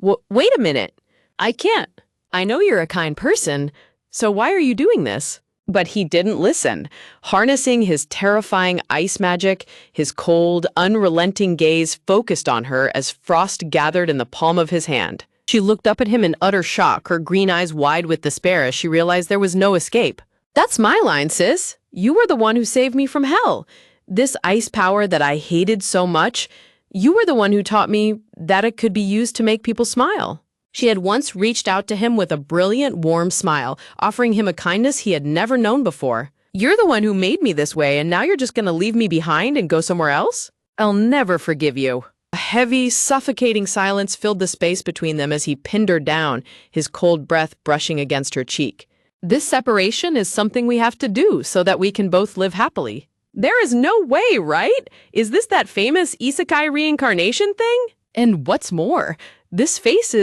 Wait a minute. I can't. I know you're a kind person, so why are you doing this? But he didn't listen. Harnessing his terrifying ice magic, his cold, unrelenting gaze focused on her as frost gathered in the palm of his hand. She looked up at him in utter shock, her green eyes wide with despair as she realized there was no escape. That's my line, sis. You were the one who saved me from hell. This ice power that I hated so much, you were the one who taught me that it could be used to make people smile. She had once reached out to him with a brilliant, warm smile, offering him a kindness he had never known before. You're the one who made me this way, and now you're just going to leave me behind and go somewhere else? I'll never forgive you. A heavy, suffocating silence filled the space between them as he pinned her down, his cold breath brushing against her cheek. This separation is something we have to do so that we can both live happily. There is no way, right? Is this that famous isekai reincarnation thing? And what's more, this face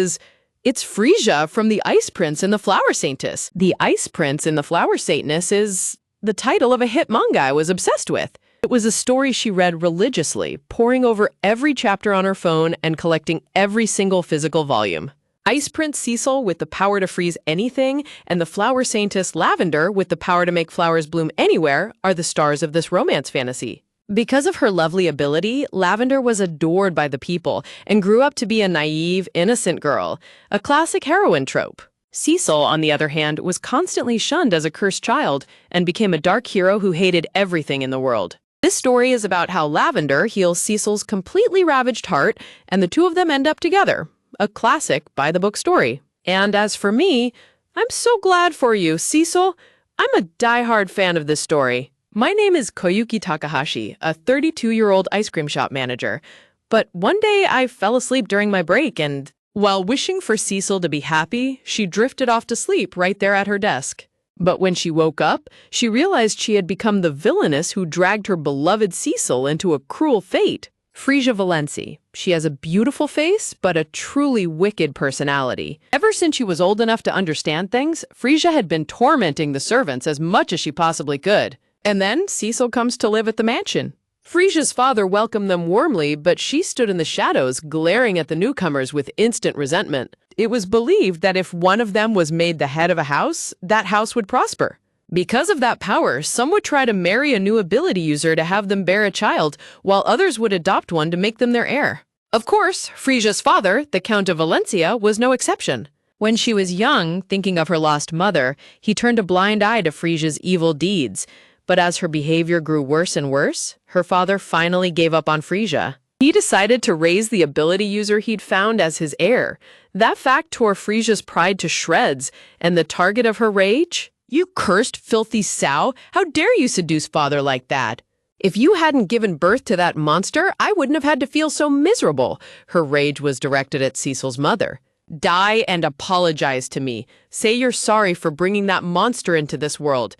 it's Frisia from the Ice Prince and the Flower Saintess. The Ice Prince and the Flower Saintess is the title of a hit manga I was obsessed with. It was a story she read religiously, poring over every chapter on her phone and collecting every single physical volume. Ice Prince Cecil with the power to freeze anything, and the Flower Saintess Lavender with the power to make flowers bloom anywhere are the stars of this romance fantasy. Because of her lovely ability, Lavender was adored by the people and grew up to be a naive, innocent girl, a classic heroine trope. Cecil, on the other hand, was constantly shunned as a cursed child and became a dark hero who hated everything in the world. This story is about how Lavender heals Cecil's completely ravaged heart, and the two of them end up together. A classic by-the-book story. And as for me, I'm so glad for you, Cecil. I'm a die-hard fan of this story. My name is Koyuki Takahashi, a 32-year-old ice cream shop manager. But one day I fell asleep during my break and, while wishing for Cecil to be happy, she drifted off to sleep right there at her desk. But when she woke up, she realized she had become the villainess who dragged her beloved Cecil into a cruel fate. Frisia Valenci. She has a beautiful face, but a truly wicked personality. Ever since she was old enough to understand things, Frisia had been tormenting the servants as much as she possibly could. And then Cecil comes to live at the mansion. Frisia's father welcomed them warmly, but she stood in the shadows, glaring at the newcomers with instant resentment. It was believed that if one of them was made the head of a house, that house would prosper. Because of that power, some would try to marry a new ability user to have them bear a child, while others would adopt one to make them their heir. Of course, Frisia's father, the Count of Valencia, was no exception. When she was young, thinking of her lost mother, he turned a blind eye to Frisia's evil deeds. But as her behavior grew worse and worse, her father finally gave up on Frisia. He decided to raise the ability user he'd found as his heir. That fact tore Frisia's pride to shreds, and the target of her rage? You cursed, filthy sow! How dare you seduce father like that? If you hadn't given birth to that monster, I wouldn't have had to feel so miserable. Her rage was directed at Cecil's mother. Die and apologize to me. Say you're sorry for bringing that monster into this world.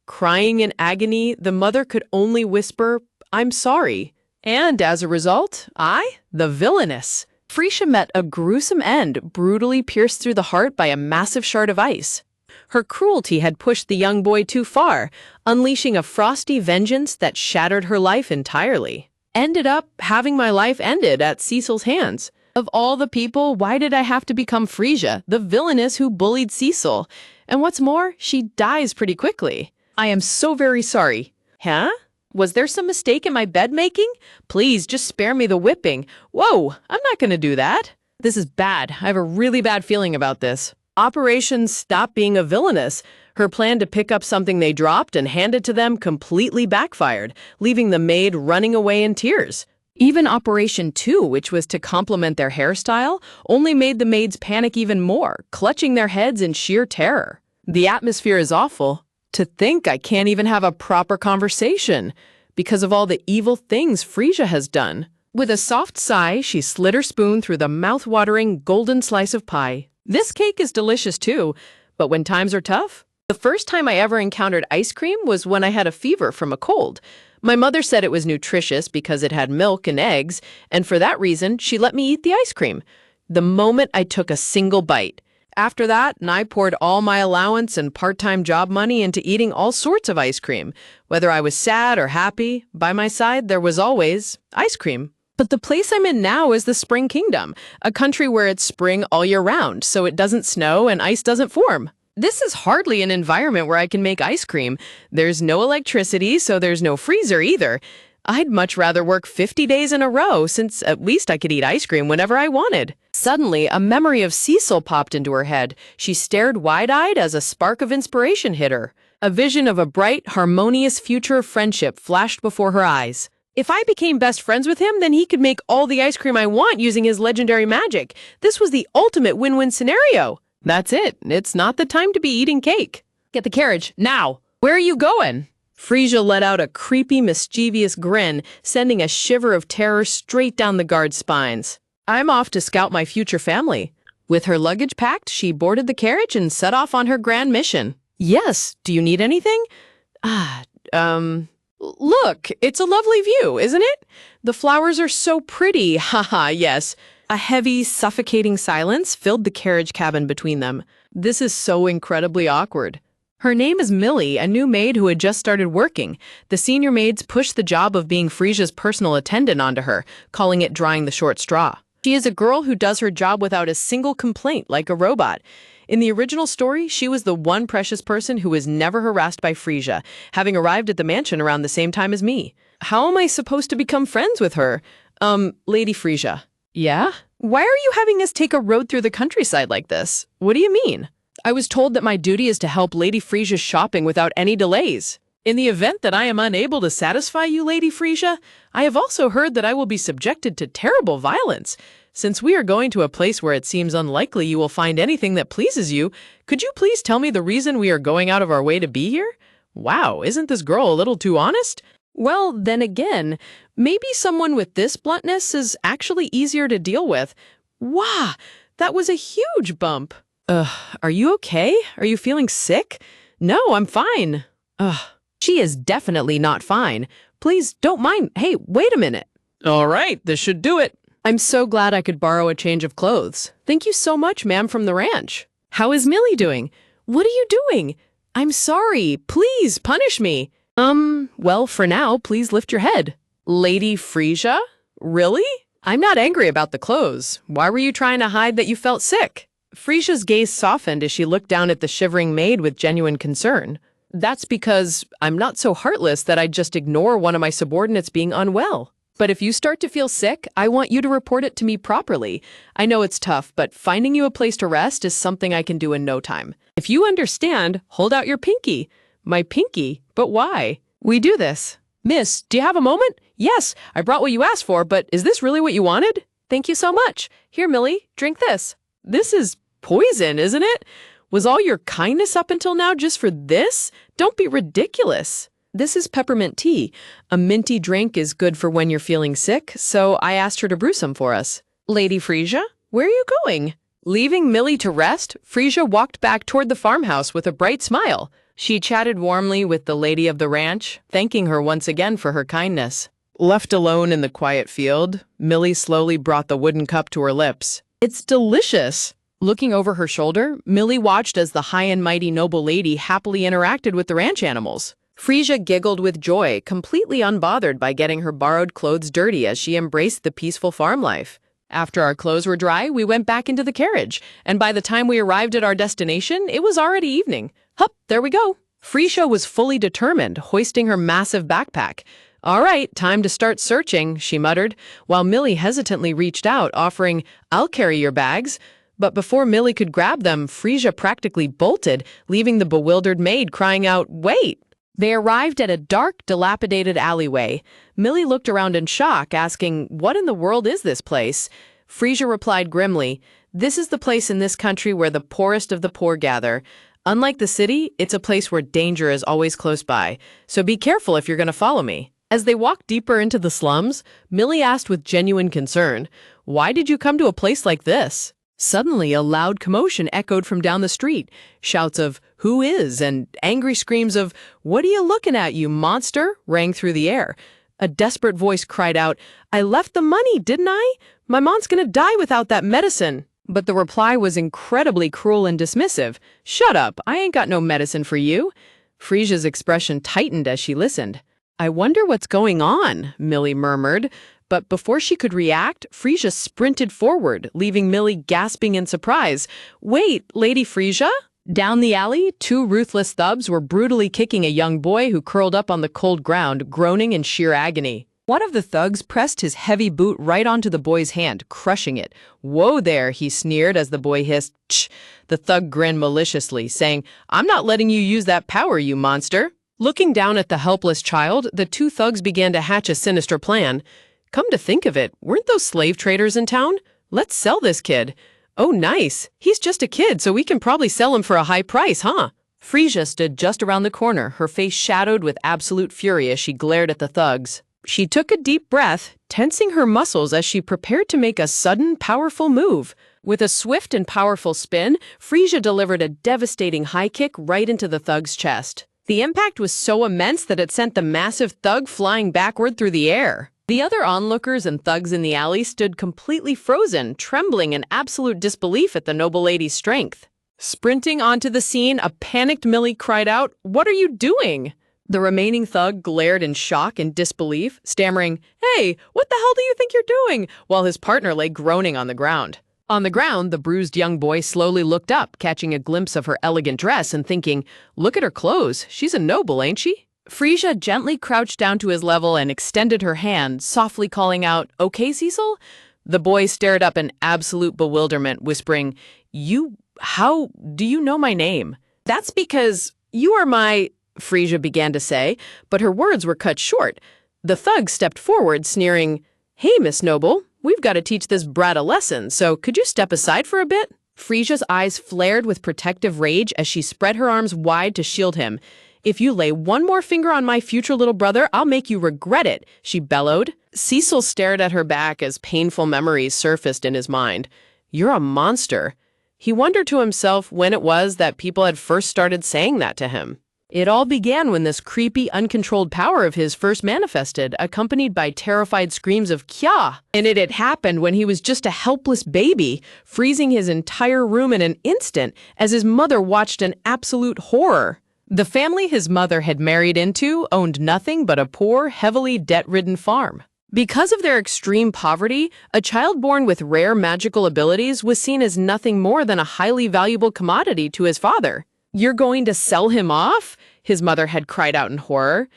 Crying in agony, the mother could only whisper, I'm sorry. And as a result, the villainess. Frisia met a gruesome end, brutally pierced through the heart by a massive shard of ice. Her cruelty had pushed the young boy too far, unleashing a frosty vengeance that shattered her life entirely. Ended up having my life ended at Cecil's hands. Of all the people, why did I have to become Frisia, the villainess who bullied Cecil? And what's more, she dies pretty quickly. I am so very sorry. Huh? Was there some mistake in my bed making? Please, just spare me the whipping. Whoa, I'm not going to do that. This is bad. I have a really bad feeling about this. Operation Stop Being a Villainess. Her plan to pick up something they dropped and hand it to them completely backfired, leaving the maid running away in tears. Even Operation 2, which was to complement their hairstyle, only made the maids panic even more, clutching their heads in sheer terror. The atmosphere is awful. To think I can't even have a proper conversation because of all the evil things Frisia has done. With a soft sigh, she slid her spoon through the mouth-watering golden slice of pie. This cake is delicious too, but when times are tough? The first time I ever encountered ice cream was when I had a fever from a cold. My mother said it was nutritious because it had milk and eggs, and for that reason, she let me eat the ice cream. The moment I took a single bite. After that, I poured all my allowance and part-time job money into eating all sorts of ice cream. Whether I was sad or happy, by my side there was always ice cream. But the place I'm in now is the Spring Kingdom, a country where it's spring all year round, so it doesn't snow and ice doesn't form. This is hardly an environment where I can make ice cream. There's no electricity, so there's no freezer either. I'd much rather work 50 days in a row, since at least I could eat ice cream whenever I wanted. Suddenly, a memory of Cecil popped into her head. She stared wide-eyed as a spark of inspiration hit her. A vision of a bright, harmonious future of friendship flashed before her eyes. If I became best friends with him, then he could make all the ice cream I want using his legendary magic. This was the ultimate win-win scenario. That's it. It's not the time to be eating cake. Get the carriage, now. Where are you going? Frisia let out a creepy, mischievous grin, sending a shiver of terror straight down the guard's spines. I'm off to scout my future family. With her luggage packed, she boarded the carriage and set off on her grand mission. Yes, do you need anything? Look, it's a lovely view, isn't it? The flowers are so pretty, haha, yes. A heavy, suffocating silence filled the carriage cabin between them. This is so incredibly awkward. Her name is Millie, a new maid who had just started working. The senior maids pushed the job of being Frisia's personal attendant onto her, calling it drawing the short straw. She is a girl who does her job without a single complaint, like a robot. In the original story, she was the one precious person who was never harassed by Frisia, having arrived at the mansion around the same time as me. How am I supposed to become friends with her? Lady Frisia. Yeah? Why are you having us take a road through the countryside like this? What do you mean? I was told that my duty is to help Lady Frisia's shopping without any delays. In the event that I am unable to satisfy you, Lady Frisia, I have also heard that I will be subjected to terrible violence. Since we are going to a place where it seems unlikely you will find anything that pleases you, could you please tell me the reason we are going out of our way to be here? Wow, isn't this girl a little too honest? Well, then again, maybe someone with this bluntness is actually easier to deal with. Wow, that was a huge bump. Are you okay? Are you feeling sick? No, I'm fine. She is definitely not fine. Please don't mind. Hey, wait a minute. All right, this should do it. I'm so glad I could borrow a change of clothes. Thank you so much, ma'am, from the ranch. How is Millie doing? What are you doing? I'm sorry. Please punish me. Well, for now, please lift your head. Lady Frisia? Really? I'm not angry about the clothes. Why were you trying to hide that you felt sick? Frisia's gaze softened as she looked down at the shivering maid with genuine concern. That's because I'm not so heartless that I'd just ignore one of my subordinates being unwell. But if you start to feel sick, I want you to report it to me properly. I know it's tough, but finding you a place to rest is something I can do in no time. If you understand, hold out your pinky. My pinky? But why? We do this. Miss, do you have a moment? Yes, I brought what you asked for, but is this really what you wanted? Thank you so much. Here, Millie, drink this. This is poison, isn't it? Was all your kindness up until now just for this? Don't be ridiculous. This is peppermint tea. A minty drink is good for when you're feeling sick, so I asked her to brew some for us. Lady Frisia, where are you going? Leaving Millie to rest, Frisia walked back toward the farmhouse with a bright smile. She chatted warmly with the lady of the ranch, thanking her once again for her kindness. Left alone in the quiet field, Millie slowly brought the wooden cup to her lips. It's delicious. Looking over her shoulder, Millie watched as the high and mighty noble lady happily interacted with the ranch animals. Frisia giggled with joy, completely unbothered by getting her borrowed clothes dirty as she embraced the peaceful farm life. After our clothes were dry, we went back into the carriage, and by the time we arrived at our destination, it was already evening. Hup, there we go. Frisia was fully determined, hoisting her massive backpack. All right, time to start searching, she muttered, while Millie hesitantly reached out, offering, I'll carry your bags. But before Millie could grab them, Frisia practically bolted, leaving the bewildered maid crying out, wait! They arrived at a dark, dilapidated alleyway. Millie looked around in shock, asking, what in the world is this place? Frisia replied grimly, this is the place in this country where the poorest of the poor gather. Unlike the city, it's a place where danger is always close by, so be careful if you're going to follow me. As they walked deeper into the slums, Millie asked with genuine concern, why did you come to a place like this? Suddenly, a loud commotion echoed from down the street. Shouts of, who is? And angry screams of, what are you looking at, you monster? Rang through the air. A desperate voice cried out, I left the money, didn't I? My mom's gonna die without that medicine. But the reply was incredibly cruel and dismissive. Shut up, I ain't got no medicine for you. Frisia's expression tightened as she listened. I wonder what's going on, Millie murmured. But before she could react, Frisia sprinted forward, leaving Millie gasping in surprise. "Wait, Lady Frisia?" Down the alley, two ruthless thugs were brutally kicking a young boy who curled up on the cold ground, groaning in sheer agony. One of the thugs pressed his heavy boot right onto the boy's hand, crushing it. "Whoa there," he sneered as the boy hissed. "Tch." The thug grinned maliciously, saying, "I'm not letting you use that power, you monster." Looking down at the helpless child, the two thugs began to hatch a sinister plan. "Come to think of it, weren't those slave traders in town? Let's sell this kid." "Oh, nice. He's just a kid, so we can probably sell him for a high price, huh?" Frisia stood just around the corner, her face shadowed with absolute fury as she glared at the thugs. She took a deep breath, tensing her muscles as she prepared to make a sudden, powerful move. With a swift and powerful spin, Frisia delivered a devastating high kick right into the thug's chest. The impact was so immense that it sent the massive thug flying backward through the air. The other onlookers and thugs in the alley stood completely frozen, trembling in absolute disbelief at the noble lady's strength. Sprinting onto the scene, a panicked Millie cried out, "What are you doing?" The remaining thug glared in shock and disbelief, stammering, "Hey, what the hell do you think you're doing?" while his partner lay groaning on the ground. On the ground, the bruised young boy slowly looked up, catching a glimpse of her elegant dress and thinking, "Look at her clothes. She's a noble, ain't she?" Frisia gently crouched down to his level and extended her hand, softly calling out, "Okay, Cecil?" The boy stared up in absolute bewilderment, whispering, How do you know my name?" "That's because you are my," Frisia began to say, but her words were cut short. The thug stepped forward, sneering, "Hey, Miss Noble, we've got to teach this brat a lesson, so could you step aside for a bit?" Frisia's eyes flared with protective rage as she spread her arms wide to shield him. "If you lay one more finger on my future little brother, I'll make you regret it," she bellowed. Cecil stared at her back as painful memories surfaced in his mind. "You're a monster." He wondered to himself when it was that people had first started saying that to him. It all began when this creepy, uncontrolled power of his first manifested, accompanied by terrified screams of "Kya!" And it had happened when he was just a helpless baby, freezing his entire room in an instant as his mother watched in absolute horror. The family his mother had married into owned nothing but a poor, heavily debt-ridden farm. Because of their extreme poverty, a child born with rare magical abilities was seen as nothing more than a highly valuable commodity to his father. "You're going to sell him off?" his mother had cried out in horror.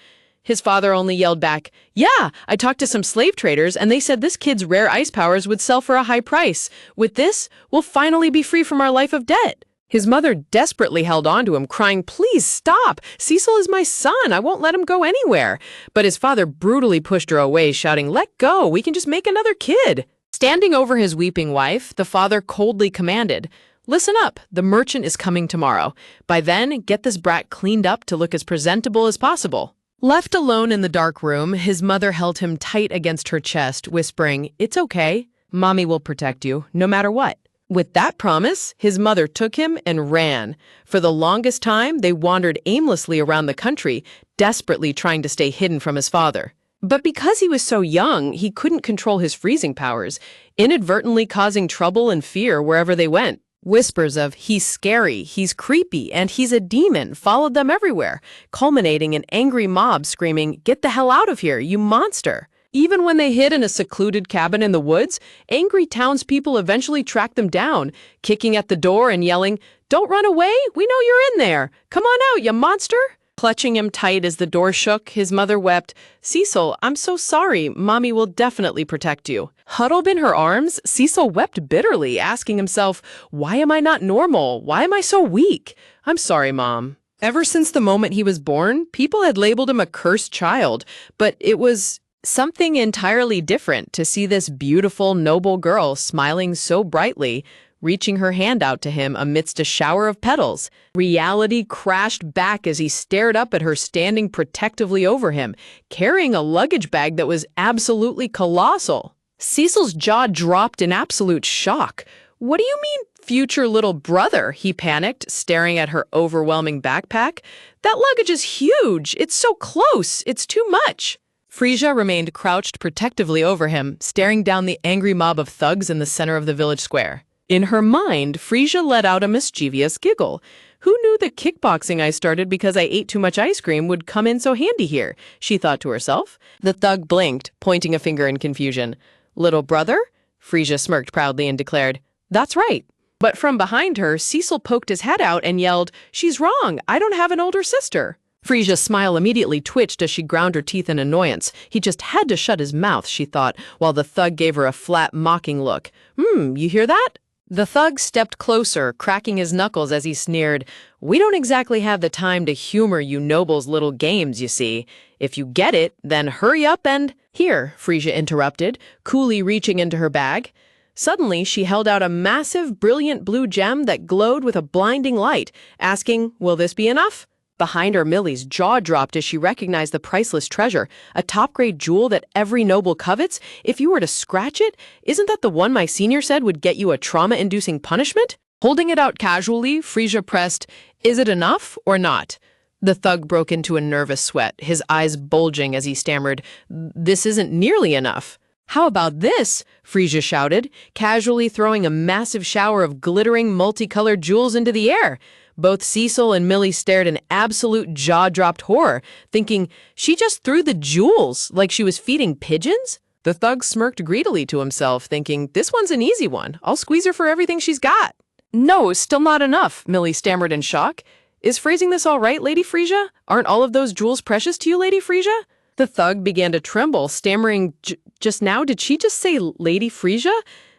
His father only yelled back, "Yeah, I talked to some slave traders and they said this kid's rare ice powers would sell for a high price. With this, we'll finally be free from our life of debt." His mother desperately held on to him, crying, "Please stop! Cecil is my son. I won't let him go anywhere." But his father brutally pushed her away, shouting, "Let go! We can just make another kid." Standing over his weeping wife, the father coldly commanded, "Listen up, the merchant is coming tomorrow. By then, get this brat cleaned up to look as presentable as possible." Left alone in the dark room, his mother held him tight against her chest, whispering, "It's okay. Mommy will protect you, no matter what." With that promise, his mother took him and ran. For the longest time, they wandered aimlessly around the country, desperately trying to stay hidden from his father. But because he was so young, he couldn't control his freezing powers, inadvertently causing trouble and fear wherever they went. Whispers of "he's scary, he's creepy, and he's a demon" followed them everywhere, culminating in angry mobs screaming, "Get the hell out of here, you monster!" Even when they hid in a secluded cabin in the woods, angry townspeople eventually tracked them down, kicking at the door and yelling, "Don't run away! We know you're in there! Come on out, you monster!" Clutching him tight as the door shook, his mother wept, "Cecil, I'm so sorry. Mommy will definitely protect you." Huddled in her arms, Cecil wept bitterly, asking himself, "Why am I not normal? Why am I so weak? I'm sorry, Mom." Ever since the moment he was born, people had labeled him a cursed child, but it was something entirely different to see this beautiful, noble girl smiling so brightly, reaching her hand out to him amidst a shower of petals. Reality crashed back as he stared up at her standing protectively over him, carrying a luggage bag that was absolutely colossal. Cecil's jaw dropped in absolute shock. "What do you mean, future little brother?" he panicked, staring at her overwhelming backpack. "That luggage is huge. It's so close. It's too much." Frisia remained crouched protectively over him, staring down the angry mob of thugs in the center of the village square. In her mind, Frisia let out a mischievous giggle. Who knew that kickboxing I started because I ate too much ice cream would come in so handy here, she thought to herself. The thug blinked, pointing a finger in confusion. Little brother? Frisia smirked proudly and declared, That's right. But from behind her, Cecil poked his head out and yelled, She's wrong. I don't have an older sister. Frisia's smile immediately twitched as she ground her teeth in annoyance. He just had to shut his mouth, she thought, while the thug gave her a flat, mocking look. You hear that? The thug stepped closer, cracking his knuckles as he sneered, We don't exactly have the time to humor you nobles' little games, you see. If you get it, then hurry up and— Here, Frisia interrupted, coolly reaching into her bag. Suddenly, she held out a massive, brilliant blue gem that glowed with a blinding light, asking, Will this be enough? Behind her, Millie's jaw dropped as she recognized the priceless treasure, a top-grade jewel that every noble covets. If you were to scratch it, isn't that the one my senior said would get you a trauma-inducing punishment? Holding it out casually, Frisia pressed, Is it enough or not? The thug broke into a nervous sweat, his eyes bulging as he stammered, This isn't nearly enough. How about this? Frisia shouted, casually throwing a massive shower of glittering, multicolored jewels into the air. Both Cecil and Millie stared in absolute jaw-dropped horror, thinking, She just threw the jewels like she was feeding pigeons? The thug smirked greedily to himself, thinking, This one's an easy one. I'll squeeze her for everything she's got. No, still not enough, Millie stammered in shock. Is phrasing this all right, Lady Frisia? Aren't all of those jewels precious to you, Lady Frisia? The thug began to tremble, stammering, Just now, did she just say Lady Frisia?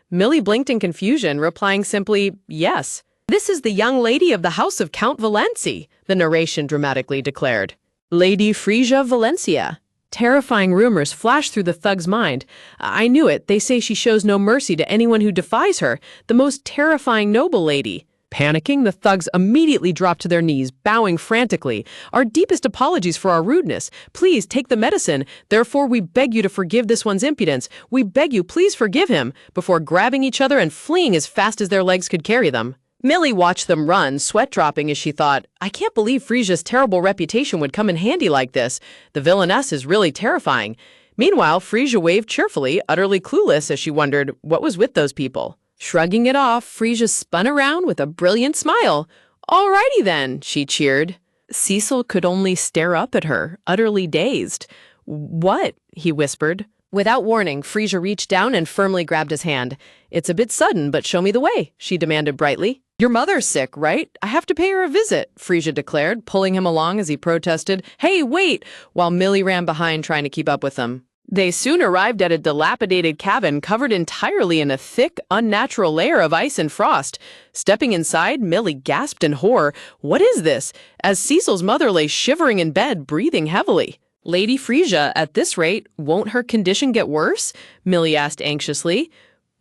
Millie blinked in confusion, replying simply, Yes. This is the young lady of the house of Count Valenci, the narration dramatically declared. Lady Frisia Valencia. Terrifying rumors flashed through the thug's mind. I knew it. They say she shows no mercy to anyone who defies her. The most terrifying noble lady. Panicking, the thugs immediately dropped to their knees, bowing frantically. Our deepest apologies for our rudeness. Please take the medicine. Therefore, we beg you to forgive this one's impudence. We beg you, please forgive him, before grabbing each other and fleeing as fast as their legs could carry them. Millie watched them run, sweat dropping as she thought, I can't believe Frisia's terrible reputation would come in handy like this. The villainess is really terrifying. Meanwhile, Frisia waved cheerfully, utterly clueless as she wondered what was with those people. Shrugging it off, Frisia spun around with a brilliant smile. Alrighty then, she cheered. Cecil could only stare up at her, utterly dazed. What? He whispered. Without warning, Frisia reached down and firmly grabbed his hand. It's a bit sudden, but show me the way, she demanded brightly. Your mother's sick, right? I have to pay her a visit, Frisia declared, pulling him along as he protested, Hey, wait, while Millie ran behind trying to keep up with them. They soon arrived at a dilapidated cabin covered entirely in a thick, unnatural layer of ice and frost. Stepping inside, Millie gasped in horror. What is this? As Cecil's mother lay shivering in bed, breathing heavily. Lady Frisia, at this rate, won't her condition get worse? Millie asked anxiously.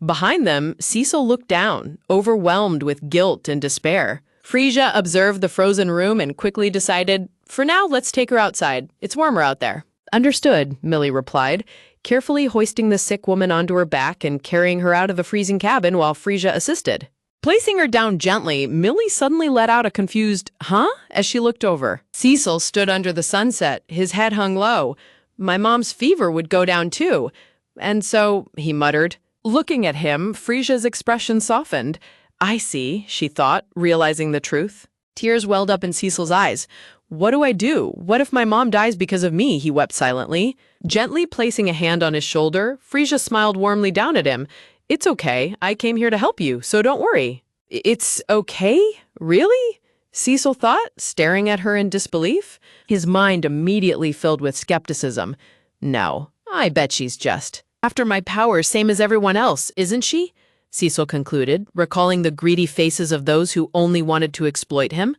Behind them, Cecil looked down, overwhelmed with guilt and despair. Frisia observed the frozen room and quickly decided, For now, let's take her outside. It's warmer out there. Understood, Millie replied, carefully hoisting the sick woman onto her back and carrying her out of the freezing cabin while Frisia assisted. Placing her down gently, Millie suddenly let out a confused, Huh? As she looked over. Cecil stood under the sunset, his head hung low. My mom's fever would go down too. And so, he muttered. Looking at him, Frisia's expression softened. I see, she thought, realizing the truth. Tears welled up in Cecil's eyes. What do I do? What if my mom dies because of me? He wept silently. Gently placing a hand on his shoulder, Frisia smiled warmly down at him. It's okay. I came here to help you, so don't worry. It's okay? Really? Cecil thought, staring at her in disbelief. His mind immediately filled with skepticism. No, I bet she's just after my power, same as everyone else, isn't she? Cecil concluded, recalling the greedy faces of those who only wanted to exploit him.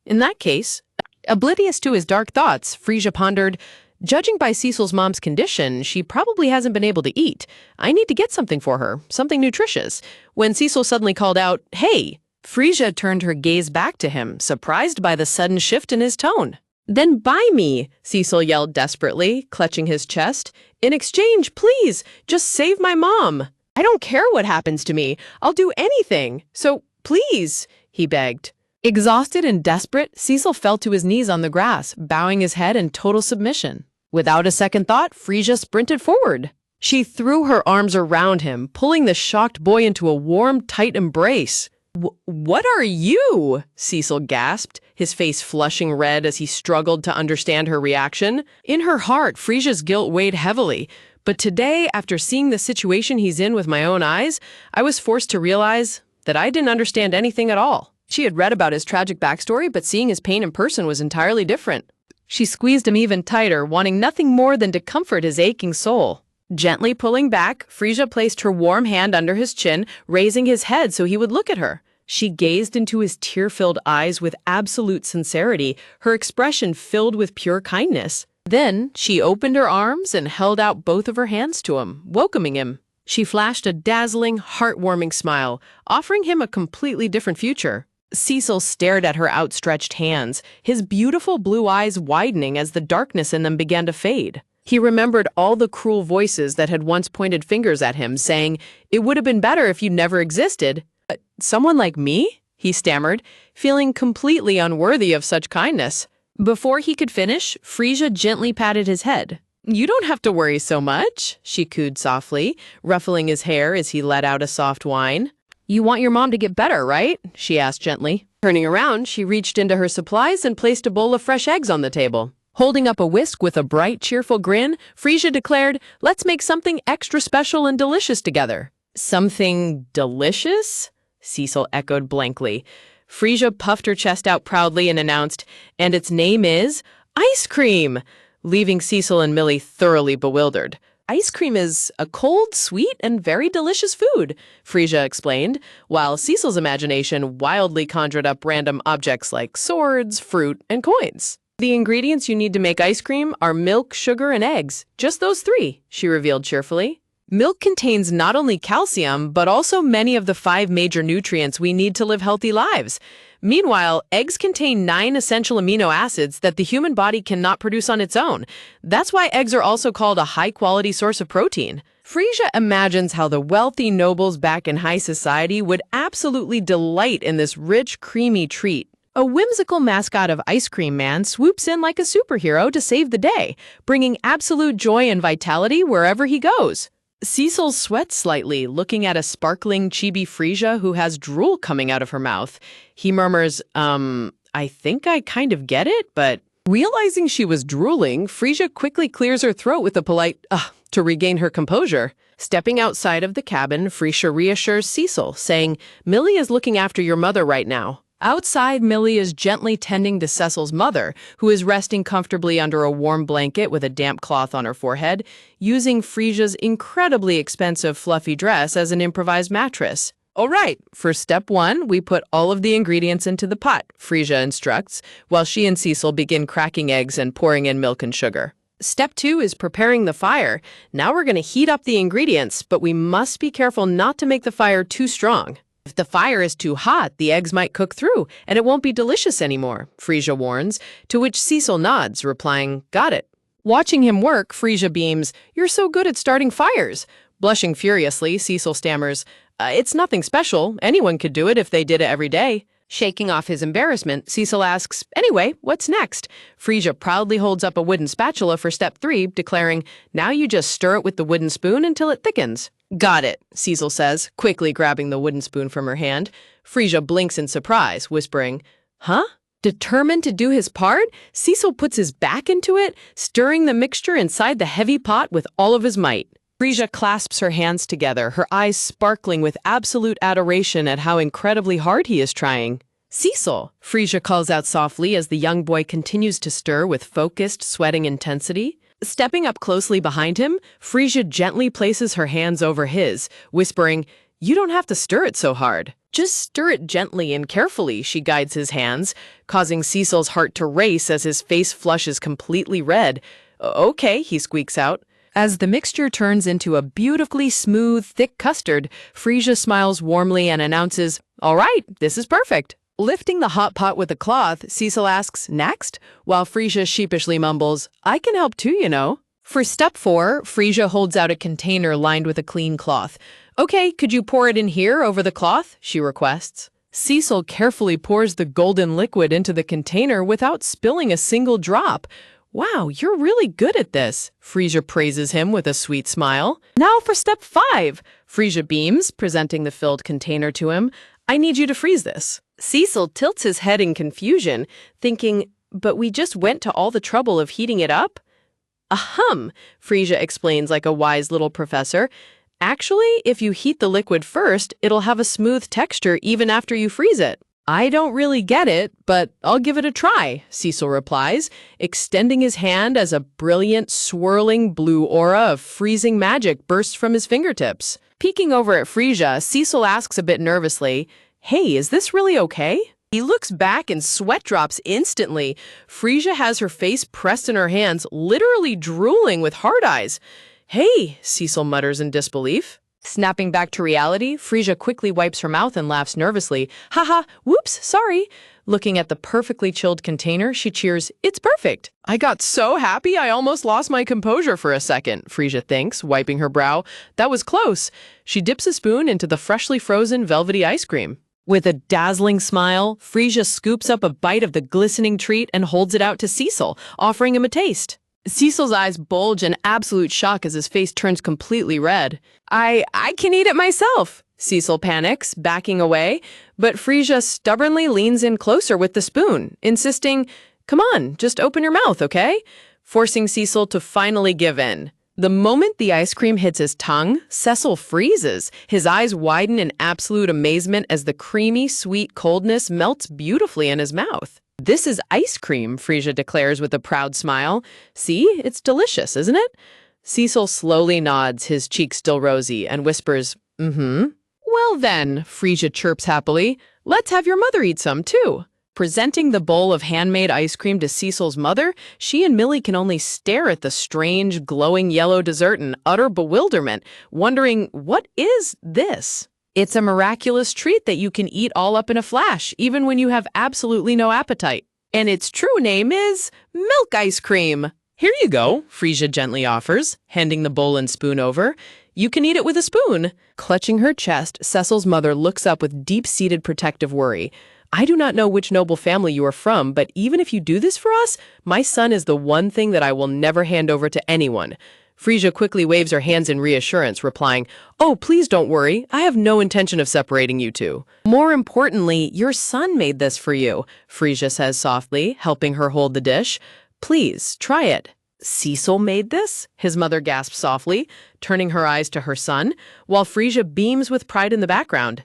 In that case, oblivious to his dark thoughts, Frisia pondered, Judging by Cecil's mom's condition, she probably hasn't been able to eat. I need to get something for her, something nutritious. When Cecil suddenly called out, Hey! Frisia turned her gaze back to him, surprised by the sudden shift in his tone. Then buy me, Cecil yelled desperately, clutching his chest. In exchange, please, just save my mom. I don't care what happens to me. I'll do anything. So, please, he begged. Exhausted and desperate, Cecil fell to his knees on the grass, bowing his head in total submission. Without a second thought, Frisia sprinted forward. She threw her arms around him, pulling the shocked boy into a warm, tight embrace. What are you?" Cecil gasped, his face flushing red as he struggled to understand her reaction. In her heart, Frisia's guilt weighed heavily. But today, after seeing the situation he's in with my own eyes, I was forced to realize that I didn't understand anything at all. She had read about his tragic backstory, but seeing his pain in person was entirely different. She squeezed him even tighter, wanting nothing more than to comfort his aching soul. Gently pulling back, Frisia placed her warm hand under his chin, raising his head so he would look at her. She gazed into his tear-filled eyes with absolute sincerity, her expression filled with pure kindness. Then, she opened her arms and held out both of her hands to him, welcoming him. She flashed a dazzling, heartwarming smile, offering him a completely different future. Cecil stared at her outstretched hands, his beautiful blue eyes widening as the darkness in them began to fade. He remembered all the cruel voices that had once pointed fingers at him, saying, "It would have been better if you never existed." "Someone like me?" he stammered, feeling completely unworthy of such kindness. Before he could finish, Frisia gently patted his head. "You don't have to worry so much," she cooed softly, ruffling his hair as he let out a soft whine. "You want your mom to get better, right?" she asked gently. Turning around, she reached into her supplies and placed a bowl of fresh eggs on the table. Holding up a whisk with a bright, cheerful grin, Frisia declared, "Let's make something extra special and delicious together." "Something delicious?" Cecil echoed blankly. Frisia puffed her chest out proudly and announced, "And its name is ice cream," leaving Cecil and Millie thoroughly bewildered. "Ice cream is a cold, sweet, and very delicious food," Frisia explained, while Cecil's imagination wildly conjured up random objects like swords, fruit, and coins. "The ingredients you need to make ice cream are milk, sugar, and eggs. Just those three," she revealed cheerfully. Milk contains not only calcium, but also many of the 5 major nutrients we need to live healthy lives. Meanwhile, eggs contain 9 essential amino acids that the human body cannot produce on its own. That's why eggs are also called a high-quality source of protein. Frisia imagines how the wealthy nobles back in high society would absolutely delight in this rich, creamy treat. A whimsical mascot of Ice Cream Man swoops in like a superhero to save the day, bringing absolute joy and vitality wherever he goes. Cecil sweats slightly, looking at a sparkling chibi Frisia who has drool coming out of her mouth. He murmurs, I think I kind of get it, but..." Realizing she was drooling, Frisia quickly clears her throat with a polite, to regain her composure. Stepping outside of the cabin, Frisia reassures Cecil, saying, "Millie is looking after your mother right now." Outside, Millie is gently tending to Cecil's mother, who is resting comfortably under a warm blanket with a damp cloth on her forehead, using Frisia's incredibly expensive fluffy dress as an improvised mattress. "All right, for step 1, we put all of the ingredients into the pot," Frisia instructs, while she and Cecil begin cracking eggs and pouring in milk and sugar. "Step 2 is preparing the fire. Now we're going to heat up the ingredients, but we must be careful not to make the fire too strong. If the fire is too hot, the eggs might cook through, and it won't be delicious anymore," Frisia warns, to which Cecil nods, replying, "Got it." Watching him work, Frisia beams, "You're so good at starting fires." Blushing furiously, Cecil stammers, "It's nothing special. Anyone could do it if they did it every day." Shaking off his embarrassment, Cecil asks, "Anyway, what's next?" Frisia proudly holds up a wooden spatula for step 3, declaring, "Now you just stir it with the wooden spoon until it thickens." "Got it," Cecil says, quickly grabbing the wooden spoon from her hand. Frisia blinks in surprise, whispering, "Huh?" Determined to do his part, Cecil puts his back into it, stirring the mixture inside the heavy pot with all of his might. Frisia clasps her hands together, her eyes sparkling with absolute adoration at how incredibly hard he is trying. "Cecil," Frisia calls out softly as the young boy continues to stir with focused, sweating intensity. Stepping up closely behind him, Frisia gently places her hands over his, whispering, "You don't have to stir it so hard. Just stir it gently and carefully," she guides his hands, causing Cecil's heart to race as his face flushes completely red. "Okay," he squeaks out. As the mixture turns into a beautifully smooth, thick custard, Frisia smiles warmly and announces, "All right, this is perfect." Lifting the hot pot with a cloth, Cecil asks, "Next?" while Frisia sheepishly mumbles, "I can help too, you know." For step 4, Frisia holds out a container lined with a clean cloth. "Okay, could you pour it in here over the cloth?" she requests. Cecil carefully pours the golden liquid into the container without spilling a single drop. "Wow, you're really good at this," Frisia praises him with a sweet smile. "Now for step 5, Frisia beams, presenting the filled container to him. I need you to freeze this. Cecil tilts his head in confusion, thinking, but we just went to all the trouble of heating it up? Ahem, Frisia explains like a wise little professor. Actually, if you heat the liquid first, it'll have a smooth texture even after you freeze it. I don't really get it, but I'll give it a try, Cecil replies, extending his hand as a brilliant, swirling blue aura of freezing magic bursts from his fingertips. Peeking over at Frisia, Cecil asks a bit nervously, "Hey, is this really okay?" He looks back and sweat drops instantly. Frisia has her face pressed in her hands, literally drooling with hard eyes. "Hey," Cecil mutters in disbelief. Snapping back to reality, Frisia quickly wipes her mouth and laughs nervously. Haha, whoops, sorry. Looking at the perfectly chilled container, she cheers, "It's perfect." I got so happy I almost lost my composure for a second, Frisia thinks, wiping her brow. That was close. She dips a spoon into the freshly frozen velvety ice cream. With a dazzling smile, Frisia scoops up a bite of the glistening treat and holds it out to Cecil, offering him a taste. Cecil's eyes bulge in absolute shock as his face turns completely red. I can eat it myself, Cecil panics, backing away, but Frisia stubbornly leans in closer with the spoon, insisting, "Come on, just open your mouth, okay?" Forcing Cecil to finally give in. The moment the ice cream hits his tongue, Cecil freezes. His eyes widen in absolute amazement as the creamy, sweet coldness melts beautifully in his mouth. "This is ice cream," Frisia declares with a proud smile. "See, it's delicious, isn't it?" Cecil slowly nods, his cheeks still rosy, and whispers, "Mm-hmm." "Well then," Frisia chirps happily, "let's have your mother eat some, too." Presenting the bowl of handmade ice cream to Cecil's mother, she and Millie can only stare at the strange, glowing yellow dessert in utter bewilderment, wondering, what is this? It's a miraculous treat that you can eat all up in a flash, even when you have absolutely no appetite. And its true name is milk ice cream. "Here you go," Frisia gently offers, handing the bowl and spoon over. "You can eat it with a spoon." Clutching her chest, Cecil's mother looks up with deep-seated protective worry. "I do not know which noble family you are from, but even if you do this for us, my son is the one thing that I will never hand over to anyone." Frisia quickly waves her hands in reassurance, replying, "Oh, please don't worry. I have no intention of separating you two." "More importantly, your son made this for you," Frisia says softly, helping her hold the dish. "Please, try it." "Cecil made this?" his mother gasps softly, turning her eyes to her son, while Frisia beams with pride in the background.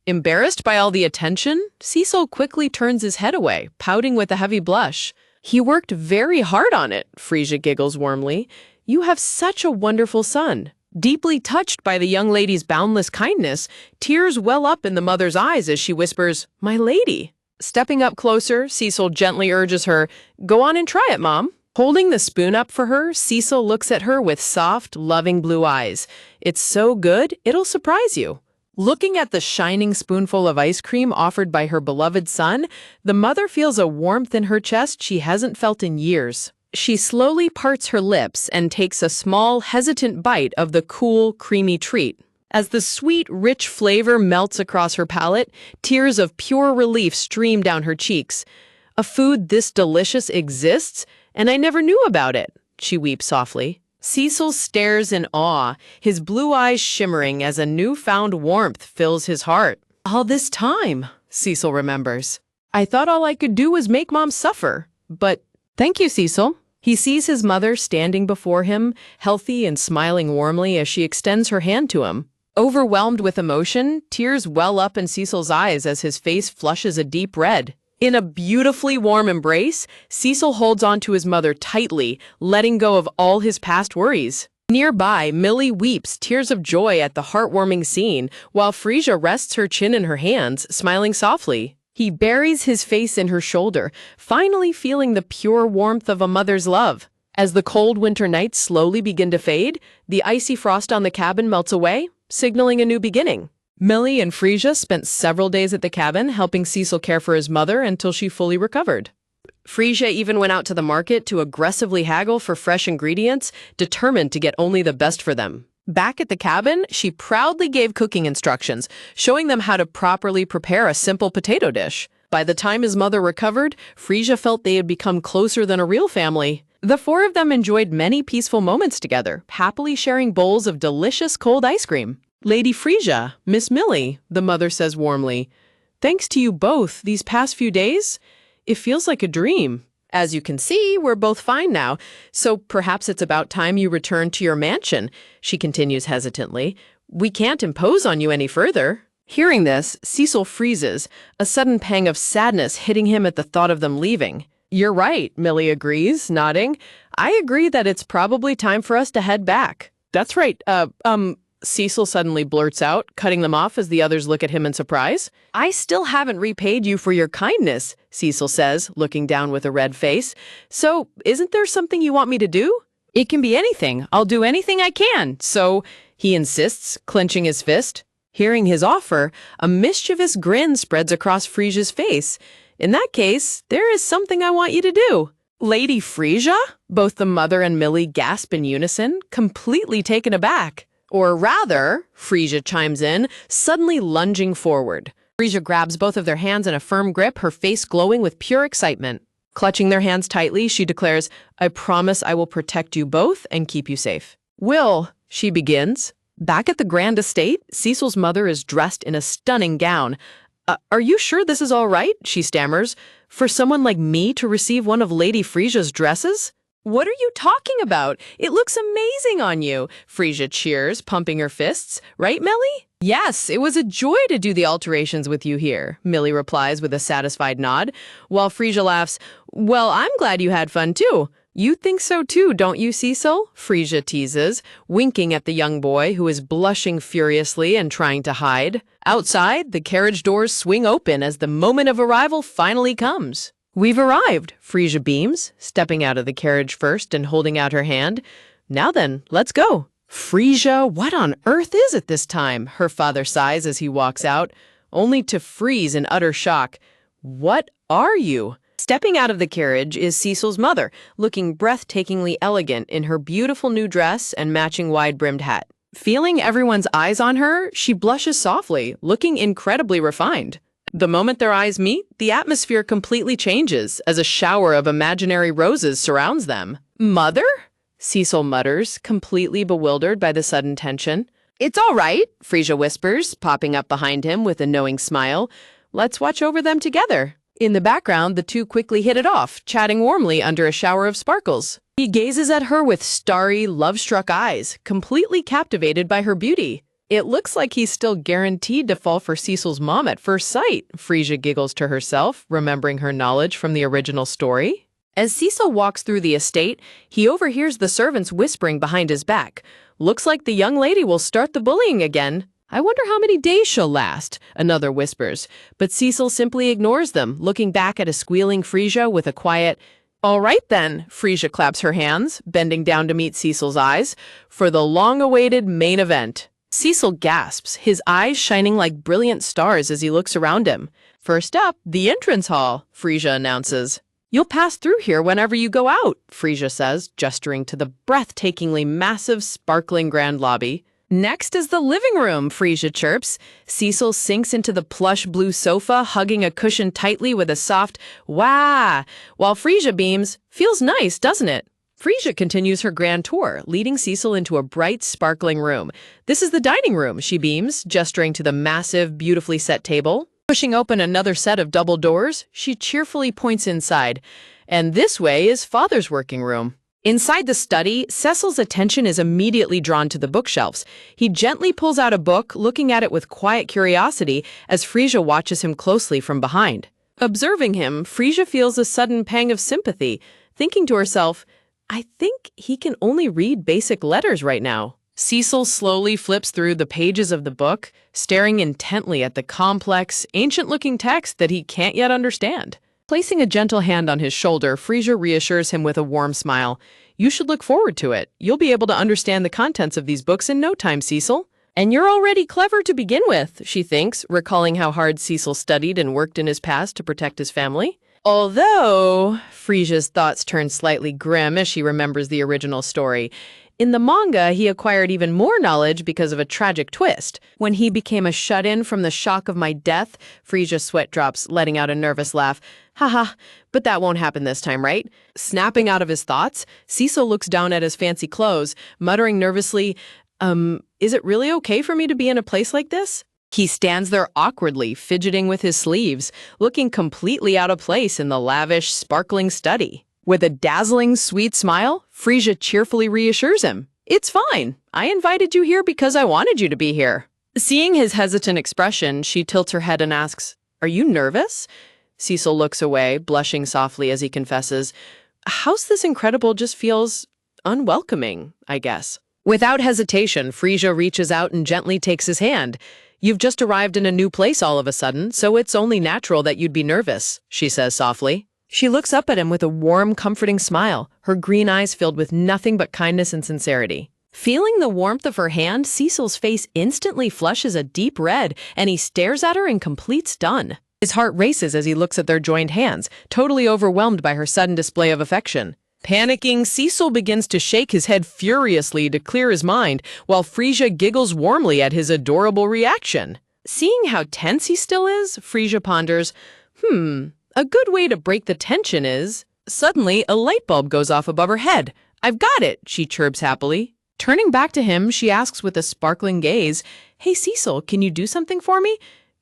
Embarrassed by all the attention, Cecil quickly turns his head away, pouting with a heavy blush. "He worked very hard on it," Frisia giggles warmly. "You have such a wonderful son." Deeply touched by the young lady's boundless kindness, tears well up in the mother's eyes as she whispers, "My lady." Stepping up closer, Cecil gently urges her, "Go on and try it, Mom." Holding the spoon up for her, Cecil looks at her with soft, loving blue eyes. "It's so good, it'll surprise you." Looking at the shining spoonful of ice cream offered by her beloved son, the mother feels a warmth in her chest she hasn't felt in years. She slowly parts her lips and takes a small, hesitant bite of the cool, creamy treat. As the sweet, rich flavor melts across her palate, tears of pure relief stream down her cheeks. "A food this delicious exists, and I never knew about it," she weeps softly. Cecil stares in awe, his blue eyes shimmering as a newfound warmth fills his heart. "All this time," Cecil remembers. "I thought all I could do was make Mom suffer. But thank you, Cecil." He sees his mother standing before him, healthy and smiling warmly as she extends her hand to him. Overwhelmed with emotion, tears well up in Cecil's eyes as his face flushes a deep red. In a beautifully warm embrace, Cecil holds onto his mother tightly, letting go of all his past worries. Nearby, Millie weeps tears of joy at the heartwarming scene, while Frisia rests her chin in her hands, smiling softly. He buries his face in her shoulder, finally feeling the pure warmth of a mother's love. As the cold winter nights slowly begin to fade, the icy frost on the cabin melts away, signaling a new beginning. Millie and Frisia spent several days at the cabin, helping Cecil care for his mother until she fully recovered. Frisia even went out to the market to aggressively haggle for fresh ingredients, determined to get only the best for them. Back at the cabin, she proudly gave cooking instructions, showing them how to properly prepare a simple potato dish. By the time his mother recovered, Frisia felt they had become closer than a real family. The four of them enjoyed many peaceful moments together, happily sharing bowls of delicious cold ice cream. "Lady Frisia, Miss Millie," the mother says warmly, Thanks to you both these past few days, it feels like a dream. As you can see, we're both fine now, so perhaps it's about time you return to your mansion, she continues hesitantly. We can't impose on you any further. Hearing this, Cecil freezes, a sudden pang of sadness hitting him at the thought of them leaving. You're right, Millie agrees, nodding. I agree that it's probably time for us to head back. That's right, Cecil suddenly blurts out, cutting them off as the others look at him in surprise. I still haven't repaid you for your kindness, Cecil says, looking down with a red face. So, isn't there something you want me to do? It can be anything. I'll do anything I can. So, he insists, clenching his fist. Hearing his offer, a mischievous grin spreads across Frisia's face. In that case, there is something I want you to do. Lady Frisia? Both the mother and Millie gasp in unison, completely taken aback. Or rather, Frisia chimes in, suddenly lunging forward. Frisia grabs both of their hands in a firm grip, her face glowing with pure excitement. Clutching their hands tightly, she declares, I promise I will protect you both and keep you safe. Will, she begins. Back at the grand estate, Cecil's mother is dressed in a stunning gown. Are you sure this is all right? She stammers. For someone like me to receive one of Lady Frisia's dresses? What are you talking about? It looks amazing on you, Frisia cheers, pumping her fists. Right, Millie? Yes, it was a joy to do the alterations with you here, Millie replies with a satisfied nod, while Frisia laughs, well, I'm glad you had fun too. You think so too, don't you, Cecil? Frisia teases, winking at the young boy who is blushing furiously and trying to hide. Outside, the carriage doors swing open as the moment of arrival finally comes. We've arrived, Frisia beams, stepping out of the carriage first and holding out her hand. Now then, let's go. Frisia, what on earth is it this time? Her father sighs as he walks out, only to freeze in utter shock. What are you? Stepping out of the carriage is Cecil's mother, looking breathtakingly elegant in her beautiful new dress and matching wide-brimmed hat. Feeling everyone's eyes on her, she blushes softly, looking incredibly refined. The moment their eyes meet, the atmosphere completely changes as a shower of imaginary roses surrounds them. Mother? Cecil mutters, completely bewildered by the sudden tension. It's all right, Frisia whispers, popping up behind him with a knowing smile. Let's watch over them together. In the background, the two quickly hit it off, chatting warmly under a shower of sparkles. He gazes at her with starry, love-struck eyes, completely captivated by her beauty. It looks like he's still guaranteed to fall for Cecil's mom at first sight, Frisia giggles to herself, remembering her knowledge from the original story. As Cecil walks through the estate, he overhears the servants whispering behind his back. Looks like the young lady will start the bullying again. I wonder how many days she'll last, another whispers. But Cecil simply ignores them, looking back at a squealing Frisia with a quiet, all right then, Frisia claps her hands, bending down to meet Cecil's eyes, for the long-awaited main event. Cecil gasps, his eyes shining like brilliant stars as he looks around him. First up, the entrance hall, Frisia announces. You'll pass through here whenever you go out, Frisia says, gesturing to the breathtakingly massive, sparkling grand lobby. Next is the living room, Frisia chirps. Cecil sinks into the plush blue sofa, hugging a cushion tightly with a soft, wah, while Frisia beams, feels nice, doesn't it? Frisia continues her grand tour, leading Cecil into a bright, sparkling room. This is the dining room, she beams, gesturing to the massive, beautifully set table. Pushing open another set of double doors, she cheerfully points inside. And this way is Father's working room. Inside the study, Cecil's attention is immediately drawn to the bookshelves. He gently pulls out a book, looking at it with quiet curiosity as Frisia watches him closely from behind. Observing him, Frisia feels a sudden pang of sympathy, thinking to herself, I think he can only read basic letters right now. Cecil slowly flips through the pages of the book, staring intently at the complex, ancient-looking text that he can't yet understand. Placing a gentle hand on his shoulder, Frisia reassures him with a warm smile. You should look forward to it. You'll be able to understand the contents of these books in no time, Cecil. And you're already clever to begin with, she thinks, recalling how hard Cecil studied and worked in his past to protect his family. Although, Frisia's thoughts turn slightly grim as she remembers the original story. In the manga, he acquired even more knowledge because of a tragic twist. When he became a shut-in from the shock of my death, Frisia's sweat drops, letting out a nervous laugh. Haha, but that won't happen this time, right? Snapping out of his thoughts, Cecil looks down at his fancy clothes, muttering nervously, is it really okay for me to be in a place like this? He stands there awkwardly, fidgeting with his sleeves, looking completely out of place in the lavish, sparkling study. With a dazzling, sweet smile, Frisia cheerfully reassures him. "It's fine. I invited you here because I wanted you to be here." Seeing his hesitant expression, she tilts her head and asks, "Are you nervous?" Cecil looks away, blushing softly as he confesses, "House this incredible just feels unwelcoming, I guess." Without hesitation, Frisia reaches out and gently takes his hand. "You've just arrived in a new place all of a sudden, so it's only natural that you'd be nervous," she says softly. She looks up at him with a warm, comforting smile, her green eyes filled with nothing but kindness and sincerity. Feeling the warmth of her hand, Cecil's face instantly flushes a deep red, and he stares at her in complete stun. His heart races as he looks at their joined hands, totally overwhelmed by her sudden display of affection. Panicking, Cecil begins to shake his head furiously to clear his mind, while Frisia giggles warmly at his adorable reaction. Seeing how tense he still is, Frisia ponders, a good way to break the tension is... Suddenly, a light bulb goes off above her head. "I've got it," she chirps happily. Turning back to him, she asks with a sparkling gaze, "Hey, Cecil, can you do something for me?"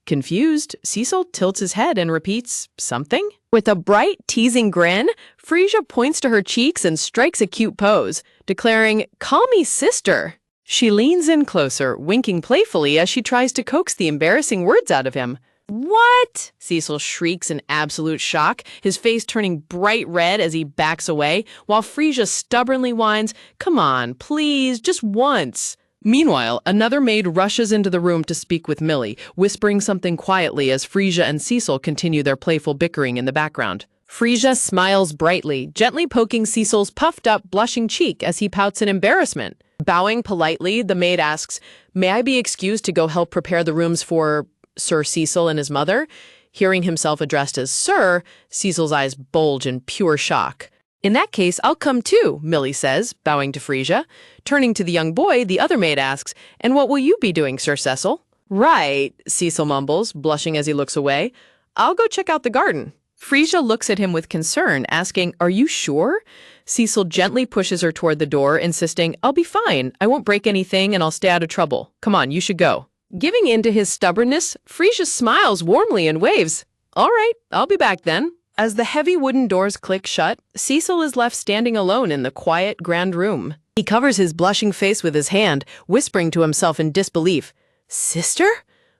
Confused, Cecil tilts his head and repeats, "Something?" With a bright, teasing grin, Frisia points to her cheeks and strikes a cute pose, declaring, "Call me sister." She leans in closer, winking playfully as she tries to coax the embarrassing words out of him. "What?" Cecil shrieks in absolute shock, his face turning bright red as he backs away, while Frisia stubbornly whines, "Come on, please, just once." Meanwhile, another maid rushes into the room to speak with Millie, whispering something quietly as Frisia and Cecil continue their playful bickering in the background. Frisia smiles brightly, gently poking Cecil's puffed-up, blushing cheek as he pouts in embarrassment. Bowing politely, the maid asks, "May I be excused to go help prepare the rooms for Sir Cecil and his mother?" Hearing himself addressed as Sir, Cecil's eyes bulge in pure shock. "In that case, I'll come too," Millie says, bowing to Frisia. Turning to the young boy, the other maid asks, "And what will you be doing, Sir Cecil?" "Right," Cecil mumbles, blushing as he looks away. "I'll go check out the garden." Frisia looks at him with concern, asking, "Are you sure?" Cecil gently pushes her toward the door, insisting, "I'll be fine. I won't break anything and I'll stay out of trouble. Come on, you should go." Giving in to his stubbornness, Frisia smiles warmly and waves. "All right, I'll be back then." As the heavy wooden doors click shut, Cecil is left standing alone in the quiet, grand room. He covers his blushing face with his hand, whispering to himself in disbelief, "Sister?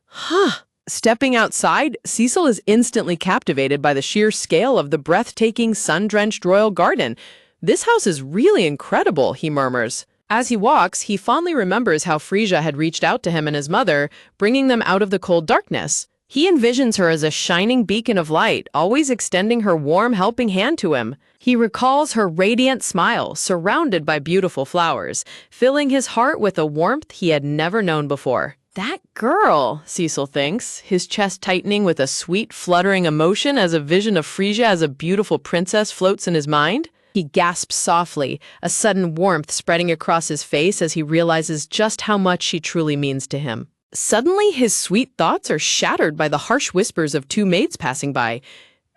Huh." Stepping outside, Cecil is instantly captivated by the sheer scale of the breathtaking, sun-drenched royal garden. "This house is really incredible," he murmurs. As he walks, he fondly remembers how Frisia had reached out to him and his mother, bringing them out of the cold darkness. He envisions her as a shining beacon of light, always extending her warm, helping hand to him. He recalls her radiant smile, surrounded by beautiful flowers, filling his heart with a warmth he had never known before. "That girl," Cecil thinks, his chest tightening with a sweet, fluttering emotion as a vision of Frisia as a beautiful princess floats in his mind. He gasps softly, a sudden warmth spreading across his face as he realizes just how much she truly means to him. Suddenly, his sweet thoughts are shattered by the harsh whispers of two maids passing by.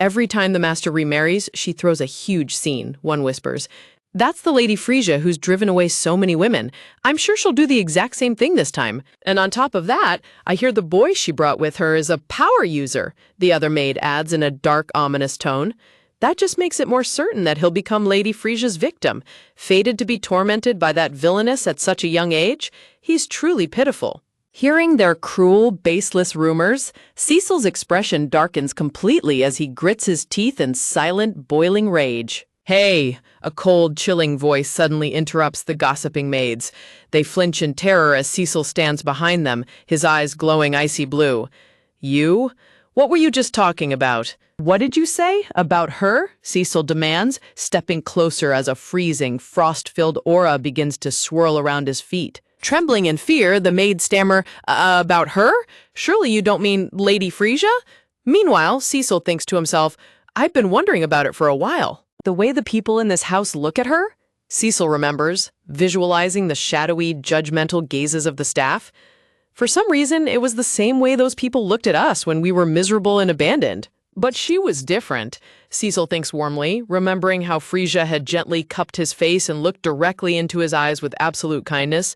"Every time the master remarries, she throws a huge scene," one whispers. "That's the Lady Frisia who's driven away so many women. I'm sure she'll do the exact same thing this time. And on top of that, I hear the boy she brought with her is a power user," the other maid adds in a dark, ominous tone. "That just makes it more certain that he'll become Lady Frisia's victim, fated to be tormented by that villainess at such a young age. He's truly pitiful." Hearing their cruel, baseless rumors, Cecil's expression darkens completely as he grits his teeth in silent, boiling rage. "Hey!" A cold, chilling voice suddenly interrupts the gossiping maids. They flinch in terror as Cecil stands behind them, his eyes glowing icy blue. "You? What were you just talking about?" "What did you say? About her?" Cecil demands, stepping closer as a freezing, frost-filled aura begins to swirl around his feet. Trembling in fear, the maids stammer, "About her? Surely you don't mean Lady Frisia?" Meanwhile, Cecil thinks to himself, "I've been wondering about it for a while. The way the people in this house look at her?" Cecil remembers, visualizing the shadowy, judgmental gazes of the staff. For some reason, it was the same way those people looked at us when we were miserable and abandoned. But she was different, Cecil thinks warmly, remembering how Frisia had gently cupped his face and looked directly into his eyes with absolute kindness.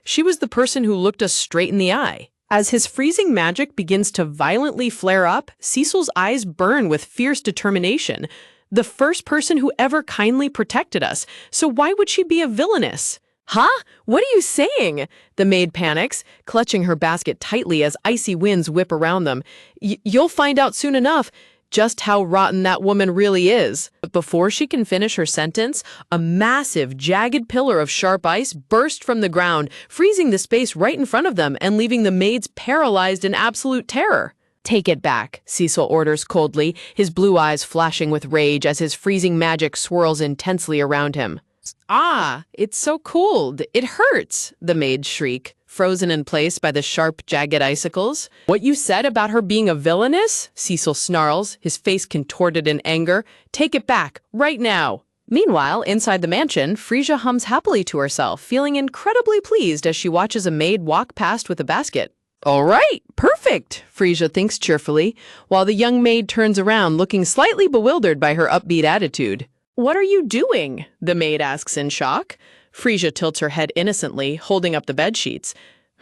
She was the person who looked us straight in the eye. As his freezing magic begins to violently flare up, Cecil's eyes burn with fierce determination. The first person who ever kindly protected us, so why would she be a villainess? Huh? What are you saying? The maid panics, clutching her basket tightly as icy winds whip around them. You'll find out soon enough just how rotten that woman really is. But before she can finish her sentence, a massive, jagged pillar of sharp ice burst from the ground, freezing the space right in front of them and leaving the maids paralyzed in absolute terror. Take it back, Cecil orders coldly, his blue eyes flashing with rage as his freezing magic swirls intensely around him. Ah, it's so cold. It hurts, the maids shriek, frozen in place by the sharp, jagged icicles. What you said about her being a villainess? Cecil snarls, his face contorted in anger. Take it back, right now. Meanwhile, inside the mansion, Frisia hums happily to herself, feeling incredibly pleased as she watches a maid walk past with a basket. All right, perfect, Frisia thinks cheerfully, while the young maid turns around looking slightly bewildered by her upbeat attitude. What are you doing? The maid asks in shock. Frisia tilts her head innocently, holding up the bed sheets.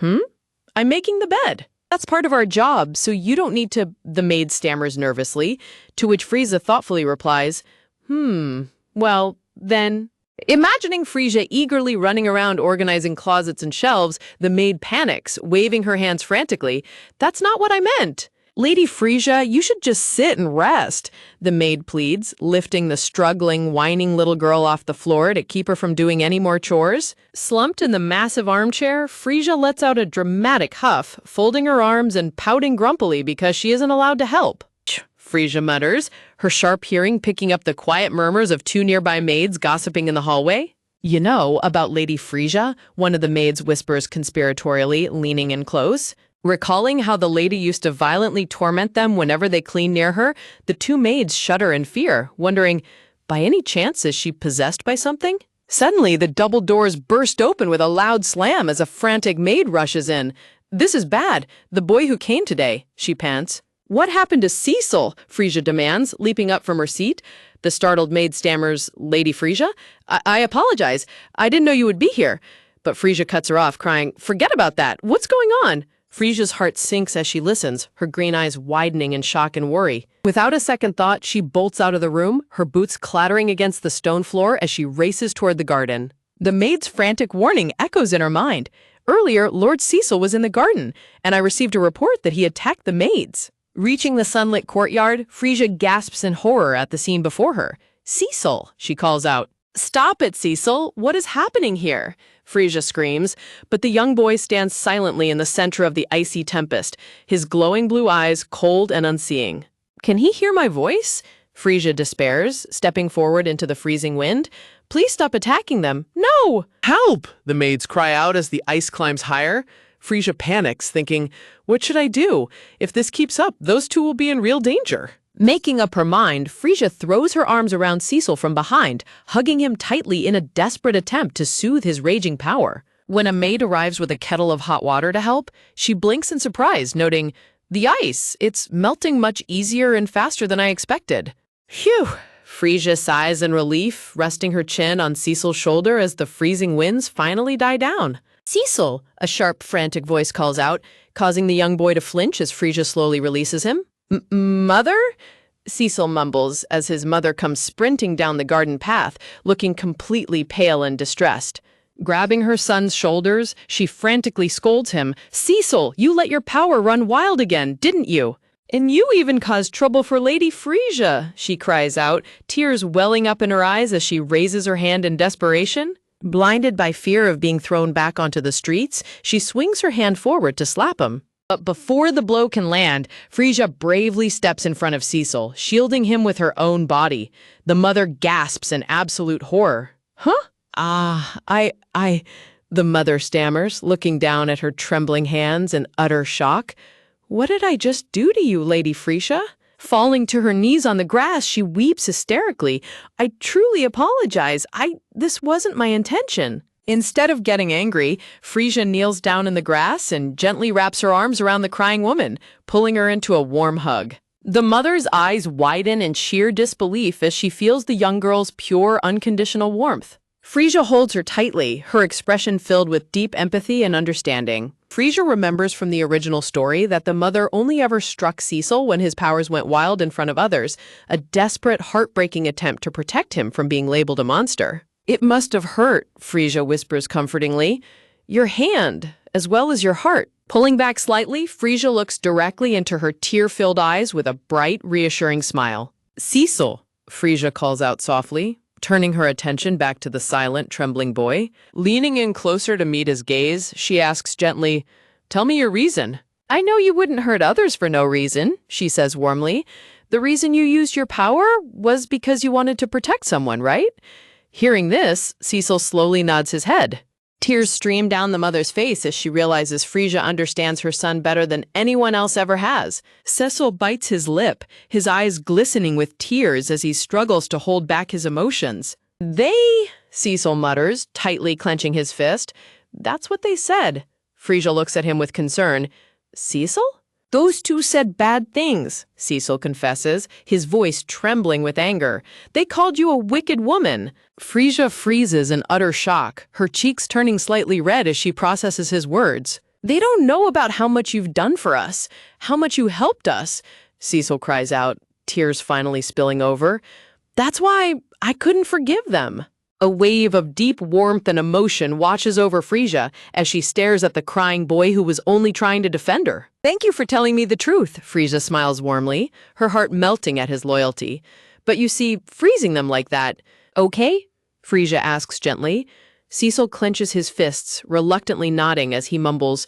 I'm making the bed. That's part of our job, so you don't need to, the maid stammers nervously, to which Frisia thoughtfully replies, well, then. Imagining Frisia eagerly running around organizing closets and shelves, the maid panics, waving her hands frantically. That's not what I meant. Lady Frisia, you should just sit and rest, the maid pleads, lifting the struggling, whining little girl off the floor to keep her from doing any more chores. Slumped in the massive armchair, Frisia lets out a dramatic huff, folding her arms and pouting grumpily because she isn't allowed to help. Frisia mutters, her sharp hearing picking up the quiet murmurs of two nearby maids gossiping in the hallway. You know about Lady Frisia, one of the maids whispers conspiratorially, leaning in close. Recalling how the lady used to violently torment them whenever they cleaned near her, the two maids shudder in fear, wondering, by any chance is she possessed by something? Suddenly, the double doors burst open with a loud slam as a frantic maid rushes in. This is bad. The boy who came today, she pants. What happened to Cecil? Frisia demands, leaping up from her seat. The startled maid stammers, Lady Frisia? I apologize. I didn't know you would be here. But Frisia cuts her off, crying, forget about that. What's going on? Frisia's heart sinks as she listens, her green eyes widening in shock and worry. Without a second thought, she bolts out of the room, her boots clattering against the stone floor as she races toward the garden. The maid's frantic warning echoes in her mind. Earlier, Lord Cecil was in the garden, and I received a report that he attacked the maids. Reaching the sunlit courtyard, Frisia gasps in horror at the scene before her. Cecil, she calls out. Stop it, Cecil! What is happening here? Frisia screams, but the young boy stands silently in the center of the icy tempest, his glowing blue eyes cold and unseeing. Can he hear my voice? Frisia despairs, stepping forward into the freezing wind. Please stop attacking them. No! Help! The maids cry out as the ice climbs higher. Frisia panics, thinking, what should I do? If this keeps up, those two will be in real danger. Making up her mind, Frisia throws her arms around Cecil from behind, hugging him tightly in a desperate attempt to soothe his raging power. When a maid arrives with a kettle of hot water to help, she blinks in surprise, noting, the ice, it's melting much easier and faster than I expected. Phew! Frisia sighs in relief, resting her chin on Cecil's shoulder as the freezing winds finally die down. Cecil, a sharp, frantic voice calls out, causing the young boy to flinch as Frisia slowly releases him. Mother? Cecil mumbles as his mother comes sprinting down the garden path, looking completely pale and distressed. Grabbing her son's shoulders, she frantically scolds him. Cecil, you let your power run wild again, didn't you? And you even caused trouble for Lady Frisia, she cries out, tears welling up in her eyes as she raises her hand in desperation. Blinded by fear of being thrown back onto the streets, she swings her hand forward to slap him. But before the blow can land, Frisia bravely steps in front of Cecil, shielding him with her own body. The mother gasps in absolute horror. Huh? The mother stammers, looking down at her trembling hands in utter shock. What did I just do to you, Lady Frisia? Falling to her knees on the grass, she weeps hysterically. I truly apologize. This wasn't my intention. Instead of getting angry, Frisia kneels down in the grass and gently wraps her arms around the crying woman, pulling her into a warm hug. The mother's eyes widen in sheer disbelief as she feels the young girl's pure, unconditional warmth. Frisia holds her tightly, her expression filled with deep empathy and understanding. Frasier remembers from the original story that the mother only ever struck Cecil when his powers went wild in front of others, a desperate, heartbreaking attempt to protect him from being labeled a monster. "It must have hurt," Frasier whispers comfortingly. "Your hand, as well as your heart." Pulling back slightly, Frasier looks directly into her tear-filled eyes with a bright, reassuring smile. "Cecil," Frasier calls out softly, turning her attention back to the silent, trembling boy. Leaning in closer to meet his gaze, she asks gently, "Tell me your reason." "I know you wouldn't hurt others for no reason," she says warmly. "The reason you used your power was because you wanted to protect someone, right?" Hearing this, Cecil slowly nods his head. Tears stream down the mother's face as she realizes Frasier understands her son better than anyone else ever has. Cecil bites his lip, his eyes glistening with tears as he struggles to hold back his emotions. Cecil mutters, tightly clenching his fist. "That's what they said." Frasier looks at him with concern. "Cecil?" "Those two said bad things," Cecil confesses, his voice trembling with anger. "They called you a wicked woman." Frasier freezes in utter shock, her cheeks turning slightly red as she processes his words. "They don't know about how much you've done for us, how much you helped us," Cecil cries out, tears finally spilling over. "That's why I couldn't forgive them." A wave of deep warmth and emotion washes over Frasier as she stares at the crying boy who was only trying to defend her. "Thank you for telling me the truth," Frasier smiles warmly, her heart melting at his loyalty. "But you see, freezing them like that—" "Okay?" Frasier asks gently. Cecil clenches his fists, reluctantly nodding as he mumbles,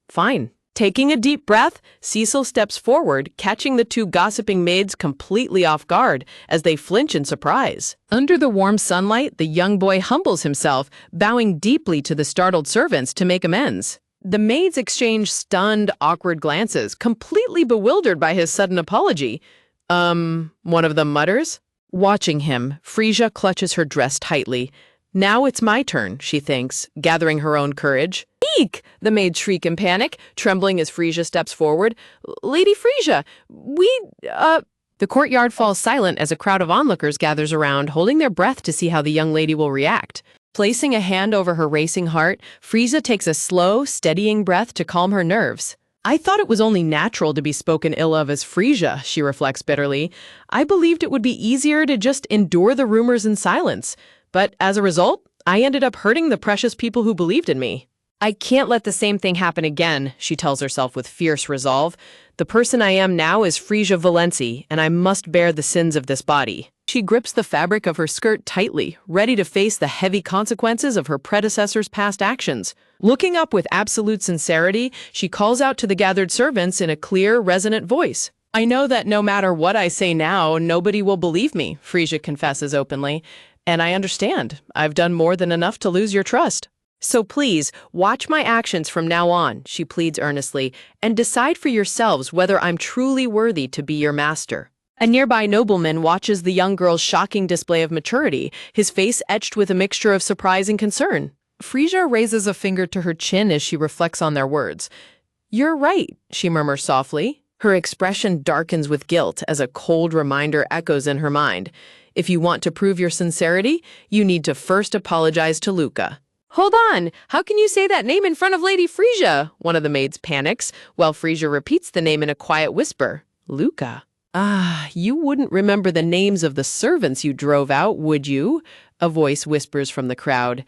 "Fine." Taking a deep breath, Cecil steps forward, catching the two gossiping maids completely off guard as they flinch in surprise. Under the warm sunlight, the young boy humbles himself, bowing deeply to the startled servants to make amends. The maids exchange stunned, awkward glances, completely bewildered by his sudden apology. One of them mutters. Watching him, Frasier clutches her dress tightly. "Now it's my turn," she thinks, gathering her own courage. "Eek!" the maids shriek in panic, trembling as Frasier steps forward. "Lady Frasier, The courtyard falls silent as a crowd of onlookers gathers around, holding their breath to see how the young lady will react. Placing a hand over her racing heart, Frasier takes a slow, steadying breath to calm her nerves. "I thought it was only natural to be spoken ill of as Frasier," she reflects bitterly. "I believed it would be easier to just endure the rumors in silence. But as a result, I ended up hurting the precious people who believed in me. I can't let the same thing happen again," she tells herself with fierce resolve. "The person I am now is Frasier Valenci, and I must bear the sins of this body." She grips the fabric of her skirt tightly, ready to face the heavy consequences of her predecessor's past actions. Looking up with absolute sincerity, she calls out to the gathered servants in a clear, resonant voice. "I know that no matter what I say now, nobody will believe me," Frasier confesses openly. "And I understand. I've done more than enough to lose your trust. So please, watch my actions from now on," she pleads earnestly, "and decide for yourselves whether I'm truly worthy to be your master." A nearby nobleman watches the young girl's shocking display of maturity, his face etched with a mixture of surprise and concern. Frasier raises a finger to her chin as she reflects on their words. "You're right," she murmurs softly. Her expression darkens with guilt as a cold reminder echoes in her mind. "If you want to prove your sincerity, you need to first apologize to Luca." "Hold on! How can you say that name in front of Lady Frasier?" one of the maids panics, while Frasier repeats the name in a quiet whisper. "Luca. Ah, you wouldn't remember the names of the servants you drove out, would you?" a voice whispers from the crowd.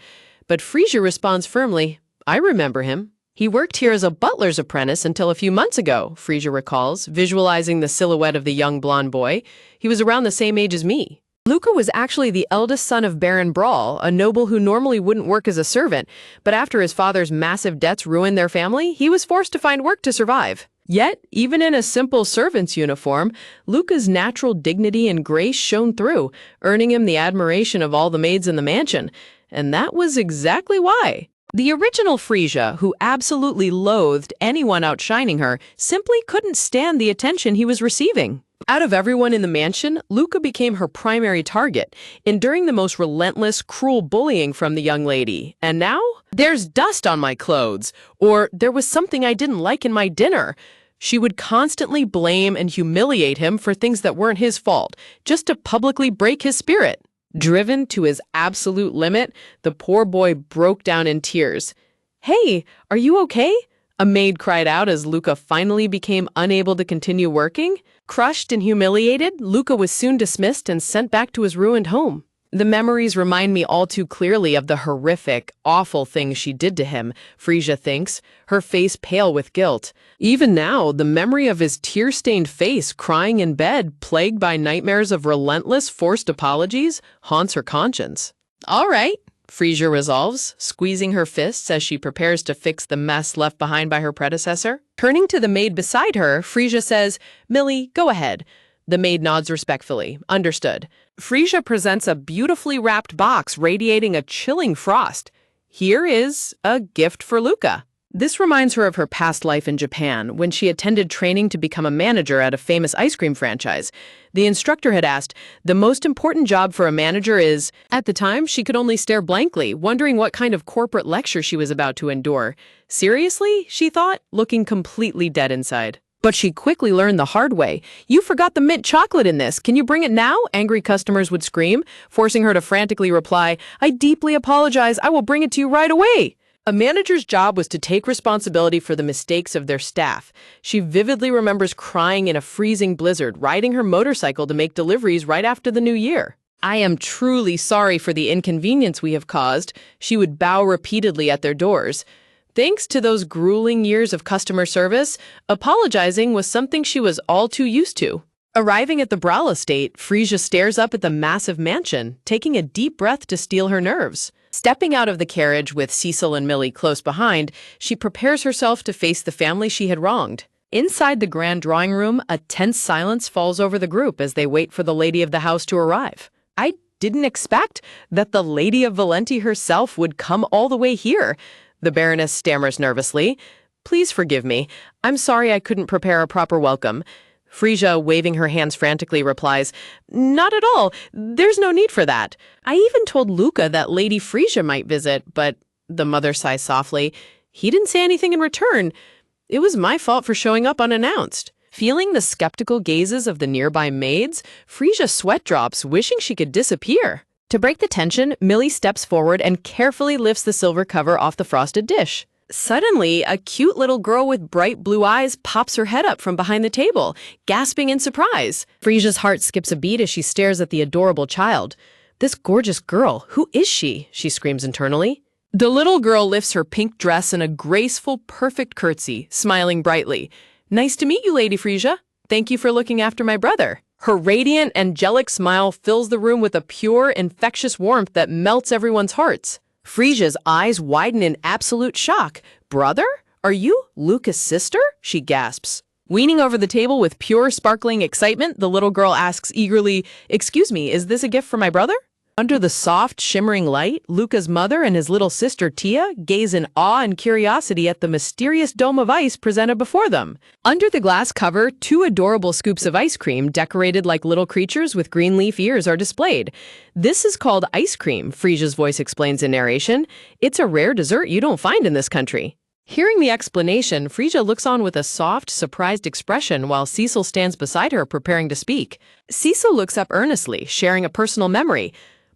But Frasier responds firmly, "I remember him. He worked here as a butler's apprentice until a few months ago," Frasier recalls, visualizing the silhouette of the young blonde boy. "He was around the same age as me." Luca was actually the eldest son of Baron Brawl, a noble who normally wouldn't work as a servant, but after his father's massive debts ruined their family, he was forced to find work to survive. Yet, even in a simple servant's uniform, Luca's natural dignity and grace shone through, earning him the admiration of all the maids in the mansion. And that was exactly why. The original Frasier, who absolutely loathed anyone outshining her, simply couldn't stand the attention he was receiving. Out of everyone in the mansion, Luca became her primary target, enduring the most relentless, cruel bullying from the young lady. And now, "There's dust on my clothes," or "There was something I didn't like in my dinner." She would constantly blame and humiliate him for things that weren't his fault, just to publicly break his spirit. Driven to his absolute limit, the poor boy broke down in tears. "Hey, are you okay? A maid cried out as Luca finally became unable to continue working. Crushed and humiliated, Luca was soon dismissed and sent back to his ruined home. The memories remind me all too clearly of the horrific, awful things she did to him, Frisia thinks, her face pale with guilt. Even now, the memory of his tear-stained face crying in bed, plagued by nightmares of relentless, forced apologies, haunts her conscience. All right, Frisia resolves, squeezing her fists as she prepares to fix the mess left behind by her predecessor. Turning to the maid beside her, Frisia says, "Millie, go ahead." The maid nods respectfully. Understood. Frisia presents a beautifully wrapped box radiating a chilling frost. Here is a gift for Luca. This reminds her of her past life in Japan, when she attended training to become a manager at a famous ice cream franchise. The instructor had asked, "The most important job for a manager is..." At the time, she could only stare blankly, wondering what kind of corporate lecture she was about to endure. Seriously, she thought, looking completely dead inside. But she quickly learned the hard way. "You forgot the mint chocolate in this. Can you bring it now?" Angry customers would scream, forcing her to frantically reply, "I deeply apologize. I will bring it to you right away." A manager's job was to take responsibility for the mistakes of their staff. She vividly remembers crying in a freezing blizzard, riding her motorcycle to make deliveries right after the new year. "I am truly sorry for the inconvenience we have caused." She would bow repeatedly at their doors. Thanks to those grueling years of customer service, apologizing was something she was all too used to. Arriving at the Browl estate, Frisia stares up at the massive mansion, taking a deep breath to steel her nerves. Stepping out of the carriage with Cecil and Millie close behind, she prepares herself to face the family she had wronged. Inside the grand drawing room, a tense silence falls over the group as they wait for the lady of the house to arrive. "I didn't expect that the Lady of Valenti herself would come all the way here." The Baroness stammers nervously. "Please forgive me. I'm sorry I couldn't prepare a proper welcome." Frisia, waving her hands frantically, replies, "Not at all. There's no need for that. I even told Luca that Lady Frisia might visit, but..." The mother sighs softly. "He didn't say anything in return. It was my fault for showing up unannounced." Feeling the skeptical gazes of the nearby maids, Frisia sweat drops, wishing she could disappear. To break the tension, Millie steps forward and carefully lifts the silver cover off the frosted dish. Suddenly, a cute little girl with bright blue eyes pops her head up from behind the table, gasping in surprise. Frisia's heart skips a beat as she stares at the adorable child. "This gorgeous girl, who is she?" she screams internally. The little girl lifts her pink dress in a graceful, perfect curtsy, smiling brightly. "Nice to meet you, Lady Frisia. Thank you for looking after my brother." Her radiant, angelic smile fills the room with a pure, infectious warmth that melts everyone's hearts. Frisia's eyes widen in absolute shock. "Brother? Are you Luca's sister?" she gasps. Leaning over the table with pure, sparkling excitement, the little girl asks eagerly, "Excuse me, is this a gift for my brother?" Under the soft, shimmering light, Luca's mother and his little sister Tia gaze in awe and curiosity at the mysterious dome of ice presented before them. Under the glass cover, two adorable scoops of ice cream decorated like little creatures with green leaf ears are displayed. "This is called ice cream," Frisia's voice explains in narration. "It's a rare dessert you don't find in this country." Hearing the explanation, Frisia looks on with a soft, surprised expression while Cecil stands beside her preparing to speak. Cecil looks up earnestly, sharing a personal memory.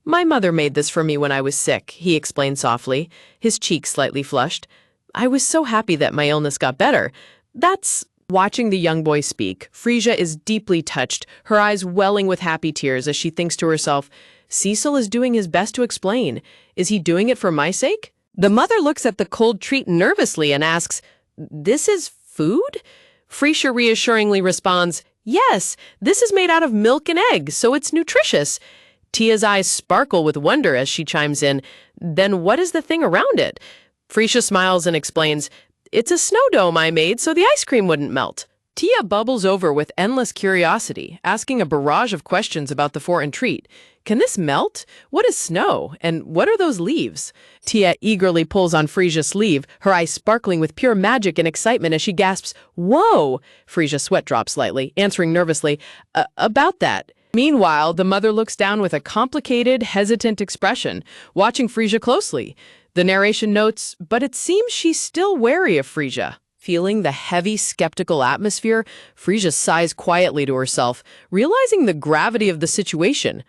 "My mother made this for me when I was sick," he explained softly, his cheeks slightly flushed. "I was so happy that my illness got better. That's..." Watching the young boy speak, Frisia is deeply touched, her eyes welling with happy tears as she thinks to herself, "Cecil is doing his best to explain. Is he doing it for my sake?" The mother looks at the cold treat nervously and asks, "This is food?" Frisia reassuringly responds, "Yes, this is made out of milk and eggs, so it's nutritious." Tia's eyes sparkle with wonder as she chimes in, "Then what is the thing around it?" Frisia smiles and explains, "It's a snow dome I made so the ice cream wouldn't melt." Tia bubbles over with endless curiosity, asking a barrage of questions about the foreign treat. Can this melt? What is snow? And what are those leaves? Tia eagerly pulls on Frisia's sleeve, her eyes sparkling with pure magic and excitement as she gasps, "Whoa!" Frisia sweat drops slightly, answering nervously, "About that." Meanwhile, the mother looks down with a complicated, hesitant expression, watching Frisia closely. The narration notes, "But it seems she's still wary of Frisia." Feeling the heavy, skeptical atmosphere, Frisia sighs quietly to herself, realizing the gravity of the situation.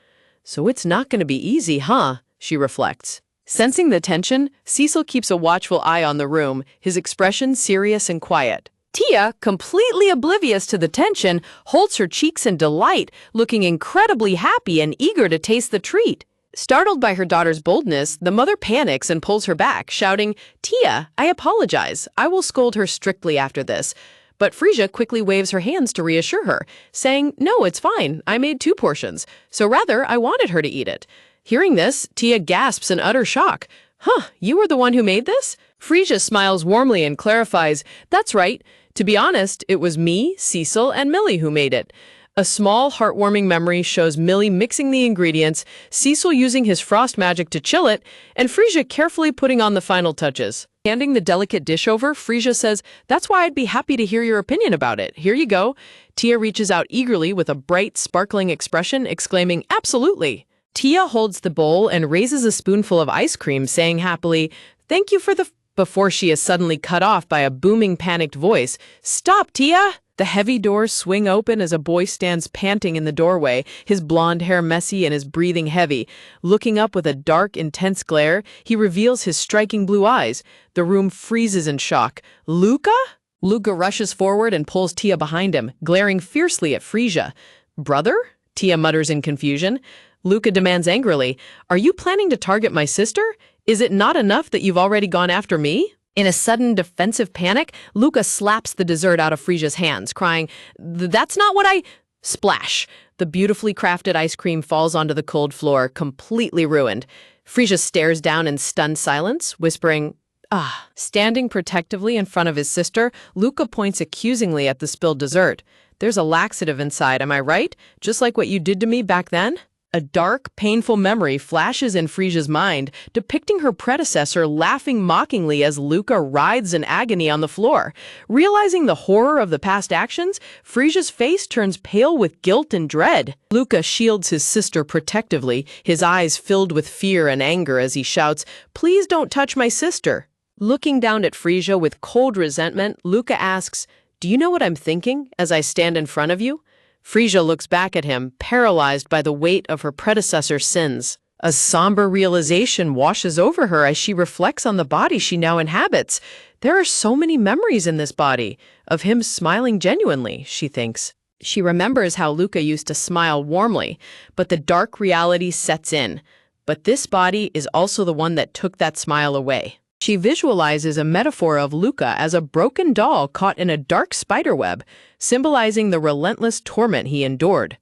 "So it's not going to be easy, huh?" she reflects. Sensing the tension, Cecil keeps a watchful eye on the room, his expression serious and quiet. Tia, completely oblivious to the tension, holds her cheeks in delight, looking incredibly happy and eager to taste the treat. Startled by her daughter's boldness, the mother panics and pulls her back, shouting, "Tia, I apologize. I will scold her strictly after this." But Frisia quickly waves her hands to reassure her, saying, "No, it's fine. I made 2 portions, so rather I wanted her to eat it." Hearing this, Tia gasps in utter shock. "Huh, you were the one who made this?" Frisia smiles warmly and clarifies, "That's right. To be honest, it was me, Cecil, and Millie who made it." A small, heartwarming memory shows Millie mixing the ingredients, Cecil using his frost magic to chill it, and Frisia carefully putting on the final touches. Handing the delicate dish over, Frisia says, "That's why I'd be happy to hear your opinion about it. Here you go." Tia reaches out eagerly with a bright, sparkling expression, exclaiming, "Absolutely." Tia holds the bowl and raises a spoonful of ice cream, saying happily, "Thank you for the—" before she is suddenly cut off by a booming, panicked voice. "Stop, Tia!" The heavy doors swing open as a boy stands panting in the doorway, his blonde hair messy and his breathing heavy. Looking up with a dark, intense glare, he reveals his striking blue eyes. The room freezes in shock. "Luca?" Luca rushes forward and pulls Tia behind him, glaring fiercely at Frisia. "Brother?" Tia mutters in confusion. Luca demands angrily, "Are you planning to target my sister? Is it not enough that you've already gone after me?" In a sudden defensive panic, Luca slaps the dessert out of Frisia's hands, crying, "That's not what I—" Splash! The beautifully crafted ice cream falls onto the cold floor, completely ruined. Frisia stares down in stunned silence, whispering, "Ah." Standing protectively in front of his sister, Luca points accusingly at the spilled dessert. "There's a laxative inside, am I right? Just like what you did to me back then?" A dark, painful memory flashes in Frisia's mind, depicting her predecessor laughing mockingly as Luca writhes in agony on the floor. Realizing the horror of the past actions, Frisia's face turns pale with guilt and dread. Luca shields his sister protectively, his eyes filled with fear and anger as he shouts, "Please don't touch my sister." Looking down at Frisia with cold resentment, Luca asks, "Do you know what I'm thinking as I stand in front of you?" Frisia looks back at him, paralyzed by the weight of her predecessor's sins. A somber realization washes over her as she reflects on the body she now inhabits. There are so many memories in this body, of him smiling genuinely, she thinks. She remembers how Luca used to smile warmly, but the dark reality sets in. But this body is also the one that took that smile away. She visualizes a metaphor of Luca as a broken doll caught in a dark spiderweb, symbolizing the relentless torment he endured.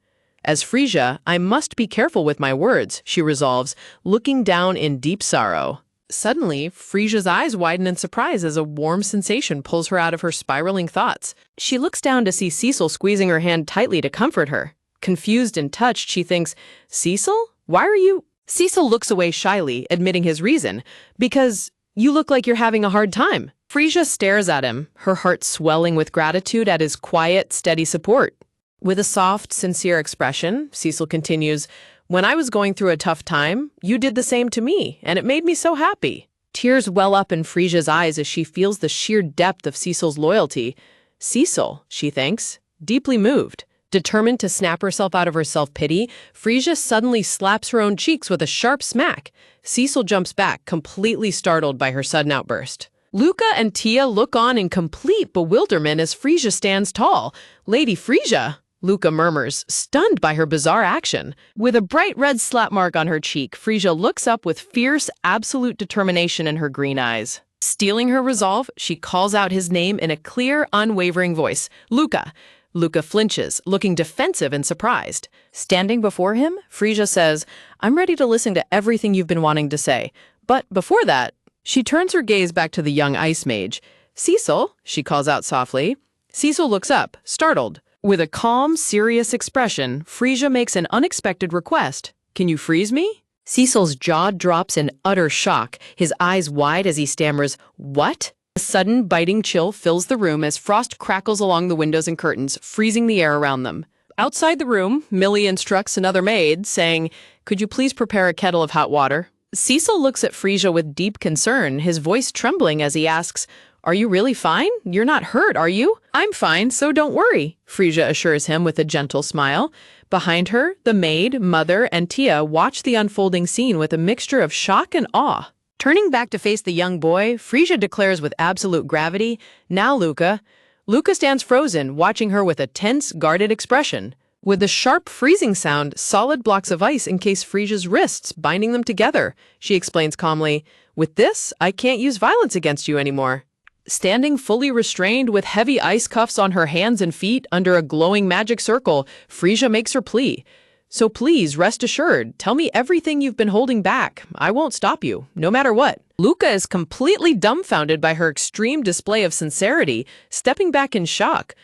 As Frisia, I must be careful with my words, she resolves, looking down in deep sorrow. Suddenly, Frisia's eyes widen in surprise as a warm sensation pulls her out of her spiraling thoughts. She looks down to see Cecil squeezing her hand tightly to comfort her. Confused and touched, she thinks, "Cecil? Why are you—" Cecil looks away shyly, admitting his reason. "Because you look like you're having a hard time." Frisia stares at him, her heart swelling with gratitude at his quiet, steady support. With a soft, sincere expression, Cecil continues, "When I was going through a tough time, you did the same to me, and it made me so happy." Tears well up in Frisia's eyes as she feels the sheer depth of Cecil's loyalty. Cecil, she thinks, deeply moved. Determined to snap herself out of her self-pity, Frisia suddenly slaps her own cheeks with a sharp smack. Cecil jumps back, completely startled by her sudden outburst. Luca and Tia look on in complete bewilderment as Frisia stands tall. "Lady Frisia," Luca murmurs, stunned by her bizarre action. With a bright red slap mark on her cheek, Frisia looks up with fierce, absolute determination in her green eyes. Steeling her resolve, she calls out his name in a clear, unwavering voice. "Luca." Luca flinches, looking defensive and surprised. Standing before him, Frisia says, "I'm ready to listen to everything you've been wanting to say. But before that—" She turns her gaze back to the young ice mage. "Cecil," she calls out softly. Cecil looks up, startled. With a calm, serious expression, Frisia makes an unexpected request. "Can you freeze me?" Cecil's jaw drops in utter shock, his eyes wide as he stammers, "What?" A sudden, biting chill fills the room as frost crackles along the windows and curtains, freezing the air around them. Outside the room, Millie instructs another maid, saying, "Could you please prepare a kettle of hot water?" Cecil looks at Frisia with deep concern, his voice trembling as he asks, "Are you really fine? You're not hurt, are you?" "I'm fine, so don't worry," Frisia assures him with a gentle smile. Behind her, the maid, mother, and Tia watch the unfolding scene with a mixture of shock and awe. Turning back to face the young boy, Frisia declares with absolute gravity, "Now, Luca." Luca stands frozen, watching her with a tense, guarded expression. With the sharp freezing sound, solid blocks of ice encase Frisia's wrists, binding them together. She explains calmly, "With this, I can't use violence against you anymore." Standing fully restrained with heavy ice cuffs on her hands and feet under a glowing magic circle, Frisia makes her plea. "So please, rest assured, tell me everything you've been holding back. I won't stop you, no matter what." Luca is completely dumbfounded by her extreme display of sincerity, stepping back in shock.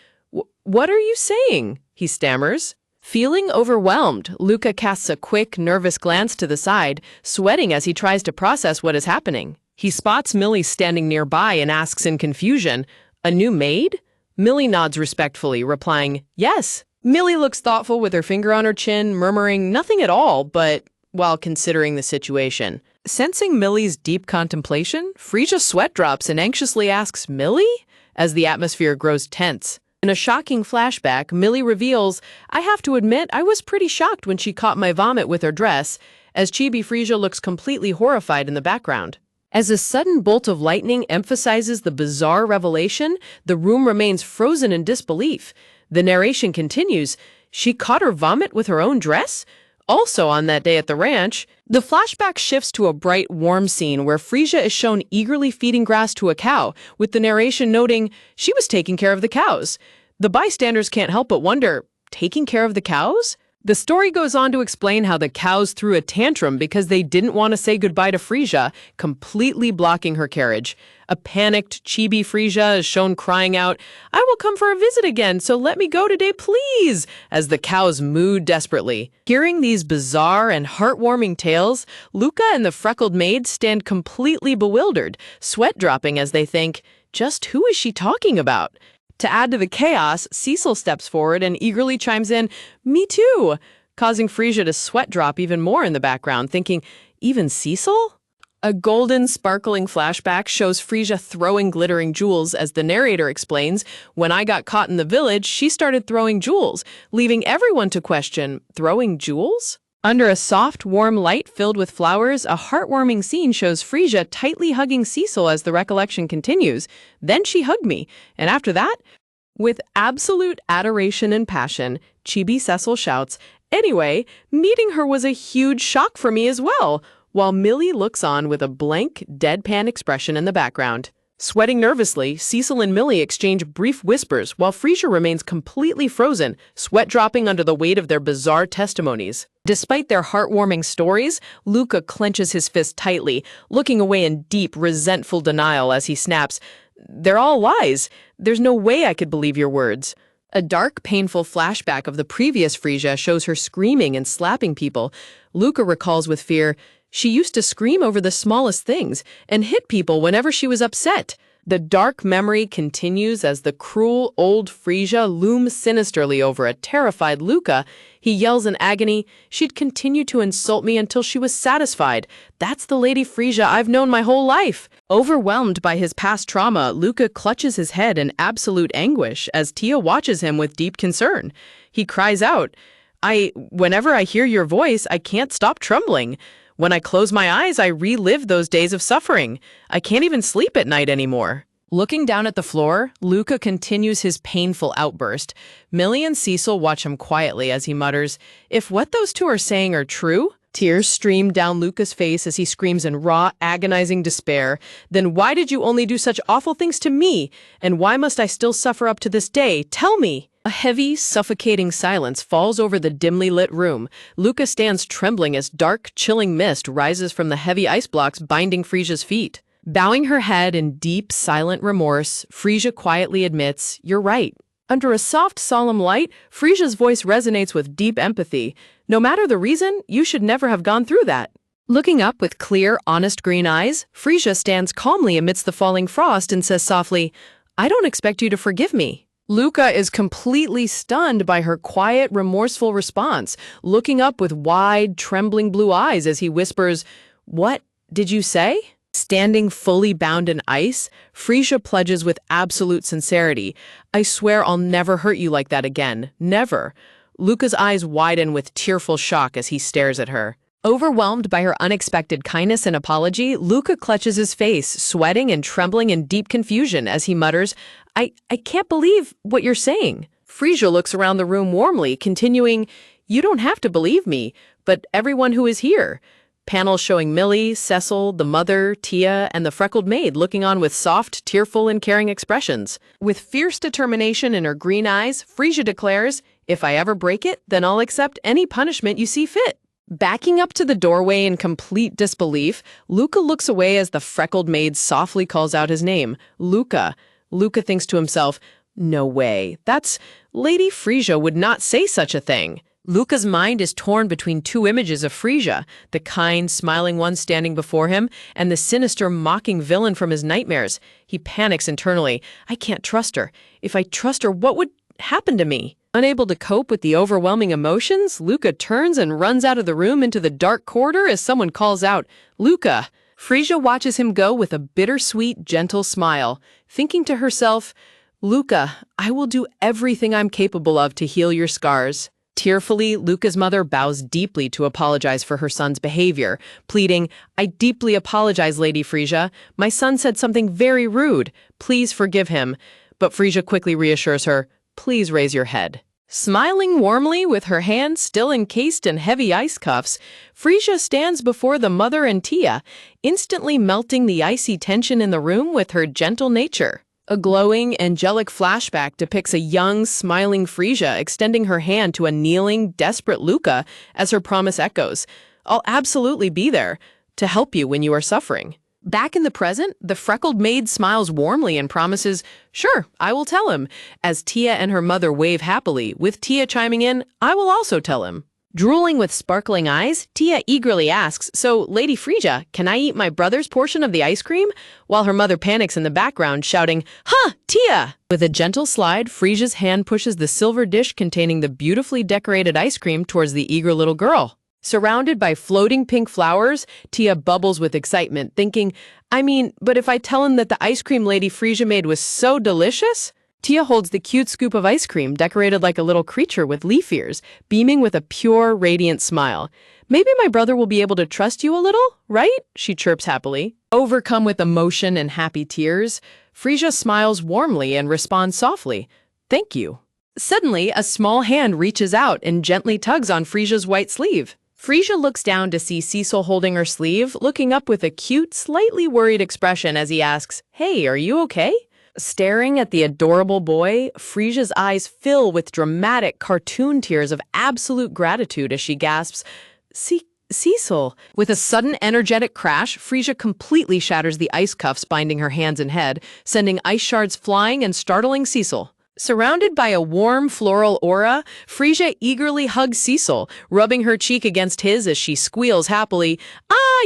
"What are you saying?" he stammers. Feeling overwhelmed, Luca casts a quick, nervous glance to the side, sweating as he tries to process what is happening. He spots Millie standing nearby and asks in confusion, "A new maid?" Millie nods respectfully, replying, "Yes." Millie looks thoughtful with her finger on her chin, murmuring nothing at all, but while considering the situation. Sensing Millie's deep contemplation, Frisia sweat drops and anxiously asks, "Millie?" as the atmosphere grows tense. In a shocking flashback, Millie reveals, "I have to admit, I was pretty shocked when she caught my vomit with her dress," as Chibi Frisia looks completely horrified in the background. As a sudden bolt of lightning emphasizes the bizarre revelation, the room remains frozen in disbelief. The narration continues, "She caught her vomit with her own dress?" Also on that day at the ranch, the flashback shifts to a bright, warm scene where Frisia is shown eagerly feeding grass to a cow, with the narration noting she was taking care of the cows. The bystanders can't help but wonder, taking care of the cows? The story goes on to explain how the cows threw a tantrum because they didn't want to say goodbye to Frisia, completely blocking her carriage. A panicked Chibi Frisia is shown crying out, "I will come for a visit again, so let me go today, please," as the cows mooed desperately. Hearing these bizarre and heartwarming tales, Luca and the freckled maid stand completely bewildered, sweat dropping as they think, just who is she talking about? To add to the chaos, Cecil steps forward and eagerly chimes in, "Me too," causing Frisia to sweat drop even more in the background, thinking, "Even Cecil?" A golden, sparkling flashback shows Frisia throwing glittering jewels as the narrator explains, "When I got caught in the village, she started throwing jewels, leaving everyone to question, throwing jewels?" Under a soft, warm light filled with flowers, a heartwarming scene shows Frisia tightly hugging Cecil as the recollection continues. "Then she hugged me, and after that," with absolute adoration and passion, Chibi Cecil shouts, "Anyway, meeting her was a huge shock for me as well," while Millie looks on with a blank, deadpan expression in the background. Sweating nervously, Cecil and Millie exchange brief whispers while Frisia remains completely frozen, sweat dropping under the weight of their bizarre testimonies. Despite their heartwarming stories, Luca clenches his fist tightly, looking away in deep, resentful denial as he snaps, "They're all lies. There's no way I could believe your words." A dark, painful flashback of the previous Frisia shows her screaming and slapping people. Luca recalls with fear, "She used to scream over the smallest things and hit people whenever she was upset." The dark memory continues as the cruel old Frisia looms sinisterly over a terrified Luca. He yells in agony, "She'd continue to insult me until she was satisfied. That's the Lady Frisia I've known my whole life." Overwhelmed by his past trauma, Luca clutches his head in absolute anguish as Tia watches him with deep concern. He cries out, Whenever I hear your voice, I can't stop trembling. When I close my eyes, I relive those days of suffering. I can't even sleep at night anymore." Looking down at the floor, Luca continues his painful outburst. Millie and Cecil watch him quietly as he mutters, "If what those two are saying are true," tears stream down Luca's face as he screams in raw, agonizing despair, "then why did you only do such awful things to me? And why must I still suffer up to this day? Tell me!" A heavy, suffocating silence falls over the dimly lit room. Luca stands trembling as dark, chilling mist rises from the heavy ice blocks binding Frisia's feet. Bowing her head in deep, silent remorse, Frisia quietly admits, "You're right." Under a soft, solemn light, Frisia's voice resonates with deep empathy. "No matter the reason, you should never have gone through that." Looking up with clear, honest green eyes, Frisia stands calmly amidst the falling frost and says softly, "I don't expect you to forgive me." Luca is completely stunned by her quiet, remorseful response, looking up with wide, trembling blue eyes as he whispers, "What did you say?" Standing fully bound in ice, Frisia pledges with absolute sincerity, "I swear I'll never hurt you like that again. Never." Luca's eyes widen with tearful shock as he stares at her. Overwhelmed by her unexpected kindness and apology, Luca clutches his face, sweating and trembling in deep confusion as he mutters, I can't believe what you're saying. Frisia looks around the room warmly, continuing, You don't have to believe me, but everyone who is here. Panels showing Millie, Cecil, the mother, Tia, and the freckled maid looking on with soft, tearful, and caring expressions. With fierce determination in her green eyes, Frisia declares, If I ever break it, then I'll accept any punishment you see fit. Backing up to the doorway in complete disbelief, Luca looks away as the freckled maid softly calls out his name, Luca. Luca thinks to himself, No way, Lady Frisia would not say such a thing. Luca's mind is torn between two images of Frisia, the kind, smiling one standing before him, and the sinister, mocking villain from his nightmares. He panics internally. I can't trust her. If I trust her, what would happen to me? Unable to cope with the overwhelming emotions, Luca turns and runs out of the room into the dark corridor as someone calls out, Luca! Frisia watches him go with a bittersweet, gentle smile, thinking to herself, Luca, I will do everything I'm capable of to heal your scars. Tearfully, Luca's mother bows deeply to apologize for her son's behavior, pleading, I deeply apologize, Lady Frisia. My son said something very rude. Please forgive him. But Frisia quickly reassures her, Please raise your head. Smiling warmly with her hands still encased in heavy ice cuffs, Frisia stands before the mother and Tia, instantly melting the icy tension in the room with her gentle nature. A glowing, angelic flashback depicts a young, smiling Frisia extending her hand to a kneeling, desperate Luca as her promise echoes, I'll absolutely be there to help you when you are suffering. Back in the present, the freckled maid smiles warmly and promises, Sure, I will tell him, as Tia and her mother wave happily, with Tia chiming in, I will also tell him. Drooling with sparkling eyes, Tia eagerly asks, So, Lady Frisia, can I eat my brother's portion of the ice cream? While her mother panics in the background, shouting, Huh, Tia! With a gentle slide, Frisia's hand pushes the silver dish containing the beautifully decorated ice cream towards the eager little girl. Surrounded by floating pink flowers, Tia bubbles with excitement, thinking, but if I tell him that the ice cream Lady Frisia made was so delicious? Tia holds the cute scoop of ice cream decorated like a little creature with leaf ears, beaming with a pure, radiant smile. Maybe my brother will be able to trust you a little, right? She chirps happily. Overcome with emotion and happy tears, Frisia smiles warmly and responds softly, Thank you. Suddenly, a small hand reaches out and gently tugs on Frisia's white sleeve. Frisia looks down to see Cecil holding her sleeve, looking up with a cute, slightly worried expression as he asks, Hey, are you okay? Staring at the adorable boy, Frisia's eyes fill with dramatic cartoon tears of absolute gratitude as she gasps, Cecil. With a sudden energetic crash, Frisia completely shatters the ice cuffs binding her hands and head, sending ice shards flying and startling Cecil. Surrounded by a warm floral aura, Frisia eagerly hugs Cecil, rubbing her cheek against his as she squeals happily,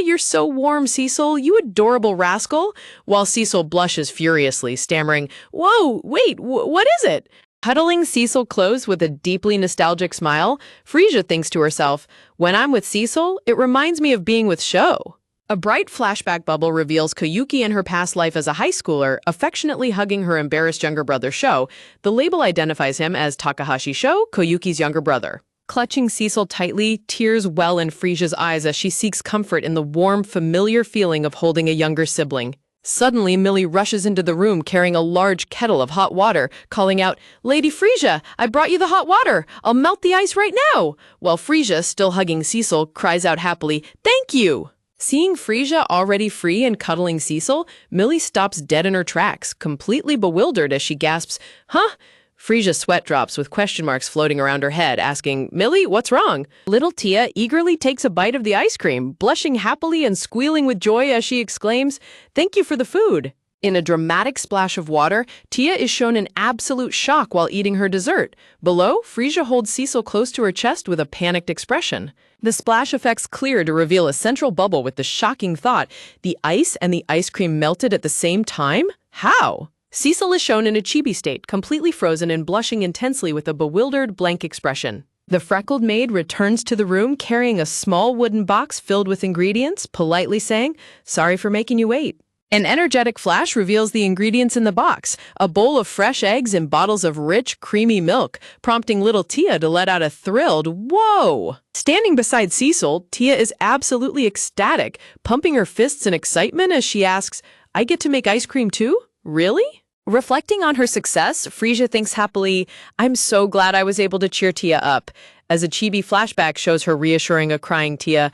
you're so warm, Cecil, you adorable rascal, while Cecil blushes furiously, stammering, Whoa, wait, what is it? Huddling Cecil close with a deeply nostalgic smile, Frisia thinks to herself, When I'm with Cecil, it reminds me of being with Sho. A bright flashback bubble reveals Koyuki in her past life as a high schooler, affectionately hugging her embarrassed younger brother Sho. The label identifies him as Takahashi Sho, Koyuki's younger brother. Clutching Cecil tightly, tears well in Frisia's eyes as she seeks comfort in the warm, familiar feeling of holding a younger sibling. Suddenly, Millie rushes into the room carrying a large kettle of hot water, calling out, Lady Frisia, I brought you the hot water. I'll melt the ice right now. While Frisia, still hugging Cecil, cries out happily, Thank you! Seeing Frisia already free and cuddling Cecil, Millie stops dead in her tracks, completely bewildered as she gasps, Huh? Frisia's sweat drops with question marks floating around her head, asking, Millie, what's wrong? Little Tia eagerly takes a bite of the ice cream, blushing happily and squealing with joy as she exclaims, Thank you for the food. In a dramatic splash of water, Tia is shown in absolute shock while eating her dessert. Below, Frisia holds Cecil close to her chest with a panicked expression. The splash effects clear to reveal a central bubble with the shocking thought, the ice and the ice cream melted at the same time? How? Cecil is shown in a chibi state, completely frozen and blushing intensely with a bewildered, blank expression. The freckled maid returns to the room carrying a small wooden box filled with ingredients, politely saying, Sorry for making you wait. An energetic flash reveals the ingredients in the box, a bowl of fresh eggs and bottles of rich, creamy milk, prompting little Tia to let out a thrilled, "Whoa!" Standing beside Cecil, Tia is absolutely ecstatic, pumping her fists in excitement as she asks, "I get to make ice cream too? Really?" Reflecting on her success, Frisia thinks happily, "I'm so glad I was able to cheer Tia up." As a chibi flashback shows her reassuring a crying Tia,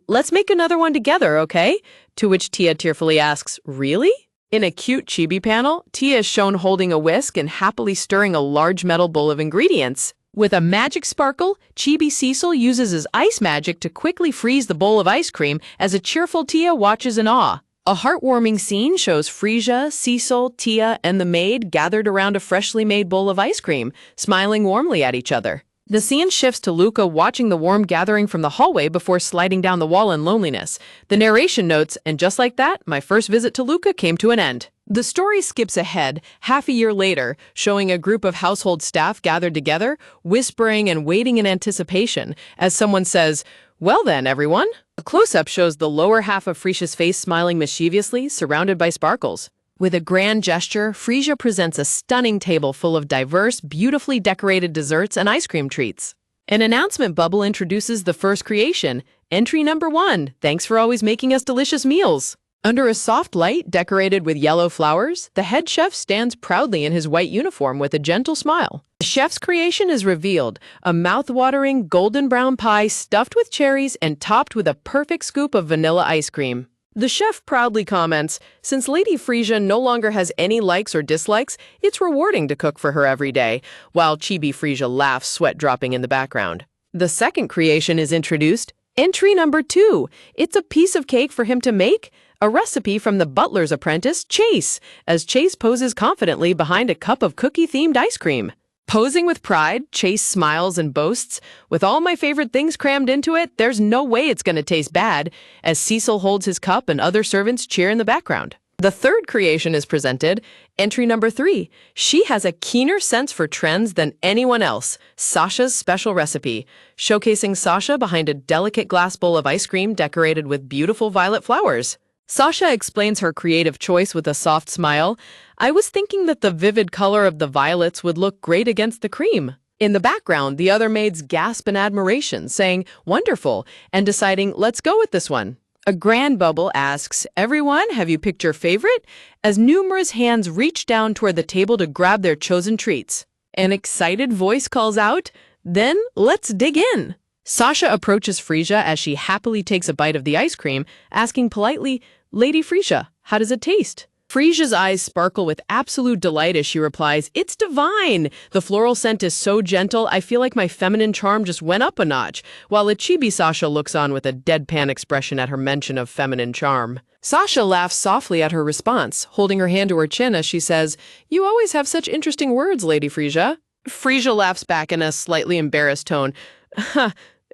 "Let's make another one together, okay?" To which Tia tearfully asks, "Really?" In a cute chibi panel, Tia is shown holding a whisk and happily stirring a large metal bowl of ingredients. With a magic sparkle, Chibi Cecil uses his ice magic to quickly freeze the bowl of ice cream as a cheerful Tia watches in awe. A heartwarming scene shows Frisia, Cecil, Tia, and the maid gathered around a freshly made bowl of ice cream, smiling warmly at each other. The scene shifts to Luca watching the warm gathering from the hallway before sliding down the wall in loneliness. The narration notes, "And just like that, my first visit to Luca came to an end." The story skips ahead, half a year later, showing a group of household staff gathered together, whispering and waiting in anticipation, as someone says, "Well then, everyone." A close-up shows the lower half of Frisia's face smiling mischievously, surrounded by sparkles. With a grand gesture, Frisia presents a stunning table full of diverse, beautifully decorated desserts and ice cream treats. An announcement bubble introduces the first creation, entry number 1, "Thanks for always making us delicious meals." Under a soft light decorated with yellow flowers, the head chef stands proudly in his white uniform with a gentle smile. The chef's creation is revealed, a mouth-watering golden brown pie stuffed with cherries and topped with a perfect scoop of vanilla ice cream. The chef proudly comments, "Since Lady Frisia no longer has any likes or dislikes, it's rewarding to cook for her every day," while Chibi Frisia laughs, sweat dropping in the background. The second creation is introduced, entry number 2. It's a piece of cake for him to make, a recipe from the butler's apprentice, Chase, as Chase poses confidently behind a cup of cookie-themed ice cream. Posing with pride, Chase smiles and boasts, "With all my favorite things crammed into it, there's no way it's going to taste bad," as Cecil holds his cup and other servants cheer in the background. The third creation is presented, entry number 3. She has a keener sense for trends than anyone else, Sasha's special recipe, showcasing Sasha behind a delicate glass bowl of ice cream decorated with beautiful violet flowers. Sasha explains her creative choice with a soft smile. "I was thinking that the vivid color of the violets would look great against the cream." In the background, the other maids gasp in admiration, saying, "Wonderful," and deciding, "Let's go with this one." A grand bubble asks, "Everyone, have you picked your favorite?" as numerous hands reach down toward the table to grab their chosen treats. An excited voice calls out, "Then let's dig in." Sasha approaches Frisia as she happily takes a bite of the ice cream, asking politely, "Lady Frisia, how does it taste?" Frisia's eyes sparkle with absolute delight as she replies, "It's divine! The floral scent is so gentle, I feel like my feminine charm just went up a notch," while a chibi Sasha looks on with a deadpan expression at her mention of feminine charm. Sasha laughs softly at her response, holding her hand to her chin as she says, "You always have such interesting words, Lady Frisia." Frisia laughs back in a slightly embarrassed tone.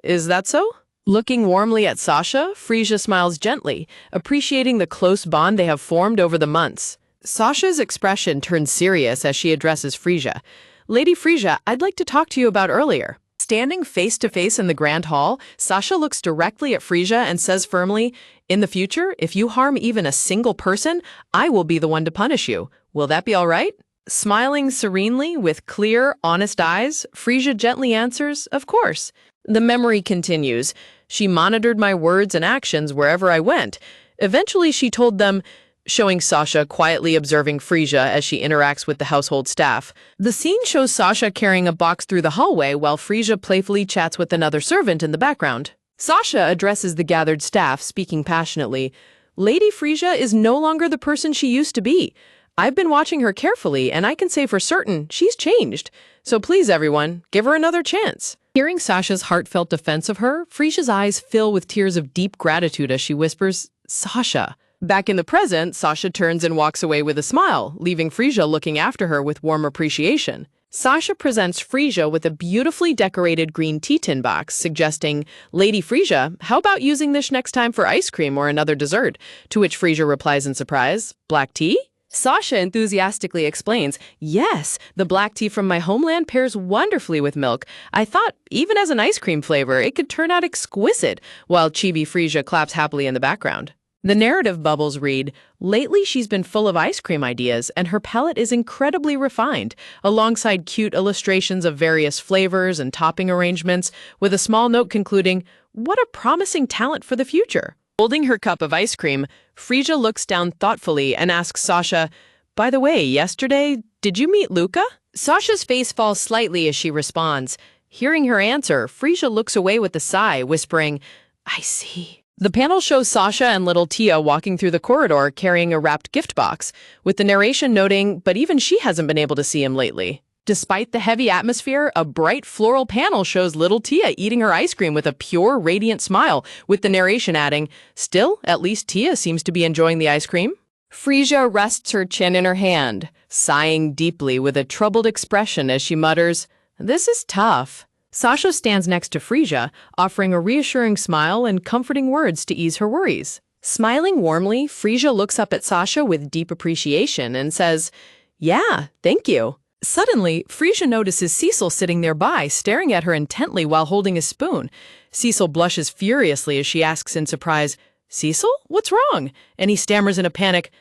"Is that so?" Looking warmly at Sasha, Frisia smiles gently, appreciating the close bond they have formed over the months. Sasha's expression turns serious as she addresses Frisia. "Lady Frisia, I'd like to talk to you about earlier." Standing face to face in the grand hall, Sasha looks directly at Frisia and says firmly, "In the future, if you harm even a single person, I will be the one to punish you. Will that be all right?" Smiling serenely with clear, honest eyes, Frisia gently answers, "Of course." The memory continues. "She monitored my words and actions wherever I went. Eventually, she told them," showing Sasha quietly observing Frisia as she interacts with the household staff. The scene shows Sasha carrying a box through the hallway while Frisia playfully chats with another servant in the background. Sasha addresses the gathered staff, speaking passionately. "Lady Frisia is no longer the person she used to be. I've been watching her carefully, and I can say for certain she's changed. So please, everyone, give her another chance." Hearing Sasha's heartfelt defense of her, Frisia's eyes fill with tears of deep gratitude as she whispers, "Sasha." Back in the present, Sasha turns and walks away with a smile, leaving Frisia looking after her with warm appreciation. Sasha presents Frisia with a beautifully decorated green tea tin box, suggesting, "Lady Frisia, how about using this next time for ice cream or another dessert?" To which Frisia replies in surprise, "Black tea?" Sasha enthusiastically explains, "Yes, the black tea from my homeland pairs wonderfully with milk. I thought, even as an ice cream flavor, it could turn out exquisite," while Chibi Frisia claps happily in the background. The narrative bubbles read, "Lately she's been full of ice cream ideas, and her palette is incredibly refined, alongside cute illustrations of various flavors and topping arrangements, with a small note concluding, 'What a promising talent for the future.'" Holding her cup of ice cream, Frisia looks down thoughtfully and asks Sasha, "By the way, yesterday, did you meet Luca?" Sasha's face falls slightly as she responds. Hearing her answer, Frisia looks away with a sigh, whispering, "I see." The panel shows Sasha and little Tia walking through the corridor carrying a wrapped gift box, with the narration noting, but even she hasn't been able to see him lately. Despite the heavy atmosphere, a bright floral panel shows little Tia eating her ice cream with a pure, radiant smile, with the narration adding, "Still, at least Tia seems to be enjoying the ice cream." Frisia rests her chin in her hand, sighing deeply with a troubled expression as she mutters, "This is tough." Sasha stands next to Frisia, offering a reassuring smile and comforting words to ease her worries. Smiling warmly, Frisia looks up at Sasha with deep appreciation and says, "Yeah, thank you." Suddenly, Frisia notices Cecil sitting nearby, staring at her intently while holding a spoon. Cecil blushes furiously as she asks in surprise, "Cecil, what's wrong?" And he stammers in a panic,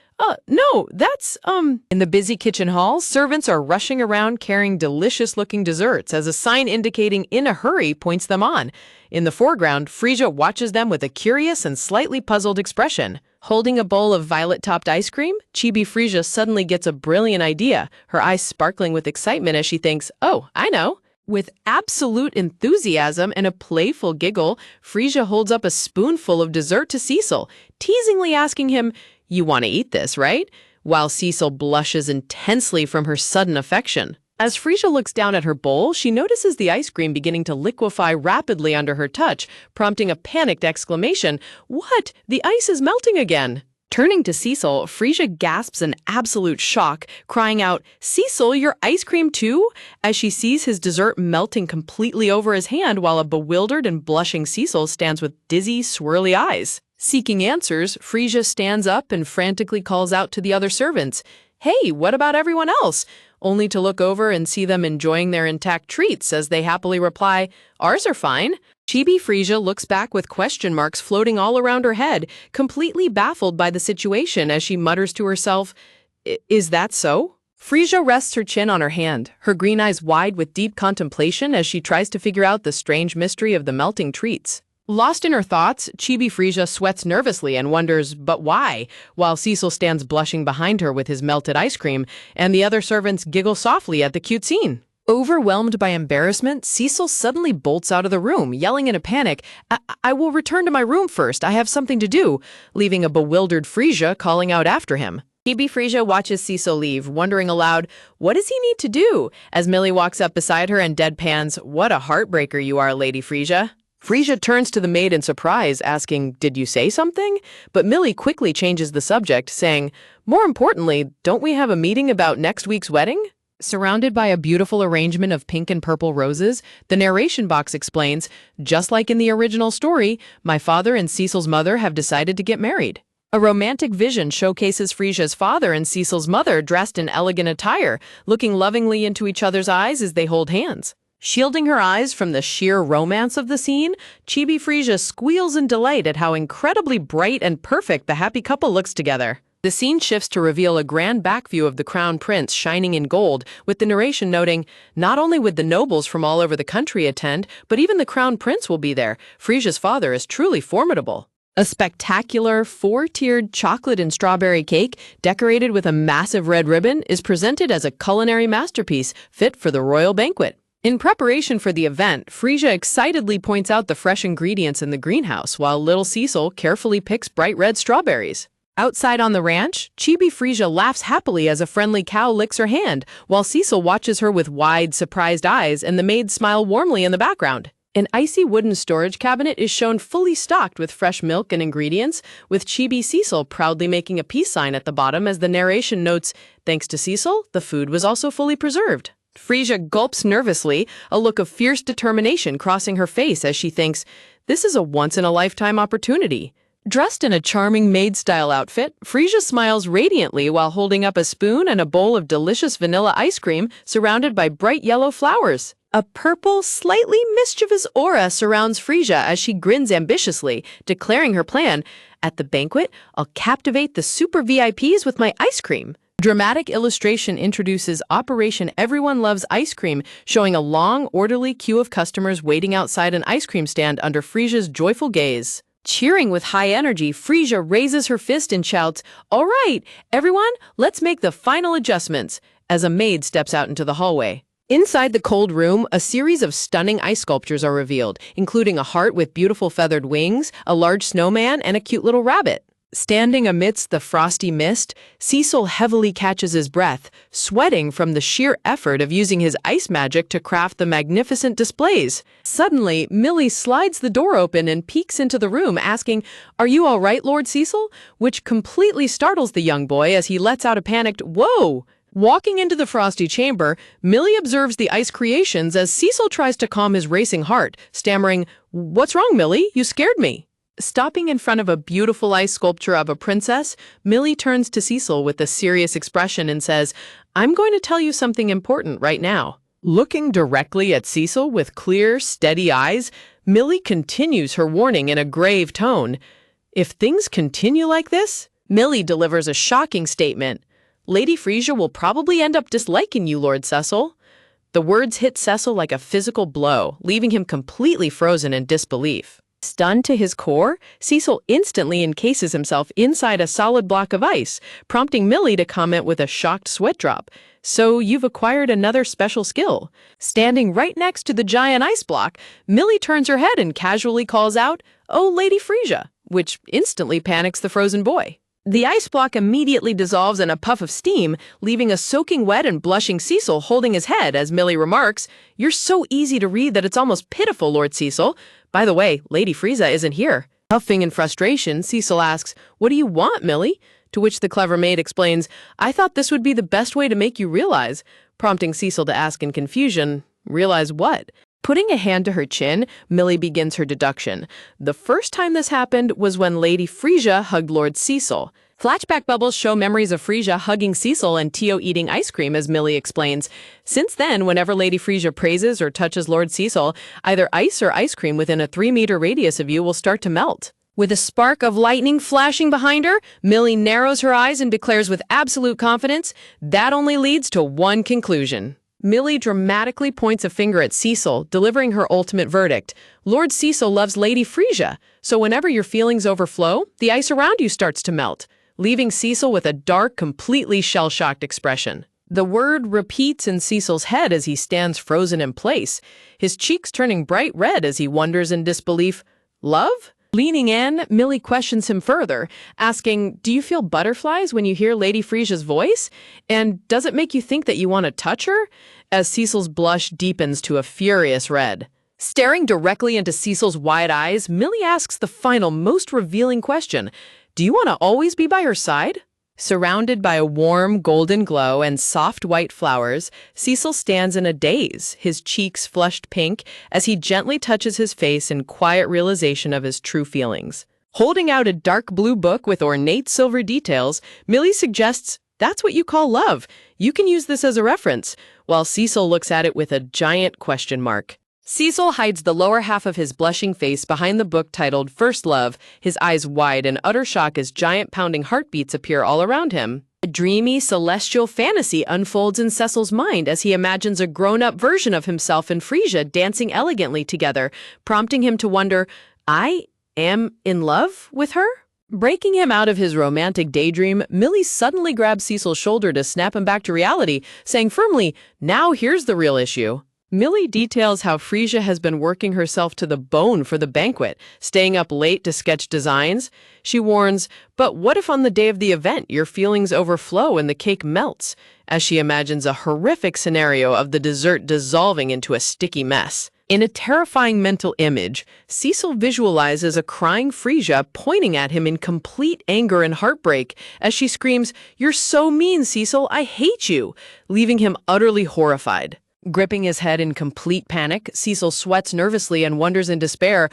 No, that's, In the busy kitchen hall, servants are rushing around carrying delicious-looking desserts as a sign indicating in a hurry points them on. In the foreground, Frisia watches them with a curious and slightly puzzled expression. Holding a bowl of violet-topped ice cream, Chibi Frisia suddenly gets a brilliant idea, her eyes sparkling with excitement as she thinks, "Oh, I know." With absolute enthusiasm and a playful giggle, Frisia holds up a spoonful of dessert to Cecil, teasingly asking him, "You want to eat this, right?" While Cecil blushes intensely from her sudden affection. As Frisia looks down at her bowl, she notices the ice cream beginning to liquefy rapidly under her touch, prompting a panicked exclamation, "What? The ice is melting again!" Turning to Cecil, Frisia gasps in absolute shock, crying out, "Cecil, your ice cream too?" as she sees his dessert melting completely over his hand while a bewildered and blushing Cecil stands with dizzy, swirly eyes. Seeking answers, Frisia stands up and frantically calls out to the other servants, "Hey, what about everyone else?" Only to look over and see them enjoying their intact treats as they happily reply, "Ours are fine." Chibi Frisia looks back with question marks floating all around her head, completely baffled by the situation as she mutters to herself, "Is that so?" Frisia rests her chin on her hand, her green eyes wide with deep contemplation as she tries to figure out the strange mystery of the melting treats. Lost in her thoughts, Chibi Frisia sweats nervously and wonders, but why? While Cecil stands blushing behind her with his melted ice cream, and the other servants giggle softly at the cute scene. Overwhelmed by embarrassment, Cecil suddenly bolts out of the room, yelling in a panic, I will return to my room first, I have something to do," leaving a bewildered Frisia calling out after him. Chibi Frisia watches Cecil leave, wondering aloud, what does he need to do? As Millie walks up beside her and deadpans, "What a heartbreaker you are, Lady Frisia." Frisia turns to the maid in surprise, asking, "Did you say something?" But Millie quickly changes the subject, saying, "More importantly, don't we have a meeting about next week's wedding?" Surrounded by a beautiful arrangement of pink and purple roses, the narration box explains, "Just like in the original story, my father and Cecil's mother have decided to get married." A romantic vision showcases Frisia's father and Cecil's mother dressed in elegant attire, looking lovingly into each other's eyes as they hold hands. Shielding her eyes from the sheer romance of the scene, Chibi Frisia squeals in delight at how incredibly bright and perfect the happy couple looks together. The scene shifts to reveal a grand back view of the crown prince shining in gold, with the narration noting, "Not only would the nobles from all over the country attend, but even the crown prince will be there. Frisia's father is truly formidable." A spectacular, four-tiered chocolate and strawberry cake, decorated with a massive red ribbon, is presented as a culinary masterpiece fit for the royal banquet. In preparation for the event, Frisia excitedly points out the fresh ingredients in the greenhouse, while little Cecil carefully picks bright red strawberries. Outside on the ranch, Chibi Frisia laughs happily as a friendly cow licks her hand, while Cecil watches her with wide, surprised eyes and the maids smile warmly in the background. An icy wooden storage cabinet is shown fully stocked with fresh milk and ingredients, with Chibi Cecil proudly making a peace sign at the bottom as the narration notes, "Thanks to Cecil, the food was also fully preserved." Frisia gulps nervously, a look of fierce determination crossing her face as she thinks, "This is a once-in-a-lifetime opportunity." Dressed in a charming maid-style outfit, Frisia smiles radiantly while holding up a spoon and a bowl of delicious vanilla ice cream surrounded by bright yellow flowers. A purple, slightly mischievous aura surrounds Frisia as she grins ambitiously, declaring her plan, At the banquet, I'll captivate the super VIPs with my ice cream. Dramatic illustration introduces Operation Everyone Loves Ice Cream, showing a long, orderly queue of customers waiting outside an ice cream stand under Frisia's joyful gaze. Cheering with high energy, Frisia raises her fist and shouts, "All right, everyone, let's make the final adjustments," as a maid steps out into the hallway. Inside the cold room, a series of stunning ice sculptures are revealed, including a heart with beautiful feathered wings, a large snowman, and a cute little rabbit. Standing amidst the frosty mist, Cecil heavily catches his breath, sweating from the sheer effort of using his ice magic to craft the magnificent displays. Suddenly, Millie slides the door open and peeks into the room, asking, "Are you all right, Lord Cecil?" which completely startles the young boy as he lets out a panicked, "Whoa!" Walking into the frosty chamber, Millie observes the ice creations as Cecil tries to calm his racing heart, stammering, "What's wrong, Millie? You scared me." Stopping in front of a beautiful ice sculpture of a princess, Millie turns to Cecil with a serious expression and says, "I'm going to tell you something important right now." Looking directly at Cecil with clear, steady eyes, Millie continues her warning in a grave tone. If things continue like this, Millie delivers a shocking statement. "Lady Frisia will probably end up disliking you, Lord Cecil." The words hit Cecil like a physical blow, leaving him completely frozen in disbelief. Stunned to his core, Cecil instantly encases himself inside a solid block of ice, prompting Millie to comment with a shocked sweat drop. "So you've acquired another special skill." Standing right next to the giant ice block, Millie turns her head and casually calls out, "Oh, Lady Frisia," which instantly panics the frozen boy. The ice block immediately dissolves in a puff of steam, leaving a soaking wet and blushing Cecil holding his head as Millie remarks, "You're so easy to read that it's almost pitiful, Lord Cecil. By the way, Lady Frisia isn't here." Huffing in frustration, Cecil asks, "What do you want, Millie?" To which the clever maid explains, "I thought this would be the best way to make you realize," prompting Cecil to ask in confusion, "Realize what?" Putting a hand to her chin, Millie begins her deduction. The first time this happened was when Lady Frisia hugged Lord Cecil. Flashback bubbles show memories of Frisia hugging Cecil and Tio eating ice cream, as Millie explains. Since then, whenever Lady Frisia praises or touches Lord Cecil, either ice or ice cream within a 3-meter radius of you will start to melt. With a spark of lightning flashing behind her, Millie narrows her eyes and declares with absolute confidence, "That only leads to one conclusion." Millie dramatically points a finger at Cecil, delivering her ultimate verdict. "Lord Cecil loves Lady Frisia, so whenever your feelings overflow, the ice around you starts to melt," leaving Cecil with a dark, completely shell-shocked expression. The word repeats in Cecil's head as he stands frozen in place, his cheeks turning bright red as he wonders in disbelief, "Love?" Leaning in, Millie questions him further, asking, "Do you feel butterflies when you hear Lady Frisia's voice? And does it make you think that you want to touch her?" As Cecil's blush deepens to a furious red. Staring directly into Cecil's wide eyes, Millie asks the final, most revealing question. "Do you want to always be by her side?" Surrounded by a warm golden glow and soft white flowers, Cecil stands in a daze, his cheeks flushed pink, as he gently touches his face in quiet realization of his true feelings. Holding out a dark blue book with ornate silver details, Millie suggests, "That's what you call love. You can use this as a reference," while Cecil looks at it with a giant question mark. Cecil hides the lower half of his blushing face behind the book titled First Love, his eyes wide in utter shock as giant pounding heartbeats appear all around him. A dreamy, celestial fantasy unfolds in Cecil's mind as he imagines a grown-up version of himself and Frisia dancing elegantly together, prompting him to wonder, "I am in love with her?" Breaking him out of his romantic daydream, Millie suddenly grabs Cecil's shoulder to snap him back to reality, saying firmly, "Now here's the real issue." Millie details how Frisia has been working herself to the bone for the banquet, staying up late to sketch designs. She warns, "But what if on the day of the event your feelings overflow and the cake melts?" as she imagines a horrific scenario of the dessert dissolving into a sticky mess. In a terrifying mental image, Cecil visualizes a crying Frisia pointing at him in complete anger and heartbreak as she screams, "You're so mean, Cecil, I hate you," leaving him utterly horrified. Gripping his head in complete panic, Cecil sweats nervously and wonders in despair,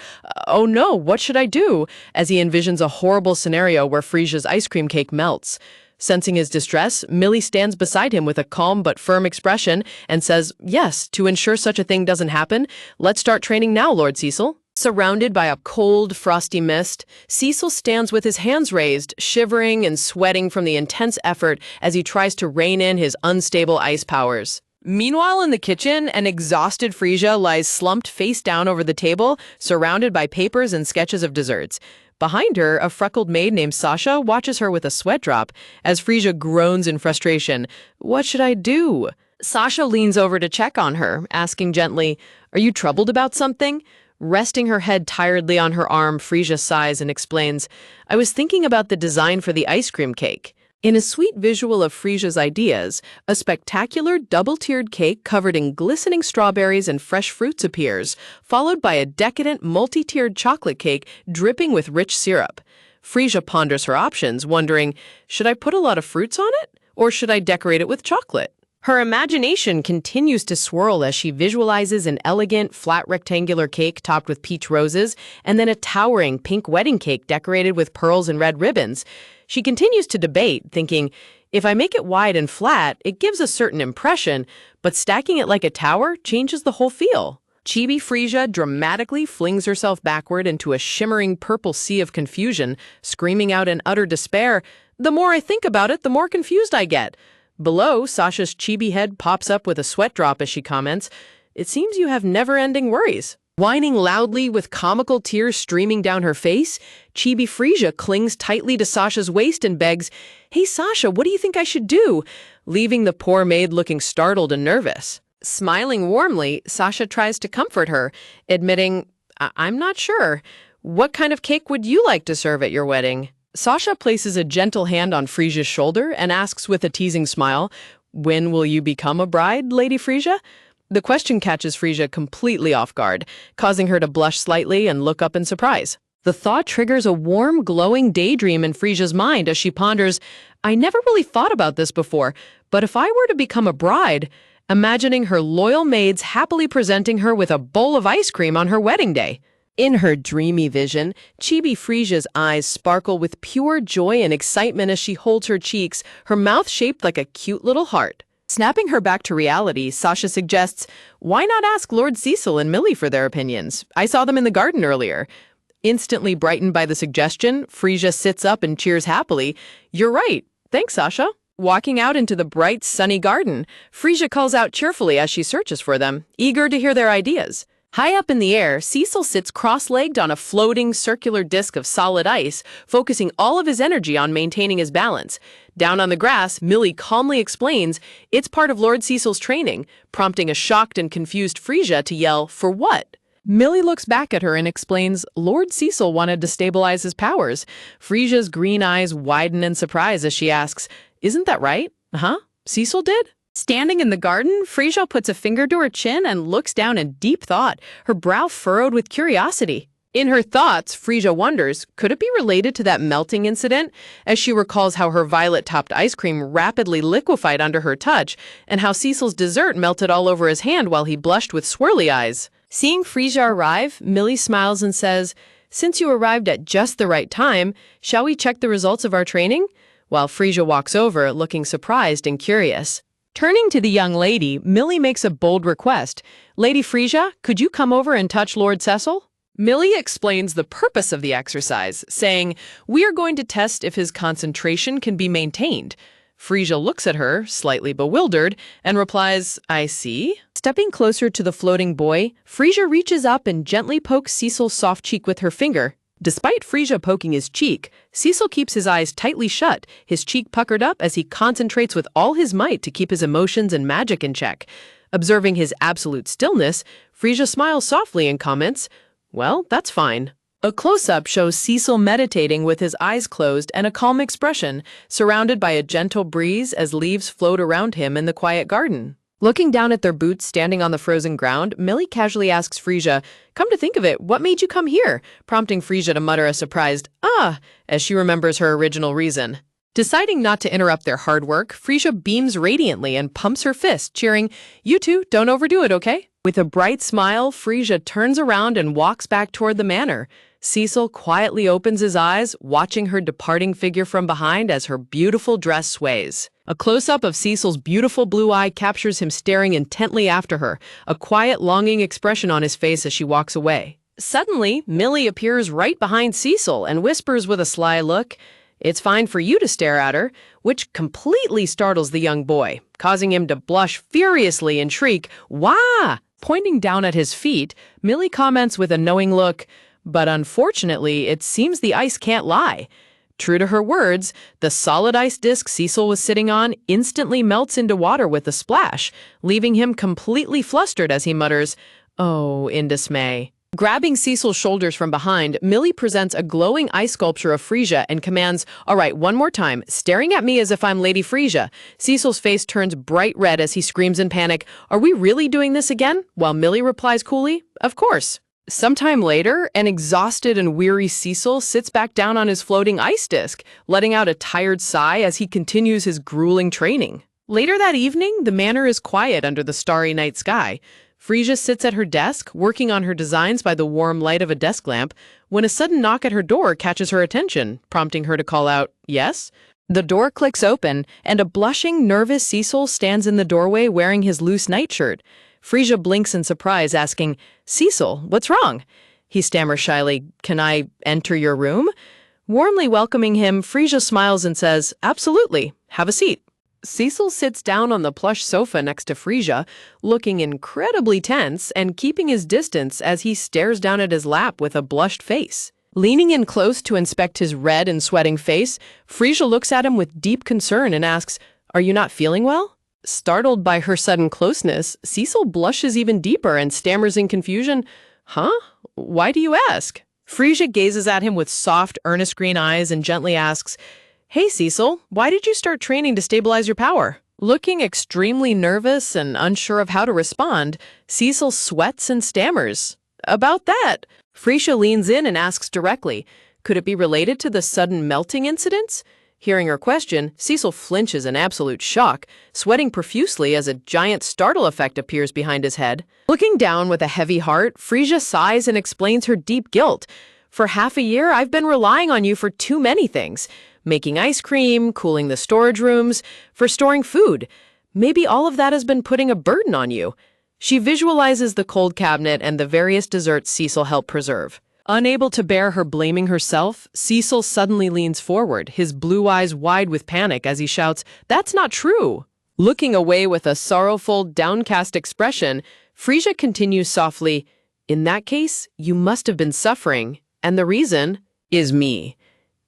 "Oh no, what should I do?" as he envisions a horrible scenario where Frisia's ice cream cake melts. Sensing his distress, Millie stands beside him with a calm but firm expression and says, "Yes, to ensure such a thing doesn't happen, let's start training now, Lord Cecil." Surrounded by a cold, frosty mist, Cecil stands with his hands raised, shivering and sweating from the intense effort as he tries to rein in his unstable ice powers. Meanwhile, in the kitchen, an exhausted Frisia lies slumped face down over the table, surrounded by papers and sketches of desserts. Behind her, a freckled maid named Sasha watches her with a sweat drop as Frisia groans in frustration. "What should I do?" Sasha leans over to check on her, asking gently, "Are you troubled about something?" Resting her head tiredly on her arm, Frisia sighs and explains, "I was thinking about the design for the ice cream cake." In a sweet visual of Frisia's ideas, a spectacular double-tiered cake covered in glistening strawberries and fresh fruits appears, followed by a decadent multi-tiered chocolate cake dripping with rich syrup. Frisia ponders her options, wondering, should I put a lot of fruits on it, or should I decorate it with chocolate? Her imagination continues to swirl as she visualizes an elegant, flat rectangular cake topped with peach roses, and then a towering pink wedding cake decorated with pearls and red ribbons. She continues to debate, thinking, if I make it wide and flat, it gives a certain impression, but stacking it like a tower changes the whole feel. Chibi Frisia dramatically flings herself backward into a shimmering purple sea of confusion, screaming out in utter despair, "The more I think about it, the more confused I get." Below, Sasha's chibi head pops up with a sweat drop as she comments, "It seems you have never-ending worries." Whining loudly with comical tears streaming down her face, Chibi Frisia clings tightly to Sasha's waist and begs, "Hey Sasha, what do you think I should do?" leaving the poor maid looking startled and nervous. Smiling warmly, Sasha tries to comfort her, admitting, "I'm not sure. What kind of cake would you like to serve at your wedding?" Sasha places a gentle hand on Frisia's shoulder and asks with a teasing smile, "When will you become a bride, Lady Frisia?" The question catches Frisia completely off guard, causing her to blush slightly and look up in surprise. The thought triggers a warm, glowing daydream in Frisia's mind as she ponders, "I never really thought about this before, but if I were to become a bride," imagining her loyal maids happily presenting her with a bowl of ice cream on her wedding day. In her dreamy vision, Chibi Frisia's eyes sparkle with pure joy and excitement as she holds her cheeks, her mouth shaped like a cute little heart. Snapping her back to reality, Sasha suggests, "Why not ask Lord Cecil and Millie for their opinions? I saw them in the garden earlier." Instantly brightened by the suggestion, Frisia sits up and cheers happily. "You're right. Thanks, Sasha." Walking out into the bright, sunny garden, Frisia calls out cheerfully as she searches for them, eager to hear their ideas. High up in the air, Cecil sits cross-legged on a floating circular disc of solid ice, focusing all of his energy on maintaining his balance. Down on the grass, Millie calmly explains it's part of Lord Cecil's training, prompting a shocked and confused Frisia to yell, "For what?" Millie looks back at her and explains Lord Cecil wanted to stabilize his powers. Frisia's green eyes widen in surprise as she asks, "Isn't that right? Huh? Cecil did?" Standing in the garden, Frisia puts a finger to her chin and looks down in deep thought, her brow furrowed with curiosity. In her thoughts, Frisia wonders, could it be related to that melting incident, as she recalls how her violet-topped ice cream rapidly liquefied under her touch, and how Cecil's dessert melted all over his hand while he blushed with swirly eyes. Seeing Frisia arrive, Millie smiles and says, "Since you arrived at just the right time, shall we check the results of our training?" While Frisia walks over, looking surprised and curious. Turning to the young lady, Millie makes a bold request. "Lady Frisia, could you come over and touch Lord Cecil?" Millie explains the purpose of the exercise, saying, "We are going to test if his concentration can be maintained." Frisia looks at her, slightly bewildered, and replies, "I see." Stepping closer to the floating boy, Frisia reaches up and gently pokes Cecil's soft cheek with her finger. Despite Frisia poking his cheek, Cecil keeps his eyes tightly shut, his cheek puckered up as he concentrates with all his might to keep his emotions and magic in check. Observing his absolute stillness, Frisia smiles softly and comments, "Well, that's fine." A close-up shows Cecil meditating with his eyes closed and a calm expression, surrounded by a gentle breeze as leaves float around him in the quiet garden. Looking down at their boots standing on the frozen ground, Millie casually asks Frisia, "Come to think of it, what made you come here?" prompting Frisia to mutter a surprised, "Ah," as she remembers her original reason. Deciding not to interrupt their hard work, Frisia beams radiantly and pumps her fist, cheering, "You two, don't overdo it, okay?" With a bright smile, Frisia turns around and walks back toward the manor. Cecil quietly opens his eyes, watching her departing figure from behind as her beautiful dress sways. A close-up of Cecil's beautiful blue eye captures him staring intently after her, a quiet, longing expression on his face as she walks away. Suddenly, Millie appears right behind Cecil and whispers with a sly look, "It's fine for you to stare at her," which completely startles the young boy, causing him to blush furiously and shriek, "Wah!" Pointing down at his feet, Millie comments with a knowing look, "But unfortunately, it seems the ice can't lie." True to her words, the solid ice disc Cecil was sitting on instantly melts into water with a splash, leaving him completely flustered as he mutters, "Oh," in dismay. Grabbing Cecil's shoulders from behind, Millie presents a glowing ice sculpture of Frisia and commands, "All right, one more time, staring at me as if I'm Lady Frisia." Cecil's face turns bright red as he screams in panic, "Are we really doing this again?" While Millie replies coolly, "Of course." Sometime later, an exhausted and weary Cecil sits back down on his floating ice disc, letting out a tired sigh as he continues his grueling training. Later that evening, the manor is quiet under the starry night sky. Frisia sits at her desk, working on her designs by the warm light of a desk lamp, when a sudden knock at her door catches her attention, prompting her to call out, "Yes?" The door clicks open, and a blushing, nervous Cecil stands in the doorway wearing his loose nightshirt. Frisia blinks in surprise, asking, "Cecil, what's wrong?" He stammers shyly, "Can I enter your room?" Warmly welcoming him, Frisia smiles and says, "Absolutely. Have a seat." Cecil sits down on the plush sofa next to Frisia, looking incredibly tense and keeping his distance as he stares down at his lap with a blushed face. Leaning in close to inspect his red and sweating face, Frisia looks at him with deep concern and asks, "Are you not feeling well?" Startled by her sudden closeness, Cecil blushes even deeper and stammers in confusion, "Huh? Why do you ask?" Frisia gazes at him with soft, earnest green eyes and gently asks, "Hey, Cecil, why did you start training to stabilize your power?" Looking extremely nervous and unsure of how to respond, Cecil sweats and stammers, "About that." Frisia leans in and asks directly, "Could it be related to the sudden melting incidents?" Hearing her question, Cecil flinches in absolute shock, sweating profusely as a giant startle effect appears behind his head. Looking down with a heavy heart, Frisia sighs and explains her deep guilt. "For half a year, I've been relying on you for too many things. Making ice cream, cooling the storage rooms, for storing food. Maybe all of that has been putting a burden on you." She visualizes the cold cabinet and the various desserts Cecil helped preserve. Unable to bear her blaming herself, Cecil suddenly leans forward, his blue eyes wide with panic as he shouts, "That's not true!" Looking away with a sorrowful, downcast expression, Frisia continues softly, "In that case, you must have been suffering, and the reason is me."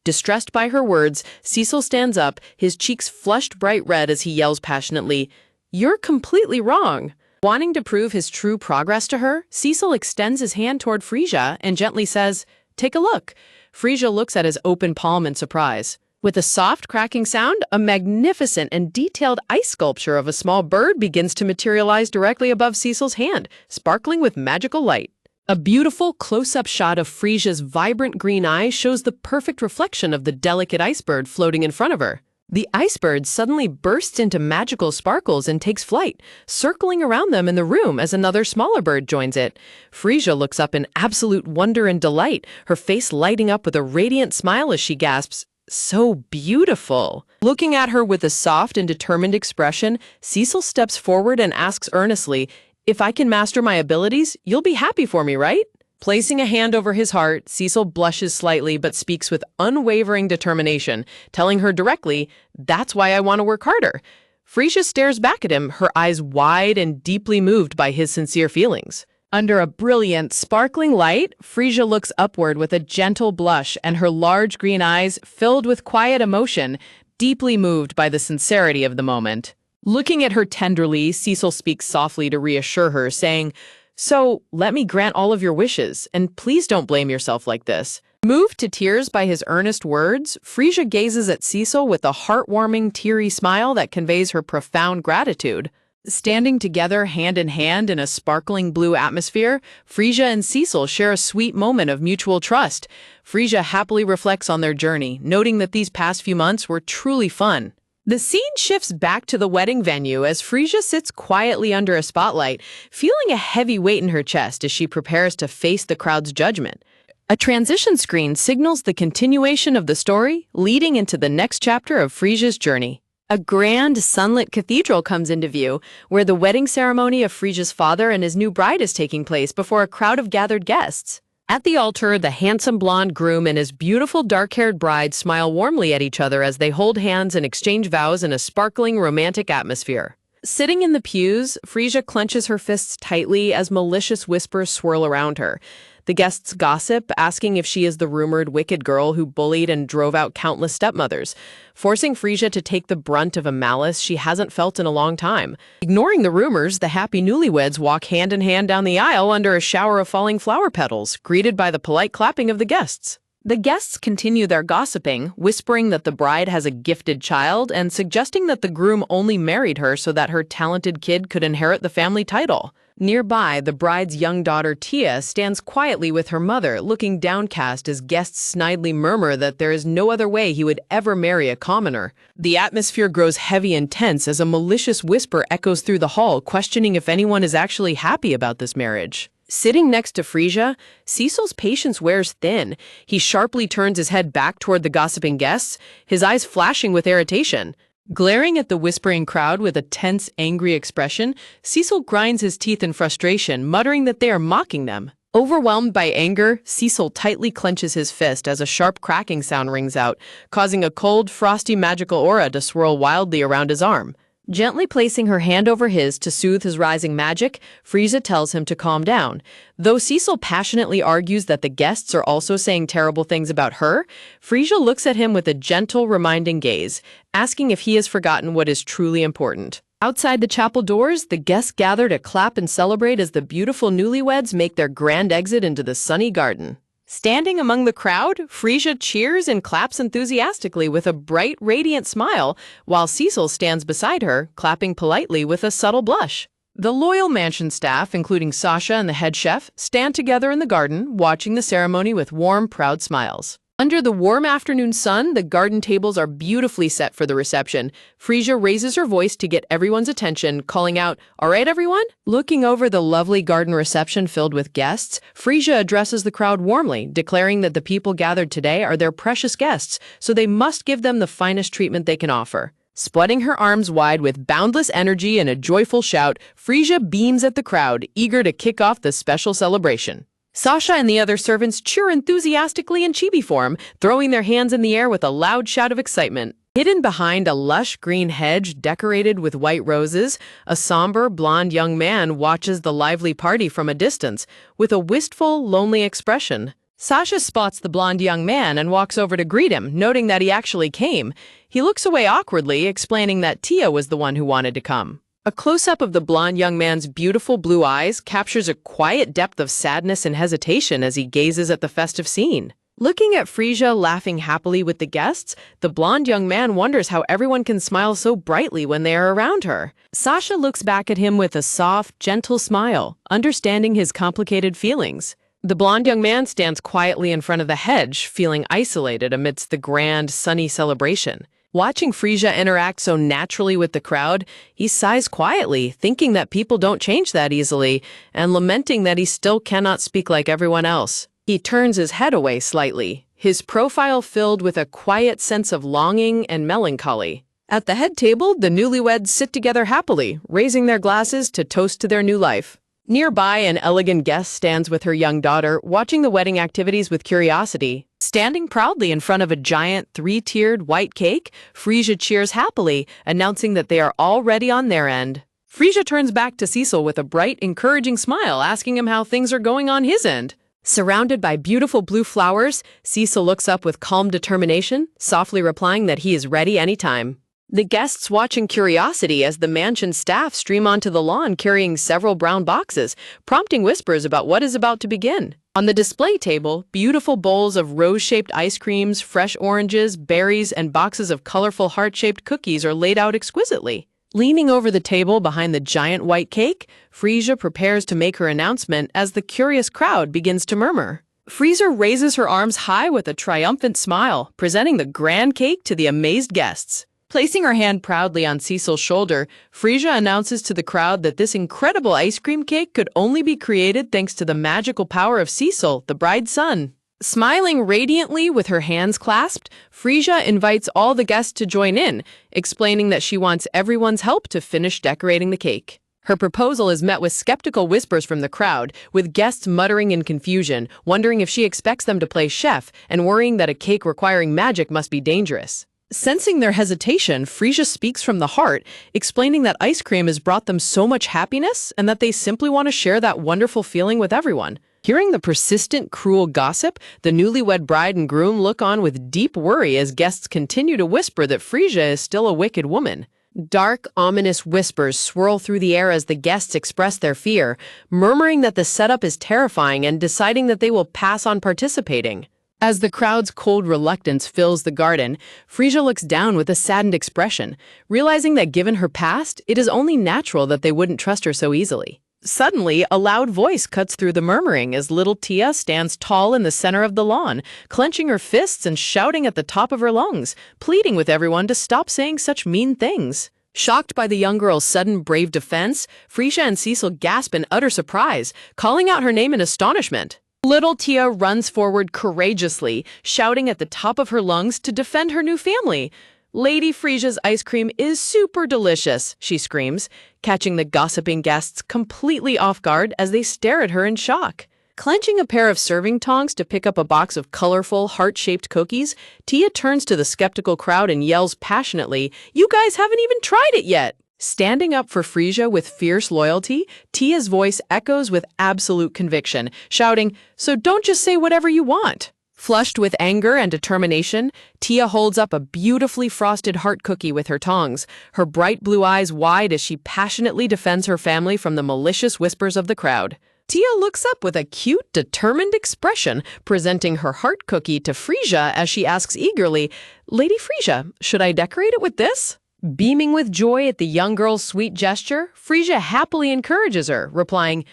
Distressed by her words, Cecil stands up, his cheeks flushed bright red as he yells passionately, "You're completely wrong." Wanting to prove his true progress to her, Cecil extends his hand toward Frisia and gently says, "Take a look." Frisia looks at his open palm in surprise. With a soft cracking sound, a magnificent and detailed ice sculpture of a small bird begins to materialize directly above Cecil's hand, sparkling with magical light. A beautiful close-up shot of Frisia's vibrant green eyes shows the perfect reflection of the delicate ice bird floating in front of her. The ice bird suddenly bursts into magical sparkles and takes flight, circling around them in the room as another smaller bird joins it. Frisia looks up in absolute wonder and delight, her face lighting up with a radiant smile as she gasps, "So beautiful." Looking at her with a soft and determined expression, Cecil steps forward and asks earnestly, "If I can master my abilities, you'll be happy for me, right?" Placing a hand over his heart, Cecil blushes slightly but speaks with unwavering determination, telling her directly, "That's why I want to work harder." Frisia stares back at him, her eyes wide and deeply moved by his sincere feelings. Under a brilliant, sparkling light, Frisia looks upward with a gentle blush and her large green eyes filled with quiet emotion, deeply moved by the sincerity of the moment. Looking at her tenderly, Cecil speaks softly to reassure her, saying, "So, let me grant all of your wishes, and please don't blame yourself like this." Moved to tears by his earnest words, Frisia gazes at Cecil with a heartwarming, teary smile that conveys her profound gratitude. Standing together hand in hand in a sparkling blue atmosphere, Frisia and Cecil share a sweet moment of mutual trust. Frisia happily reflects on their journey, noting that these past few months were truly fun. The scene shifts back to the wedding venue as Frisia sits quietly under a spotlight, feeling a heavy weight in her chest as she prepares to face the crowd's judgment. A transition screen signals the continuation of the story, leading into the next chapter of Frisia's journey. A grand, sunlit cathedral comes into view, where the wedding ceremony of Frisia's father and his new bride is taking place before a crowd of gathered guests. At the altar, the handsome blonde groom and his beautiful dark-haired bride smile warmly at each other as they hold hands and exchange vows in a sparkling romantic atmosphere. Sitting in the pews, Frisia clenches her fists tightly as malicious whispers swirl around her. The guests gossip, asking if she is the rumored wicked girl who bullied and drove out countless stepmothers, forcing Frisia to take the brunt of a malice she hasn't felt in a long time. Ignoring the rumors, the happy newlyweds walk hand in hand down the aisle under a shower of falling flower petals, greeted by the polite clapping of the guests. The guests continue their gossiping, whispering that the bride has a gifted child and suggesting that the groom only married her so that her talented kid could inherit the family title. Nearby, the bride's young daughter Tia stands quietly with her mother, looking downcast as guests snidely murmur that there is no other way he would ever marry a commoner. The atmosphere grows heavy and tense as a malicious whisper echoes through the hall, questioning if anyone is actually happy about this marriage. Sitting next to Frisia, Cecil's patience wears thin. He sharply turns his head back toward the gossiping guests, his eyes flashing with irritation. Glaring at the whispering crowd with a tense, angry expression, Cecil grinds his teeth in frustration, muttering that they are mocking them. Overwhelmed by anger, Cecil tightly clenches his fist as a sharp cracking sound rings out, causing a cold, frosty magical aura to swirl wildly around his arm. Gently placing her hand over his to soothe his rising magic, Frisia tells him to calm down. Though Cecil passionately argues that the guests are also saying terrible things about her, Frisia looks at him with a gentle, reminding gaze, asking if he has forgotten what is truly important. Outside the chapel doors, the guests gather to clap and celebrate as the beautiful newlyweds make their grand exit into the sunny garden. Standing among the crowd, Frisia cheers and claps enthusiastically with a bright, radiant smile, while Cecil stands beside her, clapping politely with a subtle blush. The loyal mansion staff, including Sasha and the head chef, stand together in the garden, watching the ceremony with warm, proud smiles. Under the warm afternoon sun, the garden tables are beautifully set for the reception. Frisia raises her voice to get everyone's attention, calling out, "All right, everyone?" Looking over the lovely garden reception filled with guests, Frisia addresses the crowd warmly, declaring that the people gathered today are their precious guests, so they must give them the finest treatment they can offer. Spreading her arms wide with boundless energy and a joyful shout, Frisia beams at the crowd, eager to kick off the special celebration. Sasha and the other servants cheer enthusiastically in chibi form, throwing their hands in the air with a loud shout of excitement. Hidden behind a lush green hedge decorated with white roses, a somber, blonde young man watches the lively party from a distance, with a wistful, lonely expression. Sasha spots the blonde young man and walks over to greet him, noting that he actually came. He looks away awkwardly, explaining that Tia was the one who wanted to come. A close-up of the blonde young man's beautiful blue eyes captures a quiet depth of sadness and hesitation as he gazes at the festive scene. Looking at Frisia laughing happily with the guests, the blonde young man wonders how everyone can smile so brightly when they are around her. Sasha looks back at him with a soft, gentle smile, understanding his complicated feelings. The blonde young man stands quietly in front of the hedge, feeling isolated amidst the grand, sunny celebration. Watching Frisia interact so naturally with the crowd, he sighs quietly, thinking that people don't change that easily, and lamenting that he still cannot speak like everyone else. He turns his head away slightly, his profile filled with a quiet sense of longing and melancholy. At the head table, the newlyweds sit together happily, raising their glasses to toast to their new life. Nearby, an elegant guest stands with her young daughter, watching the wedding activities with curiosity. Standing proudly in front of a giant, three-tiered white cake, Frisia cheers happily, announcing that they are all ready on their end. Frisia turns back to Cecil with a bright, encouraging smile, asking him how things are going on his end. Surrounded by beautiful blue flowers, Cecil looks up with calm determination, softly replying that he is ready anytime. The guests watch in curiosity as the mansion staff stream onto the lawn carrying several brown boxes, prompting whispers about what is about to begin. On the display table, beautiful bowls of rose-shaped ice creams, fresh oranges, berries, and boxes of colorful heart-shaped cookies are laid out exquisitely. Leaning over the table behind the giant white cake, Frisia prepares to make her announcement as the curious crowd begins to murmur. Frisia raises her arms high with a triumphant smile, presenting the grand cake to the amazed guests. Placing her hand proudly on Cecil's shoulder, Frisia announces to the crowd that this incredible ice cream cake could only be created thanks to the magical power of Cecil, the bride's son. Smiling radiantly with her hands clasped, Frisia invites all the guests to join in, explaining that she wants everyone's help to finish decorating the cake. Her proposal is met with skeptical whispers from the crowd, with guests muttering in confusion, wondering if she expects them to play chef, and worrying that a cake requiring magic must be dangerous. Sensing their hesitation, Frisia speaks from the heart, explaining that ice cream has brought them so much happiness and that they simply want to share that wonderful feeling with everyone. Hearing the persistent, cruel gossip, the newlywed bride and groom look on with deep worry as guests continue to whisper that Frisia is still a wicked woman. Dark, ominous whispers swirl through the air as the guests express their fear, murmuring that the setup is terrifying and deciding that they will pass on participating. As the crowd's cold reluctance fills the garden, Frisia looks down with a saddened expression, realizing that given her past, it is only natural that they wouldn't trust her so easily. Suddenly, a loud voice cuts through the murmuring as little Tia stands tall in the center of the lawn, clenching her fists and shouting at the top of her lungs, pleading with everyone to stop saying such mean things. Shocked by the young girl's sudden brave defense, Frisia and Cecil gasp in utter surprise, calling out her name in astonishment. Little Tia runs forward courageously, shouting at the top of her lungs to defend her new family. "Lady Frisia's ice cream is super delicious," she screams, catching the gossiping guests completely off guard as they stare at her in shock. Clenching a pair of serving tongs to pick up a box of colorful, heart-shaped cookies, Tia turns to the skeptical crowd and yells passionately, "You guys haven't even tried it yet!" Standing up for Frisia with fierce loyalty, Tia's voice echoes with absolute conviction, shouting, "So don't just say whatever you want." Flushed with anger and determination, Tia holds up a beautifully frosted heart cookie with her tongs, her bright blue eyes wide as she passionately defends her family from the malicious whispers of the crowd. Tia looks up with a cute, determined expression, presenting her heart cookie to Frisia as she asks eagerly, "Lady Frisia, should I decorate it with this?" Beaming with joy at the young girl's sweet gesture, Frisia happily encourages her, replying,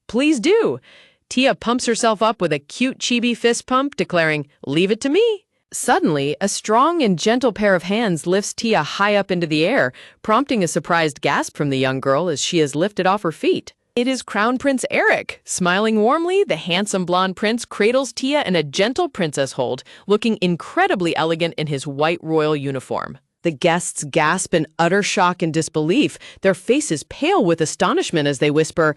"Please do." Tia pumps herself up with a cute chibi fist pump, declaring, "Leave it to me." Suddenly, a strong and gentle pair of hands lifts Tia high up into the air, prompting a surprised gasp from the young girl as she is lifted off her feet. It is Crown Prince Eric. Smiling warmly, the handsome blonde prince cradles Tia in a gentle princess hold, looking incredibly elegant in his white royal uniform. The guests gasp in utter shock and disbelief, their faces pale with astonishment as they whisper,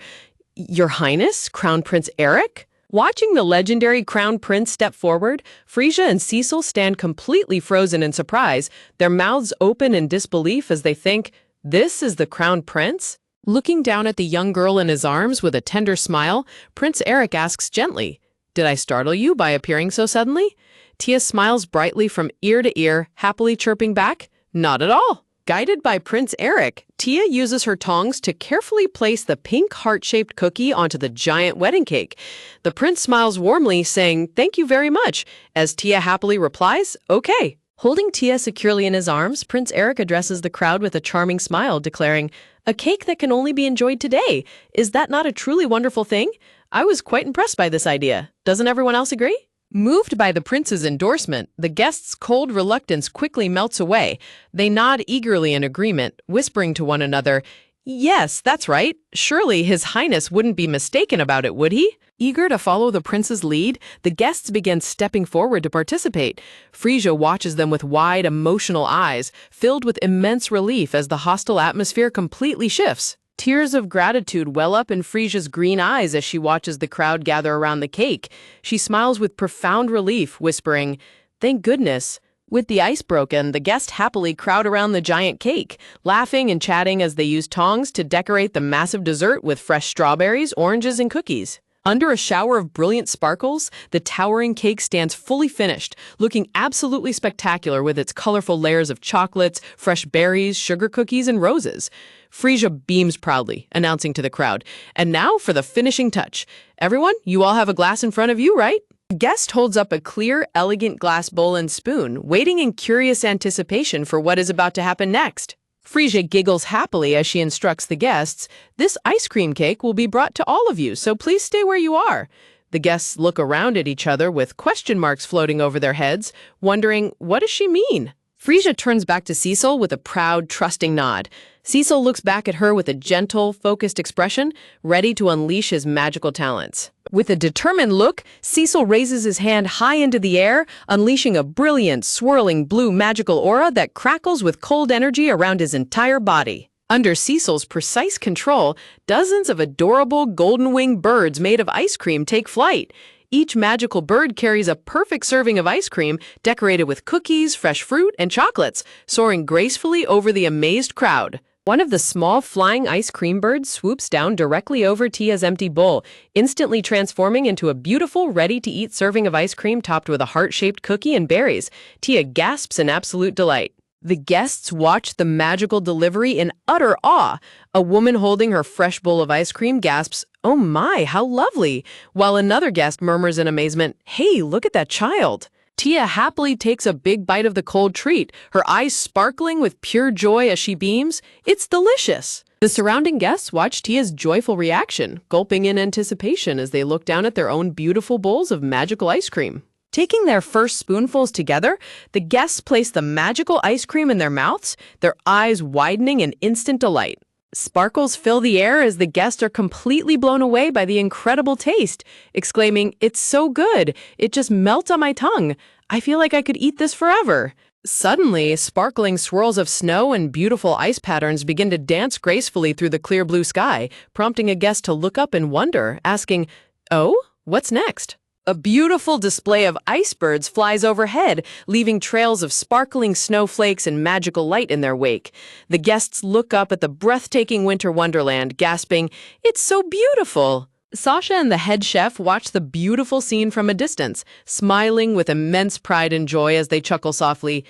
"Your Highness, Crown Prince Eric?" Watching the legendary Crown Prince step forward, Frisia and Cecil stand completely frozen in surprise, their mouths open in disbelief as they think, "This is the Crown Prince?" Looking down at the young girl in his arms with a tender smile, Prince Eric asks gently, "Did I startle you by appearing so suddenly?" Tia smiles brightly from ear to ear, happily chirping back, "Not at all." Guided by Prince Eric, Tia uses her tongs to carefully place the pink heart-shaped cookie onto the giant wedding cake. The prince smiles warmly, saying, "Thank you very much," as Tia happily replies, "Okay." Holding Tia securely in his arms, Prince Eric addresses the crowd with a charming smile, declaring, "A cake that can only be enjoyed today. Is that not a truly wonderful thing? I was quite impressed by this idea. Doesn't everyone else agree?" Moved by the prince's endorsement, the guests' cold reluctance quickly melts away. They nod eagerly in agreement, whispering to one another, "Yes, that's right. Surely His Highness wouldn't be mistaken about it, would he?" Eager to follow the prince's lead, the guests begin stepping forward to participate. Frisia watches them with wide, emotional eyes, filled with immense relief as the hostile atmosphere completely shifts. Tears of gratitude well up in Frisia's green eyes as she watches the crowd gather around the cake. She smiles with profound relief, whispering, "Thank goodness." With the ice broken, the guests happily crowd around the giant cake, laughing and chatting as they use tongs to decorate the massive dessert with fresh strawberries, oranges, and cookies. Under a shower of brilliant sparkles, the towering cake stands fully finished, looking absolutely spectacular with its colorful layers of chocolates, fresh berries, sugar cookies, and roses. Frisia beams proudly, announcing to the crowd, "And now for the finishing touch. Everyone, you all have a glass in front of you, right?" The guest holds up a clear, elegant glass bowl and spoon, waiting in curious anticipation for what is about to happen next. Frisia giggles happily as she instructs the guests, "This ice cream cake will be brought to all of you, so please stay where you are." The guests look around at each other with question marks floating over their heads, wondering, what does she mean? Frisia turns back to Cecil with a proud, trusting nod. Cecil looks back at her with a gentle, focused expression, ready to unleash his magical talents. With a determined look, Cecil raises his hand high into the air, unleashing a brilliant, swirling blue magical aura that crackles with cold energy around his entire body. Under Cecil's precise control, dozens of adorable golden-winged birds made of ice cream take flight. Each magical bird carries a perfect serving of ice cream, decorated with cookies, fresh fruit, and chocolates, soaring gracefully over the amazed crowd. One of the small flying ice cream birds swoops down directly over Tia's empty bowl, instantly transforming into a beautiful, ready-to-eat serving of ice cream topped with a heart-shaped cookie and berries. Tia gasps in absolute delight. The guests watch the magical delivery in utter awe. A woman holding her fresh bowl of ice cream gasps, "Oh my, how lovely!" while another guest murmurs in amazement, "Hey, look at that child!" Tia happily takes a big bite of the cold treat, her eyes sparkling with pure joy as she beams. It's delicious. The surrounding guests watch Tia's joyful reaction, gulping in anticipation as they look down at their own beautiful bowls of magical ice cream. Taking their first spoonfuls together, the guests place the magical ice cream in their mouths, their eyes widening in instant delight. Sparkles fill the air as the guests are completely blown away by the incredible taste, exclaiming, "It's so good! It just melts on my tongue! I feel like I could eat this forever!" Suddenly, sparkling swirls of snow and beautiful ice patterns begin to dance gracefully through the clear blue sky, prompting a guest to look up in wonder, asking, "Oh, what's next?" A beautiful display of icebergs flies overhead, leaving trails of sparkling snowflakes and magical light in their wake. The guests look up at the breathtaking winter wonderland, gasping, "It's so beautiful!" Sasha and the head chef watch the beautiful scene from a distance, smiling with immense pride and joy as they chuckle softly.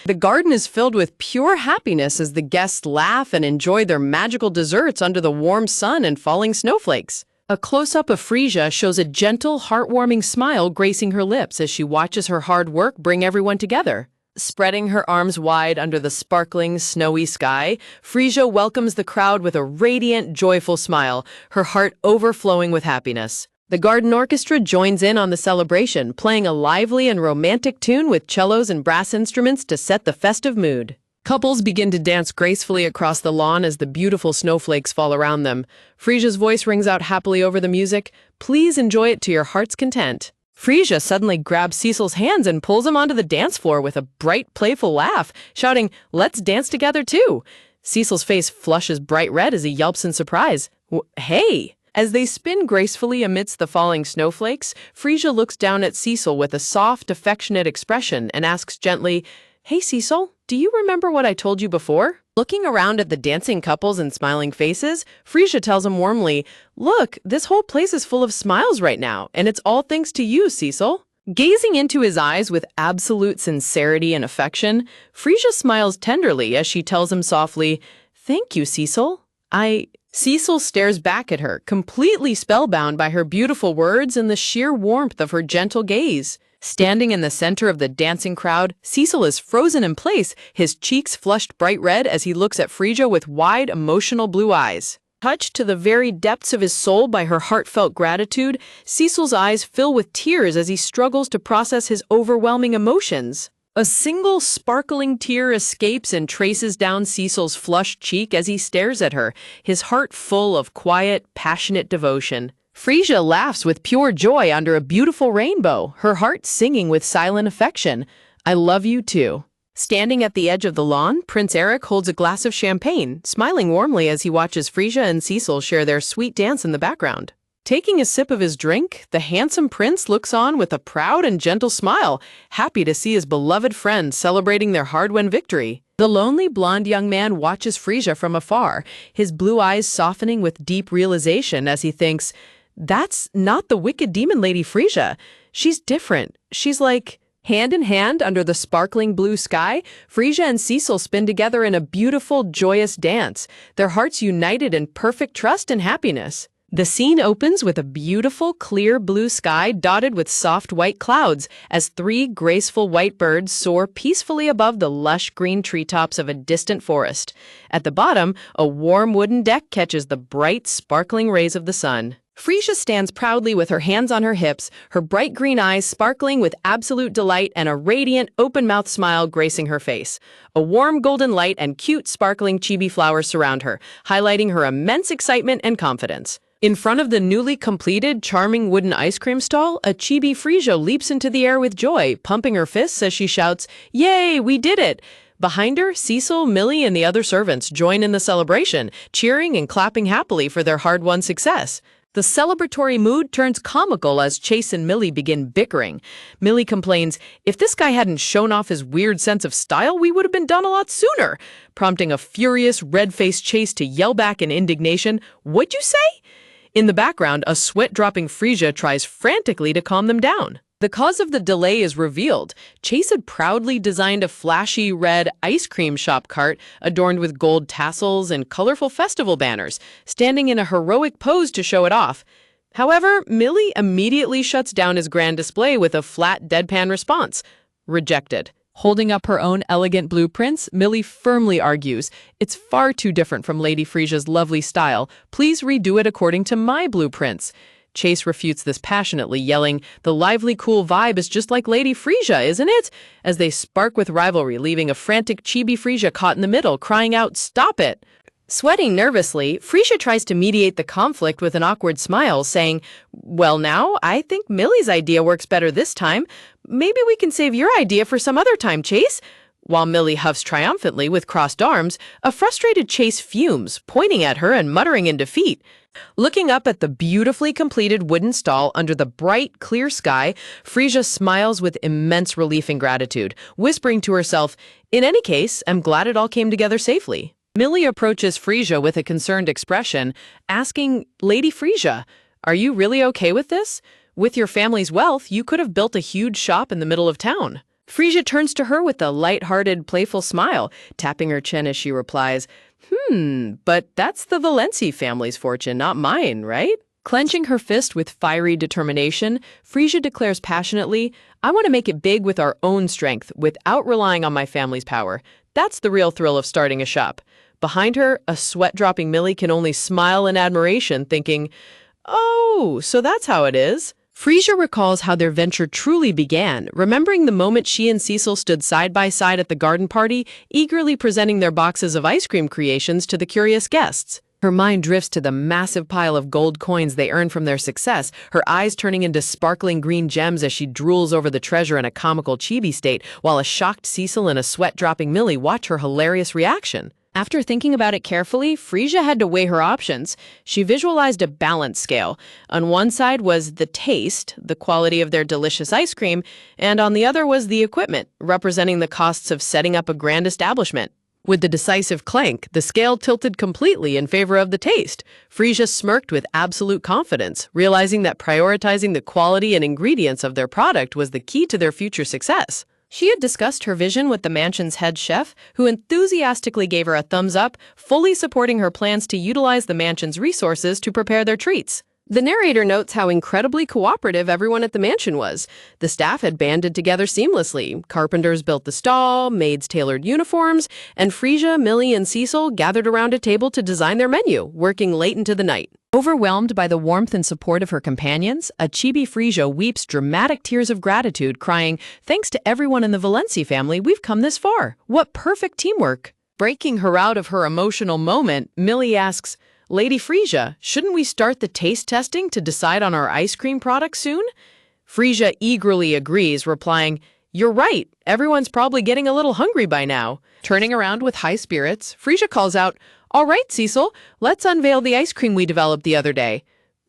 The garden is filled with pure happiness as the guests laugh and enjoy their magical desserts under the warm sun and falling snowflakes. A close-up of Frisia shows a gentle, heartwarming smile gracing her lips as she watches her hard work bring everyone together. Spreading her arms wide under the sparkling, snowy sky, Frisia welcomes the crowd with a radiant, joyful smile, her heart overflowing with happiness. The garden orchestra joins in on the celebration, playing a lively and romantic tune with cellos and brass instruments to set the festive mood. Couples begin to dance gracefully across the lawn as the beautiful snowflakes fall around them. Frisia's voice rings out happily over the music. "Please enjoy it to your heart's content." Frisia suddenly grabs Cecil's hands and pulls him onto the dance floor with a bright, playful laugh, shouting, "Let's dance together too!" Cecil's face flushes bright red as he yelps in surprise. "Hey!" As they spin gracefully amidst the falling snowflakes, Frisia looks down at Cecil with a soft, affectionate expression and asks gently, "Hey, Cecil, do you remember what I told you before?" Looking around at the dancing couples and smiling faces, Frisia tells him warmly, "Look, this whole place is full of smiles right now, and it's all thanks to you, Cecil." Gazing into his eyes with absolute sincerity and affection, Frisia smiles tenderly as she tells him softly, "Thank you, Cecil. Cecil stares back at her, completely spellbound by her beautiful words and the sheer warmth of her gentle gaze. Standing in the center of the dancing crowd, Cecil is frozen in place, his cheeks flushed bright red as he looks at Frisia with wide, emotional blue eyes. Touched to the very depths of his soul by her heartfelt gratitude, Cecil's eyes fill with tears as he struggles to process his overwhelming emotions. A single sparkling tear escapes and traces down Cecil's flushed cheek as he stares at her, his heart full of quiet, passionate devotion. Frisia laughs with pure joy under a beautiful rainbow, her heart singing with silent affection. "I love you too." Standing at the edge of the lawn, Prince Eric holds a glass of champagne, smiling warmly as he watches Frisia and Cecil share their sweet dance in the background. Taking a sip of his drink, the handsome prince looks on with a proud and gentle smile, happy to see his beloved friends celebrating their hard-won victory. The lonely blonde young man watches Frisia from afar, his blue eyes softening with deep realization as he thinks, "That's not the wicked demon lady Frisia. She's different. She's like..." Hand in hand under the sparkling blue sky, Frisia and Cecil spin together in a beautiful, joyous dance, their hearts united in perfect trust and happiness. The scene opens with a beautiful, clear blue sky dotted with soft white clouds as three graceful white birds soar peacefully above the lush green treetops of a distant forest. At the bottom, a warm wooden deck catches the bright, sparkling rays of the sun. Frisia stands proudly with her hands on her hips, her bright green eyes sparkling with absolute delight and a radiant, open-mouthed smile gracing her face. A warm golden light and cute, sparkling chibi flowers surround her, highlighting her immense excitement and confidence. In front of the newly completed, charming wooden ice cream stall, a chibi Frisia leaps into the air with joy, pumping her fists as she shouts, "Yay, we did it!" Behind her, Cecil, Millie, and the other servants join in the celebration, cheering and clapping happily for their hard-won success. The celebratory mood turns comical as Chase and Millie begin bickering. Millie complains, "If this guy hadn't shown off his weird sense of style, we would have been done a lot sooner," prompting a furious, red-faced Chase to yell back in indignation, "What'd you say?" In the background, a sweat-dropping Frisia tries frantically to calm them down. The cause of the delay is revealed. Chase had proudly designed a flashy red ice cream shop cart adorned with gold tassels and colorful festival banners, standing in a heroic pose to show it off. However, Millie immediately shuts down his grand display with a flat, deadpan response. Rejected. Holding up her own elegant blueprints, Millie firmly argues, "It's far too different from Lady Frisia's lovely style. Please redo it according to my blueprints." Chase refutes this passionately, yelling, "The lively, cool vibe is just like Lady Frisia, isn't it?" As they spark with rivalry, leaving a frantic chibi Frisia caught in the middle, crying out, "Stop it!" Sweating nervously, Frisia tries to mediate the conflict with an awkward smile, saying, "Well now, I think Millie's idea works better this time. Maybe we can save your idea for some other time, Chase." While Millie huffs triumphantly with crossed arms, a frustrated Chase fumes, pointing at her and muttering in defeat. Looking up at the beautifully completed wooden stall under the bright, clear sky, Frisia smiles with immense relief and gratitude, whispering to herself, "In any case, I'm glad it all came together safely." Millie approaches Frisia with a concerned expression, asking, "Lady Frisia, are you really okay with this? With your family's wealth, you could have built a huge shop in the middle of town." Frisia turns to her with a light-hearted, playful smile, tapping her chin as she replies, But that's the Valenci family's fortune, not mine, right?" Clenching her fist with fiery determination, Frisia declares passionately, "I want to make it big with our own strength, without relying on my family's power. That's the real thrill of starting a shop." Behind her, a sweat-dropping Millie can only smile in admiration, thinking, "Oh, so that's how it is." Frisia recalls how their venture truly began, remembering the moment she and Cecil stood side by side at the garden party, eagerly presenting their boxes of ice cream creations to the curious guests. Her mind drifts to the massive pile of gold coins they earned from their success, her eyes turning into sparkling green gems as she drools over the treasure in a comical chibi state, while a shocked Cecil and a sweat-dropping Millie watch her hilarious reaction. After thinking about it carefully, Frisia had to weigh her options. She visualized a balance scale. On one side was the taste, the quality of their delicious ice cream, and on the other was the equipment, representing the costs of setting up a grand establishment. With the decisive clank, the scale tilted completely in favor of the taste. Frisia smirked with absolute confidence, realizing that prioritizing the quality and ingredients of their product was the key to their future success. She had discussed her vision with the mansion's head chef, who enthusiastically gave her a thumbs up, fully supporting her plans to utilize the mansion's resources to prepare their treats. The narrator notes how incredibly cooperative everyone at the mansion was. The staff had banded together seamlessly. Carpenters built the stall, maids tailored uniforms, and Frisia, Millie, and Cecil gathered around a table to design their menu, working late into the night. Overwhelmed by the warmth and support of her companions, a chibi Frisia weeps dramatic tears of gratitude, crying, "Thanks to everyone in the Valenci family, we've come this far. What perfect teamwork." Breaking her out of her emotional moment, Millie asks, "Lady Frisia, shouldn't we start the taste testing to decide on our ice cream product soon?" Frisia eagerly agrees, replying, "You're right. Everyone's probably getting a little hungry by now." Turning around with high spirits, Frisia calls out, "All right, Cecil, let's unveil the ice cream we developed the other day."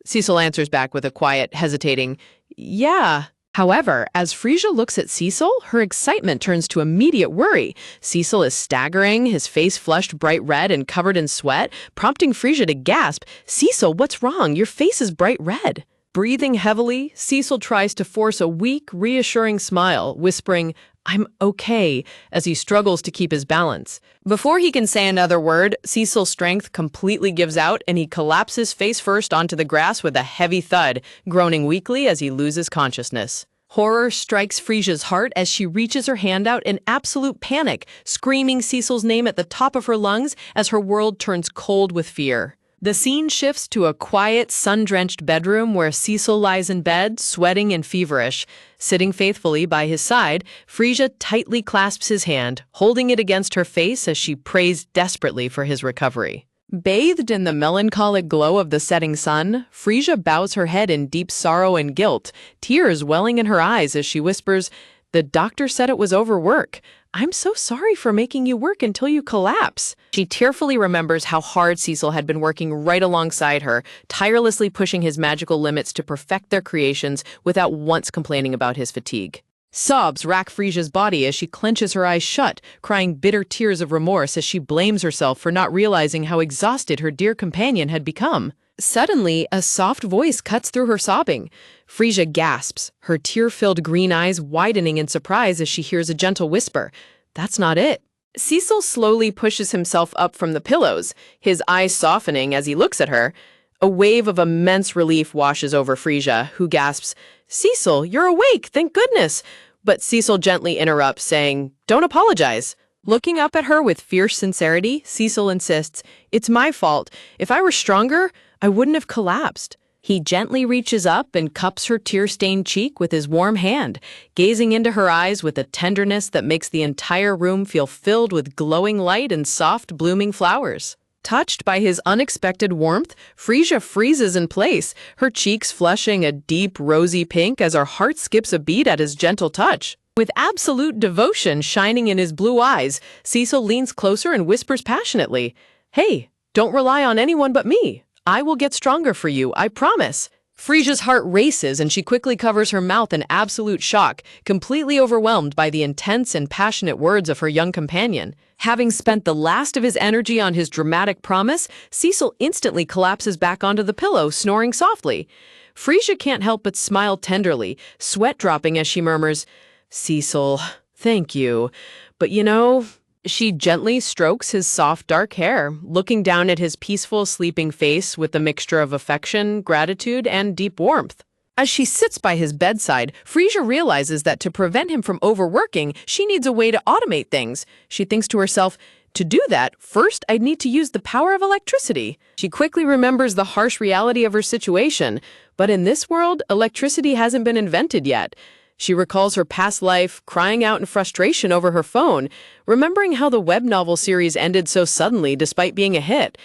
Cecil answers back with a quiet, hesitating, "Yeah." However, as Frisia looks at Cecil, her excitement turns to immediate worry. Cecil is staggering, his face flushed bright red and covered in sweat, prompting Frisia to gasp, "Cecil, what's wrong? Your face is bright red." Breathing heavily, Cecil tries to force a weak, reassuring smile, whispering, "I'm okay," as he struggles to keep his balance. Before he can say another word, Cecil's strength completely gives out and he collapses face first onto the grass with a heavy thud, groaning weakly as he loses consciousness. Horror strikes Frisia's heart as she reaches her hand out in absolute panic, screaming Cecil's name at the top of her lungs as her world turns cold with fear. The scene shifts to a quiet, sun-drenched bedroom where Cecil lies in bed, sweating and feverish. Sitting faithfully by his side, Frisia tightly clasps his hand, holding it against her face as she prays desperately for his recovery. Bathed in the melancholic glow of the setting sun, Frisia bows her head in deep sorrow and guilt, tears welling in her eyes as she whispers, The doctor said it was overwork. I'm so sorry for making you work until you collapse. She tearfully remembers how hard Cecil had been working right alongside her, tirelessly pushing his magical limits to perfect their creations without once complaining about his fatigue. Sobs rack Frisia's body as she clenches her eyes shut, crying bitter tears of remorse as she blames herself for not realizing how exhausted her dear companion had become. Suddenly, a soft voice cuts through her sobbing. Frisia gasps, her tear-filled green eyes widening in surprise as she hears a gentle whisper. That's not it. Cecil slowly pushes himself up from the pillows, his eyes softening as he looks at her. A wave of immense relief washes over Frisia, who gasps, Cecil, you're awake, thank goodness. But Cecil gently interrupts, saying, Don't apologize. Looking up at her with fierce sincerity, Cecil insists, It's my fault. If I were stronger, I wouldn't have collapsed. He gently reaches up and cups her tear-stained cheek with his warm hand, gazing into her eyes with a tenderness that makes the entire room feel filled with glowing light and soft blooming flowers. Touched by his unexpected warmth, Frisia freezes in place, her cheeks flushing a deep rosy pink as her heart skips a beat at his gentle touch. With absolute devotion shining in his blue eyes, Cecil leans closer and whispers passionately, Hey, don't rely on anyone but me. I will get stronger for you, I promise. Frisia's heart races and she quickly covers her mouth in absolute shock, completely overwhelmed by the intense and passionate words of her young companion. Having spent the last of his energy on his dramatic promise, Cecil instantly collapses back onto the pillow, snoring softly. Frisia can't help but smile tenderly, sweat dropping as she murmurs, Cecil, thank you. But she gently strokes his soft dark hair, looking down at his peaceful sleeping face with a mixture of affection, gratitude, and deep warmth. As she sits by his bedside, Frisia realizes that to prevent him from overworking, she needs a way to automate things. She thinks to herself, to do that, first I'd need to use the power of electricity. She quickly remembers the harsh reality of her situation, but in this world, electricity hasn't been invented yet. She recalls her past life, crying out in frustration over her phone, remembering how the web novel series ended so suddenly despite being a hit.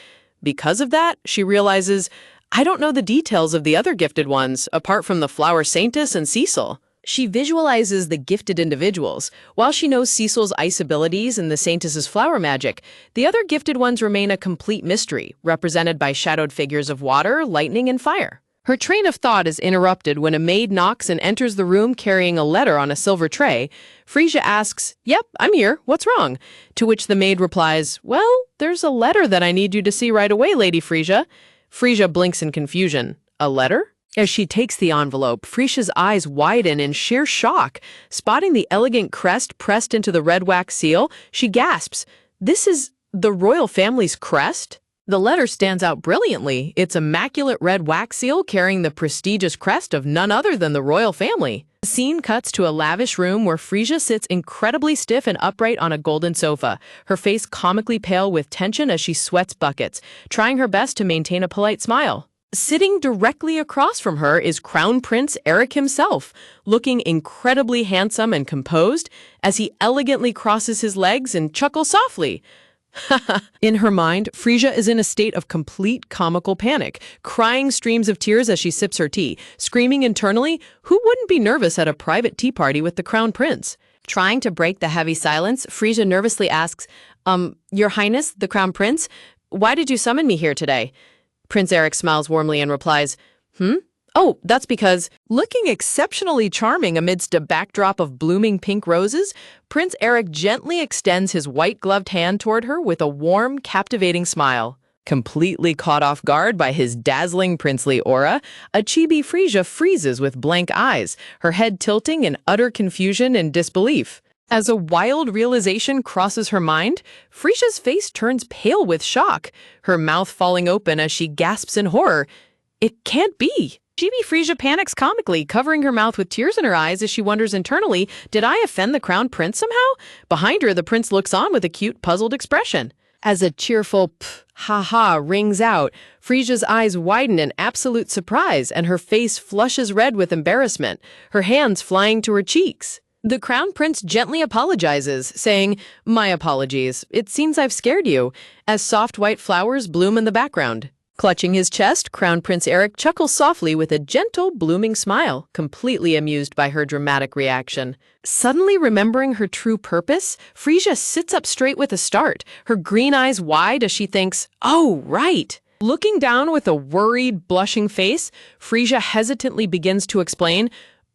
Because of that, she realizes, I don't know the details of the other gifted ones, apart from the Flower Saintess and Cecil. She visualizes the gifted individuals. While she knows Cecil's ice abilities and the Saintess's flower magic, the other gifted ones remain a complete mystery, represented by shadowed figures of water, lightning, and fire. Her train of thought is interrupted when a maid knocks and enters the room carrying a letter on a silver tray. Frisia asks, Yep, I'm here. What's wrong? To which the maid replies, Well, there's a letter that I need you to see right away, Lady Frisia. Frisia blinks in confusion. A letter? As she takes the envelope, Frisia's eyes widen in sheer shock. Spotting the elegant crest pressed into the red wax seal, she gasps, This is the royal family's crest? The letter stands out brilliantly, its immaculate red wax seal carrying the prestigious crest of none other than the royal family. The scene cuts to a lavish room where Frisia sits incredibly stiff and upright on a golden sofa, her face comically pale with tension as she sweats buckets, trying her best to maintain a polite smile. Sitting directly across from her is Crown Prince Eric himself, looking incredibly handsome and composed as he elegantly crosses his legs and chuckles softly. In her mind, Frisia is in a state of complete comical panic, crying streams of tears as she sips her tea, screaming internally, who wouldn't be nervous at a private tea party with the Crown Prince? Trying to break the heavy silence, Frisia nervously asks, Your Highness, the Crown Prince, why did you summon me here today? Prince Eric smiles warmly and replies, Oh, that's because, looking exceptionally charming amidst a backdrop of blooming pink roses, Prince Eric gently extends his white-gloved hand toward her with a warm, captivating smile. Completely caught off guard by his dazzling princely aura, a chibi Frisia freezes with blank eyes, her head tilting in utter confusion and disbelief. As a wild realization crosses her mind, Frisia's face turns pale with shock, her mouth falling open as she gasps in horror. It can't be! Chibi Frisia panics comically, covering her mouth with tears in her eyes as she wonders internally, did I offend the Crown Prince somehow? Behind her, the prince looks on with a cute, puzzled expression. As a cheerful pff, ha-ha rings out, Frisia's eyes widen in absolute surprise and her face flushes red with embarrassment, her hands flying to her cheeks. The Crown Prince gently apologizes, saying, My apologies, it seems I've scared you, as soft white flowers bloom in the background. Clutching his chest, Crown Prince Eric chuckles softly with a gentle, blooming smile, completely amused by her dramatic reaction. Suddenly remembering her true purpose, Frisia sits up straight with a start, her green eyes wide as she thinks, "Oh, right." Looking down with a worried, blushing face, Frisia hesitantly begins to explain,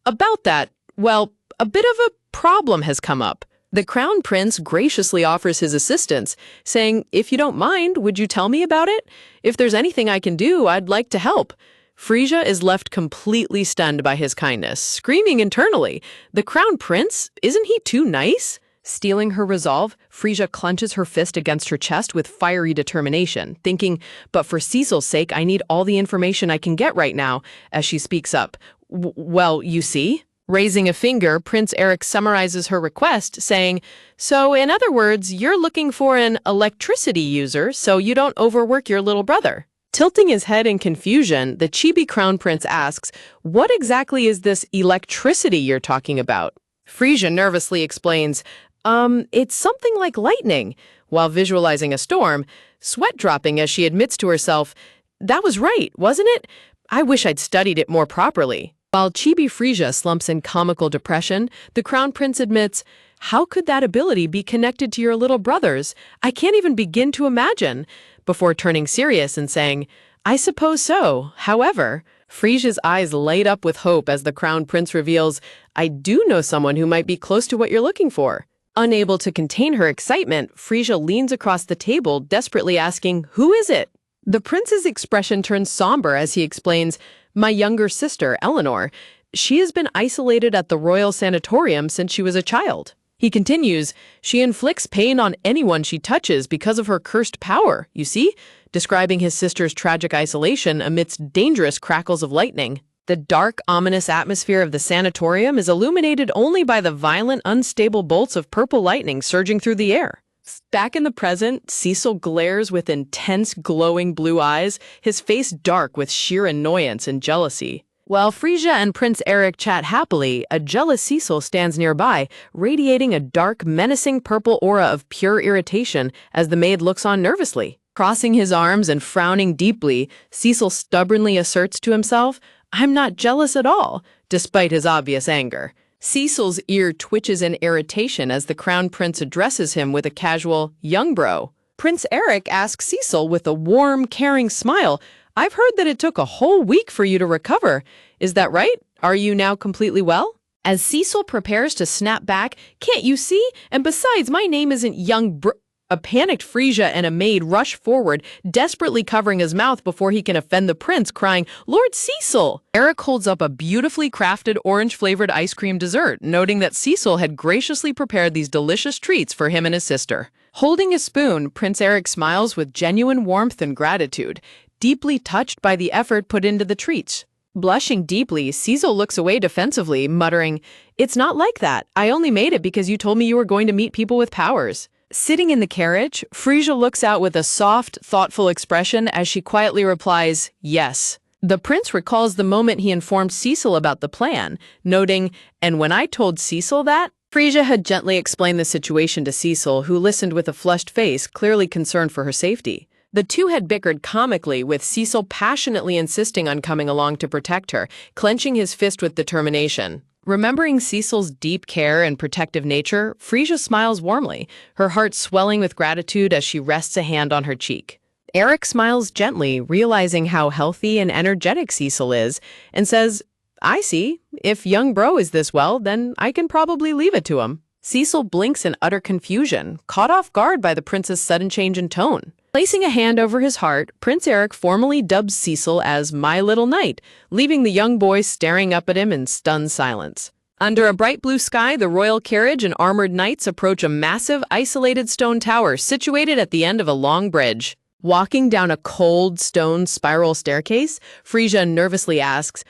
"About that, well, a bit of a problem has come up." The Crown Prince graciously offers his assistance, saying, "If you don't mind, would you tell me about it? If there's anything I can do, I'd like to help." Frisia is left completely stunned by his kindness, screaming internally, "The Crown Prince? Isn't he too nice?" Stealing her resolve, Frisia clenches her fist against her chest with fiery determination, thinking, "But for Cecil's sake, I need all the information I can get right now," as she speaks up. "Well, you see?" Raising a finger, Prince Eric summarizes her request, saying, "So, in other words, you're looking for an electricity user so you don't overwork your little brother." Tilting his head in confusion, the chibi Crown Prince asks, "What exactly is this electricity you're talking about?" Frisia nervously explains, It's something like lightning," while visualizing a storm, sweat dropping as she admits to herself, "That was right, wasn't it? I wish I'd studied it more properly." While Chibi Frisia slumps in comical depression, the Crown Prince admits, "How could that ability be connected to your little brothers? I can't even begin to imagine," before turning serious and saying, "I suppose so. However," Frisia's eyes light up with hope as the Crown Prince reveals, "I do know someone who might be close to what you're looking for." Unable to contain her excitement, Frisia leans across the table, desperately asking, "Who is it?" The prince's expression turns somber as he explains, "My younger sister, Eleanor. She has been isolated at the royal sanatorium since she was a child." He continues, "She inflicts pain on anyone she touches because of her cursed power, you see?" describing his sister's tragic isolation amidst dangerous crackles of lightning. The dark, ominous atmosphere of the sanatorium is illuminated only by the violent, unstable bolts of purple lightning surging through the air. Back in the present, Cecil glares with intense, glowing blue eyes, his face dark with sheer annoyance and jealousy. While Frisia and Prince Eric chat happily, a jealous Cecil stands nearby, radiating a dark, menacing purple aura of pure irritation as the maid looks on nervously. Crossing his arms and frowning deeply, Cecil stubbornly asserts to himself, "I'm not jealous at all," despite his obvious anger. Cecil's ear twitches in irritation as the Crown Prince addresses him with a casual, "Young bro." Prince Eric asks Cecil with a warm, caring smile, "I've heard that it took a whole week for you to recover. Is that right? Are you now completely well?" As Cecil prepares to snap back, "Can't you see? And besides, my name isn't Young Bro—" A panicked Frisia and a maid rush forward, desperately covering his mouth before he can offend the prince, crying, "Lord Cecil!" Eric holds up a beautifully crafted orange-flavored ice cream dessert, noting that Cecil had graciously prepared these delicious treats for him and his sister. Holding a spoon, Prince Eric smiles with genuine warmth and gratitude, deeply touched by the effort put into the treats. Blushing deeply, Cecil looks away defensively, muttering, "It's not like that. I only made it because you told me you were going to meet people with powers." Sitting in the carriage, Frisia looks out with a soft, thoughtful expression as she quietly replies, "Yes." The prince recalls the moment he informed Cecil about the plan, noting, "And when I told Cecil that?" Frisia had gently explained the situation to Cecil, who listened with a flushed face, clearly concerned for her safety. The two had bickered comically, with Cecil passionately insisting on coming along to protect her, clenching his fist with determination. Remembering Cecil's deep care and protective nature, Frisia smiles warmly, her heart swelling with gratitude as she rests a hand on her cheek. Eric smiles gently, realizing how healthy and energetic Cecil is, and says, "I see. If young bro is this well, then I can probably leave it to him." Cecil blinks in utter confusion, caught off guard by the prince's sudden change in tone. Placing a hand over his heart, Prince Eric formally dubs Cecil as "my little knight," leaving the young boy staring up at him in stunned silence. Under a bright blue sky, the royal carriage and armored knights approach a massive, isolated stone tower situated at the end of a long bridge. Walking down a cold, stone spiral staircase, Frisia nervously asks,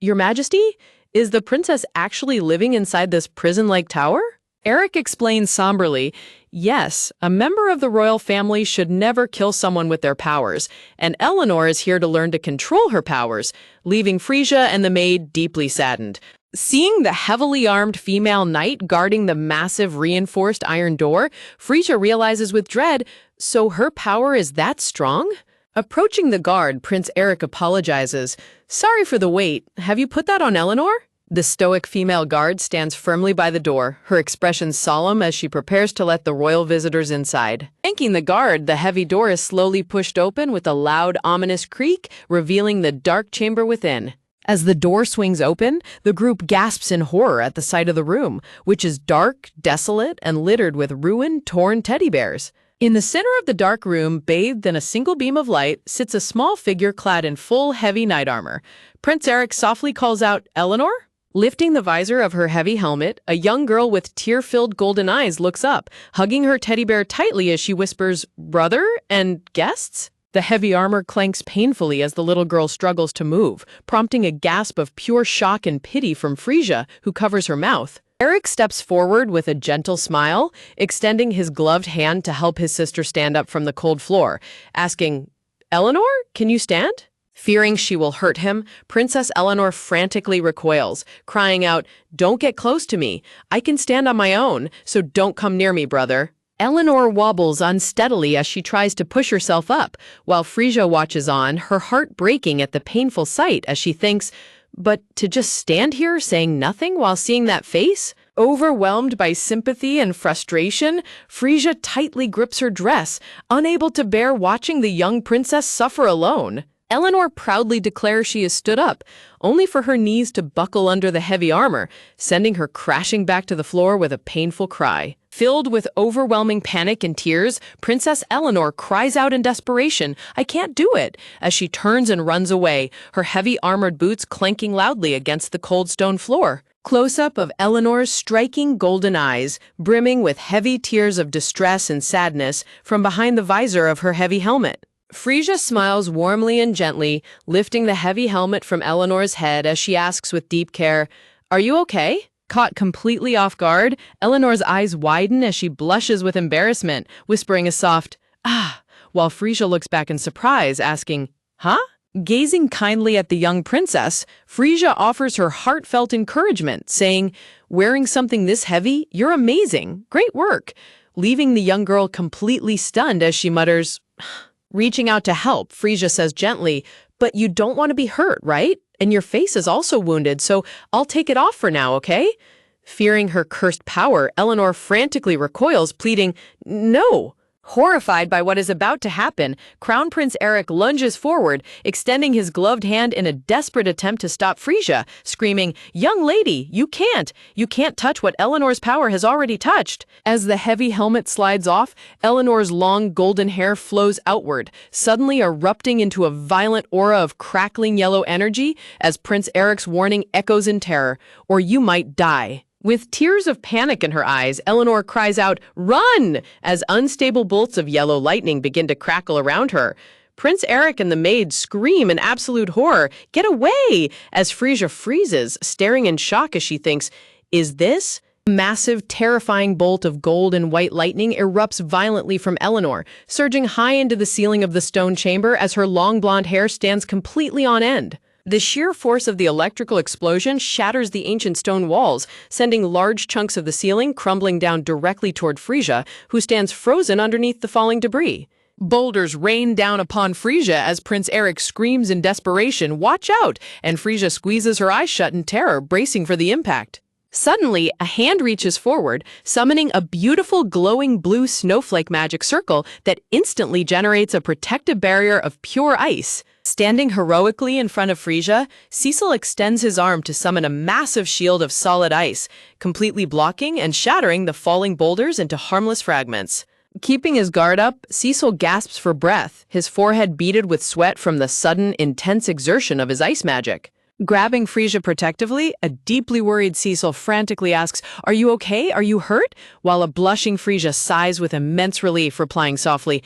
Your Majesty, is the princess actually living inside this prison-like tower?" Eric explains somberly, "Yes, a member of the royal family should never kill someone with their powers, and Eleanor is here to learn to control her powers," leaving Frisia and the maid deeply saddened. Seeing the heavily armed female knight guarding the massive reinforced iron door, Frisia realizes with dread, so her power is that strong? Approaching the guard, Prince Eric apologizes. Sorry for the wait. Have you put that on Eleanor? The stoic female guard stands firmly by the door, her expression solemn as she prepares to let the royal visitors inside. Thanking the guard, the heavy door is slowly pushed open with a loud, ominous creak, revealing the dark chamber within. As the door swings open, the group gasps in horror at the sight of the room, which is dark, desolate, and littered with ruined, torn teddy bears. In the center of the dark room, bathed in a single beam of light, sits a small figure clad in full, heavy knight armor. Prince Eric softly calls out, "Eleanor?" Lifting the visor of her heavy helmet, a young girl with tear-filled golden eyes looks up, hugging her teddy bear tightly as she whispers, "Brother and guests?" The heavy armor clanks painfully as the little girl struggles to move, prompting a gasp of pure shock and pity from Frisia, who covers her mouth. Eric steps forward with a gentle smile, extending his gloved hand to help his sister stand up from the cold floor, asking, "Eleanor, can you stand?" Fearing she will hurt him, Princess Eleanor frantically recoils, crying out, "Don't get close to me. I can stand on my own, so don't come near me, brother." Eleanor wobbles unsteadily as she tries to push herself up, while Frisia watches on, her heart breaking at the painful sight as she thinks, but to just stand here saying nothing while seeing that face? Overwhelmed by sympathy and frustration, Frisia tightly grips her dress, unable to bear watching the young princess suffer alone. Eleanor proudly declares she has stood up, only for her knees to buckle under the heavy armor, sending her crashing back to the floor with a painful cry. Filled with overwhelming panic and tears, Princess Eleanor cries out in desperation, "I can't do it," as she turns and runs away, her heavy armored boots clanking loudly against the cold stone floor. Close-up of Eleanor's striking golden eyes, brimming with heavy tears of distress and sadness from behind the visor of her heavy helmet. Frisia smiles warmly and gently, lifting the heavy helmet from Eleanor's head as she asks with deep care, "Are you okay?" Caught completely off guard, Eleanor's eyes widen as she blushes with embarrassment, whispering a soft, "Ah," while Frisia looks back in surprise, asking, "Huh?" Gazing kindly at the young princess, Frisia offers her heartfelt encouragement, saying, "Wearing something this heavy? You're amazing. Great work," leaving the young girl completely stunned as she mutters, Reaching out to help, Frisia says gently, "But you don't want to be hurt, right? And your face is also wounded, so I'll take it off for now, okay?" Fearing her cursed power, Eleanor frantically recoils, pleading, "No." Horrified by what is about to happen, Crown Prince Eric lunges forward, extending his gloved hand in a desperate attempt to stop Frisia, screaming, "Young lady, you can't! You can't touch what Eleanor's power has already touched!" As the heavy helmet slides off, Eleanor's long golden hair flows outward, suddenly erupting into a violent aura of crackling yellow energy as Prince Eric's warning echoes in terror, "Or you might die." With tears of panic in her eyes, Eleanor cries out, "Run!" as unstable bolts of yellow lightning begin to crackle around her. Prince Eric and the maid scream in absolute horror, "Get away!" as Frisia freezes, staring in shock as she thinks, "Is this?" A massive, terrifying bolt of gold and white lightning erupts violently from Eleanor, surging high into the ceiling of the stone chamber as her long blonde hair stands completely on end. The sheer force of the electrical explosion shatters the ancient stone walls, sending large chunks of the ceiling crumbling down directly toward Frisia, who stands frozen underneath the falling debris. Boulders rain down upon Frisia as Prince Eric screams in desperation, "Watch out!" and Frisia squeezes her eyes shut in terror, bracing for the impact. Suddenly, a hand reaches forward, summoning a beautiful glowing blue snowflake magic circle that instantly generates a protective barrier of pure ice. Standing heroically in front of Frisia, Cecil extends his arm to summon a massive shield of solid ice, completely blocking and shattering the falling boulders into harmless fragments. Keeping his guard up, Cecil gasps for breath, his forehead beaded with sweat from the sudden, intense exertion of his ice magic. Grabbing Frisia protectively, a deeply worried Cecil frantically asks, "Are you okay? Are you hurt?" While a blushing Frisia sighs with immense relief, replying softly,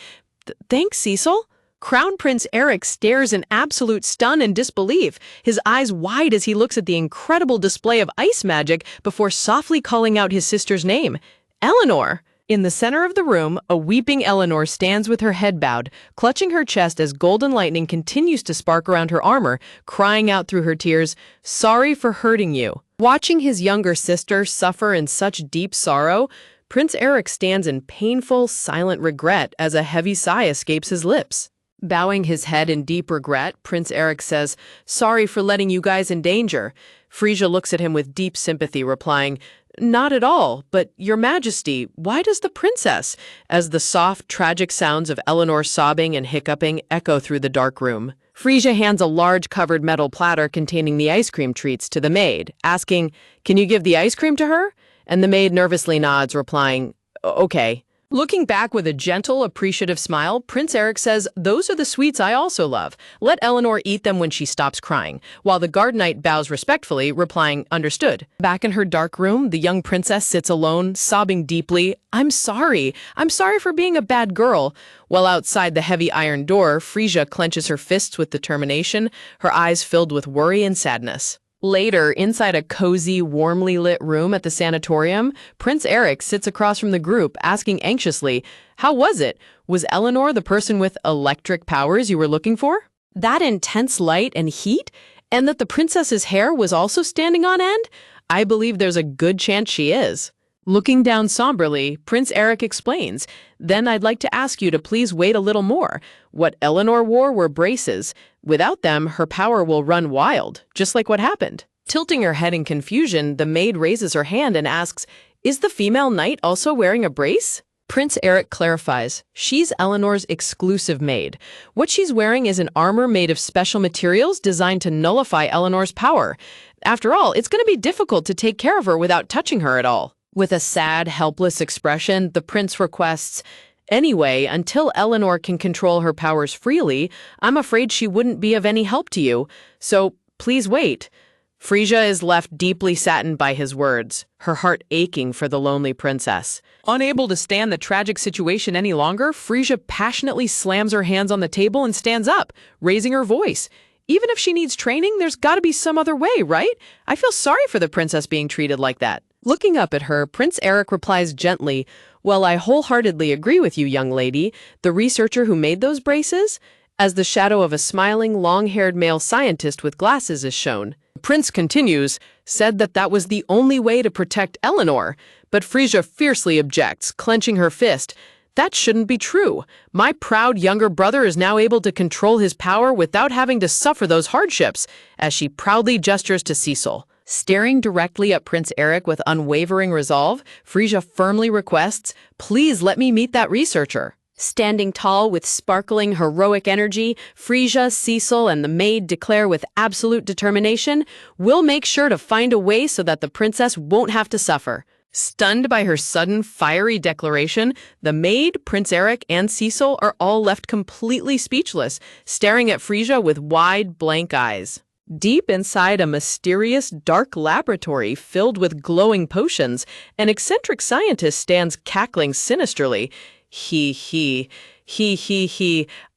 "Thanks, Cecil." Crown Prince Eric stares in absolute stun and disbelief, his eyes wide as he looks at the incredible display of ice magic before softly calling out his sister's name, "Eleanor." In the center of the room, a weeping Eleanor stands with her head bowed, clutching her chest as golden lightning continues to spark around her armor, crying out through her tears, "Sorry for hurting you." Watching his younger sister suffer in such deep sorrow, Prince Eric stands in painful, silent regret as a heavy sigh escapes his lips. Bowing his head in deep regret, Prince Eric says, "Sorry for letting you guys in danger." Frisia looks at him with deep sympathy, replying, "Not at all, but Your Majesty, why does the princess?" As the soft, tragic sounds of Eleanor sobbing and hiccuping echo through the dark room. Frisia hands a large covered metal platter containing the ice cream treats to the maid, asking, "Can you give the ice cream to her?" And the maid nervously nods, replying, "Okay." Looking back with a gentle, appreciative smile, Prince Eric says, "Those are the sweets I also love. Let Eleanor eat them when she stops crying," while the guard knight bows respectfully, replying, "Understood." Back in her dark room, the young princess sits alone, sobbing deeply, "I'm sorry. I'm sorry for being a bad girl." While outside the heavy iron door, Frisia clenches her fists with determination, her eyes filled with worry and sadness. Later, inside a cozy, warmly lit room at the sanatorium, Prince Eric sits across from the group, asking anxiously, "How was it? Was Eleanor the person with electric powers you were looking for? That intense light and heat? And that the princess's hair was also standing on end? I believe there's a good chance she is." Looking down somberly, Prince Eric explains, "Then I'd like to ask you to please wait a little more. What Eleanor wore were braces. Without them, her power will run wild, just like what happened." Tilting her head in confusion, the maid raises her hand and asks, "Is the female knight also wearing a brace?" Prince Eric clarifies, "She's Eleanor's exclusive maid. What she's wearing is an armor made of special materials designed to nullify Eleanor's power. After all, it's going to be difficult to take care of her without touching her at all." With a sad, helpless expression, the prince requests, "Anyway, until Eleanor can control her powers freely, I'm afraid she wouldn't be of any help to you. So please wait." Frisia is left deeply saddened by his words, her heart aching for the lonely princess. Unable to stand the tragic situation any longer, Frisia passionately slams her hands on the table and stands up, raising her voice. "Even if she needs training, there's got to be some other way, right? I feel sorry for the princess being treated like that." Looking up at her, Prince Eric replies gently, "Well, I wholeheartedly agree with you, young lady. The researcher who made those braces?" As the shadow of a smiling, long-haired male scientist with glasses is shown. The prince continues, "Said that that was the only way to protect Eleanor." But Frisia fiercely objects, clenching her fist. "That shouldn't be true. My proud younger brother is now able to control his power without having to suffer those hardships," as she proudly gestures to Cecil. Staring directly at Prince Eric with unwavering resolve, Frisia firmly requests, "Please let me meet that researcher." Standing tall with sparkling heroic energy, Frisia, Cecil, and the maid declare with absolute determination, "We'll make sure to find a way so that the princess won't have to suffer." Stunned by her sudden, fiery declaration, the maid, Prince Eric, and Cecil are all left completely speechless, staring at Frisia with wide, blank eyes. Deep inside a mysterious, dark laboratory filled with glowing potions, an eccentric scientist stands cackling sinisterly. He.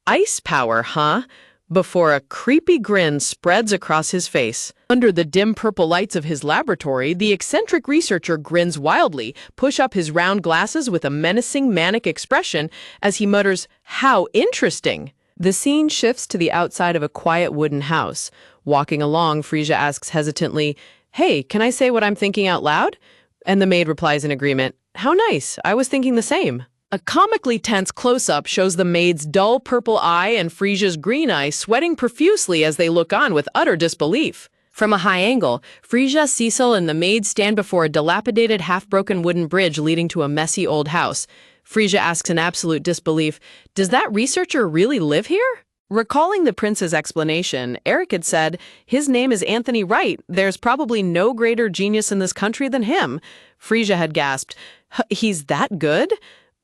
Ice power, huh? Before a creepy grin spreads across his face. Under the dim purple lights of his laboratory, the eccentric researcher grins wildly, push up his round glasses with a menacing, manic expression as he mutters, "How interesting." The scene shifts to the outside of a quiet wooden house. Walking along, Frisia asks hesitantly, "Hey, can I say what I'm thinking out loud?" And the maid replies in agreement, "How nice. I was thinking the same." A comically tense close-up shows the maid's dull purple eye and Frisia's green eye sweating profusely as they look on with utter disbelief. From a high angle, Frisia, Cecil, and the maid stand before a dilapidated, half-broken wooden bridge leading to a messy old house. Frisia asks in absolute disbelief, "Does that researcher really live here?" Recalling the prince's explanation, Eric had said, "His name is Anthony Wright. There's probably no greater genius in this country than him." Frisia had gasped, "He's that good?"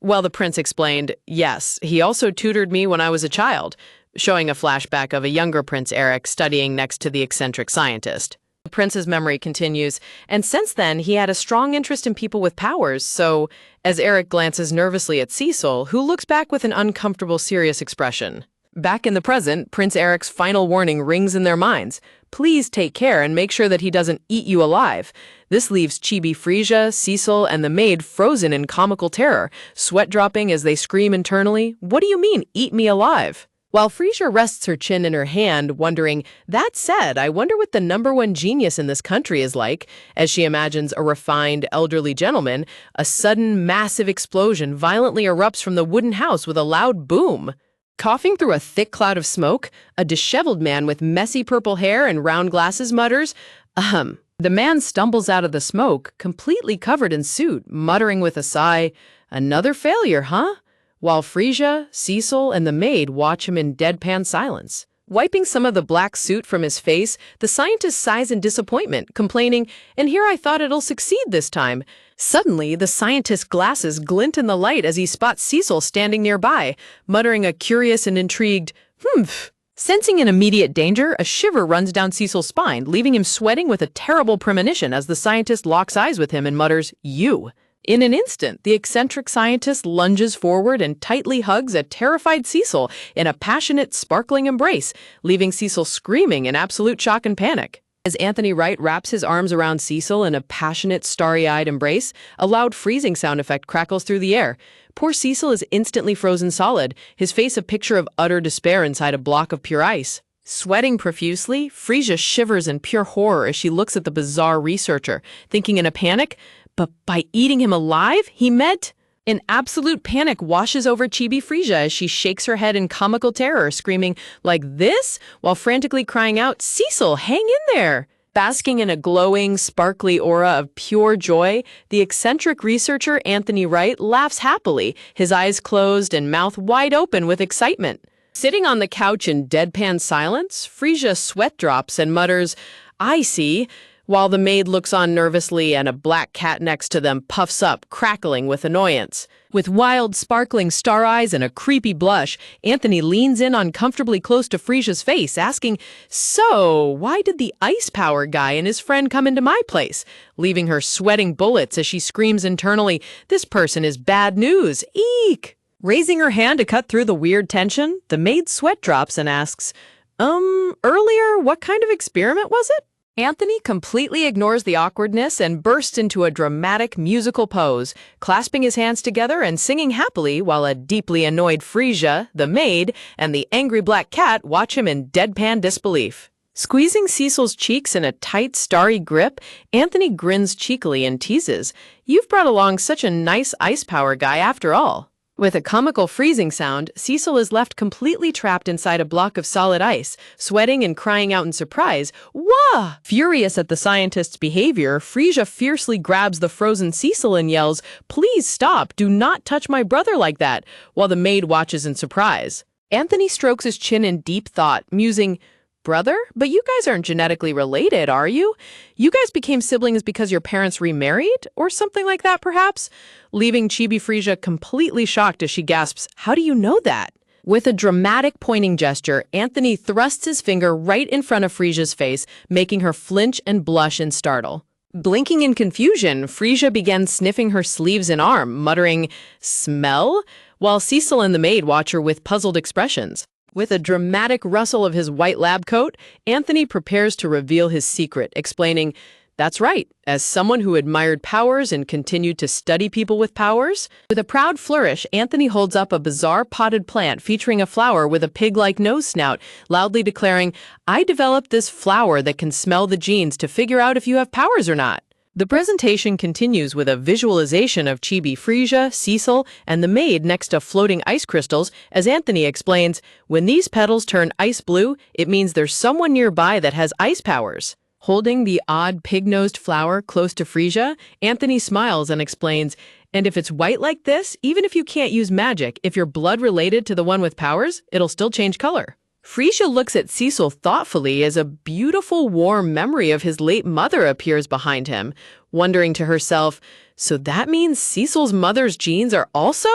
Well, the prince explained, "Yes, he also tutored me when I was a child," showing a flashback of a younger Prince Eric studying next to the eccentric scientist. The prince's memory continues, "And since then, he had a strong interest in people with powers, so," as Eric glances nervously at Cecil, who looks back with an uncomfortable, serious expression. Back in the present, Prince Eric's final warning rings in their minds. Please take care and make sure that he doesn't eat you alive. This leaves chibi Frisia, Cecil, and the maid frozen in comical terror, sweat dropping as they scream internally, "What do you mean, eat me alive?" While Frisia rests her chin in her hand, wondering, "That said, I wonder what the #1 genius in this country is like," as she imagines a refined, elderly gentleman, a sudden, massive explosion violently erupts from the wooden house with a loud boom. Coughing through a thick cloud of smoke, a disheveled man with messy purple hair and round glasses mutters, ahem. The man stumbles out of the smoke, completely covered in soot, muttering with a sigh, another failure, huh? While Frisia, Cecil, and the maid watch him in deadpan silence. Wiping some of the black soot from his face, the scientist sighs in disappointment, complaining, and here I thought it'll succeed this time. Suddenly, the scientist's glasses glint in the light as he spots Cecil standing nearby, muttering a curious and intrigued, "Humph." Sensing an immediate danger, a shiver runs down Cecil's spine, leaving him sweating with a terrible premonition as the scientist locks eyes with him and mutters, "You." In an instant, the eccentric scientist lunges forward and tightly hugs a terrified Cecil in a passionate, sparkling embrace, leaving Cecil screaming in absolute shock and panic. As Anthony Wright wraps his arms around Cecil in a passionate, starry-eyed embrace, a loud freezing sound effect crackles through the air. Poor Cecil is instantly frozen solid, his face a picture of utter despair inside a block of pure ice. Sweating profusely, Frisia shivers in pure horror as she looks at the bizarre researcher, thinking in a panic, but by eating him alive, he meant... An absolute panic washes over Chibi Frisia as she shakes her head in comical terror, screaming, like this, while frantically crying out, "Cecil, hang in there!" Basking in a glowing, sparkly aura of pure joy, the eccentric researcher Anthony Wright laughs happily, his eyes closed and mouth wide open with excitement. Sitting on the couch in deadpan silence, Frisia sweat drops and mutters, "I see," while the maid looks on nervously and a black cat next to them puffs up, crackling with annoyance. With wild, sparkling star eyes and a creepy blush, Anthony leans in uncomfortably close to Frisia's face, asking, "So, why did the ice power guy and his friend come into my place?" Leaving her sweating bullets as she screams internally, "This person is bad news, eek!" Raising her hand to cut through the weird tension, the maid sweat drops and asks, earlier, what kind of experiment was it?" Anthony completely ignores the awkwardness and bursts into a dramatic musical pose, clasping his hands together and singing happily while a deeply annoyed Frisia, the maid, and the angry black cat watch him in deadpan disbelief. Squeezing Cecil's cheeks in a tight, starry grip, Anthony grins cheekily and teases, "You've brought along such a nice ice power guy after all." With a comical freezing sound, Cecil is left completely trapped inside a block of solid ice, sweating and crying out in surprise, "Wah!" Furious at the scientist's behavior, Frisia fiercely grabs the frozen Cecil and yells, "Please stop, do not touch my brother like that," while the maid watches in surprise. Anthony strokes his chin in deep thought, musing, "Brother? But you guys aren't genetically related, are you? You guys became siblings because your parents remarried? Or something like that, perhaps?" Leaving Chibi Frisia completely shocked as she gasps, "How do you know that?" With a dramatic pointing gesture, Anthony thrusts his finger right in front of Frisia's face, making her flinch and blush and startle. Blinking in confusion, Frisia begins sniffing her sleeves and arm, muttering, "Smell?" while Cecil and the maid watch her with puzzled expressions. With a dramatic rustle of his white lab coat, Anthony prepares to reveal his secret, explaining, "That's right, as someone who admired powers and continued to study people with powers." With a proud flourish, Anthony holds up a bizarre potted plant featuring a flower with a pig-like nose snout, loudly declaring, "I developed this flower that can smell the genes to figure out if you have powers or not." The presentation continues with a visualization of Chibi Frisia, Cecil, and the maid next to floating ice crystals as Anthony explains, "When these petals turn ice blue, it means there's someone nearby that has ice powers." Holding the odd pig-nosed flower close to Frisia, Anthony smiles and explains, "And if it's white like this, even if you can't use magic, if you're blood related to the one with powers, it'll still change color." Frisia looks at Cecil thoughtfully as a beautiful, warm memory of his late mother appears behind him, wondering to herself, "So that means Cecil's mother's genes are also?"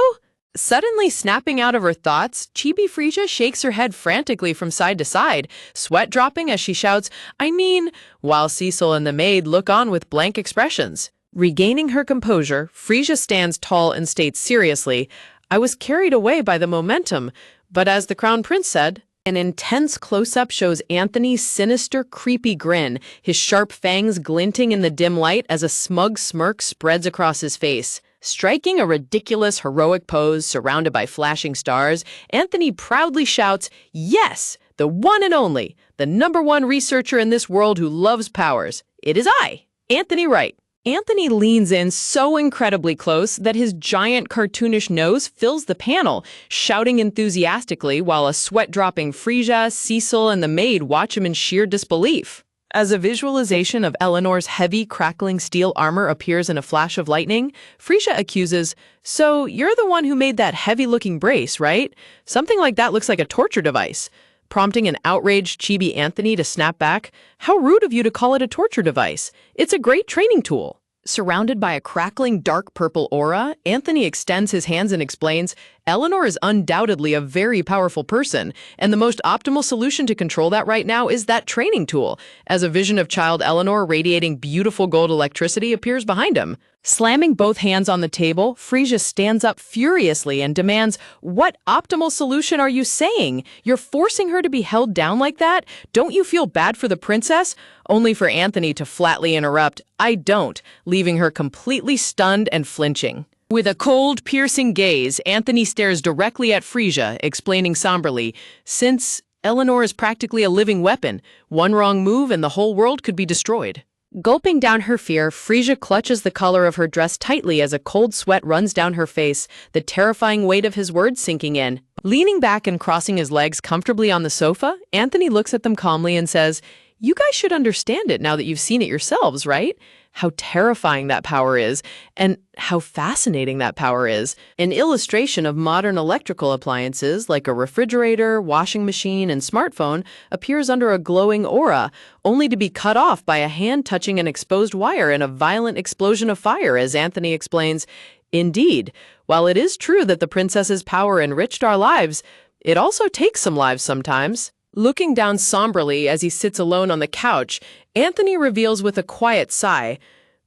Suddenly snapping out of her thoughts, Chibi Frisia shakes her head frantically from side to side, sweat dropping as she shouts, "I mean," while Cecil and the maid look on with blank expressions. Regaining her composure, Frisia stands tall and states seriously, "I was carried away by the momentum, but as the Crown Prince said..." An intense close-up shows Anthony's sinister, creepy grin, his sharp fangs glinting in the dim light as a smug smirk spreads across his face. Striking a ridiculous, heroic pose surrounded by flashing stars, Anthony proudly shouts, "Yes, the one and only, the #1 researcher in this world who loves powers. It is I, Anthony Wright." Anthony leans in so incredibly close that his giant cartoonish nose fills the panel, shouting enthusiastically while a sweat-dropping Frisia, Cecil, and the maid watch him in sheer disbelief. As a visualization of Eleanor's heavy, crackling steel armor appears in a flash of lightning, Frisia accuses, "So you're the one who made that heavy-looking brace, right? Something like that looks like a torture device." Prompting an outraged chibi Anthony to snap back, "How rude of you to call it a torture device. It's a great training tool." Surrounded by a crackling dark purple aura, Anthony extends his hands and explains, "Eleanor is undoubtedly a very powerful person, and the most optimal solution to control that right now is that training tool," as a vision of child Eleanor radiating beautiful gold electricity appears behind him. Slamming both hands on the table, Frisia stands up furiously and demands, "What optimal solution are you saying? You're forcing her to be held down like that? Don't you feel bad for the princess?" Only for Anthony to flatly interrupt, "I don't," leaving her completely stunned and flinching. With a cold, piercing gaze, Anthony stares directly at Frisia, explaining somberly, "Since Eleanor is practically a living weapon, one wrong move and the whole world could be destroyed." Gulping down her fear, Frisia clutches the collar of her dress tightly as a cold sweat runs down her face, the terrifying weight of his words sinking in. Leaning back and crossing his legs comfortably on the sofa, Anthony looks at them calmly and says, "You guys should understand it now that you've seen it yourselves, right? How terrifying that power is, and how fascinating that power is. An illustration of modern electrical appliances like a refrigerator, washing machine, and smartphone appears under a glowing aura, only to be cut off by a hand touching an exposed wire in a violent explosion of fire," as Anthony explains. "Indeed, while it is true that the princess's power enriched our lives, it also takes some lives sometimes." Looking down somberly as he sits alone on the couch, Anthony reveals with a quiet sigh,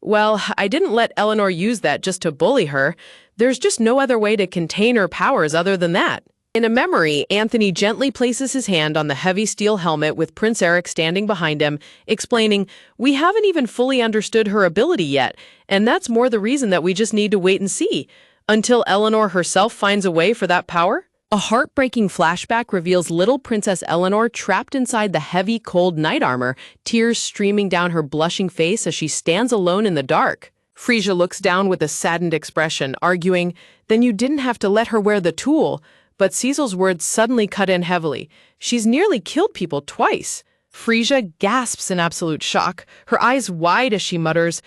"Well, I didn't let Eleanor use that just to bully her. There's just no other way to contain her powers other than that." In a memory, Anthony gently places his hand on the heavy steel helmet with Prince Eric standing behind him, explaining, "We haven't even fully understood her ability yet, and that's more the reason that we just need to wait and see. Until Eleanor herself finds a way for that power." A heartbreaking flashback reveals little Princess Eleanor trapped inside the heavy, cold knight armor, tears streaming down her blushing face as she stands alone in the dark. Frisia looks down with a saddened expression, arguing, "Then you didn't have to let her wear the tool." But Cecil's words suddenly cut in heavily. "She's nearly killed people twice." Frisia gasps in absolute shock, her eyes wide as she mutters,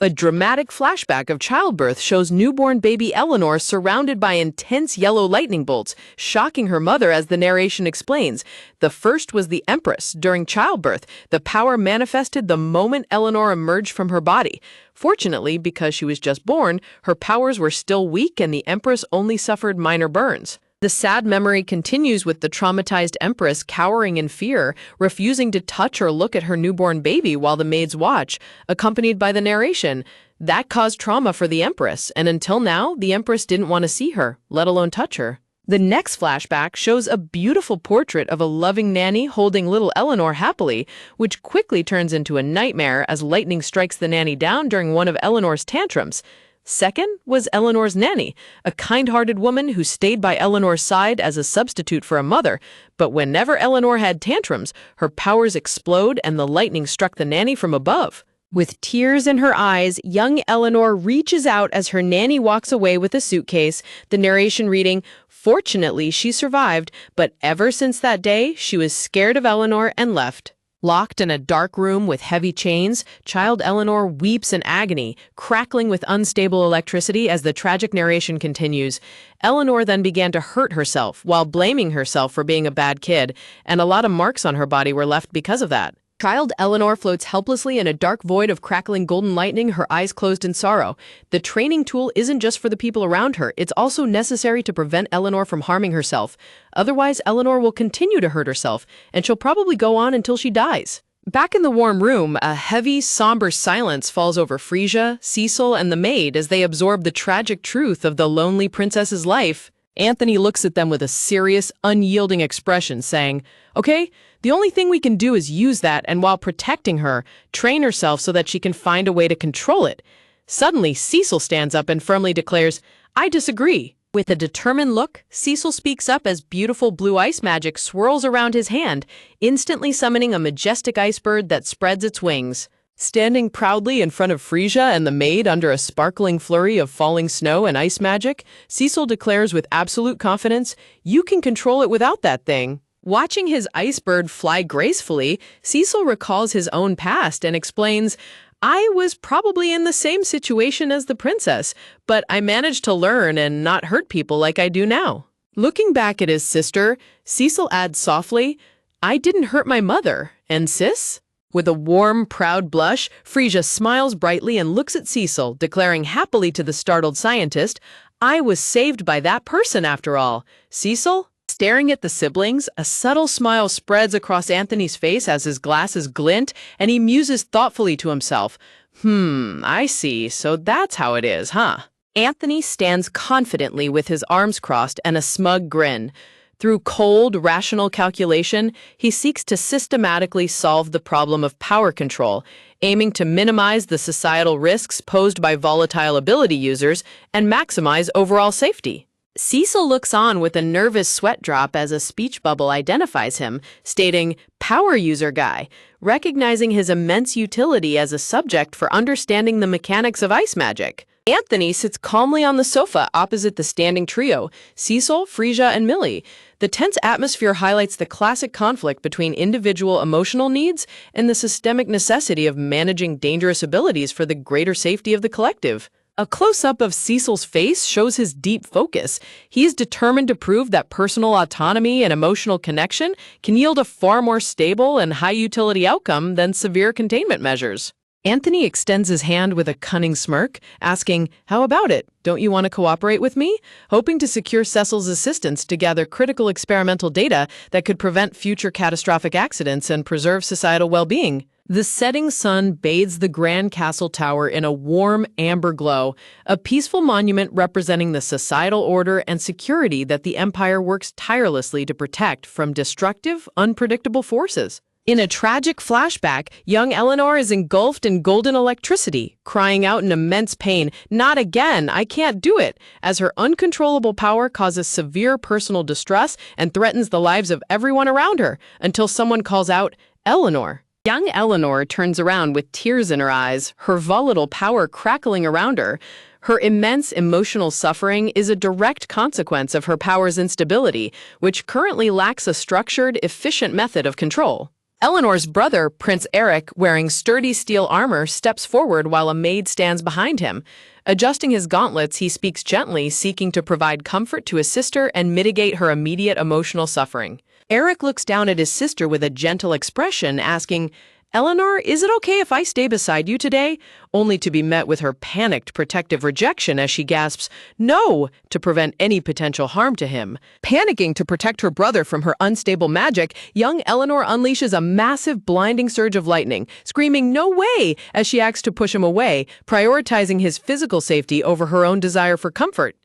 A dramatic flashback of childbirth shows newborn baby Eleanor surrounded by intense yellow lightning bolts, shocking her mother as the narration explains. The first was the Empress during childbirth. The power manifested the moment Eleanor emerged from her body. Fortunately, because she was just born, her powers were still weak and the Empress only suffered minor burns. The sad memory continues with the traumatized Empress cowering in fear, refusing to touch or look at her newborn baby while the maids watch, accompanied by the narration. That caused trauma for the Empress, and until now, the Empress didn't want to see her, let alone touch her. The next flashback shows a beautiful portrait of a loving nanny holding little Eleanor happily, which quickly turns into a nightmare as lightning strikes the nanny down during one of Eleanor's tantrums. Second was Eleanor's nanny, a kind-hearted woman who stayed by Eleanor's side as a substitute for a mother. But whenever Eleanor had tantrums, her powers explode and the lightning struck the nanny from above. With tears in her eyes, young Eleanor reaches out as her nanny walks away with a suitcase, the narration reading, "Fortunately, she survived, but ever since that day, she was scared of Eleanor and left." Locked in a dark room with heavy chains, child Eleanor weeps in agony, crackling with unstable electricity as the tragic narration continues. Eleanor then began to hurt herself while blaming herself for being a bad kid, and a lot of marks on her body were left because of that. Child Eleanor floats helplessly in a dark void of crackling golden lightning, her eyes closed in sorrow. The training tool isn't just for the people around her, it's also necessary to prevent Eleanor from harming herself. Otherwise, Eleanor will continue to hurt herself, and she'll probably go on until she dies. Back in the warm room, a heavy, somber silence falls over Frisia, Cecil, and the maid as they absorb the tragic truth of the lonely princess's life. Anthony looks at them with a serious, unyielding expression, saying, "Okay, the only thing we can do is use that, and while protecting her, train herself so that she can find a way to control it." Suddenly, Cecil stands up and firmly declares, "I disagree." With a determined look, Cecil speaks up as beautiful blue ice magic swirls around his hand, instantly summoning a majestic ice bird that spreads its wings. Standing proudly in front of Frisia and the maid under a sparkling flurry of falling snow and ice magic, Cecil declares with absolute confidence, "You can control it without that thing." Watching his ice bird fly gracefully, Cecil recalls his own past and explains, "I was probably in the same situation as the princess, but I managed to learn and not hurt people like I do now." Looking back at his sister, Cecil adds softly, "I didn't hurt my mother, and sis?" With a warm, proud blush, Frisia smiles brightly and looks at Cecil, declaring happily to the startled scientist, "I was saved by that person after all." Cecil? Staring at the siblings, a subtle smile spreads across Anthony's face as his glasses glint, and he muses thoughtfully to himself, I see, so that's how it is, huh?" Anthony stands confidently with his arms crossed and a smug grin. Through cold, rational calculation, he seeks to systematically solve the problem of power control, aiming to minimize the societal risks posed by volatile ability users and maximize overall safety. Cecil looks on with a nervous sweat drop as a speech bubble identifies him, stating, "Power user guy," recognizing his immense utility as a subject for understanding the mechanics of ice magic. Anthony sits calmly on the sofa opposite the standing trio, Cecil, Frisia, and Millie. The tense atmosphere highlights the classic conflict between individual emotional needs and the systemic necessity of managing dangerous abilities for the greater safety of the collective. A close-up of Cecil's face shows his deep focus. He is determined to prove that personal autonomy and emotional connection can yield a far more stable and high-utility outcome than severe containment measures. Anthony extends his hand with a cunning smirk, asking, "How about it? Don't you want to cooperate with me?" hoping to secure Cecil's assistance to gather critical experimental data that could prevent future catastrophic accidents and preserve societal well-being. The setting sun bathes the Grand Castle Tower in a warm amber glow, a peaceful monument representing the societal order and security that the Empire works tirelessly to protect from destructive, unpredictable forces. In a tragic flashback, young Eleanor is engulfed in golden electricity, crying out in immense pain, "Not again, I can't do it," as her uncontrollable power causes severe personal distress and threatens the lives of everyone around her, until someone calls out, "Eleanor." Young Eleanor turns around with tears in her eyes, her volatile power crackling around her. Her immense emotional suffering is a direct consequence of her power's instability, which currently lacks a structured, efficient method of control. Eleanor's brother, Prince Eric, wearing sturdy steel armor, steps forward while a maid stands behind him. Adjusting his gauntlets, he speaks gently, seeking to provide comfort to his sister and mitigate her immediate emotional suffering. Eric looks down at his sister with a gentle expression, asking, "Eleanor, is it okay if I stay beside you today?" Only to be met with her panicked, protective rejection as she gasps, "No," to prevent any potential harm to him. Panicking to protect her brother from her unstable magic, young Eleanor unleashes a massive, blinding surge of lightning, screaming, "No way!" as she acts to push him away, prioritizing his physical safety over her own desire for comfort.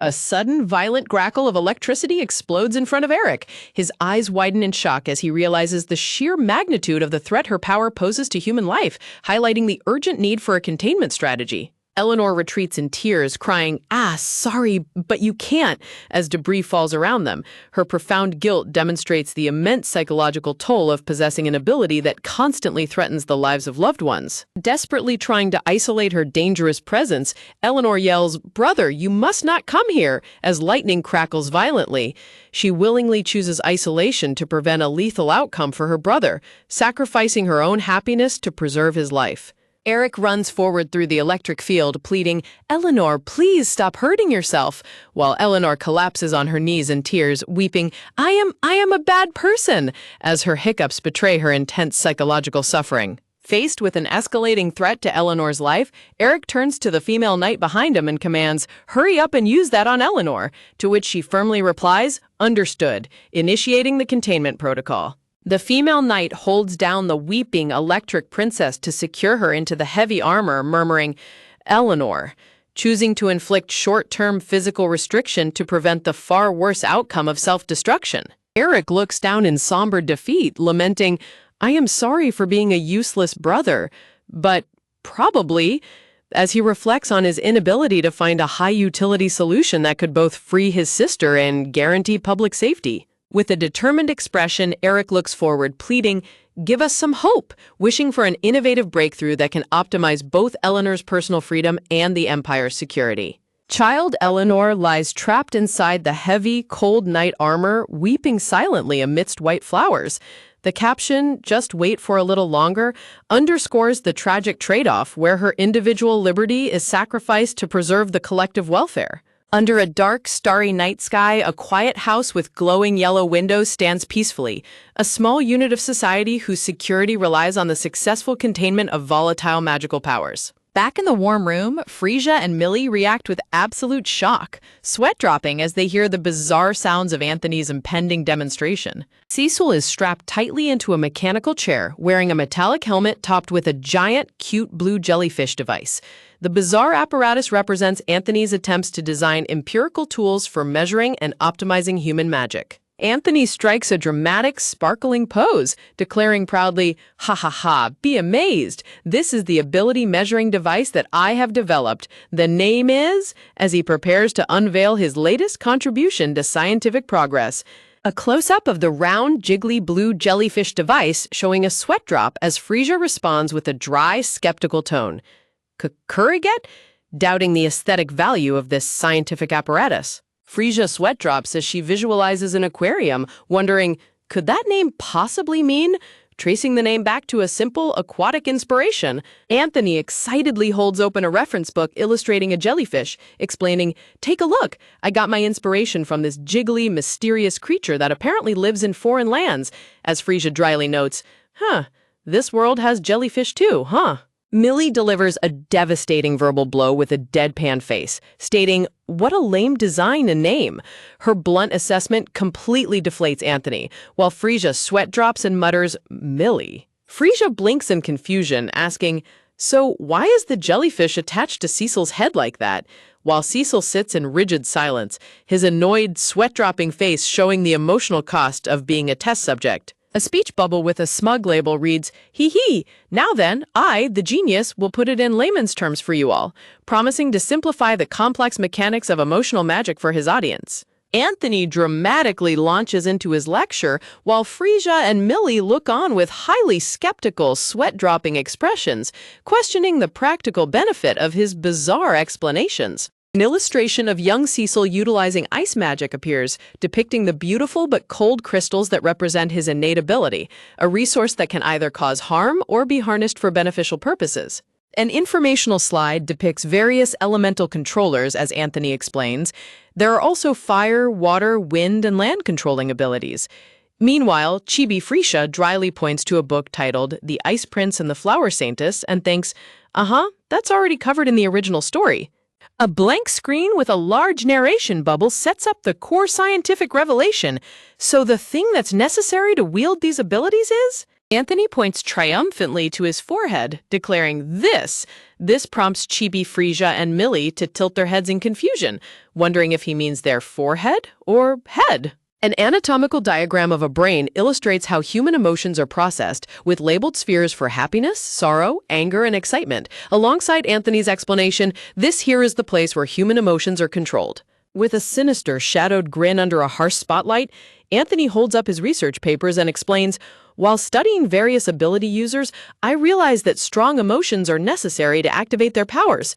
A sudden, violent crackle of electricity explodes in front of Eric. His eyes widen in shock as he realizes the sheer magnitude of the threat her power poses to human life, highlighting the urgent need for a containment strategy. Eleanor retreats in tears, crying, "Sorry, but you can't," as debris falls around them. Her profound guilt demonstrates the immense psychological toll of possessing an ability that constantly threatens the lives of loved ones. Desperately trying to isolate her dangerous presence, Eleanor yells, "Brother, you must not come here," as lightning crackles violently. She willingly chooses isolation to prevent a lethal outcome for her brother, sacrificing her own happiness to preserve his life. Eric runs forward through the electric field, pleading, "Eleanor, please stop hurting yourself," while Eleanor collapses on her knees in tears, weeping, I am a bad person," as her hiccups betray her intense psychological suffering. Faced with an escalating threat to Eleanor's life, Eric turns to the female knight behind him and commands, "Hurry up and use that on Eleanor," to which she firmly replies, "Understood," initiating the containment protocol. The female knight holds down the weeping electric princess to secure her into the heavy armor, murmuring, "Eleanor," choosing to inflict short-term physical restriction to prevent the far worse outcome of self-destruction. Eric looks down in somber defeat, lamenting, "I am sorry for being a useless brother, but probably," as he reflects on his inability to find a high-utility solution that could both free his sister and guarantee public safety. With a determined expression, Eric looks forward, pleading, give us some hope, wishing for an innovative breakthrough that can optimize both Eleanor's personal freedom and the Empire's security. Child Eleanor lies trapped inside the heavy, cold knight armor, weeping silently amidst white flowers. The caption, "Just wait for a little longer," underscores the tragic trade-off where her individual liberty is sacrificed to preserve the collective welfare. Under a dark, starry night sky, a quiet house with glowing yellow windows stands peacefully, a small unit of society whose security relies on the successful containment of volatile magical powers. Back in the warm room, Frisia and Millie react with absolute shock, sweat dropping as they hear the bizarre sounds of Anthony's impending demonstration. Cecil is strapped tightly into a mechanical chair, wearing a metallic helmet topped with a giant, cute blue jellyfish device. The bizarre apparatus represents Anthony's attempts to design empirical tools for measuring and optimizing human magic. Anthony strikes a dramatic, sparkling pose, declaring proudly, "Ha ha ha, be amazed. This is the ability measuring device that I have developed. The name is," as he prepares to unveil his latest contribution to scientific progress. A close-up of the round, jiggly blue jellyfish device showing a sweat drop as Frisia responds with a dry, skeptical tone. Curriget? Doubting the aesthetic value of this scientific apparatus. Frisia sweat drops as she visualizes an aquarium, wondering, could that name possibly mean? Tracing the name back to a simple aquatic inspiration, Anthony excitedly holds open a reference book illustrating a jellyfish, explaining, "Take a look, I got my inspiration from this jiggly, mysterious creature that apparently lives in foreign lands," as Frisia dryly notes, this world has jellyfish too, huh? Millie delivers a devastating verbal blow with a deadpan face, stating, "What a lame design and name." Her blunt assessment completely deflates Anthony, while Frisia sweat drops and mutters, "Millie." Frisia blinks in confusion, asking, "So why is the jellyfish attached to Cecil's head like that?" While Cecil sits in rigid silence, his annoyed, sweat-dropping face showing the emotional cost of being a test subject. A speech bubble with a smug label reads, "Hee hee, now then, I, the genius, will put it in layman's terms for you all," promising to simplify the complex mechanics of emotional magic for his audience. Anthony dramatically launches into his lecture, while Frisia and Millie look on with highly skeptical, sweat-dropping expressions, questioning the practical benefit of his bizarre explanations. An illustration of young Cecil utilizing ice magic appears, depicting the beautiful but cold crystals that represent his innate ability, a resource that can either cause harm or be harnessed for beneficial purposes. An informational slide depicts various elemental controllers, as Anthony explains. There are also fire, water, wind, and land controlling abilities. Meanwhile, Chibi Frisia dryly points to a book titled The Ice Prince and the Flower Saintess and thinks, that's already covered in the original story. A blank screen with a large narration bubble sets up the core scientific revelation. So the thing that's necessary to wield these abilities is? Anthony points triumphantly to his forehead, declaring this. This prompts Chibi Frisia and Millie to tilt their heads in confusion, wondering if he means their forehead or head. An anatomical diagram of a brain illustrates how human emotions are processed, with labeled spheres for happiness, sorrow, anger, and excitement. Alongside Anthony's explanation, this here is the place where human emotions are controlled. With a sinister, shadowed grin under a harsh spotlight, Anthony holds up his research papers and explains, "While studying various ability users, I realized that strong emotions are necessary to activate their powers."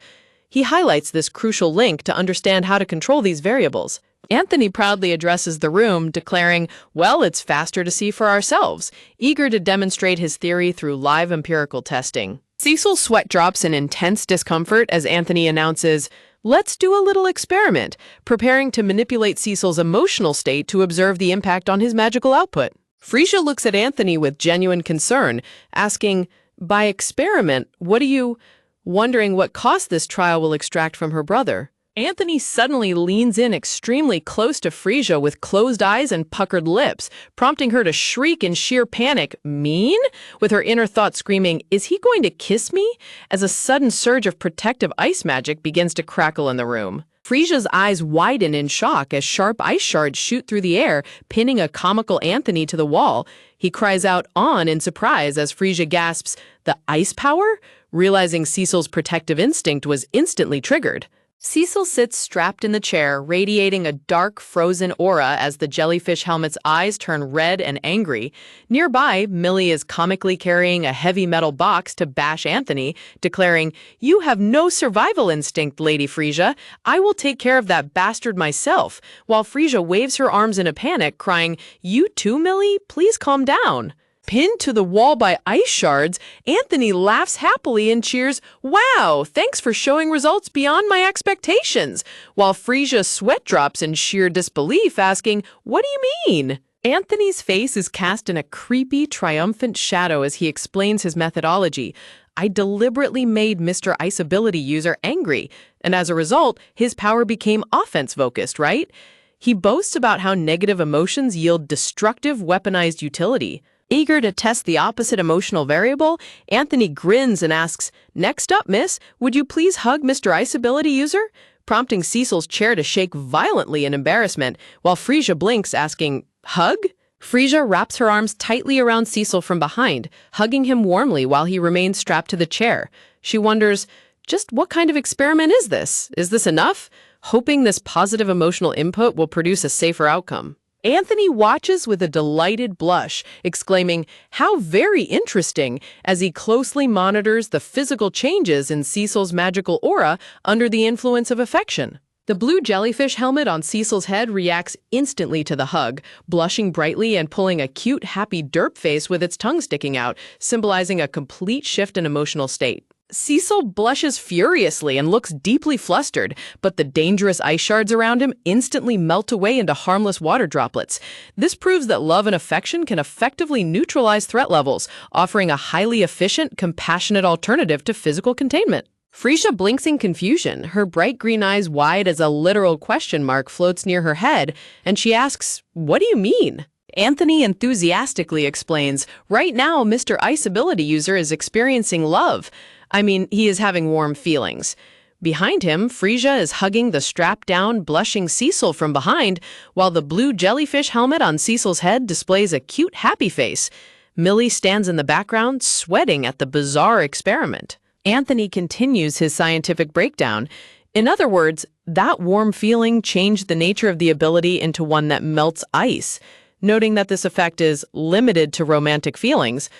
He highlights this crucial link to understand how to control these variables. Anthony proudly addresses the room, declaring, "Well, it's faster to see for ourselves," eager to demonstrate his theory through live empirical testing. Cecil's sweat drops in intense discomfort as Anthony announces, "Let's do a little experiment," preparing to manipulate Cecil's emotional state to observe the impact on his magical output. Frisia looks at Anthony with genuine concern, asking, "By experiment, what do you—" wondering what cost this trial will extract from her brother. Anthony suddenly leans in extremely close to Frisia with closed eyes and puckered lips, prompting her to shriek in sheer panic, "Mean?" with her inner thought screaming, "Is he going to kiss me?" as a sudden surge of protective ice magic begins to crackle in the room. Frisia's eyes widen in shock as sharp ice shards shoot through the air, pinning a comical Anthony to the wall. He cries out "on" in surprise as Frisia gasps, "The ice power?" realizing Cecil's protective instinct was instantly triggered. Cecil sits strapped in the chair, radiating a dark, frozen aura as the jellyfish helmet's eyes turn red and angry. Nearby, Millie is comically carrying a heavy metal box to bash Anthony, declaring, "You have no survival instinct, Lady Frisia. I will take care of that bastard myself," while Frisia waves her arms in a panic, crying, "You too, Millie? Please calm down." Pinned to the wall by ice shards, Anthony laughs happily and cheers, "Wow, thanks for showing results beyond my expectations," while Frisia sweat drops in sheer disbelief, asking, "What do you mean?" Anthony's face is cast in a creepy, triumphant shadow as he explains his methodology. "I deliberately made Mr. Ice ability user angry, and as a result, his power became offense-focused, right?" He boasts about how negative emotions yield destructive, weaponized utility. Eager to test the opposite emotional variable, Anthony grins and asks, "Next up, miss, would you please hug Mr. Ice ability user?" prompting Cecil's chair to shake violently in embarrassment, while Frisia blinks, asking, "Hug?" Frisia wraps her arms tightly around Cecil from behind, hugging him warmly while he remains strapped to the chair. She wonders, just what kind of experiment is this? Is this enough? Hoping this positive emotional input will produce a safer outcome. Anthony watches with a delighted blush, exclaiming, "How very interesting," as he closely monitors the physical changes in Cecil's magical aura under the influence of affection. The blue jellyfish helmet on Cecil's head reacts instantly to the hug, blushing brightly and pulling a cute, happy derp face with its tongue sticking out, symbolizing a complete shift in emotional state. Cecil blushes furiously and looks deeply flustered, but the dangerous ice shards around him instantly melt away into harmless water droplets. This proves that love and affection can effectively neutralize threat levels, offering a highly efficient, compassionate alternative to physical containment. Frisia blinks in confusion, her bright green eyes wide as a literal question mark floats near her head, and she asks, "What do you mean?" Anthony enthusiastically explains, "Right now, Mr. Ice ability user is experiencing love. He is having warm feelings." Behind him, Frisia is hugging the strapped-down, blushing Cecil from behind, while the blue jellyfish helmet on Cecil's head displays a cute, happy face. Millie stands in the background, sweating at the bizarre experiment. Anthony continues his scientific breakdown. In other words, that warm feeling changed the nature of the ability into one that melts ice, noting that this effect is limited to romantic feelings.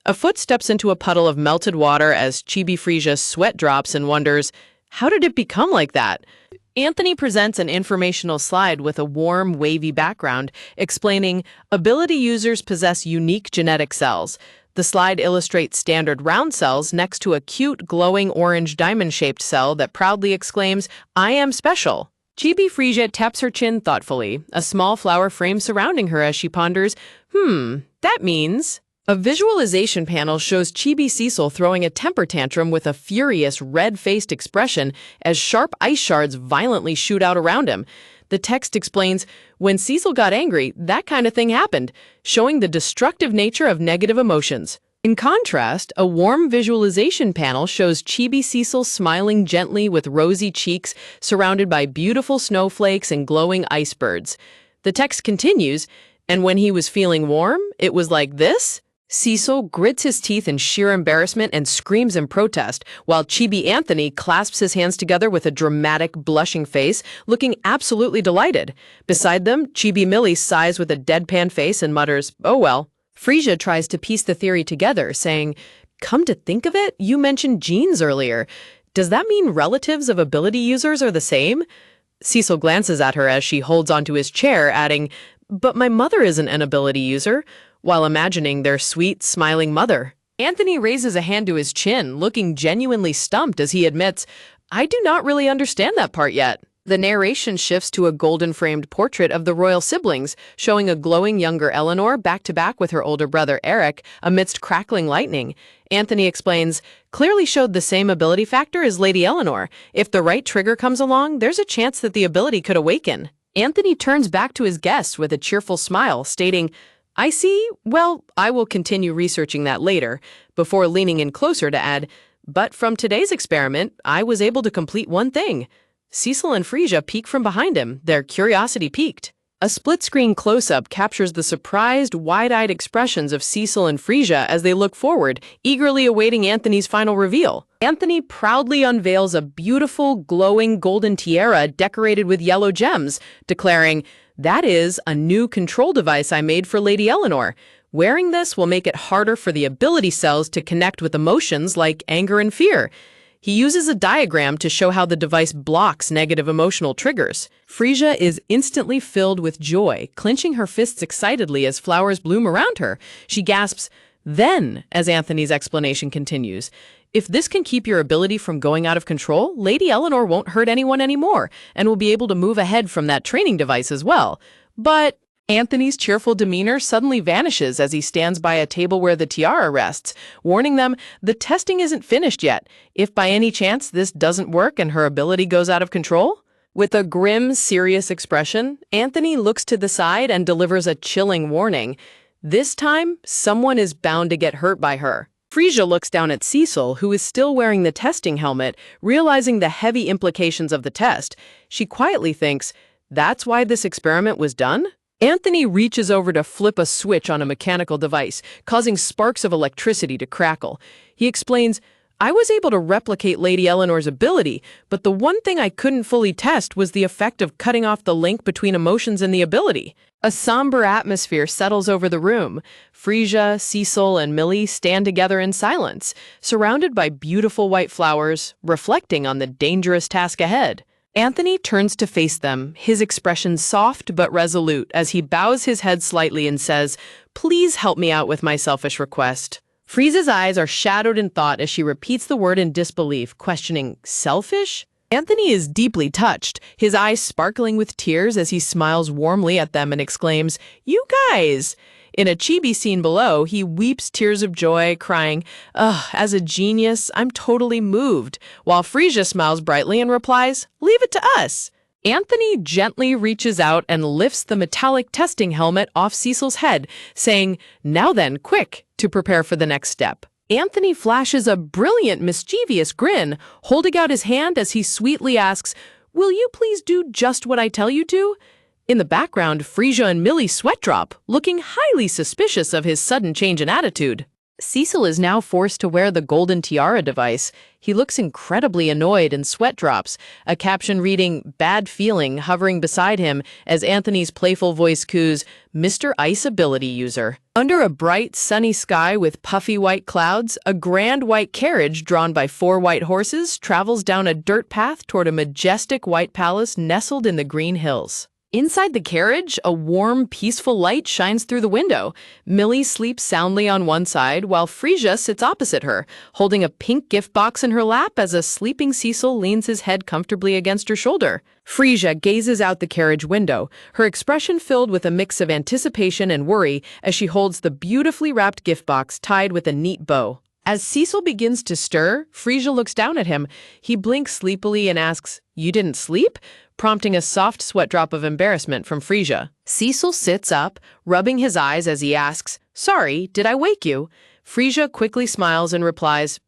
A foot steps into a puddle of melted water as Chibi Frisia sweat drops and wonders, how did it become like that? Anthony presents an informational slide with a warm, wavy background, explaining ability users possess unique genetic cells. The slide illustrates standard round cells next to a cute, glowing orange diamond-shaped cell that proudly exclaims, "I am special." Chibi Frisia taps her chin thoughtfully, a small flower frame surrounding her as she ponders, that means... A visualization panel shows Chibi Cecil throwing a temper tantrum with a furious, red-faced expression as sharp ice shards violently shoot out around him. The text explains, when Cecil got angry, that kind of thing happened, showing the destructive nature of negative emotions. In contrast, a warm visualization panel shows Chibi Cecil smiling gently with rosy cheeks surrounded by beautiful snowflakes and glowing icebergs. The text continues, and when he was feeling warm, it was like this? Cecil grits his teeth in sheer embarrassment and screams in protest, while Chibi Anthony clasps his hands together with a dramatic, blushing face, looking absolutely delighted. Beside them, Chibi Millie sighs with a deadpan face and mutters, "Oh well." Frisia tries to piece the theory together, saying, "Come to think of it, you mentioned genes earlier. Does that mean relatives of ability users are the same?" Cecil glances at her as she holds onto his chair, adding, "But my mother isn't an ability user," while imagining their sweet, smiling mother. Anthony raises a hand to his chin, looking genuinely stumped as he admits, "I do not really understand that part yet." The narration shifts to a golden-framed portrait of the royal siblings, showing a glowing younger Eleanor back-to-back with her older brother Eric amidst crackling lightning. Anthony explains, "Clearly showed the same ability factor as Lady Eleanor. If the right trigger comes along, there's a chance that the ability could awaken." Anthony turns back to his guests with a cheerful smile, stating, "I see. Well, I will continue researching that later," before leaning in closer to add, "But from today's experiment, I was able to complete one thing." Cecil and Frisia peek from behind him, their curiosity piqued. A split-screen close-up captures the surprised, wide-eyed expressions of Cecil and Frisia as they look forward, eagerly awaiting Anthony's final reveal. Anthony proudly unveils a beautiful, glowing golden tiara decorated with yellow gems, declaring, "That is a new control device I made for Lady Eleanor. Wearing this will make it harder for the ability cells to connect with emotions like anger and fear." He uses a diagram to show how the device blocks negative emotional triggers. Frisia is instantly filled with joy, clenching her fists excitedly as flowers bloom around her. She gasps, "Then," as Anthony's explanation continues, "if this can keep your ability from going out of control, Lady Eleanor won't hurt anyone anymore and will be able to move ahead from that training device as well." But Anthony's cheerful demeanor suddenly vanishes as he stands by a table where the tiara rests, warning them the testing isn't finished yet. If by any chance this doesn't work and her ability goes out of control? With a grim, serious expression, Anthony looks to the side and delivers a chilling warning. This time, someone is bound to get hurt by her. Frisia looks down at Cecil, who is still wearing the testing helmet, realizing the heavy implications of the test. She quietly thinks, "That's why this experiment was done?" Anthony reaches over to flip a switch on a mechanical device, causing sparks of electricity to crackle. He explains, "I was able to replicate Lady Eleanor's ability, but the one thing I couldn't fully test was the effect of cutting off the link between emotions and the ability." A somber atmosphere settles over the room. Frisia, Cecil, and Millie stand together in silence, surrounded by beautiful white flowers, reflecting on the dangerous task ahead. Anthony turns to face them, his expression soft but resolute as he bows his head slightly and says, "Please help me out with my selfish request." Frisia's eyes are shadowed in thought as she repeats the word in disbelief, questioning, "Selfish?" Anthony is deeply touched, his eyes sparkling with tears as he smiles warmly at them and exclaims, "You guys!" In a chibi scene below, he weeps tears of joy, crying, "Ugh, as a genius, I'm totally moved," while Frisia smiles brightly and replies, "Leave it to us." Anthony gently reaches out and lifts the metallic testing helmet off Cecil's head, saying, "Now then, quick," to prepare for the next step. Anthony flashes a brilliant, mischievous grin, holding out his hand as he sweetly asks, "Will you please do just what I tell you to?" In the background, Frisia and Millie sweat drop, looking highly suspicious of his sudden change in attitude. Cecil is now forced to wear the golden tiara device. He looks incredibly annoyed and sweat drops, a caption reading, "Bad feeling," hovering beside him as Anthony's playful voice coos, "Mr. Ice Ability User." Under a bright, sunny sky with puffy white clouds, a grand white carriage drawn by 4 white horses travels down a dirt path toward a majestic white palace nestled in the green hills. Inside the carriage, a warm, peaceful light shines through the window. Millie sleeps soundly on one side, while Frisia sits opposite her, holding a pink gift box in her lap as a sleeping Cecil leans his head comfortably against her shoulder. Frisia gazes out the carriage window, her expression filled with a mix of anticipation and worry as she holds the beautifully wrapped gift box tied with a neat bow. As Cecil begins to stir, Frisia looks down at him. He blinks sleepily and asks, "You didn't sleep?" prompting a soft sweat drop of embarrassment from Frisia. Cecil sits up, rubbing his eyes as he asks, "Sorry, did I wake you?" Frisia quickly smiles and replies,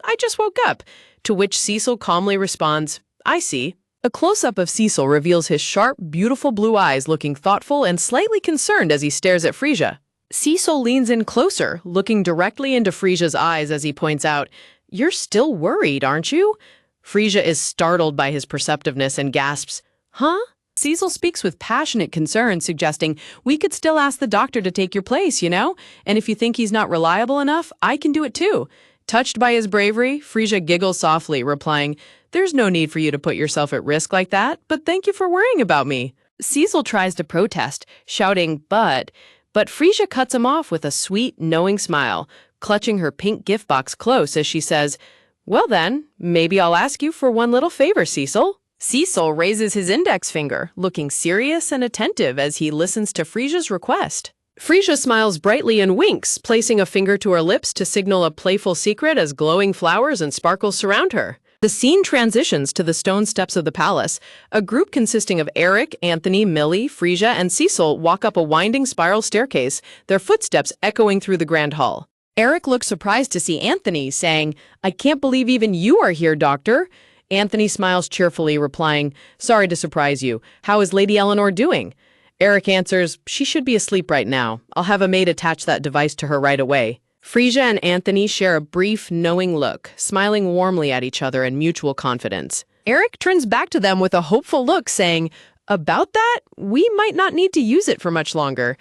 "I just woke up," to which Cecil calmly responds, "I see." A close-up of Cecil reveals his sharp, beautiful blue eyes looking thoughtful and slightly concerned as he stares at Frisia. Cecil leans in closer, looking directly into Frisia's eyes as he points out, "You're still worried, aren't you?" Frisia is startled by his perceptiveness and gasps, "Huh?" Cecil speaks with passionate concern, suggesting, "We could still ask the doctor to take your place, you know? And if you think he's not reliable enough, I can do it too." Touched by his bravery, Frisia giggles softly, replying, "There's no need for you to put yourself at risk like that, but thank you for worrying about me." Cecil tries to protest, shouting, But Frisia cuts him off with a sweet, knowing smile, clutching her pink gift box close as she says, "Well then, maybe I'll ask you for one little favor, Cecil." Cecil raises his index finger, looking serious and attentive as he listens to Frisia's request. Frisia smiles brightly and winks, placing a finger to her lips to signal a playful secret as glowing flowers and sparkles surround her. The scene transitions to the stone steps of the palace. A group consisting of Eric, Anthony, Millie, Frisia, and Cecil walk up a winding spiral staircase, their footsteps echoing through the grand hall. Eric looks surprised to see Anthony, saying, "I can't believe even you are here, Doctor." Anthony smiles cheerfully, replying, "Sorry to surprise you. How is Lady Eleanor doing?" Eric answers, she should be asleep right now. I'll have a maid attach that device to her right away. Frisia and Anthony share a brief, knowing look, smiling warmly at each other in mutual confidence. Eric turns back to them with a hopeful look, saying, about that, we might not need to use it for much longer.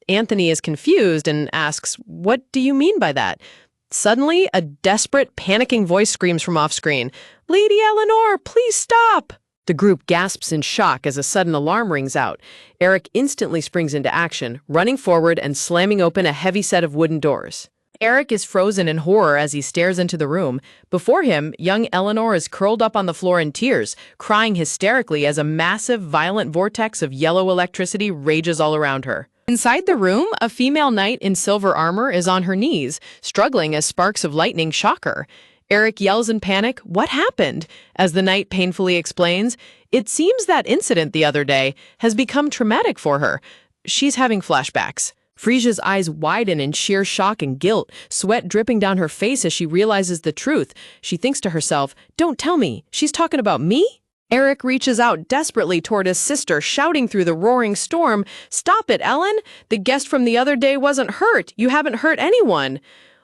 Anthony is confused and asks, what do you mean by that? Suddenly, a desperate, panicking voice screams from off-screen, Lady Eleanor, please stop! The group gasps in shock as a sudden alarm rings out. Eric instantly springs into action, running forward and slamming open a heavy set of wooden doors. Eric is frozen in horror as he stares into the room. Before him, young Eleanor is curled up on the floor in tears, crying hysterically as a massive, violent vortex of yellow electricity rages all around her. Inside the room, a female knight in silver armor is on her knees, struggling as sparks of lightning shock her. Eric yells in panic, "What happened?" As the knight painfully explains, it seems that incident the other day has become traumatic for her. She's having flashbacks. Frisia's eyes widen in sheer shock and guilt, sweat dripping down her face as she realizes the truth. She thinks to herself, don't tell me, she's talking about me? Eric reaches out desperately toward his sister, shouting through the roaring storm, "Stop it, Ellen! The guest from the other day wasn't hurt. You haven't hurt anyone."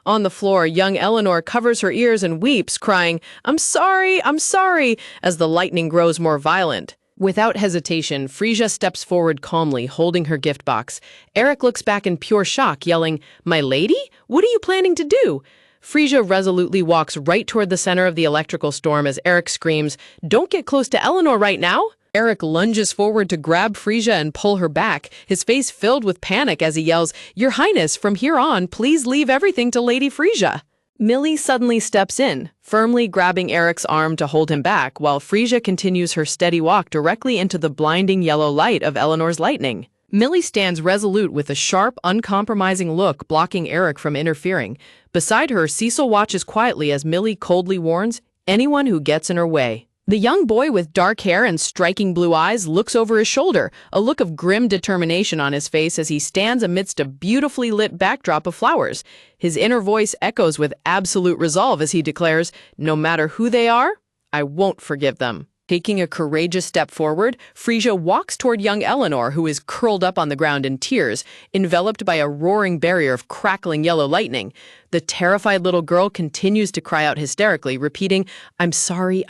On the floor, young Eleanor covers her ears and weeps, crying, I'm sorry, as the lightning grows more violent. Without hesitation, Frisia steps forward calmly, holding her gift box. Eric looks back in pure shock, yelling, My lady? What are you planning to do? Frisia resolutely walks right toward the center of the electrical storm as Eric screams, Don't get close to Eleanor right now! Eric lunges forward to grab Frisia and pull her back, his face filled with panic as he yells, Your Highness, from here on, please leave everything to Lady Frisia. Millie suddenly steps in, firmly grabbing Eric's arm to hold him back, while Frisia continues her steady walk directly into the blinding yellow light of Eleanor's lightning. Millie stands resolute with a sharp, uncompromising look, blocking Eric from interfering. Beside her, Cecil watches quietly as Millie coldly warns, anyone who gets in her way. The young boy with dark hair and striking blue eyes looks over his shoulder, a look of grim determination on his face as he stands amidst a beautifully lit backdrop of flowers. His inner voice echoes with absolute resolve as he declares, No matter who they are, I won't forgive them. Taking a courageous step forward, Frisia walks toward young Eleanor, who is curled up on the ground in tears, enveloped by a roaring barrier of crackling yellow lightning. The terrified little girl continues to cry out hysterically, repeating, I'm sorry.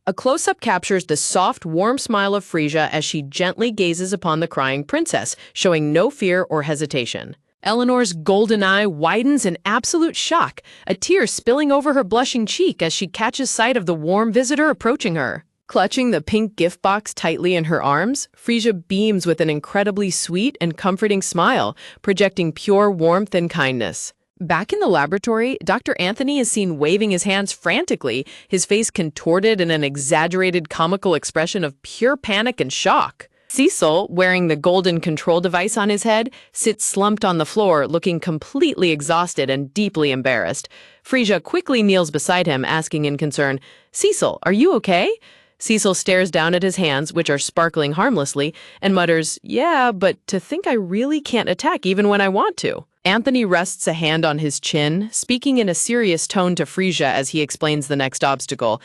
A close-up captures the soft, warm smile of Frisia as she gently gazes upon the crying princess, showing no fear or hesitation. Eleanor's golden eye widens in absolute shock, a tear spilling over her blushing cheek as she catches sight of the warm visitor approaching her. Clutching the pink gift box tightly in her arms, Frisia beams with an incredibly sweet and comforting smile, projecting pure warmth and kindness. Back in the laboratory, Dr. Anthony is seen waving his hands frantically, his face contorted in an exaggerated comical expression of pure panic and shock. Cecil, wearing the golden control device on his head, sits slumped on the floor, looking completely exhausted and deeply embarrassed. Frisia quickly kneels beside him, asking in concern, Cecil, are you okay? Cecil stares down at his hands, which are sparkling harmlessly, and mutters, Yeah, but to think I really can't attack even when I want to. Anthony rests a hand on his chin, speaking in a serious tone to Frisia as he explains the next obstacle.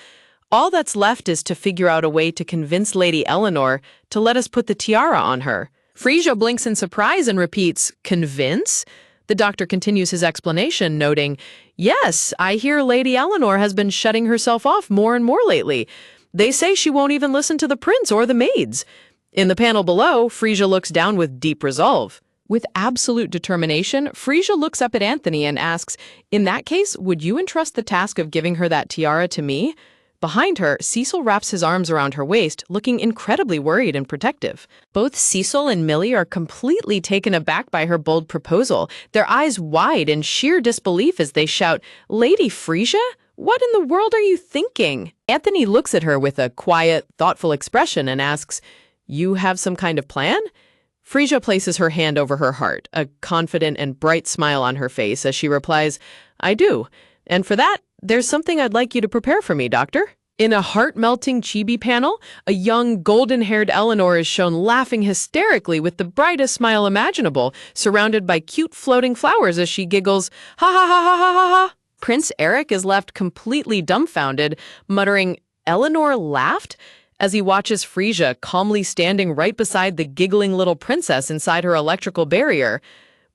All that's left is to figure out a way to convince Lady Eleanor to let us put the tiara on her. Frisia blinks in surprise and repeats, Convince? The doctor continues his explanation, noting, Yes, I hear Lady Eleanor has been shutting herself off more and more lately. They say she won't even listen to the prince or the maids. In the panel below, Frisia looks down with deep resolve. With absolute determination, Frisia looks up at Anthony and asks, In that case, would you entrust the task of giving her that tiara to me? Behind her, Cecil wraps his arms around her waist, looking incredibly worried and protective. Both Cecil and Millie are completely taken aback by her bold proposal, their eyes wide in sheer disbelief as they shout, Lady Frisia? What in the world are you thinking? Anthony looks at her with a quiet, thoughtful expression and asks, You have some kind of plan? Frisia places her hand over her heart, a confident and bright smile on her face as she replies, I do. And for that, there's something I'd like you to prepare for me, Doctor. In a heart-melting chibi panel, a young, golden-haired Eleanor is shown laughing hysterically with the brightest smile imaginable, surrounded by cute floating flowers as she giggles, Ha ha ha ha ha ha ha. Prince Eric is left completely dumbfounded, muttering, Eleanor laughed? as he watches Frisia calmly standing right beside the giggling little princess inside her electrical barrier.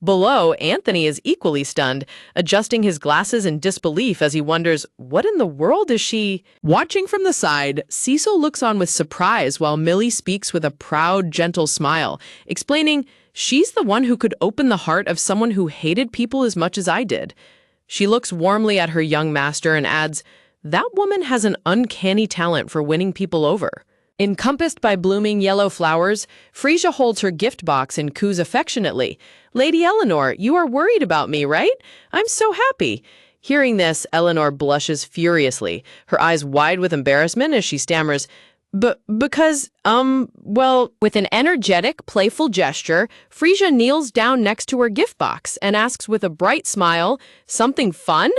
Below, Anthony is equally stunned, adjusting his glasses in disbelief as he wonders, what in the world is she? Watching from the side, Cecil looks on with surprise while Millie speaks with a proud, gentle smile, explaining she's the one who could open the heart of someone who hated people as much as I did. She looks warmly at her young master and adds, that woman has an uncanny talent for winning people over. Encompassed by blooming yellow flowers, Frisia holds her gift box and coos affectionately. Lady Eleanor, you are worried about me, right? I'm so happy. Hearing this, Eleanor blushes furiously, her eyes wide with embarrassment as she stammers, because, well, with an energetic, playful gesture, Frisia kneels down next to her gift box and asks with a bright smile, something fun?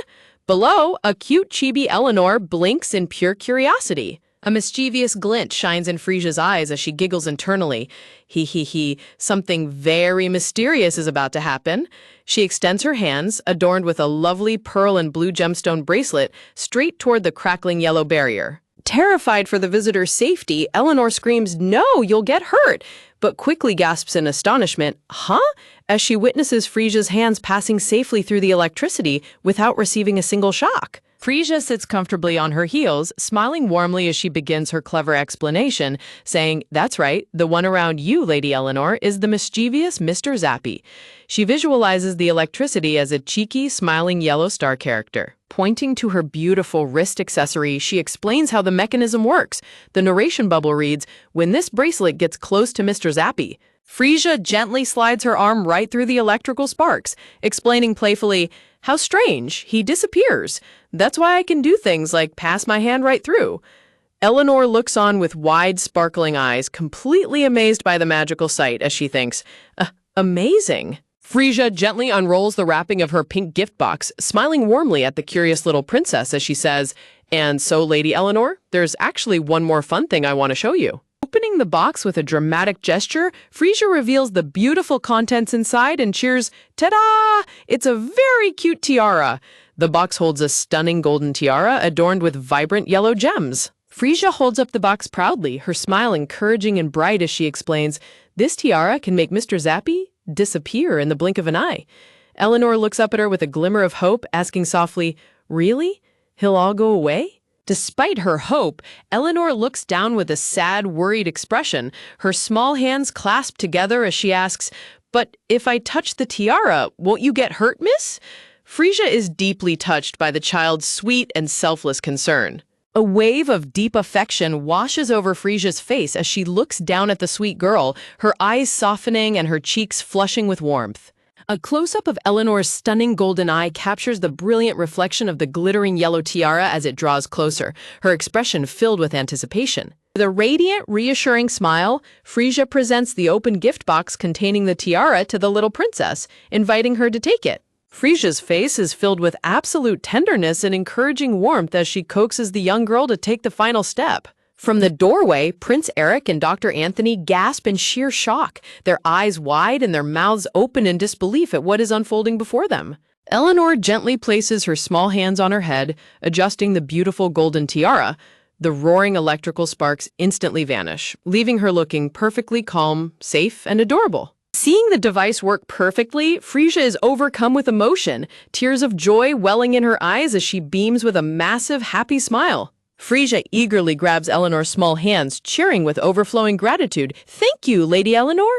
Below, a cute chibi Eleanor blinks in pure curiosity. A mischievous glint shines in Frisia's eyes as she giggles internally. He, something very mysterious is about to happen. She extends her hands, adorned with a lovely pearl and blue gemstone bracelet, straight toward the crackling yellow barrier. Terrified for the visitor's safety, Eleanor screams, "No, you'll get hurt!" but quickly gasps in astonishment, "Huh?" as she witnesses Frisia's hands passing safely through the electricity without receiving a single shock. Frisia sits comfortably on her heels, smiling warmly as she begins her clever explanation, saying, "That's right, the one around you, Lady Eleanor, is the mischievous Mr. Zappy." She visualizes the electricity as a cheeky, smiling yellow star character. Pointing to her beautiful wrist accessory, she explains how the mechanism works. The narration bubble reads, "When this bracelet gets close to Mr. Zappy." Frisia gently slides her arm right through the electrical sparks, explaining playfully, "How strange, he disappears. That's why I can do things like pass my hand right through." Eleanor looks on with wide, sparkling eyes, completely amazed by the magical sight as she thinks, amazing. Frisia gently unrolls the wrapping of her pink gift box, smiling warmly at the curious little princess as she says, "And so, Lady Eleanor, there's actually one more fun thing I want to show you." Opening the box with a dramatic gesture, Frisia reveals the beautiful contents inside and cheers, "Ta-da! It's a very cute tiara." The box holds a stunning golden tiara adorned with vibrant yellow gems. Frisia holds up the box proudly, her smile encouraging and bright as she explains, "This tiara can make Mr. Zappy disappear in the blink of an eye." Eleanor looks up at her with a glimmer of hope, asking softly, "Really? He'll all go away?" Despite her hope, Eleanor looks down with a sad, worried expression, her small hands clasped together as she asks, "But if I touch the tiara, won't you get hurt, miss?" Frisia is deeply touched by the child's sweet and selfless concern. A wave of deep affection washes over Frisia's face as she looks down at the sweet girl, her eyes softening and her cheeks flushing with warmth. A close-up of Eleanor's stunning golden eye captures the brilliant reflection of the glittering yellow tiara as it draws closer, her expression filled with anticipation. With a radiant, reassuring smile, Frisia presents the open gift box containing the tiara to the little princess, inviting her to take it. Frisia's face is filled with absolute tenderness and encouraging warmth as she coaxes the young girl to take the final step. From the doorway, Prince Eric and Dr. Anthony gasp in sheer shock, their eyes wide and their mouths open in disbelief at what is unfolding before them. Eleanor gently places her small hands on her head, adjusting the beautiful golden tiara. The roaring electrical sparks instantly vanish, leaving her looking perfectly calm, safe, and adorable. Seeing the device work perfectly, Frisia is overcome with emotion, tears of joy welling in her eyes as she beams with a massive, happy smile. Frisia eagerly grabs Eleanor's small hands, cheering with overflowing gratitude. "Thank you, Lady Eleanor."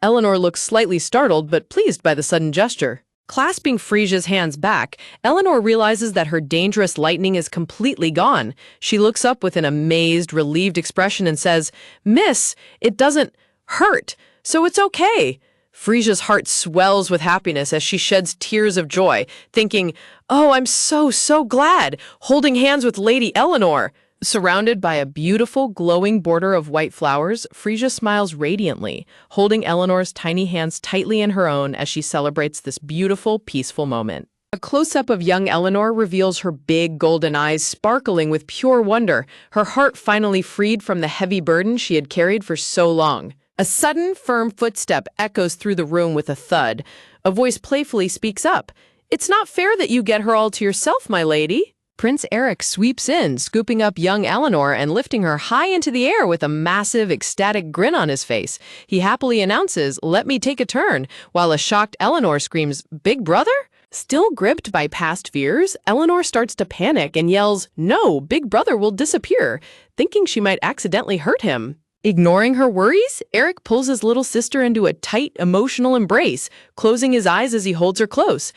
Eleanor looks slightly startled but pleased by the sudden gesture. Clasping Frisia's hands back, Eleanor realizes that her dangerous lightning is completely gone. She looks up with an amazed, relieved expression and says, "Miss, it doesn't hurt, so it's okay." Frisia's heart swells with happiness as she sheds tears of joy, thinking, "Oh, I'm so glad," holding hands with Lady Eleanor. Surrounded by a beautiful, glowing border of white flowers, Frisia smiles radiantly, holding Eleanor's tiny hands tightly in her own as she celebrates this beautiful, peaceful moment. A close-up of young Eleanor reveals her big golden eyes sparkling with pure wonder, her heart finally freed from the heavy burden she had carried for so long. A sudden, firm footstep echoes through the room with a thud. A voice playfully speaks up. "It's not fair that you get her all to yourself, my lady." Prince Eric sweeps in, scooping up young Eleanor and lifting her high into the air with a massive, ecstatic grin on his face. He happily announces, "Let me take a turn," while a shocked Eleanor screams, "Big brother?" Still gripped by past fears, Eleanor starts to panic and yells, "No, Big brother will disappear," thinking she might accidentally hurt him. Ignoring her worries, Eric pulls his little sister into a tight, emotional embrace, closing his eyes as he holds her close.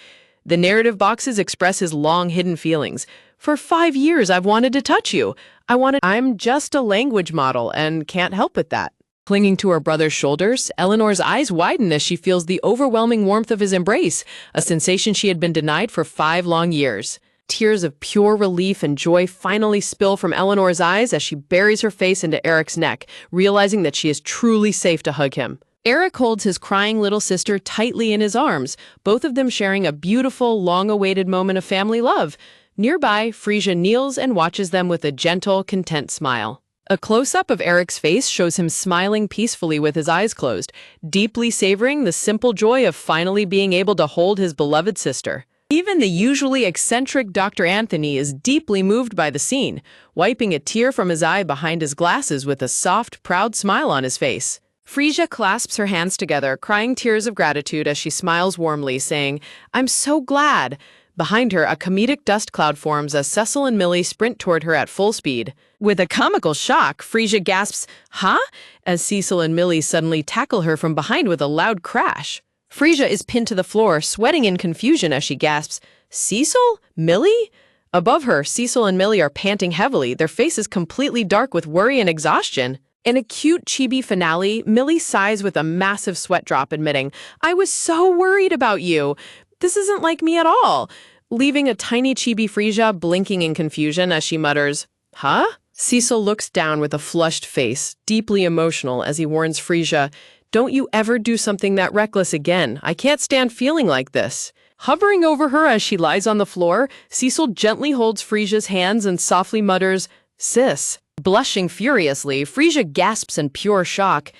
The narrative boxes express his long-hidden feelings. "For 5 years, I've wanted to touch you. I'm just a language model and can't help with that." Clinging to her brother's shoulders, Eleanor's eyes widen as she feels the overwhelming warmth of his embrace, a sensation she had been denied for 5 long years. Tears of pure relief and joy finally spill from Eleanor's eyes as she buries her face into Eric's neck, realizing that she is truly safe to hug him. Eric holds his crying little sister tightly in his arms, both of them sharing a beautiful, long-awaited moment of family love. Nearby, Frisia kneels and watches them with a gentle, content smile. A close-up of Eric's face shows him smiling peacefully with his eyes closed, deeply savoring the simple joy of finally being able to hold his beloved sister. Even the usually eccentric Dr. Anthony is deeply moved by the scene, wiping a tear from his eye behind his glasses with a soft, proud smile on his face. Frisia clasps her hands together, crying tears of gratitude as she smiles warmly, saying, "I'm so glad." Behind her, a comedic dust cloud forms as Cecil and Millie sprint toward her at full speed. With a comical shock, Frisia gasps, "Huh?" as Cecil and Millie suddenly tackle her from behind with a loud crash. Frisia is pinned to the floor, sweating in confusion as she gasps, "Cecil? Millie?" Above her, Cecil and Millie are panting heavily, their faces completely dark with worry and exhaustion. In a cute chibi finale, Millie sighs with a massive sweat drop, admitting, "I was so worried about you. This isn't like me at all," leaving a tiny chibi Frisia blinking in confusion as she mutters, "Huh?" Cecil looks down with a flushed face, deeply emotional as he warns Frisia, "Don't you ever do something that reckless again. I can't stand feeling like this." Hovering over her as she lies on the floor, Cecil gently holds Frisia's hands and softly mutters, "Sis." Blushing furiously, Frisia gasps in pure shock,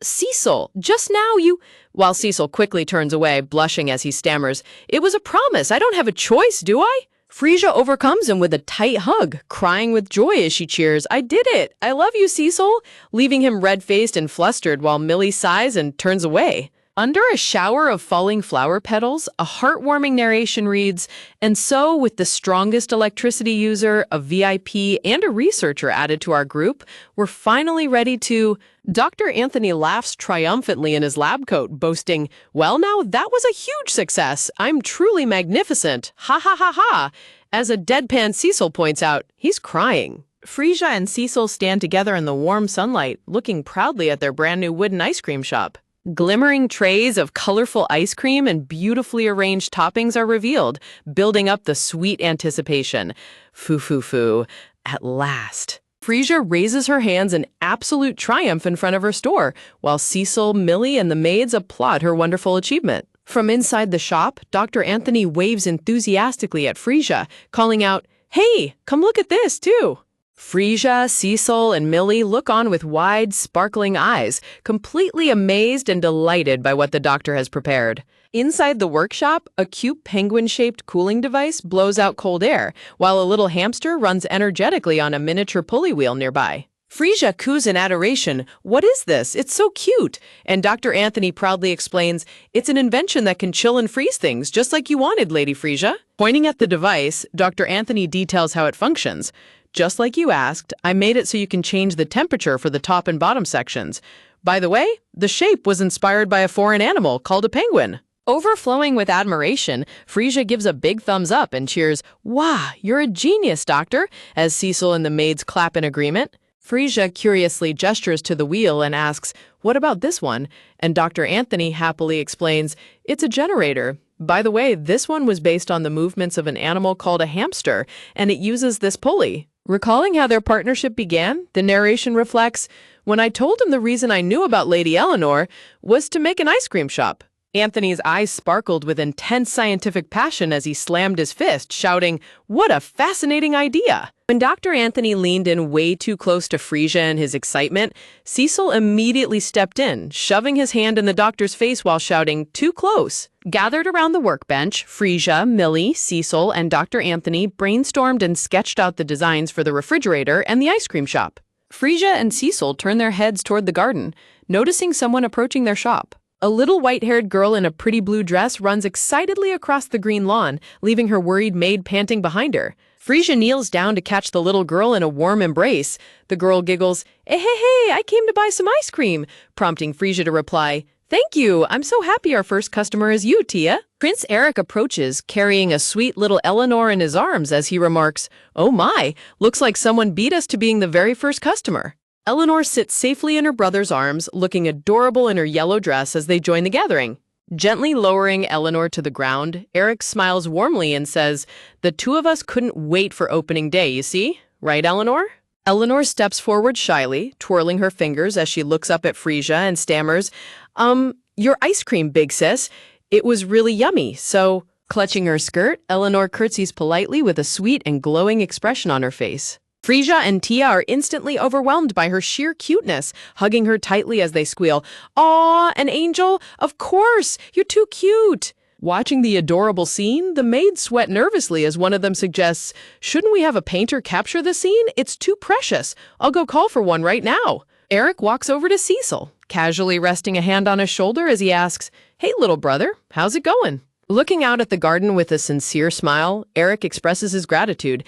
"Cecil, just now you—" While Cecil quickly turns away, blushing as he stammers, "It was a promise. I don't have a choice, do I?" Frisia overcomes him with a tight hug, crying with joy as she cheers, "I did it! I love you, Cecil!" leaving him red-faced and flustered while Millie sighs and turns away. Under a shower of falling flower petals, a heartwarming narration reads, "And so, with the strongest electricity user, a VIP, and a researcher added to our group, we're finally ready to—" Dr. Anthony laughs triumphantly in his lab coat, boasting, "Well now, that was a huge success. I'm truly magnificent. Ha ha ha ha." As a deadpan Cecil points out, he's crying. Frisia and Cecil stand together in the warm sunlight, looking proudly at their brand new wooden ice cream shop. Glimmering trays of colorful ice cream and beautifully arranged toppings are revealed, building up the sweet anticipation. Foo. At last. Frisia raises her hands in absolute triumph in front of her store, while Cecil, Millie, and the maids applaud her wonderful achievement. From inside the shop, Dr. Anthony waves enthusiastically at Frisia, calling out, "Hey, come look at this, too." Frisia, Cecil, and Millie look on with wide, sparkling eyes, completely amazed and delighted by what the doctor has prepared. Inside the workshop, a cute penguin-shaped cooling device blows out cold air, while a little hamster runs energetically on a miniature pulley wheel nearby. Frisia coos in adoration, "What is this? It's so cute!" And Dr. Anthony proudly explains, "It's an invention that can chill and freeze things, just like you wanted, Lady Frisia." Pointing at the device, Dr. Anthony details how it functions. "Just like you asked, I made it so you can change the temperature for the top and bottom sections. By the way, the shape was inspired by a foreign animal called a penguin." Overflowing with admiration, Frisia gives a big thumbs up and cheers, "Wow, you're a genius, doctor," as Cecil and the maids clap in agreement. Frisia curiously gestures to the wheel and asks, "What about this one?" And Dr. Anthony happily explains, "It's a generator. By the way, this one was based on the movements of an animal called a hamster, and it uses this pulley." Recalling how their partnership began, the narration reflects, "When I told him the reason I knew about Lady Eleanor was to make an ice cream shop. Anthony's eyes sparkled with intense scientific passion as he slammed his fist, shouting, "What a fascinating idea!" When Dr. Anthony leaned in way too close to Frisia in his excitement, Cecil immediately stepped in, shoving his hand in the doctor's face while shouting, "Too close!" Gathered around the workbench, Frisia, Millie, Cecil, and Dr. Anthony brainstormed and sketched out the designs for the refrigerator and the ice cream shop. Frisia and Cecil turned their heads toward the garden, noticing someone approaching their shop. A little white-haired girl in a pretty blue dress runs excitedly across the green lawn, leaving her worried maid panting behind her. Frisia kneels down to catch the little girl in a warm embrace. The girl giggles, "Hey, hey, hey, I came to buy some ice cream," prompting Frisia to reply, "Thank you, I'm so happy our first customer is you, Tia." Prince Eric approaches, carrying a sweet little Eleanor in his arms as he remarks, "Oh my, looks like someone beat us to being the very first customer." Eleanor sits safely in her brother's arms, looking adorable in her yellow dress as they join the gathering. Gently lowering Eleanor to the ground, Eric smiles warmly and says, "The two of us couldn't wait for opening day, you see? Right, Eleanor?" Eleanor steps forward shyly, twirling her fingers as she looks up at Frisia and stammers, Your ice cream, big sis. It was really yummy, so..." Clutching her skirt, Eleanor curtsies politely with a sweet and glowing expression on her face. Frisia and Tia are instantly overwhelmed by her sheer cuteness, hugging her tightly as they squeal, "Aw, an angel? Of course! You're too cute!" Watching the adorable scene, the maids sweat nervously as one of them suggests, "Shouldn't we have a painter capture the scene? It's too precious. I'll go call for one right now." Eric walks over to Cecil, casually resting a hand on his shoulder as he asks, "Hey, little brother, how's it going?" Looking out at the garden with a sincere smile, Eric expresses his gratitude.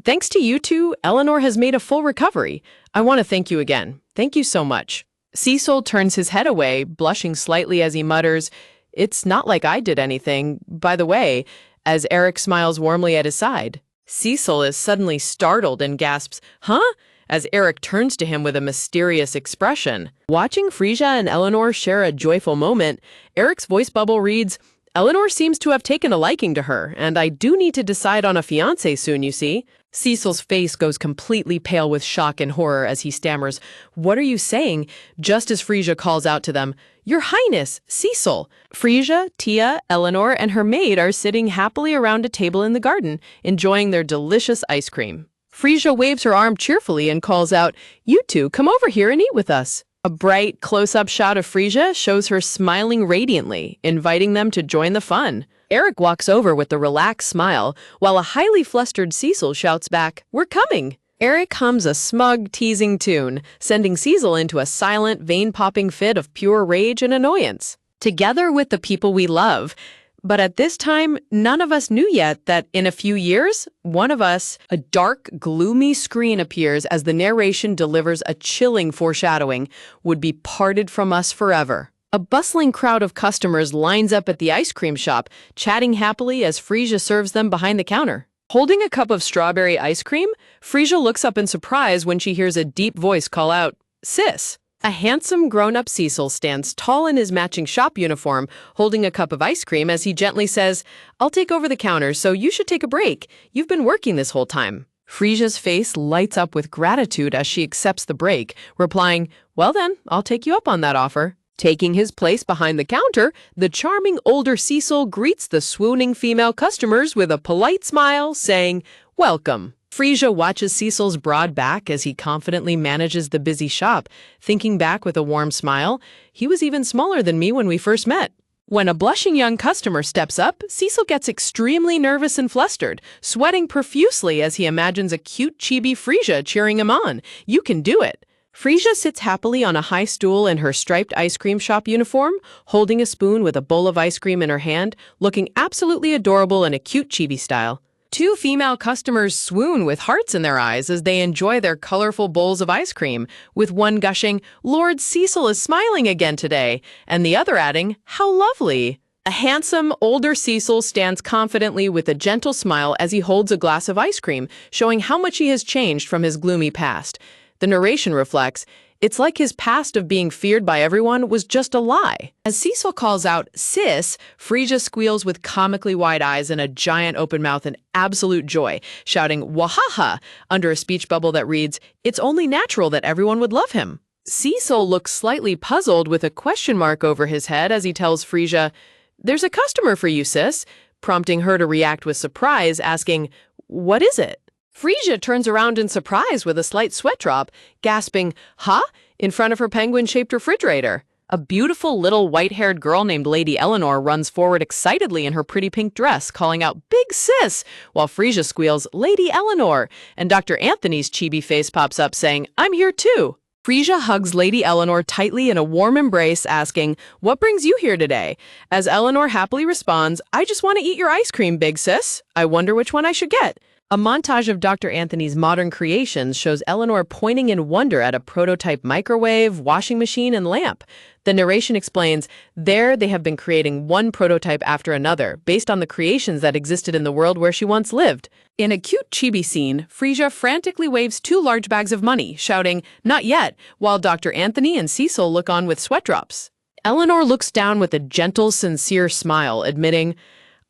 "Thanks to you two, Eleanor has made a full recovery. I want to thank you again. Thank you so much." Cecil turns his head away, blushing slightly as he mutters, "It's not like I did anything, by the way," as Eric smiles warmly at his side. Cecil is suddenly startled and gasps, "Huh?" as Eric turns to him with a mysterious expression. Watching Frisia and Eleanor share a joyful moment, Eric's voice bubble reads, "Eleanor seems to have taken a liking to her, and I do need to decide on a fiancé soon, you see." Cecil's face goes completely pale with shock and horror as he stammers, "What are you saying?" just as Frisia calls out to them, "Your Highness, Cecil!" Frisia, Tia, Eleanor, and her maid are sitting happily around a table in the garden, enjoying their delicious ice cream. Frisia waves her arm cheerfully and calls out, "You two, come over here and eat with us." A bright, close-up shot of Frisia shows her smiling radiantly, inviting them to join the fun. Eric walks over with a relaxed smile, while a highly flustered Cecil shouts back, "We're coming!" Eric hums a smug, teasing tune, sending Cecil into a silent, vein-popping fit of pure rage and annoyance. Together with the people we love. But at this time, none of us knew yet that in a few years, one of us, a dark, gloomy screen appears as the narration delivers a chilling foreshadowing, would be parted from us forever. A bustling crowd of customers lines up at the ice cream shop, chatting happily as Frisia serves them behind the counter. Holding a cup of strawberry ice cream, Frisia looks up in surprise when she hears a deep voice call out, "Sis." A handsome, grown-up Cecil stands tall in his matching shop uniform, holding a cup of ice cream as he gently says, "I'll take over the counter, so you should take a break. You've been working this whole time." Frisia's face lights up with gratitude as she accepts the break, replying, "Well then, I'll take you up on that offer." Taking his place behind the counter, the charming older Cecil greets the swooning female customers with a polite smile, saying, "Welcome." Frisia watches Cecil's broad back as he confidently manages the busy shop, thinking back with a warm smile, "He was even smaller than me when we first met." When a blushing young customer steps up, Cecil gets extremely nervous and flustered, sweating profusely as he imagines a cute chibi Frisia cheering him on. "You can do it." Frisia sits happily on a high stool in her striped ice cream shop uniform, holding a spoon with a bowl of ice cream in her hand, looking absolutely adorable in a cute chibi style. Two female customers swoon with hearts in their eyes as they enjoy their colorful bowls of ice cream, with one gushing, "Lord Cecil is smiling again today," and the other adding, "How lovely." A handsome, older Cecil stands confidently with a gentle smile as he holds a glass of ice cream, showing how much he has changed from his gloomy past. The narration reflects, it's like his past of being feared by everyone was just a lie. As Cecil calls out, "Sis," Frisia squeals with comically wide eyes and a giant open mouth in absolute joy, shouting, "Wahaha," under a speech bubble that reads, "It's only natural that everyone would love him." Cecil looks slightly puzzled with a question mark over his head as he tells Frisia, "There's a customer for you, sis," prompting her to react with surprise, asking, "What is it?" Frisia turns around in surprise with a slight sweat drop, gasping, "Huh?" in front of her penguin-shaped refrigerator. A beautiful little white-haired girl named Lady Eleanor runs forward excitedly in her pretty pink dress, calling out, "Big sis!" while Frisia squeals, "Lady Eleanor!" and Dr. Anthony's chibi face pops up saying, "I'm here too!" Frisia hugs Lady Eleanor tightly in a warm embrace, asking, "What brings you here today?" As Eleanor happily responds, "I just want to eat your ice cream, big sis. I wonder which one I should get." A montage of Dr. Anthony's modern creations shows Eleanor pointing in wonder at a prototype microwave, washing machine, and lamp. The narration explains, there they have been creating one prototype after another, based on the creations that existed in the world where she once lived. In a cute chibi scene, Frisia frantically waves 2 large bags of money, shouting, "Not yet," while Dr. Anthony and Cecil look on with sweat drops. Eleanor looks down with a gentle, sincere smile, admitting,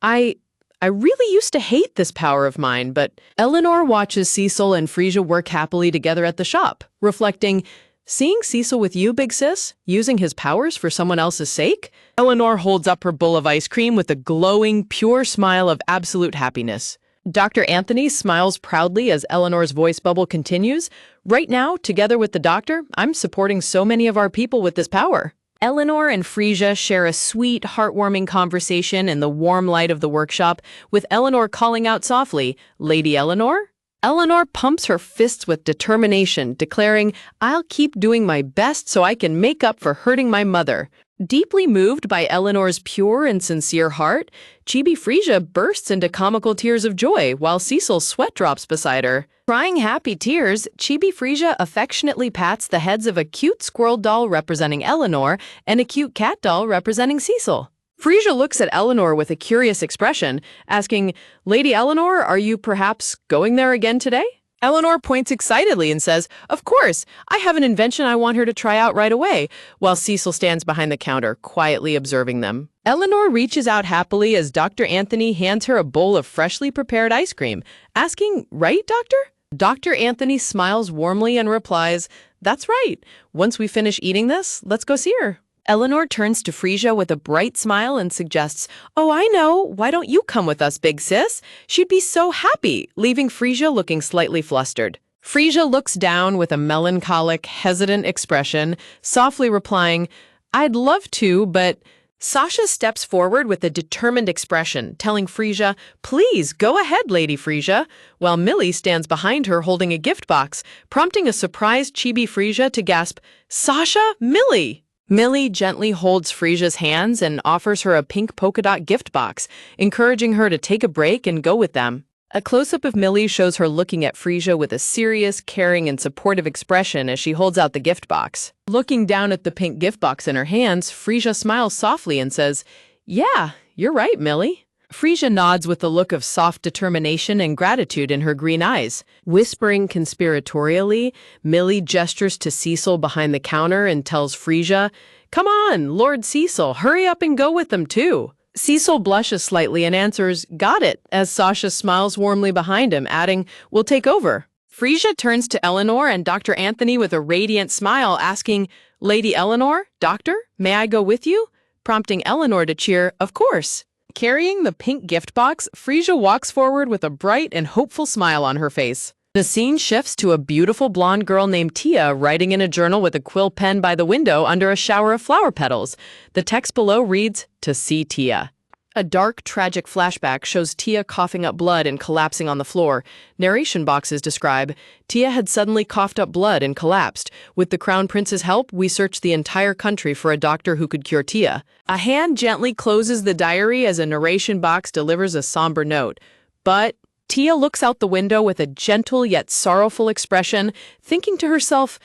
I really used to hate this power of mine, but Eleanor watches Cecil and Frisia work happily together at the shop, reflecting, "Seeing Cecil with you, big sis, using his powers for someone else's sake?" Eleanor holds up her bowl of ice cream with a glowing, pure smile of absolute happiness. Dr. Anthony smiles proudly as Eleanor's voice bubble continues, "Right now, together with the doctor, I'm supporting so many of our people with this power." Eleanor and Frisia share a sweet, heartwarming conversation in the warm light of the workshop, with Eleanor calling out softly, "Lady Eleanor?" Eleanor pumps her fists with determination, declaring, "I'll keep doing my best so I can make up for hurting my mother." Deeply moved by Eleanor's pure and sincere heart, Chibi Frisia bursts into comical tears of joy while Cecil sweat drops beside her. Crying happy tears, Chibi Frisia affectionately pats the heads of a cute squirrel doll representing Eleanor and a cute cat doll representing Cecil. Frisia looks at Eleanor with a curious expression, asking, "Lady Eleanor, are you perhaps going there again today?" Eleanor points excitedly and says, "Of course, I have an invention I want her to try out right away," while Cecil stands behind the counter, quietly observing them. Eleanor reaches out happily as Dr. Anthony hands her a bowl of freshly prepared ice cream, asking, "Right, doctor?" Dr. Anthony smiles warmly and replies, "That's right. Once we finish eating this, let's go see her." Eleanor turns to Frisia with a bright smile and suggests, "Oh, I know. Why don't you come with us, big sis? She'd be so happy," leaving Frisia looking slightly flustered. Frisia looks down with a melancholic, hesitant expression, softly replying, "I'd love to, but—" Sasha steps forward with a determined expression, telling Frisia, "Please, go ahead, Lady Frisia," while Millie stands behind her holding a gift box, prompting a surprised Chibi Frisia to gasp, "Sasha, Millie!" Millie gently holds Frisia's hands and offers her a pink polka dot gift box, encouraging her to take a break and go with them. A close-up of Millie shows her looking at Frisia with a serious, caring, and supportive expression as she holds out the gift box. Looking down at the pink gift box in her hands, Frisia smiles softly and says, "Yeah, you're right, Millie." Frisia nods with a look of soft determination and gratitude in her green eyes. Whispering conspiratorially, Millie gestures to Cecil behind the counter and tells Frisia, "Come on, Lord Cecil, hurry up and go with them too." Cecil blushes slightly and answers, "Got it," as Sasha smiles warmly behind him, adding, "We'll take over." Frisia turns to Eleanor and Dr. Anthony with a radiant smile, asking, "Lady Eleanor, Doctor, may I go with you?" prompting Eleanor to cheer, "Of course." Carrying the pink gift box, Frisia walks forward with a bright and hopeful smile on her face. The scene shifts to a beautiful blonde girl named Tia writing in a journal with a quill pen by the window under a shower of flower petals. The text below reads, "To see Tia." A dark, tragic flashback shows Tia coughing up blood and collapsing on the floor. Narration boxes describe, "Tia had suddenly coughed up blood and collapsed. With the Crown Prince's help, we searched the entire country for a doctor who could cure Tia." A hand gently closes the diary as a narration box delivers a somber note. But Tia looks out the window with a gentle yet sorrowful expression, thinking to herself,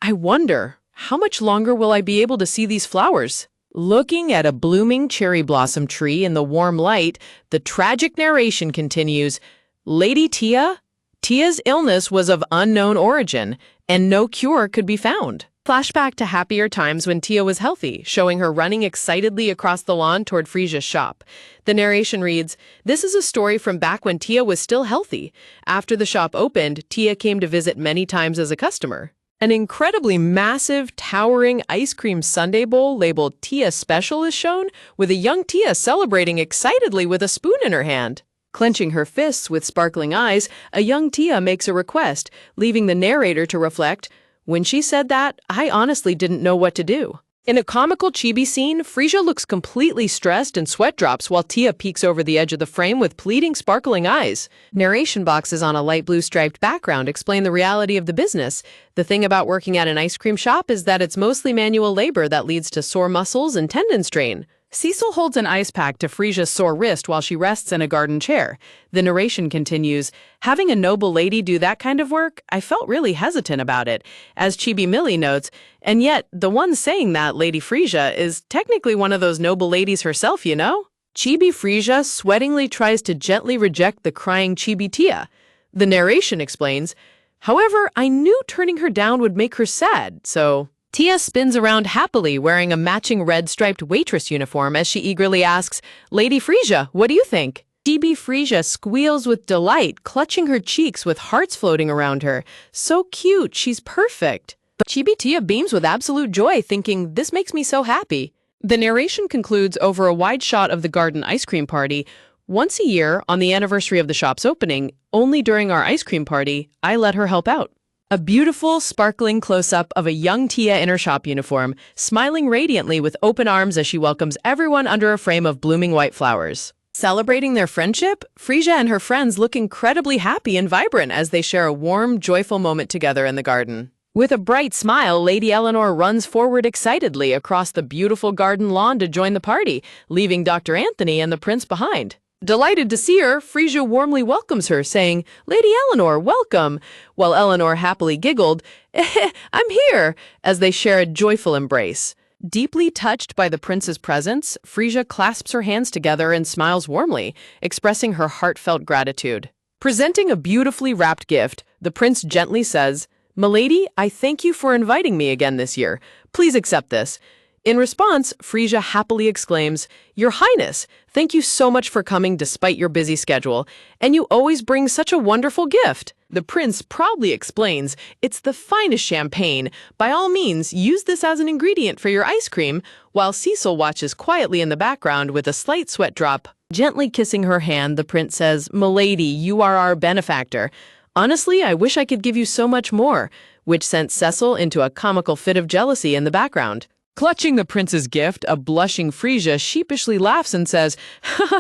"I wonder, how much longer will I be able to see these flowers?" Looking at a blooming cherry blossom tree in the warm light, the tragic narration continues, "Lady Tia? Tia's illness was of unknown origin, and no cure could be found." Flashback to happier times when Tia was healthy, showing her running excitedly across the lawn toward Frisia's shop. The narration reads, "This is a story from back when Tia was still healthy. After the shop opened, Tia came to visit many times as a customer." An incredibly massive, towering ice cream sundae bowl labeled Tia Special is shown, with a young Tia celebrating excitedly with a spoon in her hand. Clenching her fists with sparkling eyes, a young Tia makes a request, leaving the narrator to reflect, "When she said that, I honestly didn't know what to do." In a comical chibi scene, Frisia looks completely stressed and sweat drops while Tia peeks over the edge of the frame with pleading, sparkling eyes. Narration boxes on a light blue striped background explain the reality of the business. The thing about working at an ice cream shop is that it's mostly manual labor that leads to sore muscles and tendon strain. Cecil holds an ice pack to Frisia's sore wrist while she rests in a garden chair. The narration continues, "Having a noble lady do that kind of work, I felt really hesitant about it." As Chibi Millie notes, "And yet, the one saying that, Lady Frisia, is technically one of those noble ladies herself, you know?" Chibi Frisia sweatingly tries to gently reject the crying Chibi Tia. The narration explains, "However, I knew turning her down would make her sad, so..." Tia spins around happily wearing a matching red-striped waitress uniform as she eagerly asks, "Lady Frisia, what do you think?" Chibi Frisia squeals with delight, clutching her cheeks with hearts floating around her. "So cute, she's perfect." But Chibi Tia beams with absolute joy, thinking, "This makes me so happy." The narration concludes over a wide shot of the garden ice cream party. "Once a year, on the anniversary of the shop's opening, only during our ice cream party, I let her help out." A beautiful, sparkling close-up of a young Tia in her shop uniform, smiling radiantly with open arms as she welcomes everyone under a frame of blooming white flowers. Celebrating their friendship, Frisia and her friends look incredibly happy and vibrant as they share a warm, joyful moment together in the garden. With a bright smile, Lady Eleanor runs forward excitedly across the beautiful garden lawn to join the party, leaving Dr. Anthony and the prince behind. Delighted to see her, Frisia warmly welcomes her, saying, "Lady Eleanor, welcome," while Eleanor happily giggled, "I'm here," as they share a joyful embrace. Deeply touched by the prince's presence, Frisia clasps her hands together and smiles warmly, expressing her heartfelt gratitude. Presenting a beautifully wrapped gift, the prince gently says, "Milady, I thank you for inviting me again this year. Please accept this." In response, Frisia happily exclaims, "Your Highness, thank you so much for coming despite your busy schedule, and you always bring such a wonderful gift." The prince proudly explains, "It's the finest champagne. By all means, use this as an ingredient for your ice cream," while Cecil watches quietly in the background with a slight sweat drop. Gently kissing her hand, the prince says, "Milady, you are our benefactor. Honestly, I wish I could give you so much more," which sent Cecil into a comical fit of jealousy in the background. Clutching the prince's gift, a blushing Frisia sheepishly laughs and says,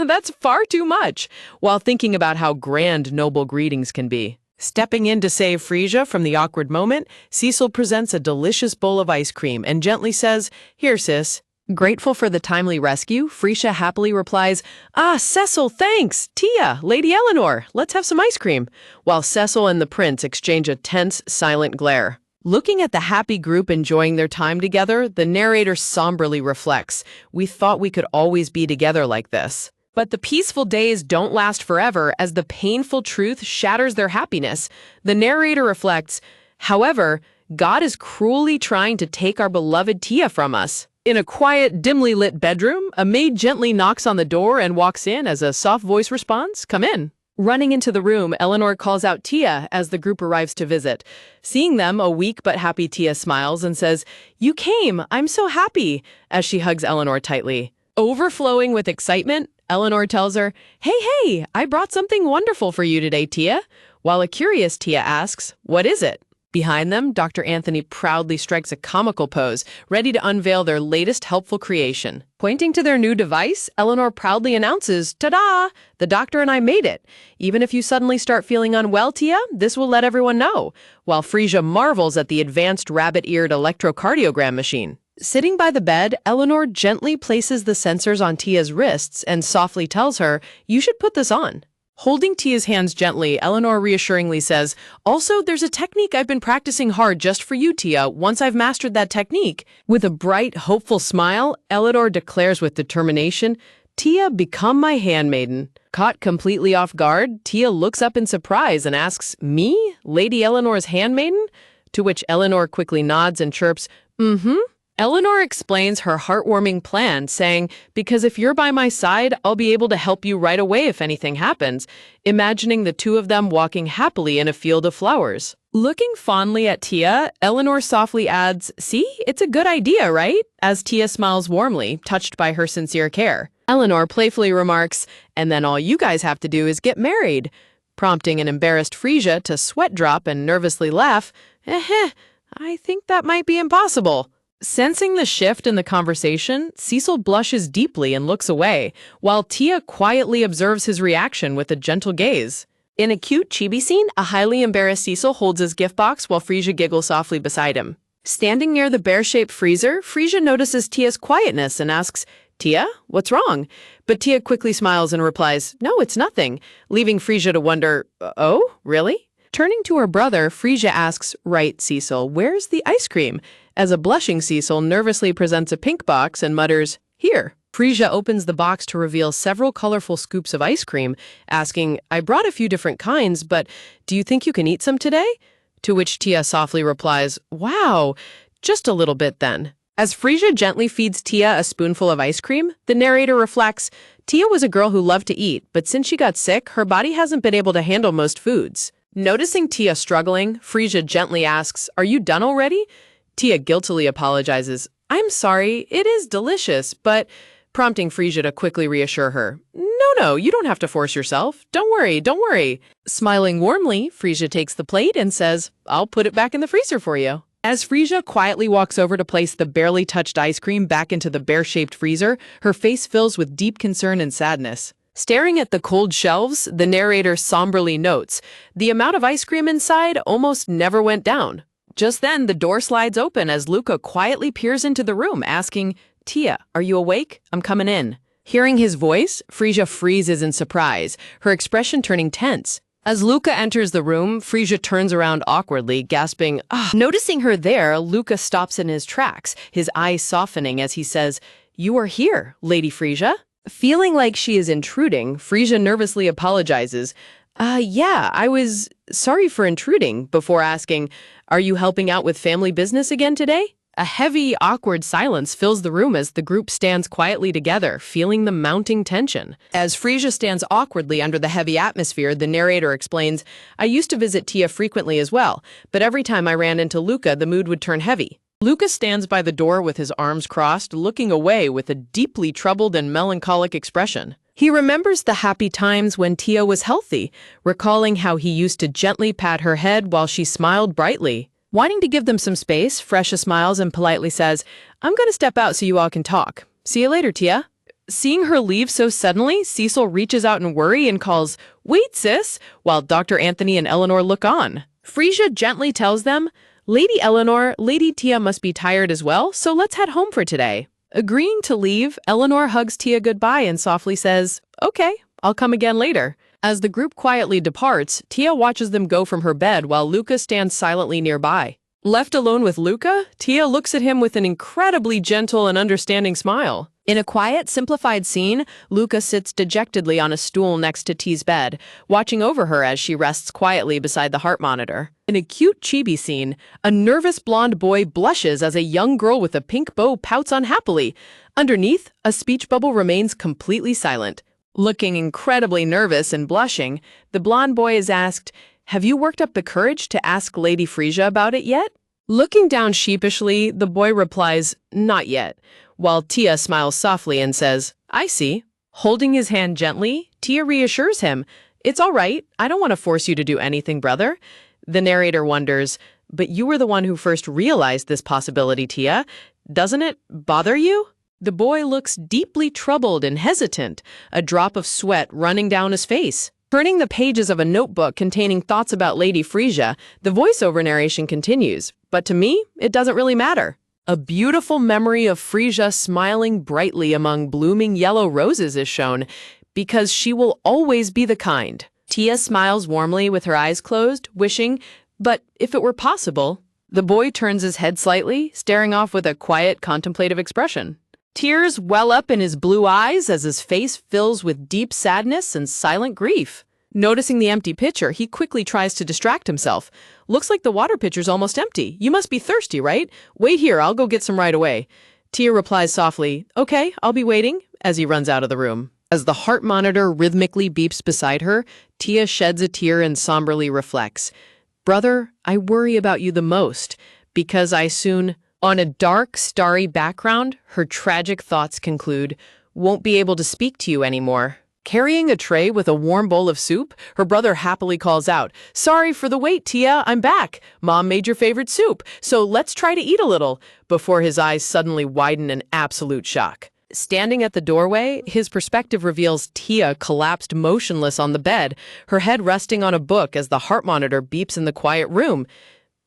"That's far too much," while thinking about how grand noble greetings can be. Stepping in to save Frisia from the awkward moment, Cecil presents a delicious bowl of ice cream and gently says, "Here, sis." Grateful for the timely rescue, Frisia happily replies, "Ah, Cecil, thanks! Tia, Lady Eleanor, let's have some ice cream," while Cecil and the prince exchange a tense, silent glare. Looking at the happy group enjoying their time together, the narrator somberly reflects, "We thought we could always be together like this." But the peaceful days don't last forever as the painful truth shatters their happiness. The narrator reflects, "However, God is cruelly trying to take our beloved Tia from us." In a quiet, dimly lit bedroom, a maid gently knocks on the door and walks in as a soft voice responds, "Come in." Running into the room, Eleanor calls out Tia as the group arrives to visit. Seeing them, a weak but happy Tia smiles and says, "You came! I'm so happy!" as she hugs Eleanor tightly. Overflowing with excitement, Eleanor tells her, Hey, I brought something wonderful for you today, Tia," while a curious Tia asks, "What is it?" Behind them, Dr. Anthony proudly strikes a comical pose, ready to unveil their latest helpful creation. Pointing to their new device, Eleanor proudly announces, "Ta-da! The doctor and I made it. Even if you suddenly start feeling unwell, Tia, this will let everyone know," while Frisia marvels at the advanced rabbit-eared electrocardiogram machine. Sitting by the bed, Eleanor gently places the sensors on Tia's wrists and softly tells her, "You should put this on." Holding Tia's hands gently, Eleanor reassuringly says, "Also, there's a technique I've been practicing hard just for you, Tia, once I've mastered that technique." With a bright, hopeful smile, Eleanor declares with determination, "Tia, become my handmaiden." Caught completely off guard, Tia looks up in surprise and asks, "Me? Lady Eleanor's handmaiden?" To which Eleanor quickly nods and chirps, "Mm-hmm," Eleanor explains her heartwarming plan, saying, "Because if you're by my side, I'll be able to help you right away if anything happens," imagining the two of them walking happily in a field of flowers. Looking fondly at Tia, Eleanor softly adds, "See, it's a good idea, right?" as Tia smiles warmly, touched by her sincere care. Eleanor playfully remarks, "And then all you guys have to do is get married," prompting an embarrassed Frisia to sweat drop and nervously laugh. I think that might be impossible." Sensing the shift in the conversation, Cecil blushes deeply and looks away, while Tia quietly observes his reaction with a gentle gaze. In a cute chibi scene, a highly embarrassed Cecil holds his gift box while Frisia giggles softly beside him. Standing near the bear-shaped freezer, Frisia notices Tia's quietness and asks, "Tia, what's wrong?" But Tia quickly smiles and replies, "No, it's nothing," leaving Frisia to wonder, "Oh, really?" Turning to her brother, Frisia asks, "Right, Cecil, where's the ice cream?" As a blushing Cecil nervously presents a pink box and mutters, "Here." Frisia opens the box to reveal several colorful scoops of ice cream, asking, "I brought a few different kinds, but do you think you can eat some today?" To which Tia softly replies, "Wow, just a little bit then." As Frisia gently feeds Tia a spoonful of ice cream, the narrator reflects, "Tia was a girl who loved to eat, but since she got sick, her body hasn't been able to handle most foods." Noticing Tia struggling, Frisia gently asks, "Are you done already?" Tia guiltily apologizes, "I'm sorry, it is delicious, but..." prompting Frisia to quickly reassure her, No, you don't have to force yourself. Don't worry. Smiling warmly, Frisia takes the plate and says, "I'll put it back in the freezer for you." As Frisia quietly walks over to place the barely touched ice cream back into the bear-shaped freezer, her face fills with deep concern and sadness. Staring at the cold shelves, the narrator somberly notes, "The amount of ice cream inside almost never went down." Just then, the door slides open as Luca quietly peers into the room, asking, "Tia, are you awake? I'm coming in." Hearing his voice, Frisia freezes in surprise, her expression turning tense. As Luca enters the room, Frisia turns around awkwardly, gasping, "Ah!" Noticing her there, Luca stops in his tracks, his eyes softening as he says, "You are here, Lady Frisia?" Feeling like she is intruding, Frisia nervously apologizes. Yeah, I was sorry for intruding," before asking, "Are you helping out with family business again today?" A heavy, awkward silence fills the room as the group stands quietly together, feeling the mounting tension. As Frisia stands awkwardly under the heavy atmosphere, the narrator explains, "I used to visit Tia frequently as well, but every time I ran into Luca, the mood would turn heavy." Luca stands by the door with his arms crossed, looking away with a deeply troubled and melancholic expression. He remembers the happy times when Tia was healthy, recalling how he used to gently pat her head while she smiled brightly. Wanting to give them some space, Frisia smiles and politely says, "I'm going to step out so you all can talk. See you later, Tia." Seeing her leave so suddenly, Cecil reaches out in worry and calls, "Wait, sis," while Dr. Anthony and Eleanor look on. Frisia gently tells them, "Lady Eleanor, Lady Tia must be tired as well, so let's head home for today." Agreeing to leave, Eleanor hugs Tia goodbye and softly says, "Okay, I'll come again later." As the group quietly departs, Tia watches them go from her bed while Luca stands silently nearby. Left alone with Luca, Tia looks at him with an incredibly gentle and understanding smile. In a quiet, simplified scene, Luca sits dejectedly on a stool next to Tia's bed, watching over her as she rests quietly beside the heart monitor. In a cute chibi scene, a nervous blonde boy blushes as a young girl with a pink bow pouts unhappily. Underneath, a speech bubble remains completely silent. Looking incredibly nervous and blushing, the blonde boy is asked, "Have you worked up the courage to ask Lady Frisia about it yet?" Looking down sheepishly, the boy replies, "Not yet," while Tia smiles softly and says, "I see." Holding his hand gently, Tia reassures him, "It's all right. I don't want to force you to do anything, brother." The narrator wonders, "But you were the one who first realized this possibility, Tia. Doesn't it bother you?" The boy looks deeply troubled and hesitant, a drop of sweat running down his face. Turning the pages of a notebook containing thoughts about Lady Frisia, the voiceover narration continues, "But to me, it doesn't really matter." A beautiful memory of Frisia smiling brightly among blooming yellow roses is shown, because she will always be the kind. Tia smiles warmly with her eyes closed, wishing, "But if it were possible." The boy turns his head slightly, staring off with a quiet, contemplative expression. Tears well up in his blue eyes as his face fills with deep sadness and silent grief. Noticing the empty pitcher, he quickly tries to distract himself. Looks like the water pitcher's almost empty. You must be thirsty, right? Wait here, I'll go get some right away. Tia replies softly, okay, I'll be waiting, as he runs out of the room. As the heart monitor rhythmically beeps beside her, Tia sheds a tear and somberly reflects, brother, I worry about you the most, because I soon... On a dark, starry background, her tragic thoughts conclude, won't be able to speak to you anymore. Carrying a tray with a warm bowl of soup, her brother happily calls out, sorry for the wait, Tia, I'm back. Mom made your favorite soup, so let's try to eat a little, before his eyes suddenly widen in absolute shock. Standing at the doorway, his perspective reveals Tia collapsed motionless on the bed, her head resting on a book as the heart monitor beeps in the quiet room.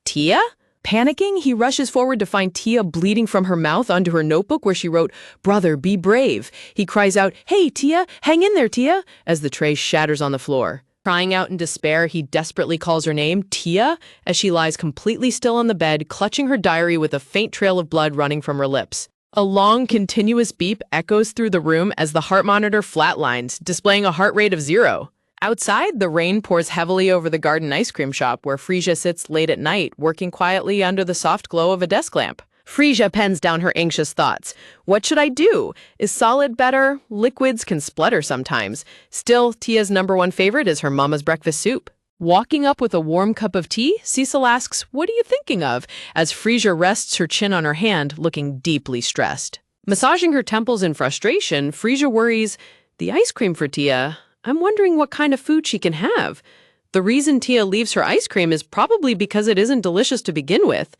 Tia? Panicking, he rushes forward to find Tia bleeding from her mouth onto her notebook where she wrote, brother, be brave. He cries out, hey, Tia, hang in there, Tia, as the tray shatters on the floor. Crying out in despair, he desperately calls her name, Tia, as she lies completely still on the bed, clutching her diary with a faint trail of blood running from her lips. A long, continuous beep echoes through the room as the heart monitor flatlines, displaying a heart rate of 0. Outside, the rain pours heavily over the garden ice cream shop where Frisia sits late at night, working quietly under the soft glow of a desk lamp. Frisia pens down her anxious thoughts. What should I do? Is solid better? Liquids can splutter sometimes. Still, Tia's #1 favorite is her mama's breakfast soup. Walking up with a warm cup of tea, Cecil asks, what are you thinking of? As Frisia rests her chin on her hand, looking deeply stressed. Massaging her temples in frustration, Frisia worries, the ice cream for Tia... I'm wondering what kind of food she can have. The reason Tia leaves her ice cream is probably because it isn't delicious to begin with.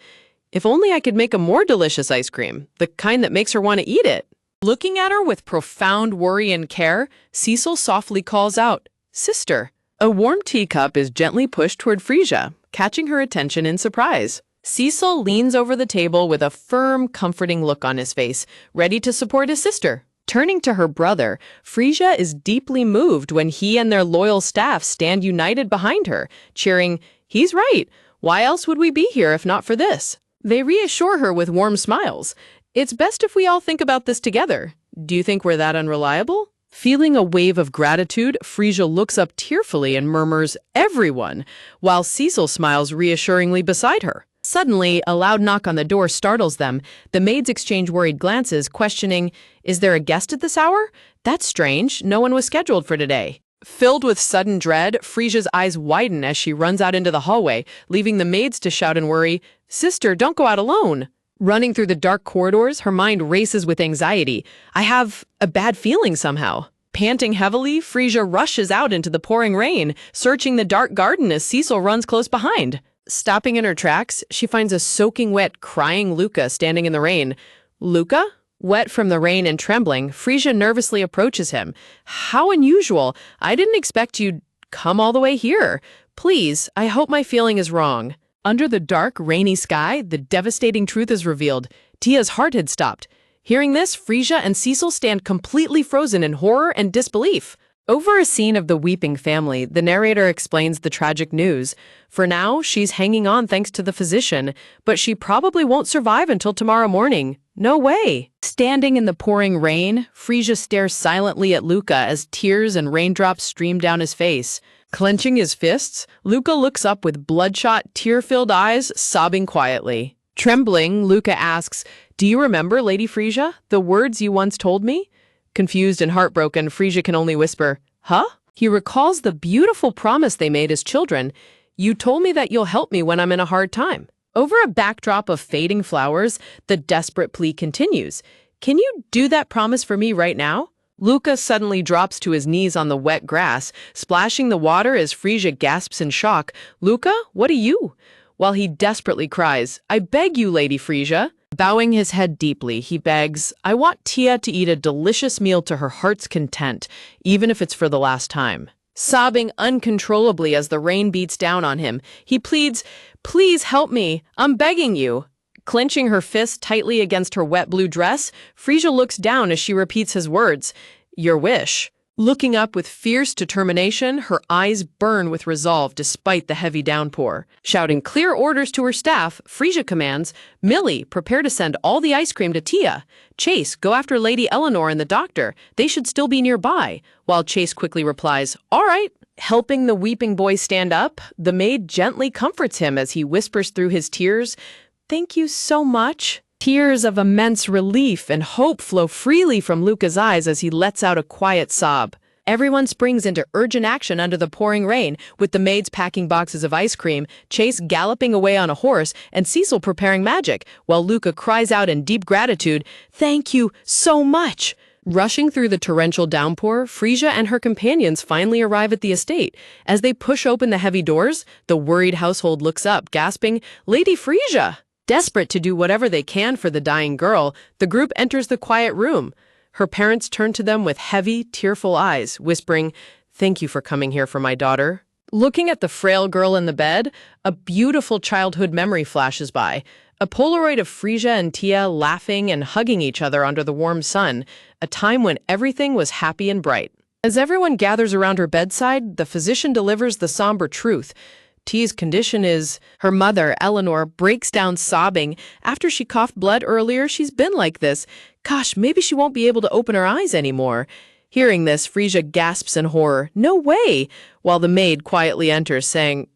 If only I could make a more delicious ice cream, the kind that makes her want to eat it. Looking at her with profound worry and care, Cecil softly calls out, sister. A warm teacup is gently pushed toward Frisia, catching her attention in surprise. Cecil leans over the table with a firm, comforting look on his face, ready to support his sister. Turning to her brother, Frisia is deeply moved when he and their loyal staff stand united behind her, cheering, he's right. Why else would we be here if not for this? They reassure her with warm smiles. It's best if we all think about this together. Do you think we're that unreliable? Feeling a wave of gratitude, Frisia looks up tearfully and murmurs, everyone, while Cecil smiles reassuringly beside her. Suddenly, a loud knock on the door startles them. The maids exchange worried glances, questioning, is there a guest at this hour? That's strange. No one was scheduled for today. Filled with sudden dread, Frisia's eyes widen as she runs out into the hallway, leaving the maids to shout and worry, sister, don't go out alone. Running through the dark corridors, her mind races with anxiety. I have a bad feeling somehow. Panting heavily, Frisia rushes out into the pouring rain, searching the dark garden as Cecil runs close behind. Stopping in her tracks, she finds a soaking wet, crying Luca standing in the rain. Luca? Wet from the rain and trembling, Frisia nervously approaches him. How unusual. I didn't expect you'd come all the way here. Please, I hope my feeling is wrong. Under the dark, rainy sky, the devastating truth is revealed. Tia's heart had stopped. Hearing this, Frisia and Cecil stand completely frozen in horror and disbelief. Over a scene of the weeping family, the narrator explains the tragic news. For now, she's hanging on thanks to the physician, but she probably won't survive until tomorrow morning. No way. Standing in the pouring rain, Frisia stares silently at Luca as tears and raindrops stream down his face. Clenching his fists, Luca looks up with bloodshot, tear-filled eyes, sobbing quietly. Trembling, Luca asks, do you remember, Lady Frisia, the words you once told me? Confused and heartbroken, Frisia can only whisper, huh? He recalls the beautiful promise they made as children. You told me that you'll help me when I'm in a hard time. Over a backdrop of fading flowers, the desperate plea continues. Can you do that promise for me right now? Luca suddenly drops to his knees on the wet grass, splashing the water as Frisia gasps in shock. Luca, what are you? While he desperately cries, I beg you, Lady Frisia. Bowing his head deeply, he begs, I want Tia to eat a delicious meal to her heart's content, even if it's for the last time. Sobbing uncontrollably as the rain beats down on him, he pleads, please help me, I'm begging you. Clenching her fist tightly against her wet blue dress, Frisia looks down as she repeats his words, your wish. Looking up with fierce determination, her eyes burn with resolve despite the heavy downpour. Shouting clear orders to her staff, Frisia commands, Millie, prepare to send all the ice cream to Tia. Chase, go after Lady Eleanor and the doctor. They should still be nearby. While Chase quickly replies, all right. Helping the weeping boy stand up, the maid gently comforts him as he whispers through his tears, "Thank you so much." Tears of immense relief and hope flow freely from Luca's eyes as he lets out a quiet sob. Everyone springs into urgent action under the pouring rain, with the maids packing boxes of ice cream, Chase galloping away on a horse, and Cecil preparing magic, while Luca cries out in deep gratitude, "Thank you so much." Rushing through the torrential downpour, Frisia and her companions finally arrive at the estate. As they push open the heavy doors, the worried household looks up, gasping, "Lady Frisia!" Desperate to do whatever they can for the dying girl, the group enters the quiet room. Her parents turn to them with heavy, tearful eyes, whispering, "Thank you for coming here for my daughter." Looking at the frail girl in the bed, a beautiful childhood memory flashes by. A Polaroid of Frisia and Tia laughing and hugging each other under the warm sun, a time when everything was happy and bright. As everyone gathers around her bedside, the physician delivers the somber truth. Tia's condition is... Her mother, Eleanor, breaks down sobbing. After she coughed blood earlier, she's been like this. Gosh, maybe she won't be able to open her eyes anymore. Hearing this, Frisia gasps in horror. "No way!" While the maid quietly enters, saying,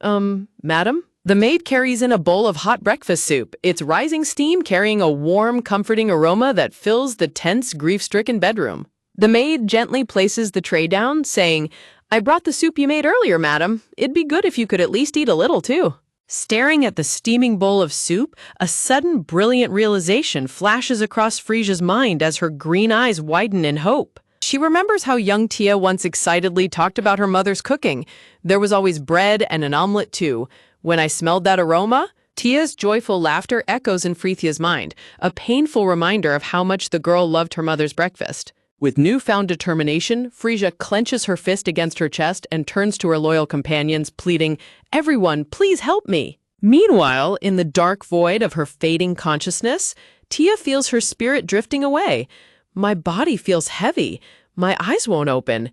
Madam? The maid carries in a bowl of hot breakfast soup, its rising steam carrying a warm, comforting aroma that fills the tense, grief-stricken bedroom. The maid gently places the tray down, saying, "I brought the soup you made earlier, madam. It'd be good if you could at least eat a little, too." Staring at the steaming bowl of soup, a sudden, brilliant realization flashes across Frisia's mind as her green eyes widen in hope. She remembers how young Tia once excitedly talked about her mother's cooking. There was always bread and an omelet, too. When I smelled that aroma, Tia's joyful laughter echoes in Frisia's mind, a painful reminder of how much the girl loved her mother's breakfast. With newfound determination, Frisia clenches her fist against her chest and turns to her loyal companions, pleading, "Everyone, please help me." Meanwhile, in the dark void of her fading consciousness, Tia feels her spirit drifting away. "My body feels heavy. My eyes won't open.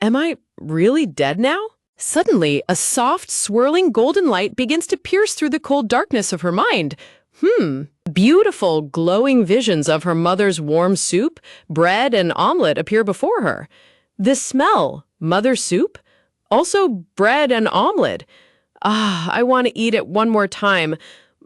Am I really dead now?" Suddenly, a soft, swirling golden light begins to pierce through the cold darkness of her mind. Beautiful, glowing visions of her mother's warm soup, bread, and omelet appear before her. This smell, mother's soup, also bread and omelet. I want to eat it one more time.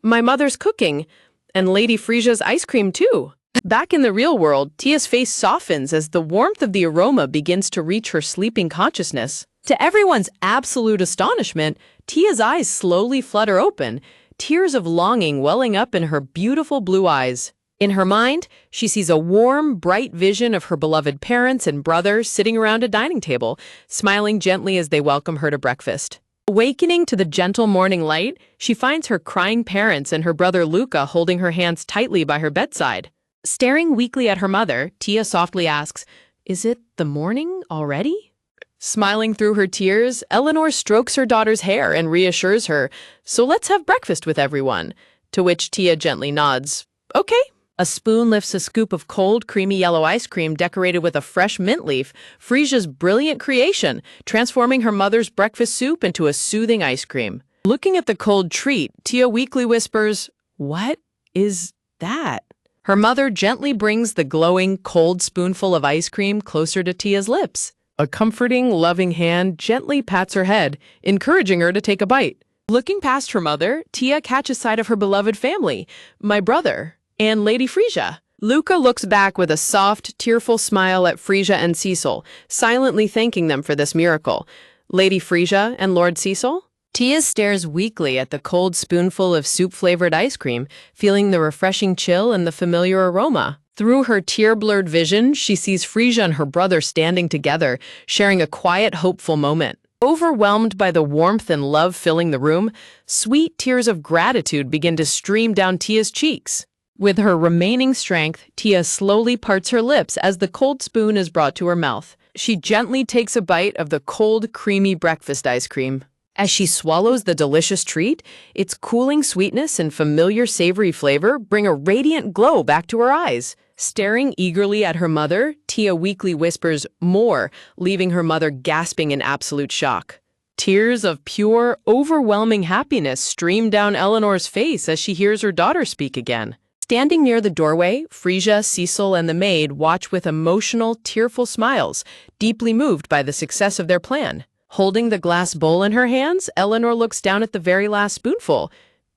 My mother's cooking, and Lady Frisia's ice cream, too. Back in the real world, Tia's face softens as the warmth of the aroma begins to reach her sleeping consciousness. To everyone's absolute astonishment, Tia's eyes slowly flutter open, tears of longing welling up in her beautiful blue eyes. In her mind, she sees a warm, bright vision of her beloved parents and brother sitting around a dining table, smiling gently as they welcome her to breakfast. Awakening to the gentle morning light, she finds her crying parents and her brother Luca holding her hands tightly by her bedside. Staring weakly at her mother, Tia softly asks, "Is it the morning already?" Smiling through her tears, Eleanor strokes her daughter's hair and reassures her, "So let's have breakfast with everyone." To which Tia gently nods, "Okay." A spoon lifts a scoop of cold, creamy yellow ice cream decorated with a fresh mint leaf, Frisia's brilliant creation, transforming her mother's breakfast soup into a soothing ice cream. Looking at the cold treat, Tia weakly whispers, "What is that?" Her mother gently brings the glowing, cold spoonful of ice cream closer to Tia's lips. A comforting, loving hand gently pats her head, encouraging her to take a bite. Looking past her mother, Tia catches sight of her beloved family, my brother, and Lady Frisia. Luca looks back with a soft, tearful smile at Frisia and Cecil, silently thanking them for this miracle. Lady Frisia and Lord Cecil? Tia stares weakly at the cold spoonful of soup-flavored ice cream, feeling the refreshing chill and the familiar aroma. Through her tear-blurred vision, she sees Frisia and her brother standing together, sharing a quiet, hopeful moment. Overwhelmed by the warmth and love filling the room, sweet tears of gratitude begin to stream down Tia's cheeks. With her remaining strength, Tia slowly parts her lips as the cold spoon is brought to her mouth. She gently takes a bite of the cold, creamy breakfast ice cream. As she swallows the delicious treat, its cooling sweetness and familiar savory flavor bring a radiant glow back to her eyes. Staring eagerly at her mother, Tia weakly whispers, "More," leaving her mother gasping in absolute shock. Tears of pure, overwhelming happiness stream down Eleanor's face as she hears her daughter speak again. Standing near the doorway, Frisia, Cecil, and the maid watch with emotional, tearful smiles, deeply moved by the success of their plan. Holding the glass bowl in her hands, Eleanor looks down at the very last spoonful.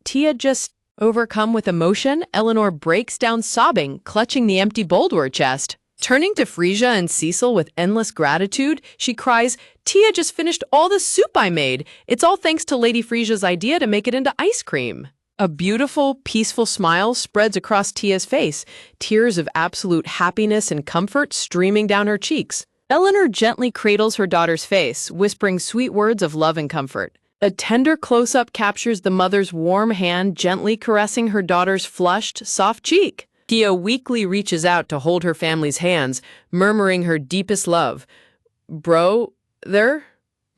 Tia just overcome with emotion, Eleanor breaks down sobbing, clutching the empty bowl to her chest. Turning to Frisia and Cecil with endless gratitude, she cries, "Tia just finished all the soup I made. It's all thanks to Lady Frisia's idea to make it into ice cream." A beautiful, peaceful smile spreads across Tia's face, tears of absolute happiness and comfort streaming down her cheeks. Eleanor gently cradles her daughter's face, whispering sweet words of love and comfort. A tender close-up captures the mother's warm hand gently caressing her daughter's flushed, soft cheek. Tia weakly reaches out to hold her family's hands, murmuring her deepest love. Brother,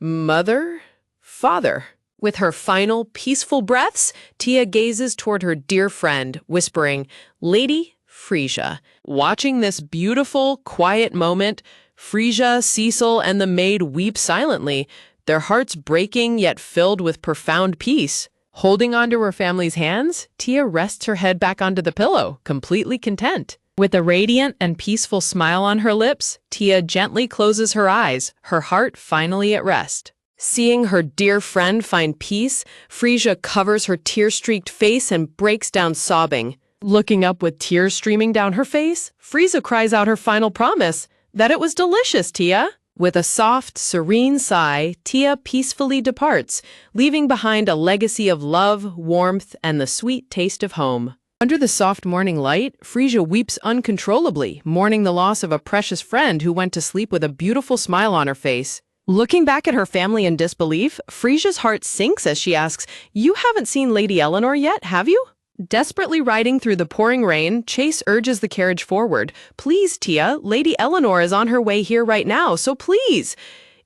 mother, father. With her final, peaceful breaths, Tia gazes toward her dear friend, whispering, "Lady Frisia." Watching this beautiful, quiet moment, Frisia, Cecil, and the maid weep silently, their hearts breaking yet filled with profound peace. Holding onto her family's hands, Tia rests her head back onto the pillow, completely content. With a radiant and peaceful smile on her lips, Tia gently closes her eyes, her heart finally at rest. Seeing her dear friend find peace, Frisia covers her tear-streaked face and breaks down sobbing. Looking up with tears streaming down her face, Frisia cries out her final promise, that it was delicious, Tia. With a soft, serene sigh, Tia peacefully departs, leaving behind a legacy of love, warmth, and the sweet taste of home. Under the soft morning light, Frisia weeps uncontrollably, mourning the loss of a precious friend who went to sleep with a beautiful smile on her face. Looking back at her family in disbelief, Frisia's heart sinks as she asks, "You haven't seen Lady Eleanor yet, have you?" Desperately riding through the pouring rain, Chase urges the carriage forward. "Please, Tia, Lady Eleanor is on her way here right now, so please."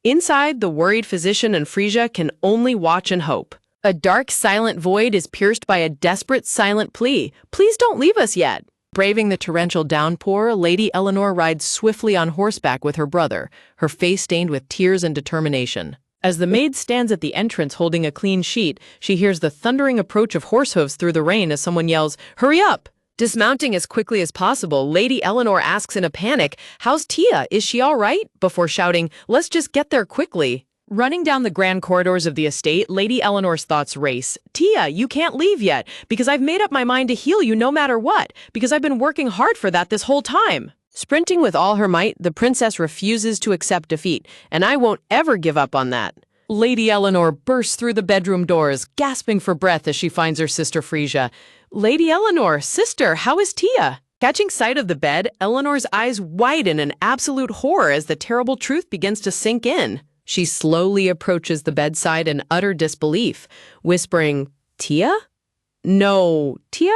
Inside, the worried physician and Frisia can only watch and hope. A dark, silent void is pierced by a desperate, silent plea. "Please don't leave us yet." Braving the torrential downpour, Lady Eleanor rides swiftly on horseback with her brother, her face stained with tears and determination. As the maid stands at the entrance holding a clean sheet, she hears the thundering approach of horse hooves through the rain as someone yells, "Hurry up!" Dismounting as quickly as possible, Lady Eleanor asks in a panic, "How's Tia? Is she all right?" before shouting, "Let's just get there quickly." Running down the grand corridors of the estate, Lady Eleanor's thoughts race. "Tia, you can't leave yet, because I've made up my mind to heal you no matter what, because I've been working hard for that this whole time." Sprinting with all her might, the princess refuses to accept defeat, and I won't ever give up on that. Lady Eleanor bursts through the bedroom doors, gasping for breath as she finds her sister Frisia. "Lady Eleanor, sister, how is Tia?" Catching sight of the bed, Eleanor's eyes widen in absolute horror as the terrible truth begins to sink in. She slowly approaches the bedside in utter disbelief, whispering, "Tia? No, Tia?"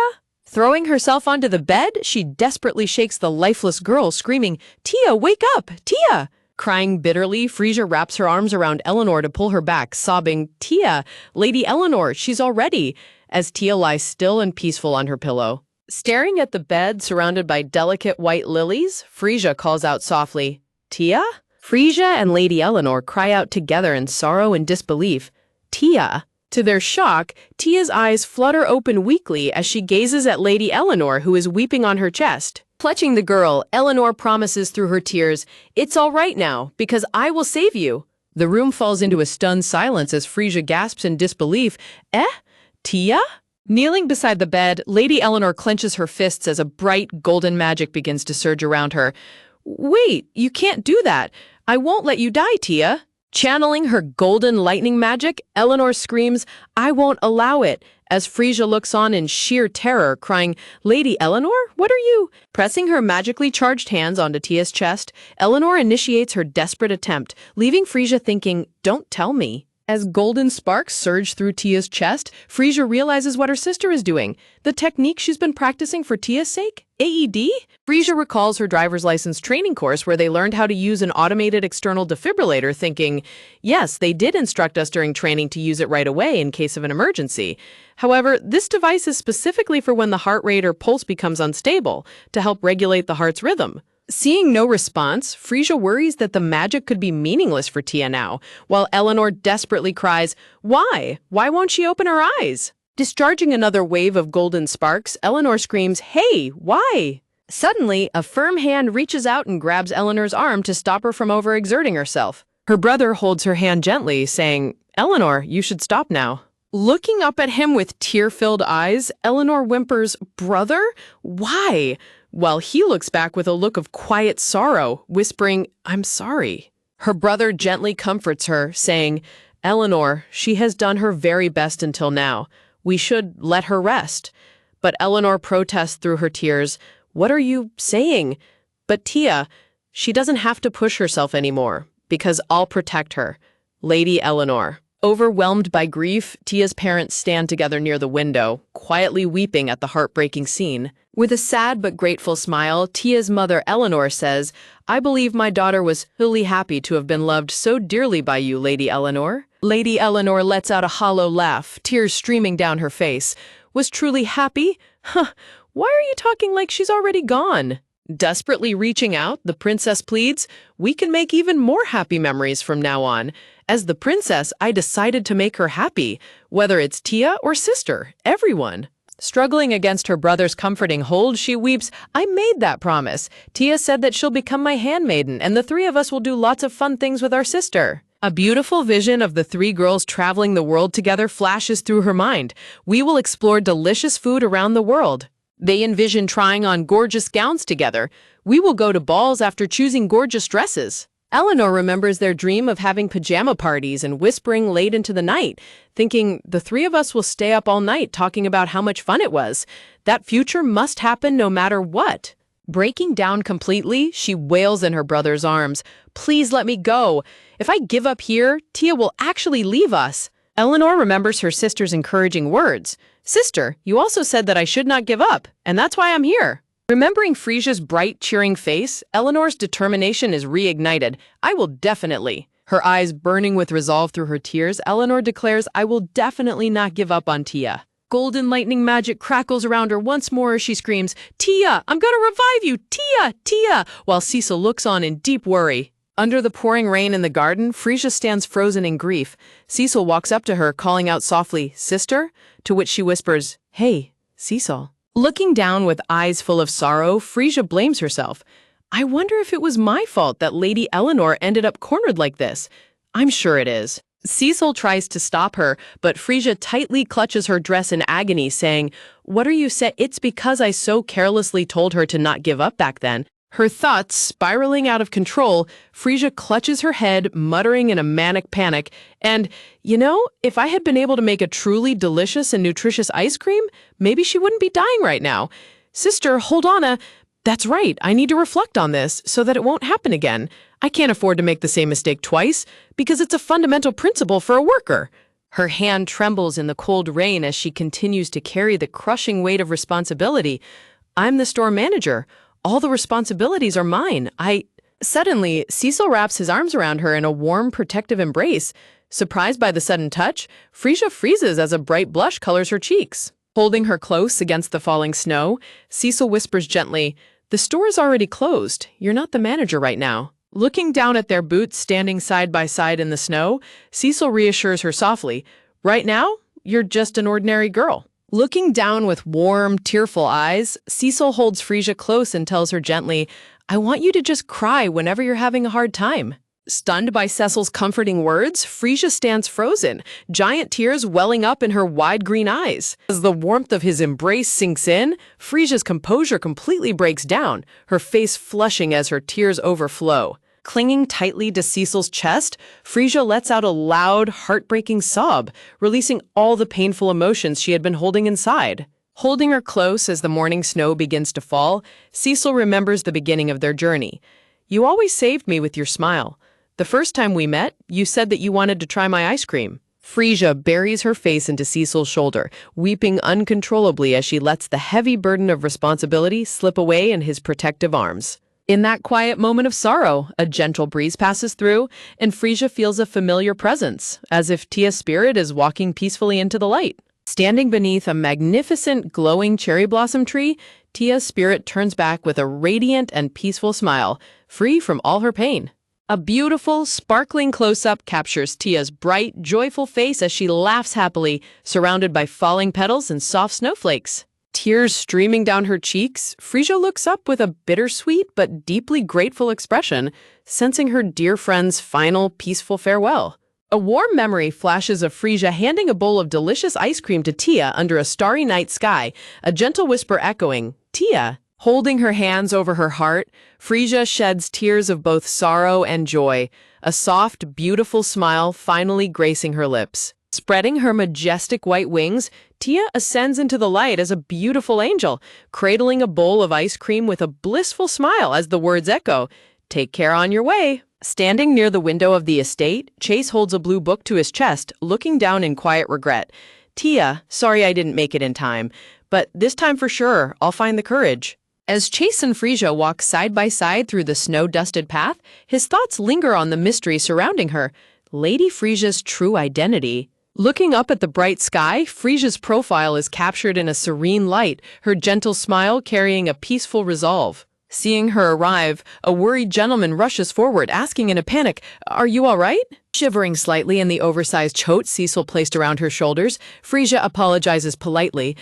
Throwing herself onto the bed, she desperately shakes the lifeless girl, screaming, "Tia, wake up! Tia!" Crying bitterly, Frisia wraps her arms around Eleanor to pull her back, sobbing, "Tia, Lady Eleanor, she's all ready," as Tia lies still and peaceful on her pillow. Staring at the bed surrounded by delicate white lilies, Frisia calls out softly, "Tia?" Frisia and Lady Eleanor cry out together in sorrow and disbelief, "Tia?" To their shock, Tia's eyes flutter open weakly as she gazes at Lady Eleanor, who is weeping on her chest. Clutching the girl, Eleanor promises through her tears, "It's all right now, because I will save you." The room falls into a stunned silence as Frisia gasps in disbelief, Tia?" Kneeling beside the bed, Lady Eleanor clenches her fists as a bright, golden magic begins to surge around her. "Wait, you can't do that. I won't let you die, Tia." Channeling her golden lightning magic, Eleanor screams, "I won't allow it," as Frisia looks on in sheer terror, crying, "Lady Eleanor, what are you?" Pressing her magically charged hands onto Tia's chest, Eleanor initiates her desperate attempt, leaving Frisia thinking, "Don't tell me." As golden sparks surge through Tia's chest, Frisia realizes what her sister is doing. The technique she's been practicing for Tia's sake? AED? Frisia recalls her driver's license training course where they learned how to use an automated external defibrillator, thinking, yes, they did instruct us during training to use it right away in case of an emergency. However, this device is specifically for when the heart rate or pulse becomes unstable, to help regulate the heart's rhythm. Seeing no response, Frisia worries that the magic could be meaningless for Tia now, while Eleanor desperately cries, "Why? Why won't she open her eyes?" Discharging another wave of golden sparks, Eleanor screams, "Hey, why?" Suddenly, a firm hand reaches out and grabs Eleanor's arm to stop her from overexerting herself. Her brother holds her hand gently, saying, "Eleanor, you should stop now." Looking up at him with tear-filled eyes, Eleanor whimpers, "Brother? Why?" While he looks back with a look of quiet sorrow, whispering, "I'm sorry." Her brother gently comforts her, saying, "Eleanor, she has done her very best until now. We should let her rest." But Eleanor protests through her tears, "What are you saying?" But Tia, she doesn't have to push herself anymore, because I'll protect her. Lady Eleanor. Overwhelmed by grief, Tia's parents stand together near the window, quietly weeping at the heartbreaking scene. With a sad but grateful smile, Tia's mother Eleanor says, "I believe my daughter was fully happy to have been loved so dearly by you, Lady Eleanor." Lady Eleanor lets out a hollow laugh, tears streaming down her face. "Was truly happy? Huh, why are you talking like she's already gone?" Desperately reaching out, the princess pleads, "We can make even more happy memories from now on. As the princess, I decided to make her happy, whether it's Tia or sister, everyone." Struggling against her brother's comforting hold, she weeps, "I made that promise. Tia said that she'll become my handmaiden, and the three of us will do lots of fun things with our sister." A beautiful vision of the three girls traveling the world together flashes through her mind. "We will explore delicious food around the world." They envision trying on gorgeous gowns together. "We will go to balls after choosing gorgeous dresses." Eleanor remembers their dream of having pajama parties and whispering late into the night, thinking, "The three of us will stay up all night talking about how much fun it was. That future must happen no matter what." Breaking down completely, she wails in her brother's arms, "Please let me go. If I give up here, Tia will actually leave us." Eleanor remembers her sister's encouraging words. "Sister, you also said that I should not give up, and that's why I'm here." Remembering Frisia's bright, cheering face, Eleanor's determination is reignited. "I will definitely." Her eyes burning with resolve through her tears, Eleanor declares, "I will definitely not give up on Tia." Golden lightning magic crackles around her once more as she screams, "Tia, I'm gonna revive you! Tia! Tia!" while Cecil looks on in deep worry. Under the pouring rain in the garden, Frisia stands frozen in grief. Cecil walks up to her, calling out softly, "Sister?" To which she whispers, "Hey, Cecil." Looking down with eyes full of sorrow, Frisia blames herself. "I wonder if it was my fault that Lady Eleanor ended up cornered like this. I'm sure it is." Cecil tries to stop her, but Frisia tightly clutches her dress in agony, saying, "What are you saying? It's because I so carelessly told her to not give up back then." Her thoughts spiraling out of control, Frisia clutches her head, muttering in a manic panic, and, if I had been able to make a truly delicious and nutritious ice cream, maybe she wouldn't be dying right now. Sister, hold on That's right, I need to reflect on this so that it won't happen again. I can't afford to make the same mistake twice, because it's a fundamental principle for a worker. Her hand trembles in the cold rain as she continues to carry the crushing weight of responsibility. "I'm the store manager. All the responsibilities are mine. Suddenly, Cecil wraps his arms around her in a warm, protective embrace. Surprised by the sudden touch, Frisia freezes as a bright blush colors her cheeks. Holding her close against the falling snow, Cecil whispers gently, "The store is already closed. You're not the manager right now." Looking down at their boots standing side by side in the snow, Cecil reassures her softly, "Right now, you're just an ordinary girl." Looking down with warm, tearful eyes, Cecil holds Frisia close and tells her gently, "I want you to just cry whenever you're having a hard time." Stunned by Cecil's comforting words, Frisia stands frozen, giant tears welling up in her wide green eyes. As the warmth of his embrace sinks in, Frisia's composure completely breaks down, her face flushing as her tears overflow. Clinging tightly to Cecil's chest, Frisia lets out a loud, heartbreaking sob, releasing all the painful emotions she had been holding inside. Holding her close as the morning snow begins to fall, Cecil remembers the beginning of their journey. "You always saved me with your smile. The first time we met, you said that you wanted to try my ice cream." Frisia buries her face into Cecil's shoulder, weeping uncontrollably as she lets the heavy burden of responsibility slip away in his protective arms. In that quiet moment of sorrow, a gentle breeze passes through, and Frisia feels a familiar presence, as if Tia's spirit is walking peacefully into the light. Standing beneath a magnificent, glowing cherry blossom tree, Tia's spirit turns back with a radiant and peaceful smile, free from all her pain. A beautiful, sparkling close-up captures Tia's bright, joyful face as she laughs happily, surrounded by falling petals and soft snowflakes. Tears streaming down her cheeks, Frisia looks up with a bittersweet but deeply grateful expression, sensing her dear friend's final, peaceful farewell. A warm memory flashes of Frisia handing a bowl of delicious ice cream to Tia under a starry night sky, a gentle whisper echoing, "Tia." Holding her hands over her heart, Frisia sheds tears of both sorrow and joy, a soft, beautiful smile finally gracing her lips. Spreading her majestic white wings, Tia ascends into the light as a beautiful angel, cradling a bowl of ice cream with a blissful smile as the words echo, "Take care on your way." Standing near the window of the estate, Chase holds a blue book to his chest, looking down in quiet regret. "Tia, sorry I didn't make it in time, but this time for sure, I'll find the courage." As Chase and Frisia walk side by side through the snow-dusted path, his thoughts linger on the mystery surrounding her, Lady Frisia's true identity. Looking up at the bright sky, Frisia's profile is captured in a serene light, her gentle smile carrying a peaceful resolve. Seeing her arrive, a worried gentleman rushes forward, asking in a panic, "Are you all right?" Shivering slightly in the oversized coat Cecil placed around her shoulders, Frisia apologizes politely.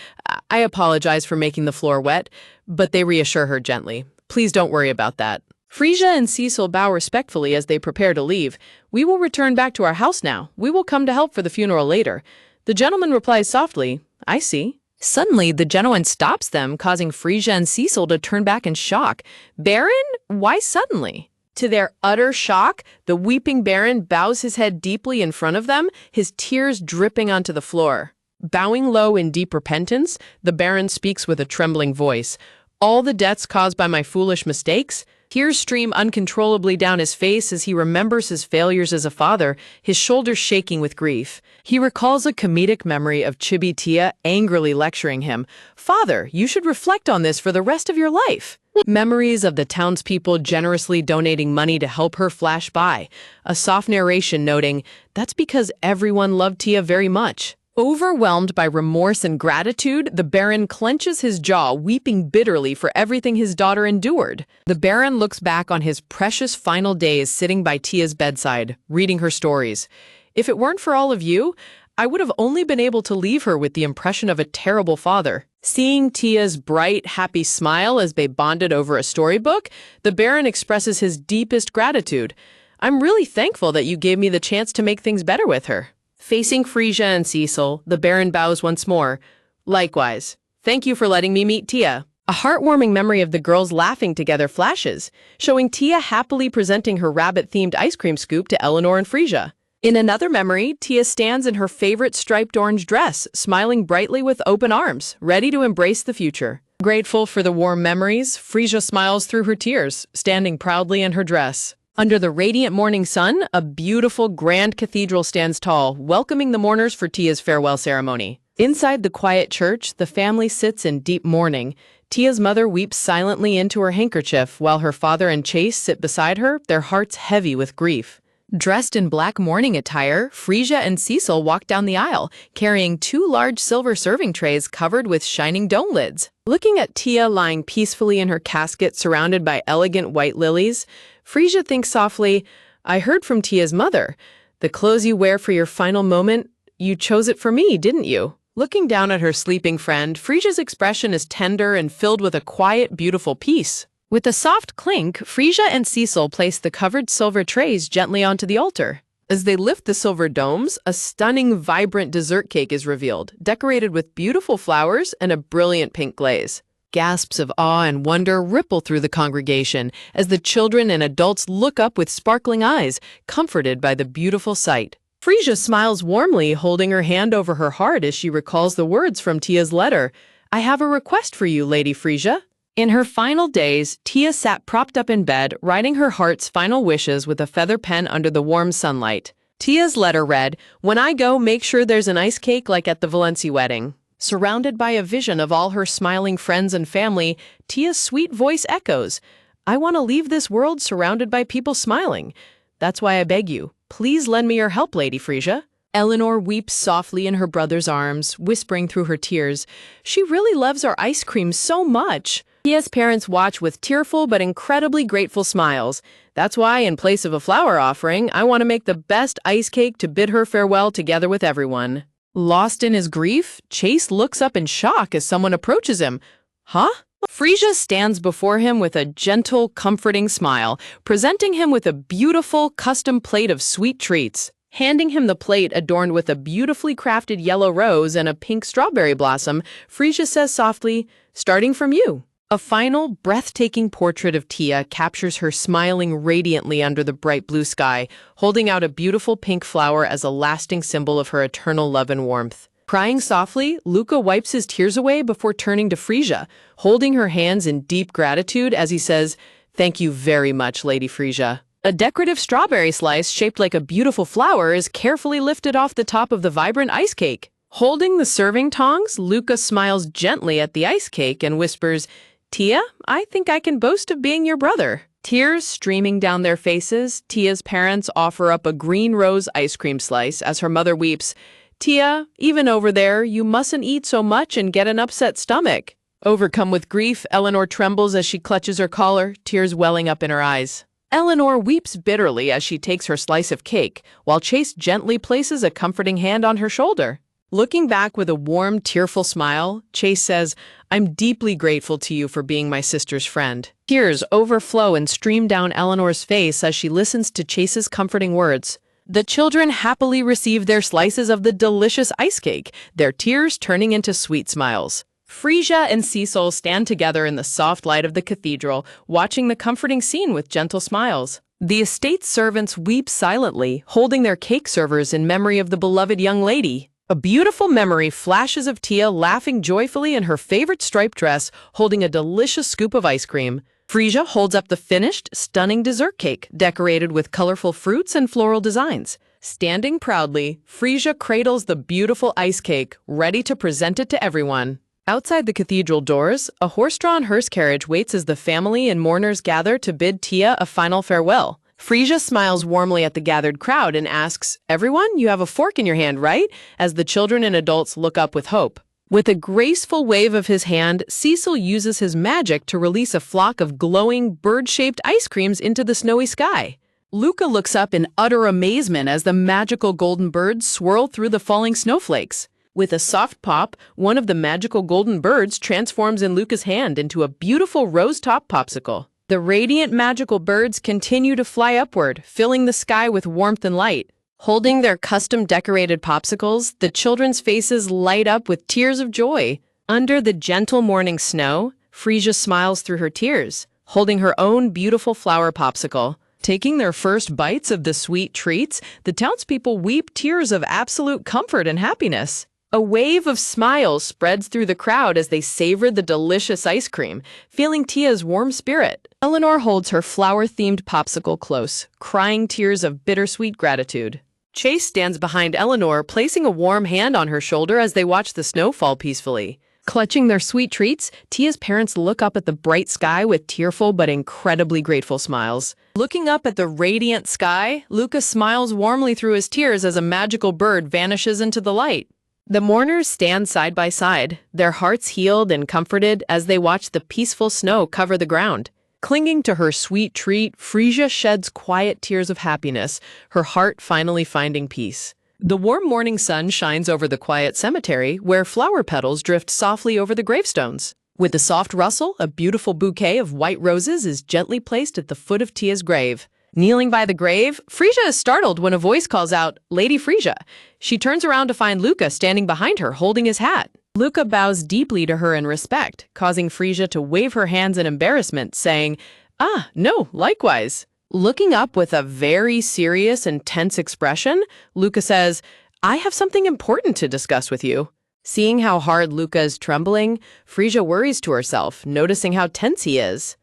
"I apologize for making the floor wet," but they reassure her gently. "Please don't worry about that." Frisia and Cecil bow respectfully as they prepare to leave. "We will return back to our house now. We will come to help for the funeral later." The gentleman replies softly, "I see." Suddenly, the gentleman stops them, causing Frisia and Cecil to turn back in shock. "Baron? Why suddenly?" To their utter shock, the weeping Baron bows his head deeply in front of them, his tears dripping onto the floor. Bowing low in deep repentance, the Baron speaks with a trembling voice. "All the debts caused by my foolish mistakes?" Tears stream uncontrollably down his face as he remembers his failures as a father, his shoulders shaking with grief. He recalls a comedic memory of Chibi Tia angrily lecturing him. "Father, you should reflect on this for the rest of your life." Memories of the townspeople generously donating money to help her flash by. A soft narration noting, "That's because everyone loved Tia very much." Overwhelmed by remorse and gratitude, the Baron clenches his jaw, weeping bitterly for everything his daughter endured. The Baron looks back on his precious final days sitting by Tia's bedside, reading her stories. "If it weren't for all of you, I would have only been able to leave her with the impression of a terrible father." Seeing Tia's bright, happy smile as they bonded over a storybook, the Baron expresses his deepest gratitude. "I'm really thankful that you gave me the chance to make things better with her." Facing Frisia and Cecil, the Baron bows once more. "Likewise. Thank you for letting me meet Tia." A heartwarming memory of the girls laughing together flashes, showing Tia happily presenting her rabbit-themed ice cream scoop to Eleanor and Frisia. In another memory, Tia stands in her favorite striped orange dress, smiling brightly with open arms, ready to embrace the future. Grateful for the warm memories, Frisia smiles through her tears, standing proudly in her dress. Under the radiant morning sun, a beautiful grand cathedral stands tall, welcoming the mourners for Tia's farewell ceremony. Inside the quiet church, the family sits in deep mourning. Tia's mother weeps silently into her handkerchief, while her father and Chase sit beside her, their hearts heavy with grief. Dressed in black mourning attire, Frisia and Cecil walk down the aisle, carrying 2 large silver serving trays covered with shining dome lids. Looking at Tia lying peacefully in her casket surrounded by elegant white lilies, Frisia thinks softly, "I heard from Tia's mother. The clothes you wear for your final moment, you chose it for me, didn't you?" Looking down at her sleeping friend, Frisia's expression is tender and filled with a quiet, beautiful peace. With a soft clink, Frisia and Cecil place the covered silver trays gently onto the altar. As they lift the silver domes, a stunning, vibrant dessert cake is revealed, decorated with beautiful flowers and a brilliant pink glaze. Gasps of awe and wonder ripple through the congregation as the children and adults look up with sparkling eyes, comforted by the beautiful sight. Frisia smiles warmly, holding her hand over her heart as she recalls the words from Tia's letter. "I have a request for you, Lady Frisia." In her final days, Tia sat propped up in bed, writing her heart's final wishes with a feather pen under the warm sunlight. Tia's letter read, "When I go, make sure there's an ice cake like at the Valencia wedding." Surrounded by a vision of all her smiling friends and family, Tia's sweet voice echoes, "I want to leave this world surrounded by people smiling. That's why I beg you, please lend me your help, Lady Frisia." Eleanor weeps softly in her brother's arms, whispering through her tears, "She really loves our ice cream so much." Tia's parents watch with tearful but incredibly grateful smiles. "That's why, in place of a flower offering, I want to make the best ice cake to bid her farewell together with everyone." Lost in his grief, Chase looks up in shock as someone approaches him. Huh? Frisia stands before him with a gentle, comforting smile, presenting him with a beautiful, custom plate of sweet treats. Handing him the plate adorned with a beautifully crafted yellow rose and a pink strawberry blossom, Frisia says softly, "Starting from you." A final, breathtaking portrait of Tia captures her smiling radiantly under the bright blue sky, holding out a beautiful pink flower as a lasting symbol of her eternal love and warmth. Crying softly, Luca wipes his tears away before turning to Frisia, holding her hands in deep gratitude as he says, "Thank you very much, Lady Frisia." A decorative strawberry slice shaped like a beautiful flower is carefully lifted off the top of the vibrant ice cake. Holding the serving tongs, Luca smiles gently at the ice cake and whispers, "Tia, I think I can boast of being your brother." Tears streaming down their faces, Tia's parents offer up a green rose ice cream slice as her mother weeps, "Tia, even over there, you mustn't eat so much and get an upset stomach." Overcome with grief, Eleanor trembles as she clutches her collar, tears welling up in her eyes. Eleanor weeps bitterly as she takes her slice of cake, while Chase gently places a comforting hand on her shoulder. Looking back with a warm, tearful smile, Chase says, "I'm deeply grateful to you for being my sister's friend." Tears overflow and stream down Eleanor's face as she listens to Chase's comforting words. The children happily receive their slices of the delicious ice cake, their tears turning into sweet smiles. Frisia and Cecil stand together in the soft light of the cathedral, watching the comforting scene with gentle smiles. The estate servants weep silently, holding their cake servers in memory of the beloved young lady. A beautiful memory flashes of Tia laughing joyfully in her favorite striped dress, holding a delicious scoop of ice cream. Frisia holds up the finished, stunning dessert cake, decorated with colorful fruits and floral designs. Standing proudly, Frisia cradles the beautiful ice cake, ready to present it to everyone. Outside the cathedral doors, a horse-drawn hearse carriage waits as the family and mourners gather to bid Tia a final farewell. Frisia smiles warmly at the gathered crowd and asks, "Everyone, you have a fork in your hand, right?" as the children and adults look up with hope. With a graceful wave of his hand, Cecil uses his magic to release a flock of glowing, bird-shaped ice creams into the snowy sky. Luca looks up in utter amazement as the magical golden birds swirl through the falling snowflakes. With a soft pop, one of the magical golden birds transforms in Luca's hand into a beautiful rose-top popsicle. The radiant magical birds continue to fly upward, filling the sky with warmth and light. Holding their custom-decorated popsicles, the children's faces light up with tears of joy. Under the gentle morning snow, Frisia smiles through her tears, holding her own beautiful flower popsicle. Taking their first bites of the sweet treats, the townspeople weep tears of absolute comfort and happiness. A wave of smiles spreads through the crowd as they savor the delicious ice cream, feeling Tia's warm spirit. Eleanor holds her flower-themed popsicle close, crying tears of bittersweet gratitude. Chase stands behind Eleanor, placing a warm hand on her shoulder as they watch the snow fall peacefully. Clutching their sweet treats, Tia's parents look up at the bright sky with tearful but incredibly grateful smiles. Looking up at the radiant sky, Luca smiles warmly through his tears as a magical bird vanishes into the light. The mourners stand side by side, their hearts healed and comforted as they watch the peaceful snow cover the ground. Clinging to her sweet treat, Frisia sheds quiet tears of happiness, her heart finally finding peace. The warm morning sun shines over the quiet cemetery, where flower petals drift softly over the gravestones. With a soft rustle, a beautiful bouquet of white roses is gently placed at the foot of Tia's grave. Kneeling by the grave, Frisia is startled when a voice calls out, "Lady Frisia." She turns around to find Luca standing behind her, holding his hat. Luca bows deeply to her in respect, causing Frisia to wave her hands in embarrassment, saying, "Ah, no, likewise." Looking up with a very serious and tense expression, Luca says, "I have something important to discuss with you." Seeing how hard Luca is trembling, Frisia worries to herself, noticing how tense he is.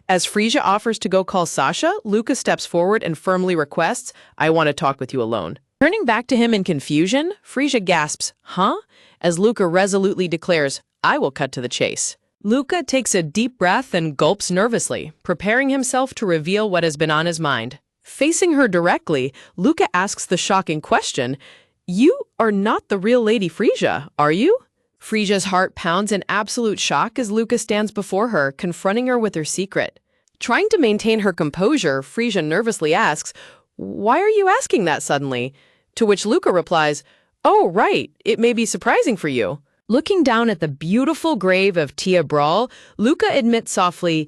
As Frisia offers to go call Sasha, Luca steps forward and firmly requests, "I want to talk with you alone." Turning back to him in confusion, Frisia gasps, "Huh?" as Luca resolutely declares, "I will cut to the chase." Luca takes a deep breath and gulps nervously, preparing himself to reveal what has been on his mind. Facing her directly, Luca asks the shocking question, "You are not the real Lady Frisia, are you?" Frisia's heart pounds in absolute shock as Luca stands before her, confronting her with her secret. Trying to maintain her composure, Frisia nervously asks, "Why are you asking that suddenly?" To which Luca replies, Oh, right. It may be surprising for you. Looking down at the beautiful grave of Tia Brawl, Luca admits softly,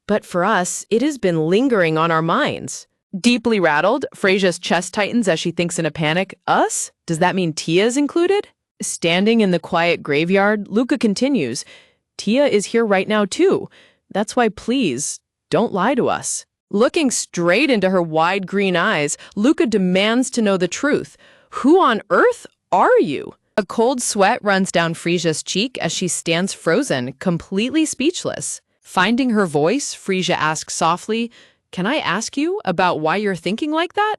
but for us, it has been lingering on our minds. Deeply rattled, Frasia's chest tightens as she thinks in a panic, us? Does that mean Tia's included? Standing in the quiet graveyard, Luca continues, Tia is here right now too. That's why please, don't lie to us. Looking straight into her wide green eyes, Luca demands to know the truth. Who on earth are you? A cold sweat runs down Frasia's cheek as she stands frozen, completely speechless. Finding her voice, Frisia asks softly, can I ask you about why you're thinking like that?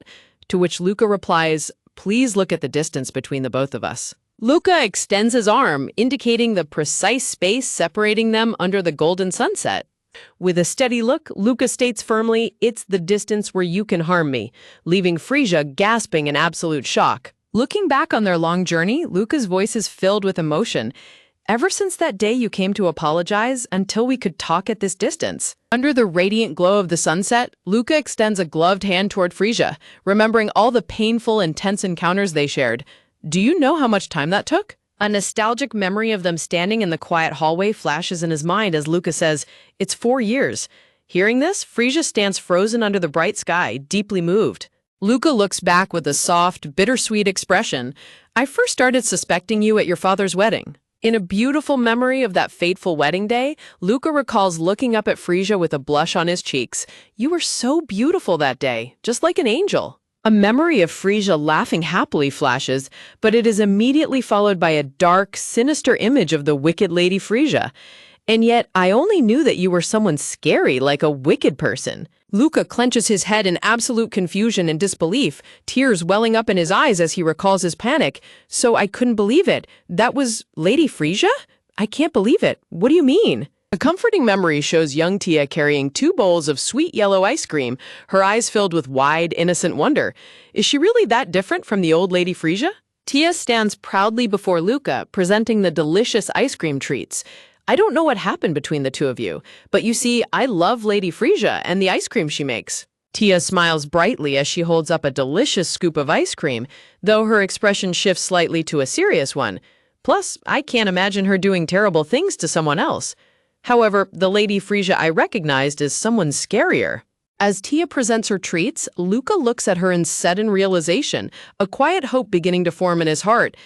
To which Luca replies, please look at the distance between the both of us. Luca extends his arm, indicating the precise space separating them under the golden sunset. With a steady look, Luca states firmly, it's the distance where you can harm me, leaving Frisia gasping in absolute shock. Looking back on their long journey, Luca's voice is filled with emotion. Ever since that day you came to apologize, until we could talk at this distance. Under the radiant glow of the sunset, Luca extends a gloved hand toward Frisia, remembering all the painful, intense encounters they shared. Do you know how much time that took? A nostalgic memory of them standing in the quiet hallway flashes in his mind as Luca says, it's 4 years. Hearing this, Frisia stands frozen under the bright sky, deeply moved. Luca looks back with a soft, bittersweet expression. I first started suspecting you at your father's wedding. In a beautiful memory of that fateful wedding day, Luca recalls looking up at Frisia with a blush on his cheeks. You were so beautiful that day, just like an angel. A memory of Frisia laughing happily flashes, but it is immediately followed by a dark, sinister image of the wicked Lady Frisia. And yet, I only knew that you were someone scary, like a wicked person. Luca clenches his head in absolute confusion and disbelief, tears welling up in his eyes as he recalls his panic. So I couldn't believe it. That was Lady Frisia? I can't believe it. What do you mean? A comforting memory shows young Tia carrying 2 bowls of sweet yellow ice cream, her eyes filled with wide, innocent wonder. Is she really that different from the old Lady Frisia? Tia stands proudly before Luca, presenting the delicious ice cream treats. I don't know what happened between the two of you, but you see, I love Lady Frisia and the ice cream she makes. Tia smiles brightly as she holds up a delicious scoop of ice cream, though her expression shifts slightly to a serious one. Plus, I can't imagine her doing terrible things to someone else. However, the Lady Frisia I recognized is someone scarier. As Tia presents her treats, Luca looks at her in sudden realization, a quiet hope beginning to form in his heart.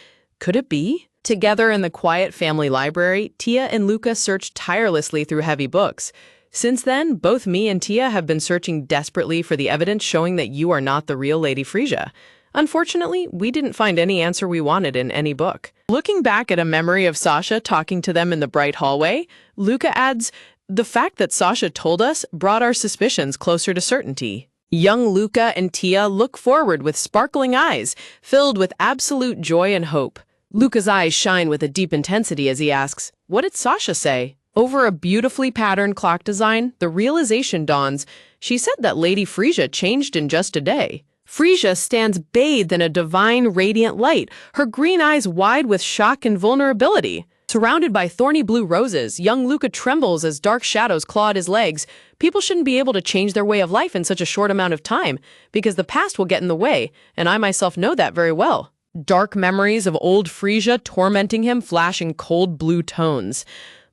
Could it be? Together in the quiet family library, Tia and Luca search tirelessly through heavy books. Since then, both me and Tia have been searching desperately for the evidence showing that you are not the real Lady Frisia. Unfortunately, we didn't find any answer we wanted in any book. Looking back at a memory of Sasha talking to them in the bright hallway, Luca adds, the fact that Sasha told us brought our suspicions closer to certainty. Young Luca and Tia look forward with sparkling eyes, filled with absolute joy and hope. Luca's eyes shine with a deep intensity as he asks, what did Sasha say? Over a beautifully patterned clock design, the realization dawns. She said that Lady Frisia changed in just a day. Frisia stands bathed in a divine, radiant light, her green eyes wide with shock and vulnerability. Surrounded by thorny blue roses, young Luca trembles as dark shadows claw his legs. People shouldn't be able to change their way of life in such a short amount of time, because the past will get in the way, and I myself know that very well. Dark memories of old Frisia tormenting him flash in cold blue tones.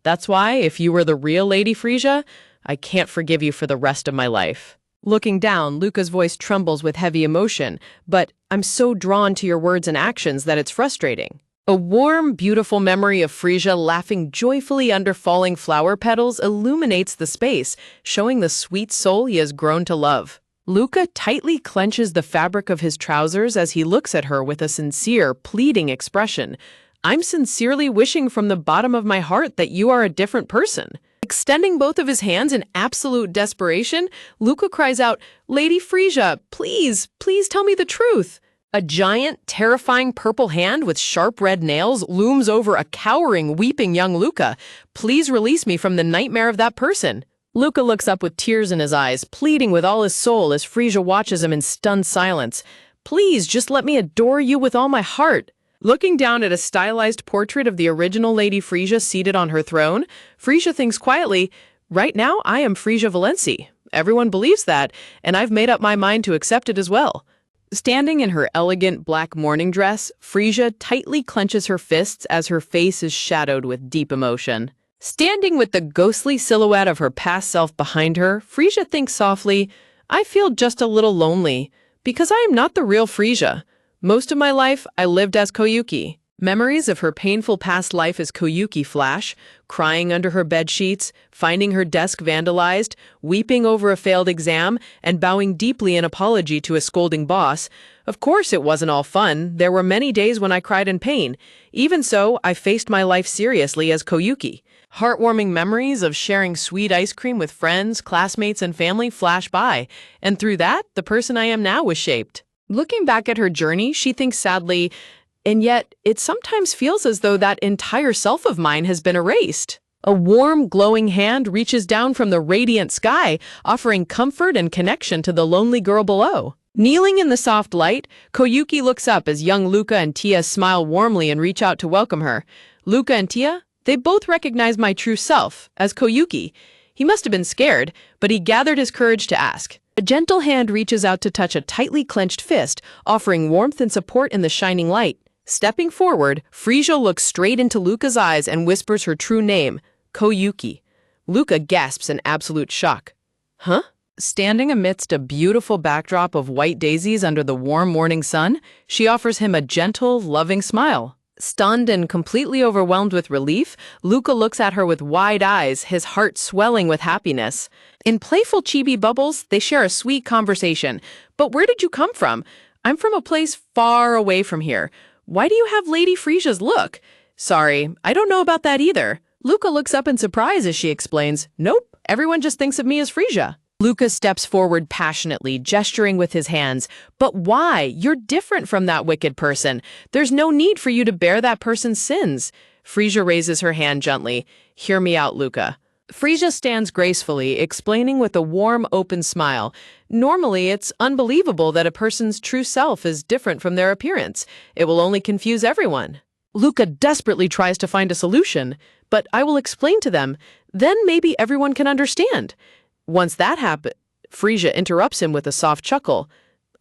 That's why, if you were the real Lady Frisia, I can't forgive you for the rest of my life. Looking down, Luca's voice trembles with heavy emotion, but I'm so drawn to your words and actions that it's frustrating. A warm, beautiful memory of Frisia laughing joyfully under falling flower petals illuminates the space, showing the sweet soul he has grown to love. Luca tightly clenches the fabric of his trousers as he looks at her with a sincere, pleading expression. I'm sincerely wishing from the bottom of my heart that you are a different person. Extending both of his hands in absolute desperation, Luca cries out, Lady Frisia, please, please tell me the truth. A giant, terrifying purple hand with sharp red nails looms over a cowering, weeping young Luca. Please release me from the nightmare of that person. Luca looks up with tears in his eyes, pleading with all his soul as Frisia watches him in stunned silence. Please, just let me adore you with all my heart. Looking down at a stylized portrait of the original Lady Frisia seated on her throne, Frisia thinks quietly, right now I am Frisia Valenci. Everyone believes that, and I've made up my mind to accept it as well. Standing in her elegant black morning dress, Frisia tightly clenches her fists as her face is shadowed with deep emotion. Standing with the ghostly silhouette of her past self behind her, Frisia thinks softly, I feel just a little lonely, because I am not the real Frisia. Most of my life, I lived as Koyuki. Memories of her painful past life as Koyuki flash, crying under her bed sheets, finding her desk vandalized, weeping over a failed exam, and bowing deeply in apology to a scolding boss. Of course it wasn't all fun. There were many days when I cried in pain. Even so, I faced my life seriously as Koyuki. Heartwarming memories of sharing sweet ice cream with friends, classmates, and family flash by, and through that, the person I am now was shaped. Looking back at her journey, she thinks sadly, and yet, it sometimes feels as though that entire self of mine has been erased. A warm, glowing hand reaches down from the radiant sky, offering comfort and connection to the lonely girl below. Kneeling in the soft light, Koyuki looks up as young Luca and Tia smile warmly and reach out to welcome her. Luca and Tia, they both recognize my true self as Koyuki. He must have been scared, but he gathered his courage to ask. A gentle hand reaches out to touch a tightly clenched fist, offering warmth and support in the shining light. Stepping forward, Frisia looks straight into Luca's eyes and whispers her true name, Koyuki. Luca gasps in absolute shock. Huh? Standing amidst a beautiful backdrop of white daisies under the warm morning sun, she offers him a gentle, loving smile. Stunned and completely overwhelmed with relief, Luca looks at her with wide eyes, his heart swelling with happiness. In playful chibi bubbles, they share a sweet conversation. But where did you come from? I'm from a place far away from here. Why do you have Lady Frisia's look? Sorry, I don't know about that either. Luca looks up in surprise as she explains, Nope, everyone just thinks of me as Frisia. Luca steps forward passionately, gesturing with his hands. But why? You're different from that wicked person. There's no need for you to bear that person's sins. Frisia raises her hand gently. Hear me out, Luca. Frisia stands gracefully, explaining with a warm, open smile. Normally, it's unbelievable that a person's true self is different from their appearance. It will only confuse everyone. Luca desperately tries to find a solution, but I will explain to them. Then maybe everyone can understand. Once that happens, Frisia interrupts him with a soft chuckle.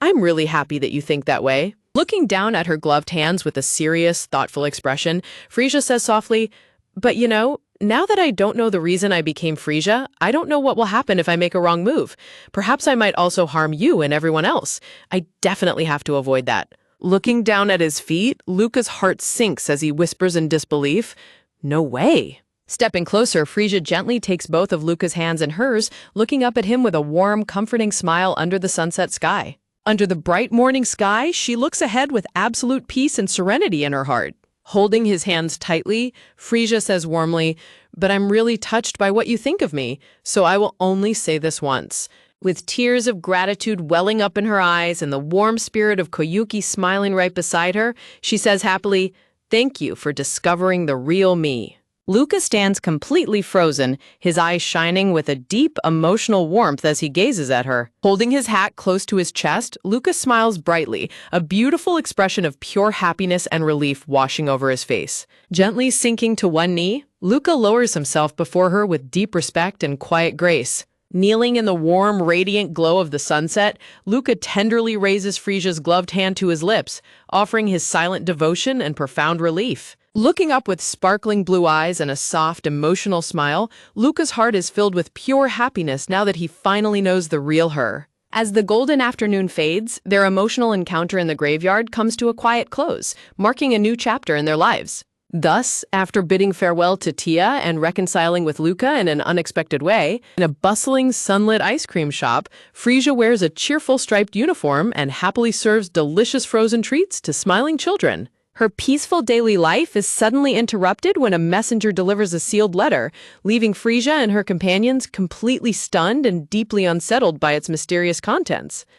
I'm really happy that you think that way. Looking down at her gloved hands with a serious, thoughtful expression, Frisia says softly, But you know, now that I don't know the reason I became Frisia, I don't know what will happen if I make a wrong move. Perhaps I might also harm you and everyone else. I definitely have to avoid that. Looking down at his feet, Luca's heart sinks as he whispers in disbelief, No way. Stepping closer, Frisia gently takes both of Luca's hands in hers, looking up at him with a warm, comforting smile under the sunset sky. Under the bright morning sky, she looks ahead with absolute peace and serenity in her heart. Holding his hands tightly, Frisia says warmly, But I'm really touched by what you think of me, so I will only say this once. With tears of gratitude welling up in her eyes and the warm spirit of Koyuki smiling right beside her, she says happily, Thank you for discovering the real me. Luca stands completely frozen, his eyes shining with a deep, emotional warmth as he gazes at her. Holding his hat close to his chest, Luca smiles brightly, a beautiful expression of pure happiness and relief washing over his face. Gently sinking to one knee, Luca lowers himself before her with deep respect and quiet grace. Kneeling in the warm, radiant glow of the sunset, Luca tenderly raises Frisia's gloved hand to his lips, offering his silent devotion and profound relief. Looking up with sparkling blue eyes and a soft, emotional smile, Luca's heart is filled with pure happiness now that he finally knows the real her. As the golden afternoon fades, their emotional encounter in the graveyard comes to a quiet close, marking a new chapter in their lives. Thus, after bidding farewell to Tia and reconciling with Luca in an unexpected way, in a bustling, sunlit ice cream shop, Frisia wears a cheerful striped uniform and happily serves delicious frozen treats to smiling children. Her peaceful daily life is suddenly interrupted when a messenger delivers a sealed letter, leaving Frisia and her companions completely stunned and deeply unsettled by its mysterious contents.